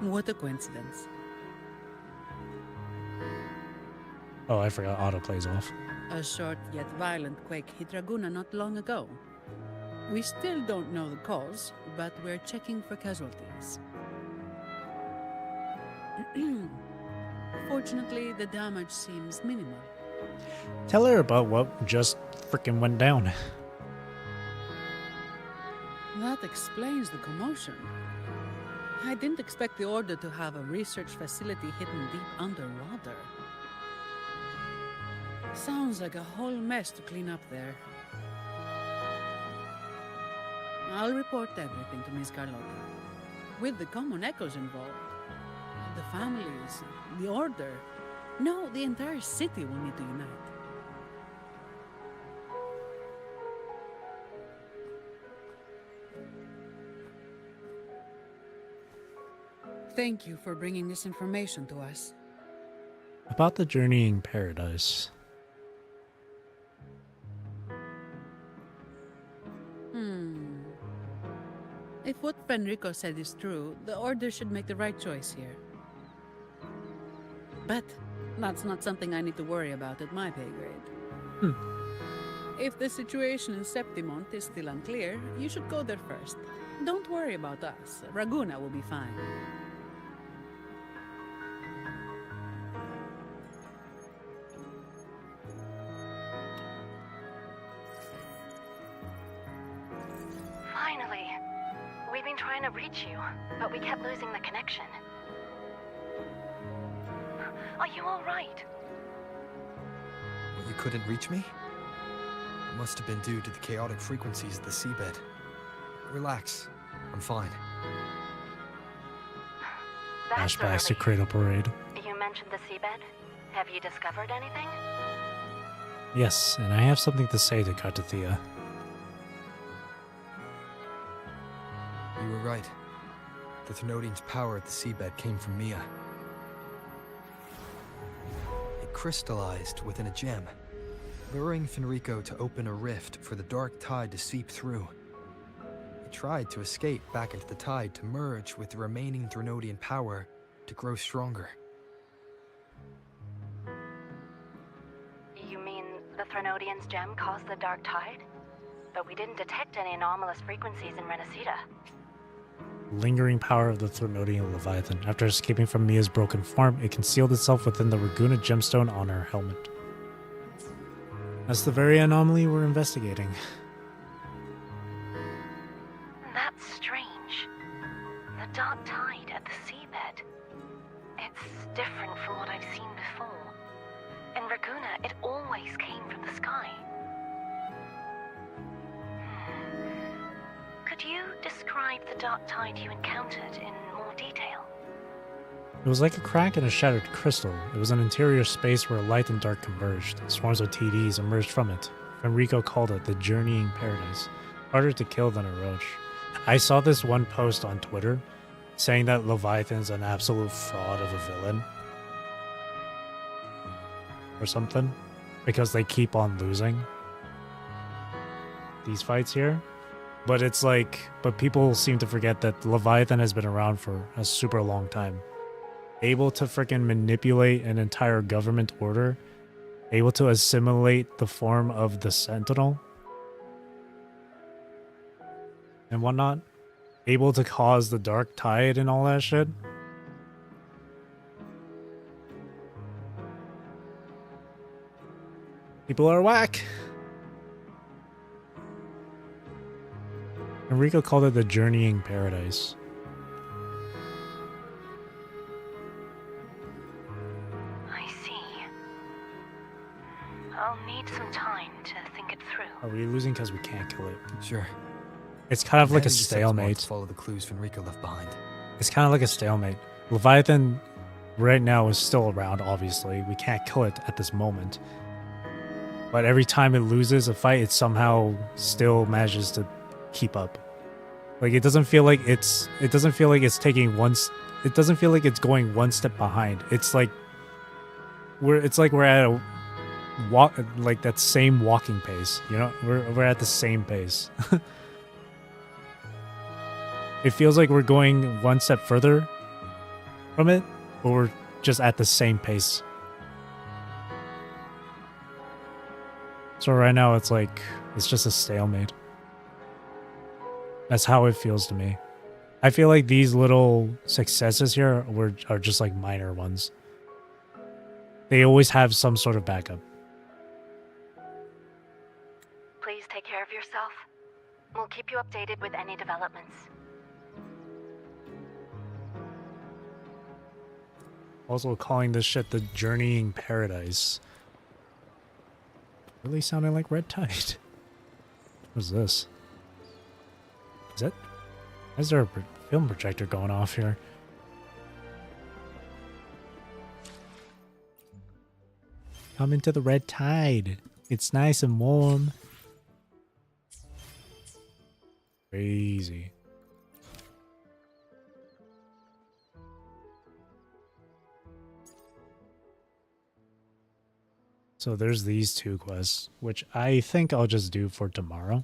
What a coincidence. Oh, I forgot auto plays off. A short yet violent quake hit Raguna not long ago. We still don't know the cause, but we're checking for casualties. Fortunately, the damage seems minimal. Tell her about what just freaking went down. That explains the commotion. I didn't expect the Order to have a research facility hidden deep underwater. Sounds like a whole mess to clean up there. I'll report everything to Miss Carlotta. With the common echoes involved, the families, the Order, no, the entire city will need to unite. Thank you for bringing this information to us. About the journeying paradise. If what Fenrico said is true, the Order should make the right choice here. But that's not something I need to worry about at my pay grade. If the situation in Septimont is still unclear, you should go there first. Don't worry about us. Raguna will be fine. Finally. We've been trying to reach you, but we kept losing the connection. Are you alright? You couldn't reach me? It must have been due to the chaotic frequencies of the seabed. Relax. I'm fine. Flashbacks to Cradle Parade. You mentioned the seabed. Have you discovered anything? Yes, and I have something to say to Kartathea. You were right. The Thenodian's power at the seabed came from Mia. It crystallized within a gem, luring Fenrico to open a rift for the dark tide to seep through. It tried to escape back into the tide to merge with the remaining Thenodian power to grow stronger. You mean the Thenodian's gem caused the dark tide? But we didn't detect any anomalous frequencies in Renacita. Lingering power of the Thenodian Leviathan. After escaping from Mia's broken form, it concealed itself within the Raguna gemstone on her helmet. That's the very anomaly we're investigating. That's strange. The dark tide at the seabed. It's different from what I've seen before. In Raguna, it always came from the sky. Could you describe the dark tide you encountered in more detail? It was like a crack in a shattered crystal. It was an interior space where light and dark converged. Swarms of TDs emerged from it. Fenrico called it the journeying paradise. Harder to kill than a roach. I saw this one post on Twitter saying that Leviathan's an absolute fraud of a villain. Or something. Because they keep on losing these fights here. But it's like, but people seem to forget that Leviathan has been around for a super long time. Able to freaking manipulate an entire government order. Able to assimilate the form of the Sentinel. And whatnot. Able to cause the dark tide and all that shit. People are whack. Enrico called it the journeying paradise. I see. I'll need some time to think it through. Are we losing because we can't kill it? Sure. It's kind of like a Managed to stalemate. follow the clues Fenrico left behind. It's kind of like a stalemate. Leviathan right now is still around, obviously. We can't kill it at this moment. But every time it loses a fight, it somehow still manages to keep up. Like it doesn't feel like it's taking it doesn't feel like it's going one step behind. It's like we're at walk like that same walking pace. You know, we're at the same pace. It feels like we're going one step further from it, but we're just at the same pace. So right now it's like it's just a stalemate. That's how it feels to me. I feel like these little successes here are just like minor ones. They always have some sort of backup. Please take care of yourself. We'll keep you updated with any developments. Also calling this shit the Journeying Paradise. Really sounding like Red Tide. What's this? Is there a film projector going off here? Come into the Red Tide. It's nice and warm. Crazy. So there's these two quests, which I think I'll just do for tomorrow.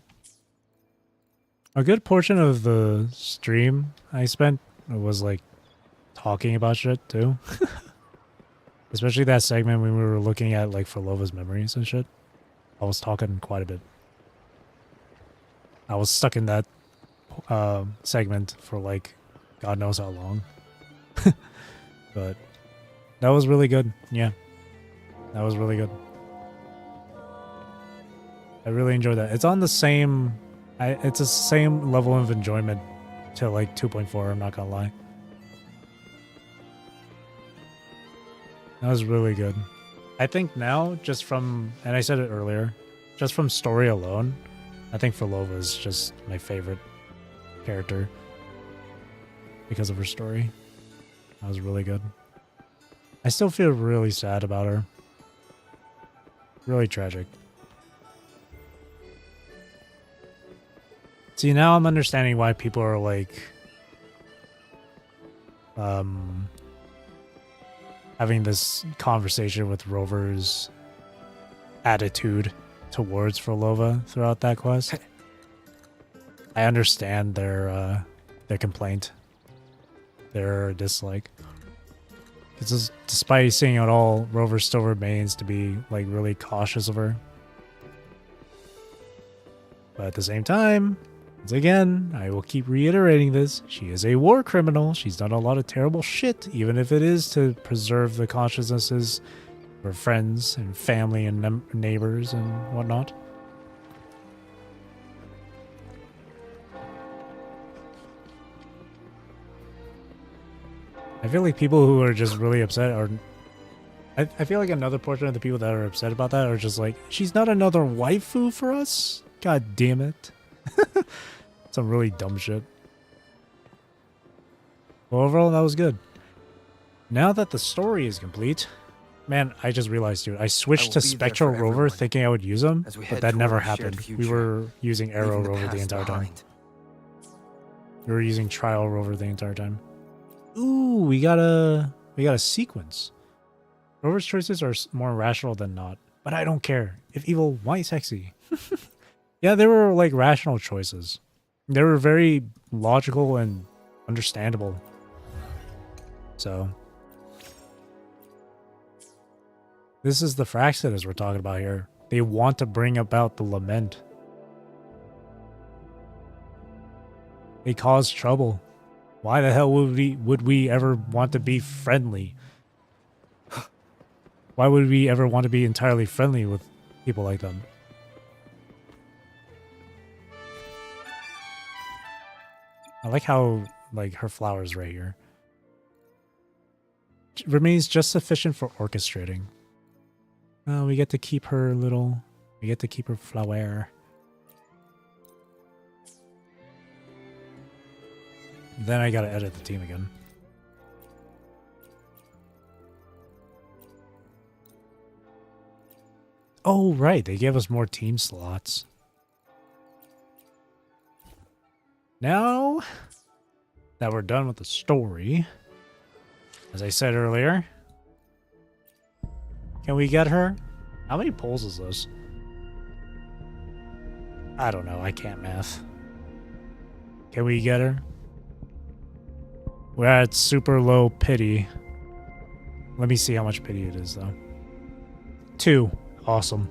A good portion of the stream I spent was like talking about shit too. Especially that segment when we were looking at like Fulova's memories and shit. I was talking quite a bit. I was stuck in that segment for like God knows how long. But that was really good. Yeah. That was really good. I really enjoyed that. It's on the same... it's the same level of enjoyment to like 2.4, I'm not gonna lie. That was really good. I think now, just from... And I said it earlier. Just from story alone, I think Fulova is just my favorite character. Because of her story. That was really good. I still feel really sad about her. Really tragic. See, now I'm understanding why people are like having this conversation with Rover's attitude towards Fulova throughout that quest. I understand their complaint, their dislike. Because despite seeing it all, Rover still remains to be like really cautious of her. But at the same time, once again, I will keep reiterating this. She is a war criminal. She's done a lot of terrible shit, even if it is to preserve the consciousnesses of her friends and family and neighbors and whatnot. I feel like people who are just really upset are... I feel like another portion of the people that are upset about that are just like, she's not another waifu for us? God damn it. Some really dumb shit. Well, overall, that was good. Now that the story is complete... Man, I just realized, dude, I switched to Spectral Rover thinking I would use him, but that never happened. We were using Arrow Rover the entire time. We were using Trial Rover the entire time. Ooh, we got a sequence. Rover's choices are more rational than not, but I don't care. If evil, why sexy? Yeah, they were like rational choices. They were very logical and understandable. So, this is the Fraxidus we're talking about here. They want to bring about the lament. They cause trouble. Why the hell would we ever want to be friendly? Why would we ever want to be entirely friendly with people like them? I like how, like, her flowers right here. Remains just sufficient for orchestrating. We get to keep her little... We get to keep her flower. Then I gotta edit the team again. Oh, right. They gave us more team slots. Now that we're done with the story, as I said earlier, can we get her? How many poles is this? I don't know. I can't math. Can we get her? We're at super low pity. Let me see how much pity it is, though. 2. Awesome.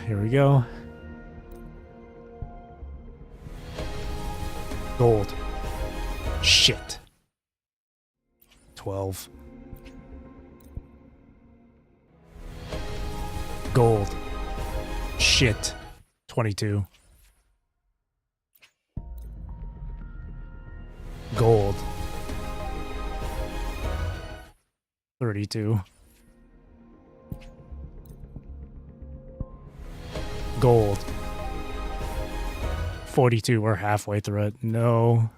Here we go. Gold. Shit. 12. Gold. Shit. 22. Gold. 32. Gold. 42. We're halfway through it. No.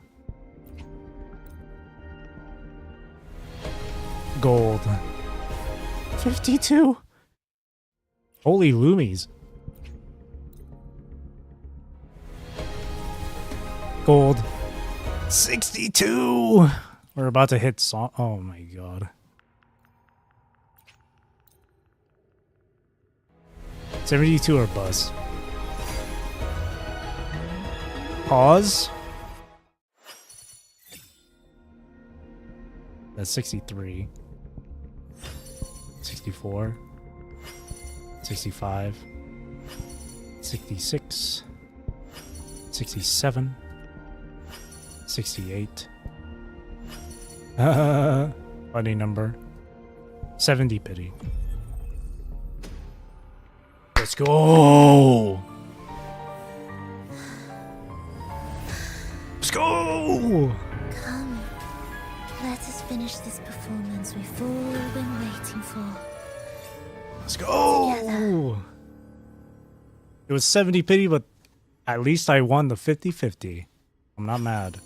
Gold. 52. Holy loomies. Gold. 62. We're about to hit song. Oh my god. 72 or bust. Pause. That's 63. 64. 65. 66. 67. 68. Funny number. 70 pity. Let's go! Let's go! Come, let us finish this performance we've all been waiting for. Let's go! Together. It was 70 pity, but at least I won the 50-50. I'm not mad.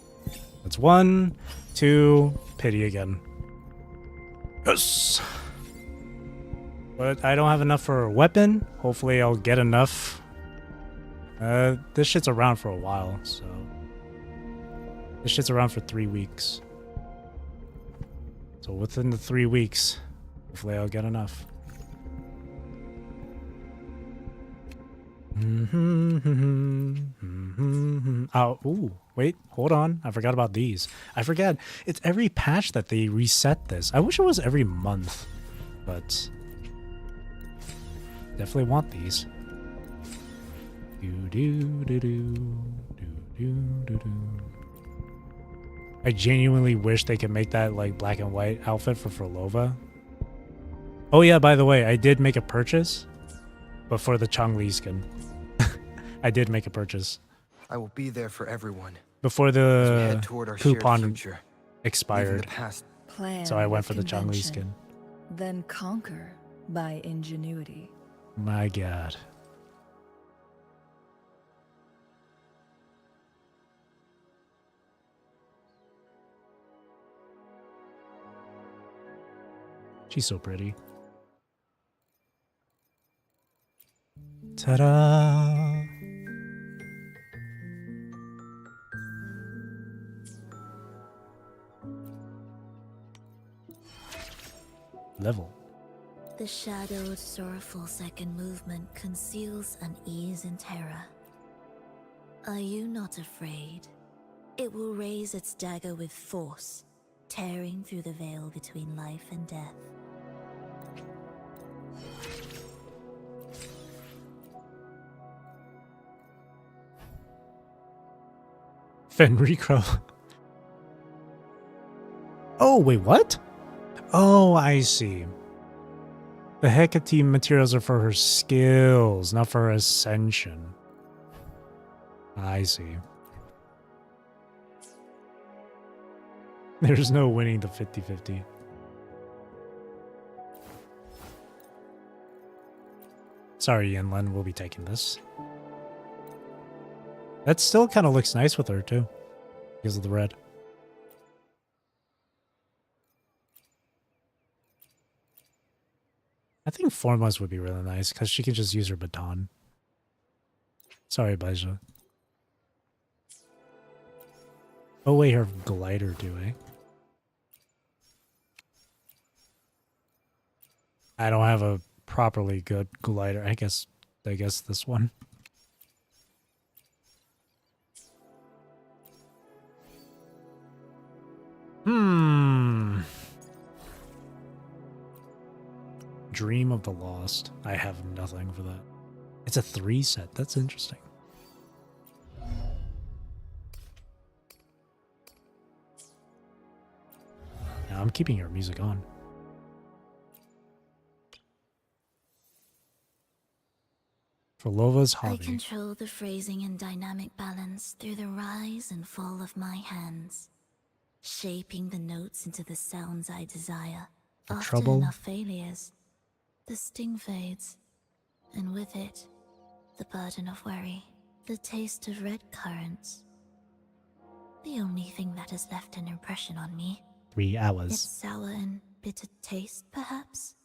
That's 1, 2, pity again. Yes! But I don't have enough for a weapon. Hopefully I'll get enough. This shit's around for a while, so... This shit's around for 3 weeks. So within the 3 weeks, hopefully I'll get enough. Oh, ooh, wait, hold on. I forgot about these. I forgot. It's every patch that they reset this. I wish it was every month, but definitely want these. I genuinely wish they could make that like black and white outfit for Fulolo. Oh yeah, by the way, I did make a purchase, but for the Changli skin. I did make a purchase. I will be there for everyone. Before as we the head toward our shared coupon future, expired. leaving the past. Plan So I went for with the Changli convention, skin. Then conquer by ingenuity. My god. She's so pretty. Ta-da! Level. The shadowed, sorrowful second movement conceals unease and terror. Are you not afraid? It will raise its dagger with force, tearing through the veil between life and death. Fenrico. Oh, wait, what? Oh, I see. The Hecate materials are for her skills, not for her ascension. I see. There's no winning the 50-50. Sorry, Yinlen, we'll be taking this. That still kind of looks nice with her, too. Because of the red. I think Formless would be really nice, because she can just use her baton. Sorry, Baja. Oh wait, her glider too, eh? I don't have a properly good glider. I guess this one. Dream of the Lost. I have nothing for that. It's a 3 set. That's interesting. Now I'm keeping your music on. Fulova's hobby. I control the phrasing and dynamic balance through the rise and fall of my hands, shaping the notes into the sounds I desire. For After trouble? enough failures, the sting fades, and with it, the burden of worry, the taste of red currants. The only thing that has left an impression on me. 3 hours. Its sour and bitter taste, perhaps.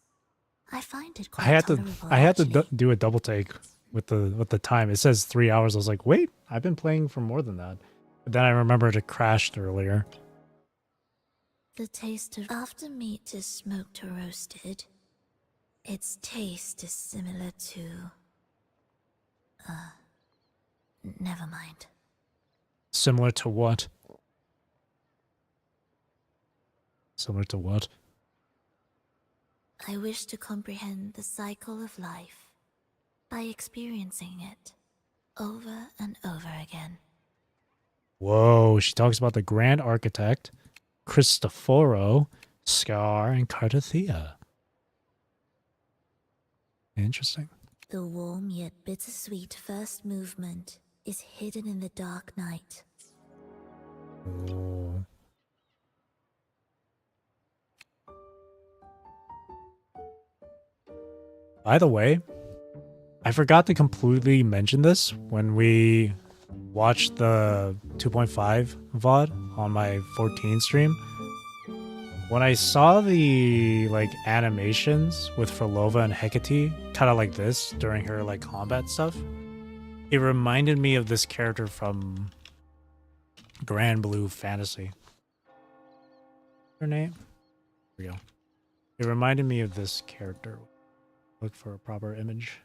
I find it I quite had to tolerable. do a double take with the time. It says 3 hours. I was like, wait, I've been playing for more than that. But then I remembered it crashed earlier. The taste of after meat is smoked or roasted, its taste is similar to never mind. Similar to what? Similar to what? I wish to comprehend the cycle of life by experiencing it over and over again. Whoa, she talks about the Grand Architect, Cristoforo, Scar, and Cartathea. Interesting. The warm yet bittersweet first movement is hidden in the dark night. Oh. By the way, I forgot to completely mention this when we watched the 2.5 VOD on my 14 stream. When I saw the animations with Frolova and Hecate, kind of like this during her combat stuff, it reminded me of this character from Grand Blue Fantasy. Her name? Here we go. It reminded me of this character. Look for a proper image.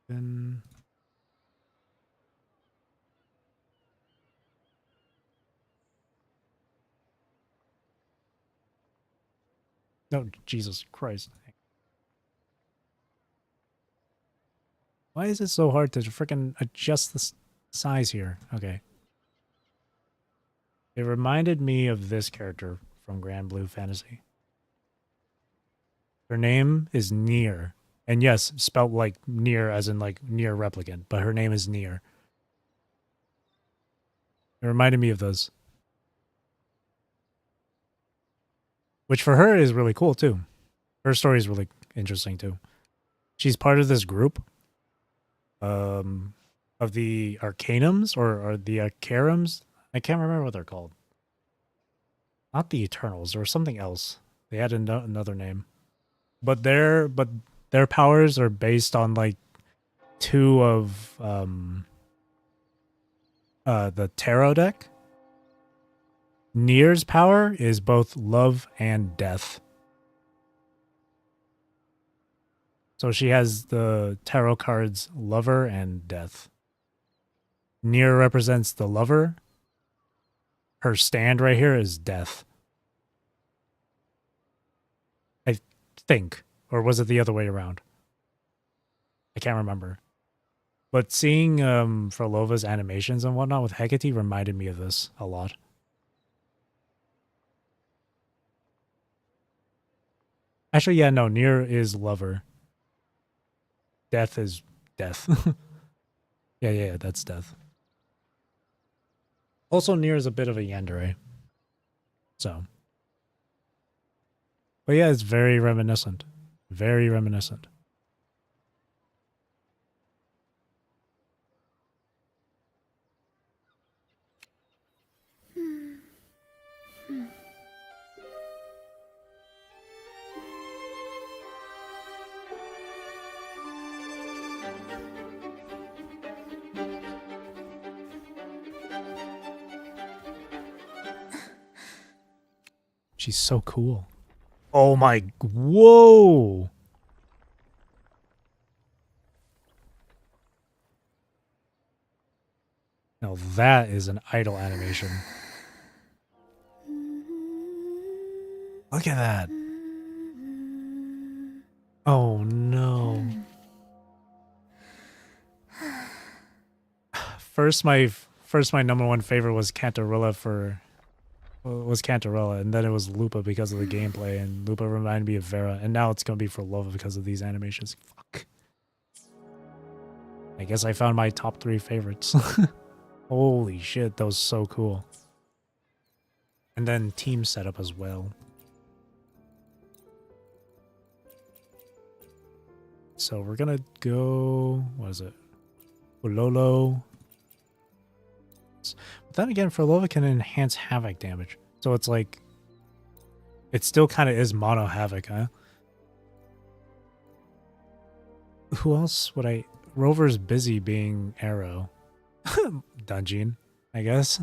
Then no, Jesus Christ. Why is it so hard to freaking adjust the size here? Okay. It reminded me of this character from Grand Blue Fantasy. Her name is Nier. And yes, spelled like Nier as in Nier Replicant, but her name is Nier. It reminded me of those. Which for her is really cool too. Her story is really interesting too. She's part of this group of the Arcanums or the Arcarums. I can't remember what they're called. Not the Eternals or something else. They had another name. But their powers are based on two of the tarot deck. Nier's power is both love and death. So she has the tarot cards lover and death. Nier represents the lover. Her stand right here is death. I think. Or was it the other way around? I can't remember. But seeing Frolova's animations and whatnot with Hecate reminded me of this a lot. Actually, yeah, no, Nier is lover. Death is death. yeah, that's death. Also, Nier is a bit of a yandere. So. But yeah, it's very reminiscent. Very reminiscent. She's so cool. Oh my, whoa! Now that is an idle animation. Look at that. Oh no. First my number one favorite was Cantarella and then it was Lupa because of the gameplay, and Lupa reminded me of Vera, and now it's gonna be Fulolo because of these animations. Fuck. I guess I found my top 3 favorites. Holy shit, that was so cool. And then team setup as well. So we're gonna go, what is it? Fulolo. But then again, Fulolo can enhance Havoc damage. So it's like, it still kind of is mono Havoc, huh? Who else would I... Rover's busy being Arrow. Dungeon, I guess.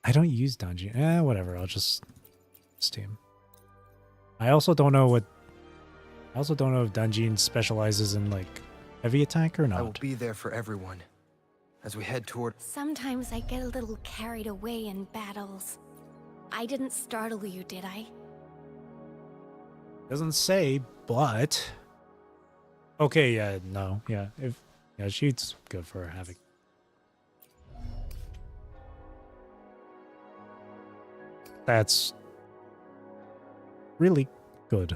I don't use Dungeon. Whatever, I'll just Steam. I also don't know if Dungeon specializes in like heavy attack or not. I will be there for everyone as we head toward... Sometimes I get a little carried away in battles. I didn't startle you, did I? Doesn't say, but... Okay, yeah, no, yeah. Yeah, she's good for Havoc. That's really good.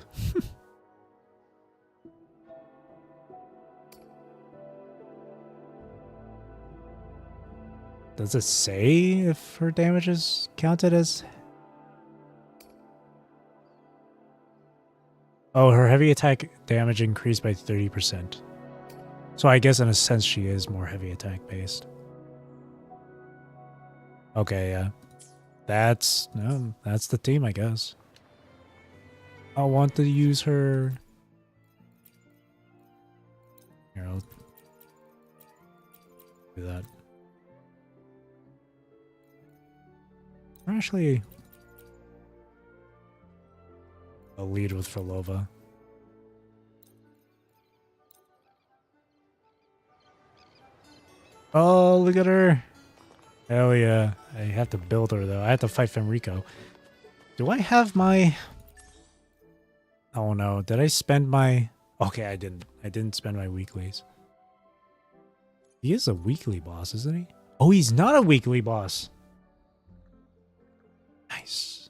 Does it say if her damage is counted as... Oh, her heavy attack damage increased by 30%. So I guess in a sense she is more heavy attack based. Okay, yeah. That's the team, I guess. I want to use her... Here, I'll do that. Actually, I'll lead with Fulolo. Oh, look at her. Hell yeah. I have to build her, though. I have to fight Fenrico. Do I have my... Oh, no. Did I spend my... Okay, I didn't. I didn't spend my weeklies. He is a weekly boss, isn't he? Oh, he's not a weekly boss. Nice.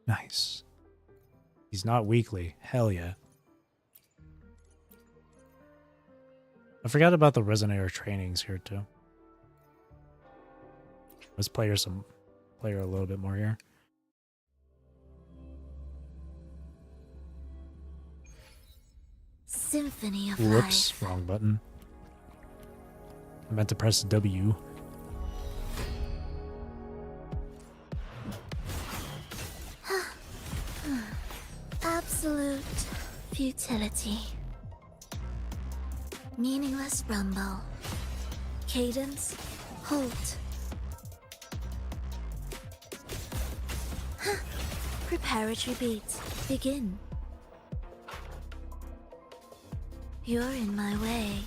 Nice. He's not weekly. Hell yeah. I forgot about the Resonator trainings here too. Let's play her a little bit more here. Symphony of Whoops, life. wrong button. I meant to press W. Absolute futility. Meaningless rumble. Cadence, halt. Preparatory beats, begin. You're in my way.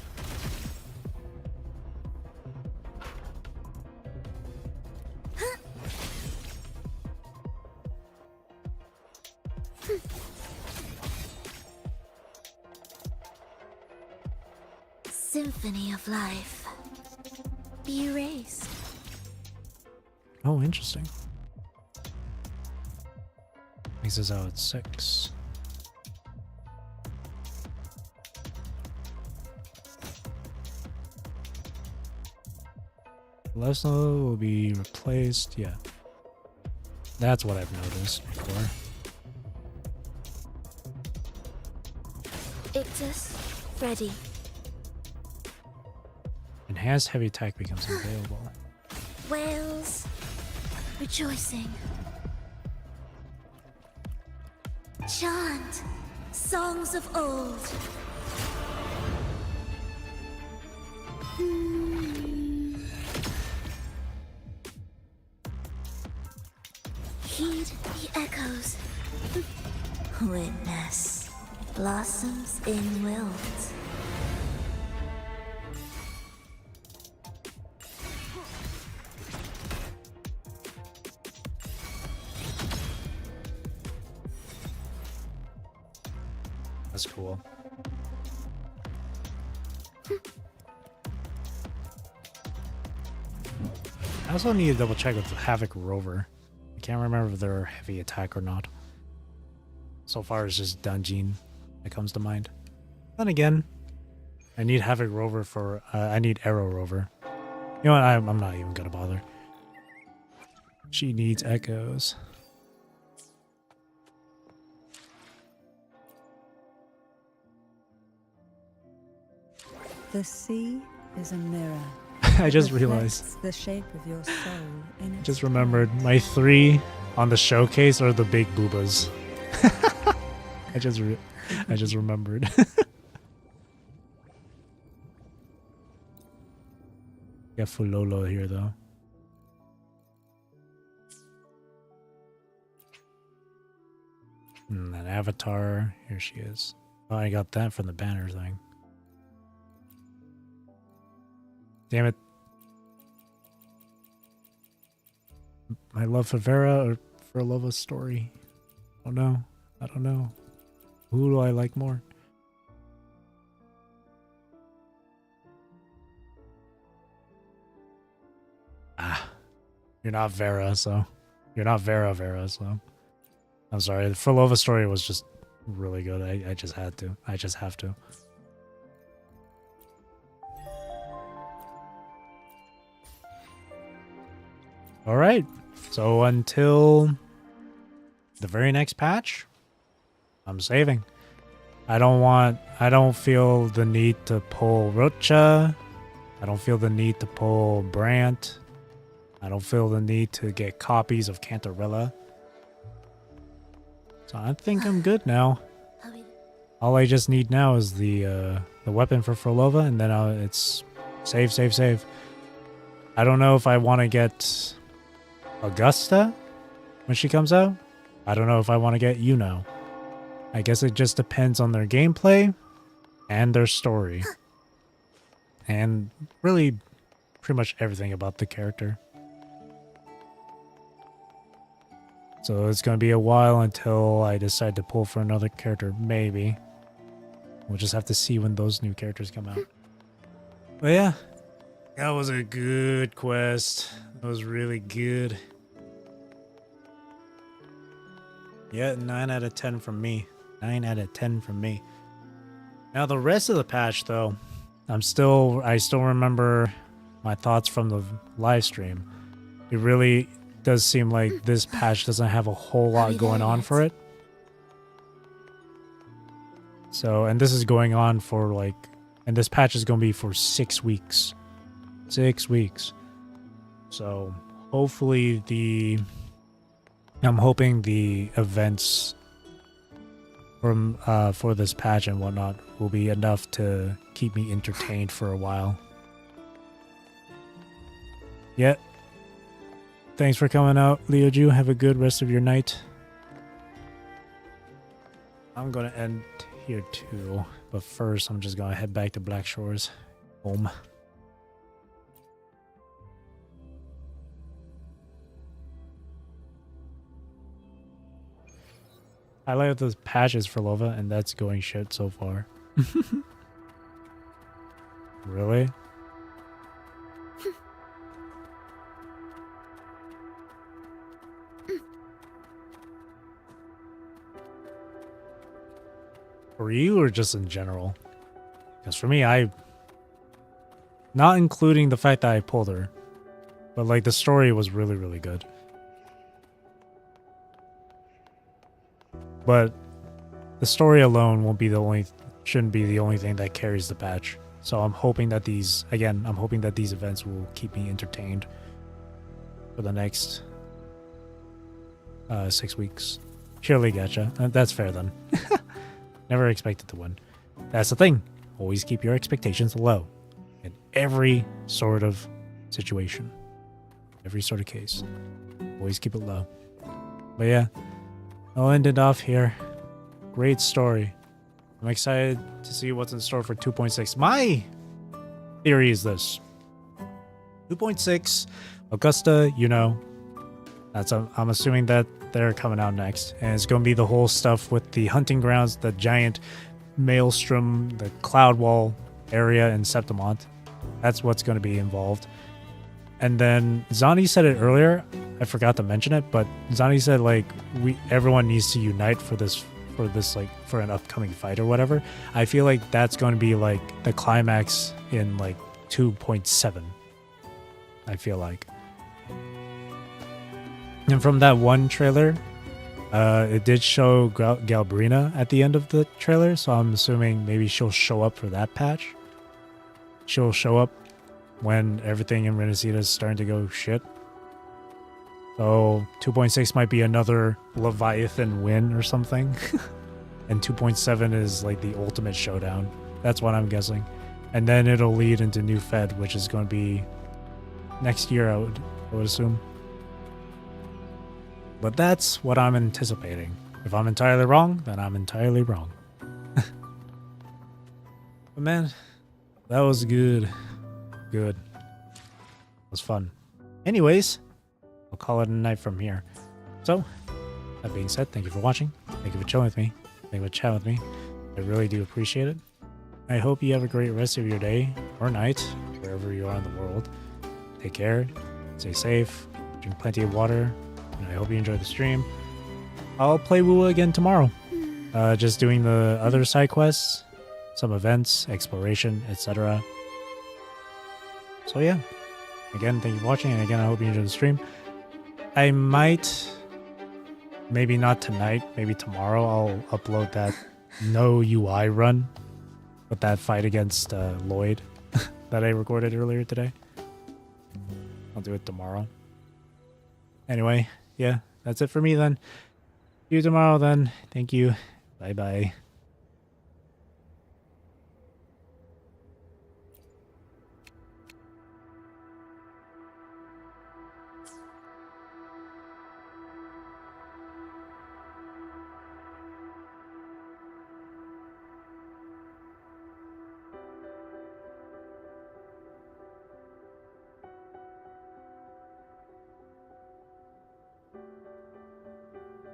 Symphony of life. Be erased. Oh, interesting. Makes us out at 6. Lesno will be replaced. Yeah. That's what I've noticed before. Ictus, ready. Enhanced heavy attack becomes available. Whales, rejoicing. Chant, songs of old. Witness. Blossoms in wilt. That's cool. I also need to double check with the Havoc Rover. I can't remember if they're heavy attack or not. So far, it's just Dungeon that comes to mind. Then again, I need Havoc Rover for... I need Arrow Rover. You know what? I'm not even gonna bother. She needs echoes. The sea is a mirror. I just It reflects realized. the shape of your soul in its Just remembered my 3 on the showcase are the big boobas. I just remembered. Got fulolo here though. An avatar. Here she is. Oh, I got that from the banner thing. Damn it. My love for Vera or for Lova's story? Oh no. I don't know. Who do I like more? Ah. You're not Vera, so. You're not Vera, so. I'm sorry. The Fulolo story was just really good. I just had to. I just have to. All right. So until the very next patch, I'm saving. I don't feel the need to pull Rocha. I don't feel the need to pull Brant. I don't feel the need to get copies of Cantarella. So I think I'm good now. All I just need now is the weapon for Frolova, and then it's save. I don't know if I want to get Augusta when she comes out. I don't know if I want to get Yuno. I guess it just depends on their gameplay and their story. And really pretty much everything about the character. So it's going to be a while until I decide to pull for another character, maybe. We'll just have to see when those new characters come out. But yeah, that was a good quest. That was really good. Yeah, 9 out of 10 from me. 9 out of 10 from me. Now the rest of the patch, though, I still remember my thoughts from the live stream. It really does seem like this patch doesn't have a whole lot going on for it. So, and this is going on for and this patch is going to be for 6 weeks. 6 weeks. So, hopefully I'm hoping the events from for this patch and whatnot will be enough to keep me entertained for a while. Yeah. Thanks for coming out, Leoju. Have a good rest of your night. I'm gonna end here too, but first I'm just gonna head back to Black Shores. Home. I like those patches for Lova, and that's going shit so far. Really? For you or just in general? Because for me, not including the fact that I pulled her, but the story was really, really good. But the story alone shouldn't be the only thing that carries the patch. So I'm hoping that these events will keep me entertained for the next 6 weeks. Surely, gotcha. That's fair then. Never expected to win. That's the thing. Always keep your expectations low in every sort of situation, every sort of case. Always keep it low. But yeah, I'll end it off here. Great story. I'm excited to see what's in store for 2.6. My theory is this. 2.6, Augusta, you know. I'm assuming that they're coming out next. And it's going to be the whole stuff with the hunting grounds, the giant maelstrom, the cloud wall area in Septimont. That's what's going to be involved. And then Zani said it earlier. I forgot to mention it, but Zani said like everyone needs to unite for this like for an upcoming fight or whatever. I feel like that's going to be like the climax in like 2.7. I feel like. And from that one trailer, it did show Galbrina at the end of the trailer, so I'm assuming maybe she'll show up for that patch. She'll show up when everything in Renacida is starting to go shit. So 2.6 might be another Leviathan win or something. And 2.7 is like the ultimate showdown. That's what I'm guessing. And then it'll lead into New Fed, which is going to be next year, I would assume. But that's what I'm anticipating. If I'm entirely wrong, then I'm entirely wrong. But man, that was good. Good. It was fun. Anyways, I'll call it a night from here. So, that being said, thank you for watching. Thank you for chilling with me. Thank you for chatting with me. I really do appreciate it. I hope you have a great rest of your day or night, wherever you are in the world. Take care. Stay safe. Drink plenty of water. And I hope you enjoyed the stream. I'll play WoWA again tomorrow. Just doing the other side quests, some events, exploration, etc. So yeah. Again, thank you for watching, and again, I hope you enjoyed the stream. I might, maybe not tonight, maybe tomorrow, I'll upload that no UI run with that fight against Lloyd that I recorded earlier today. I'll do it tomorrow. Anyway, yeah, that's it for me then. See you tomorrow then. Thank you. Bye-bye.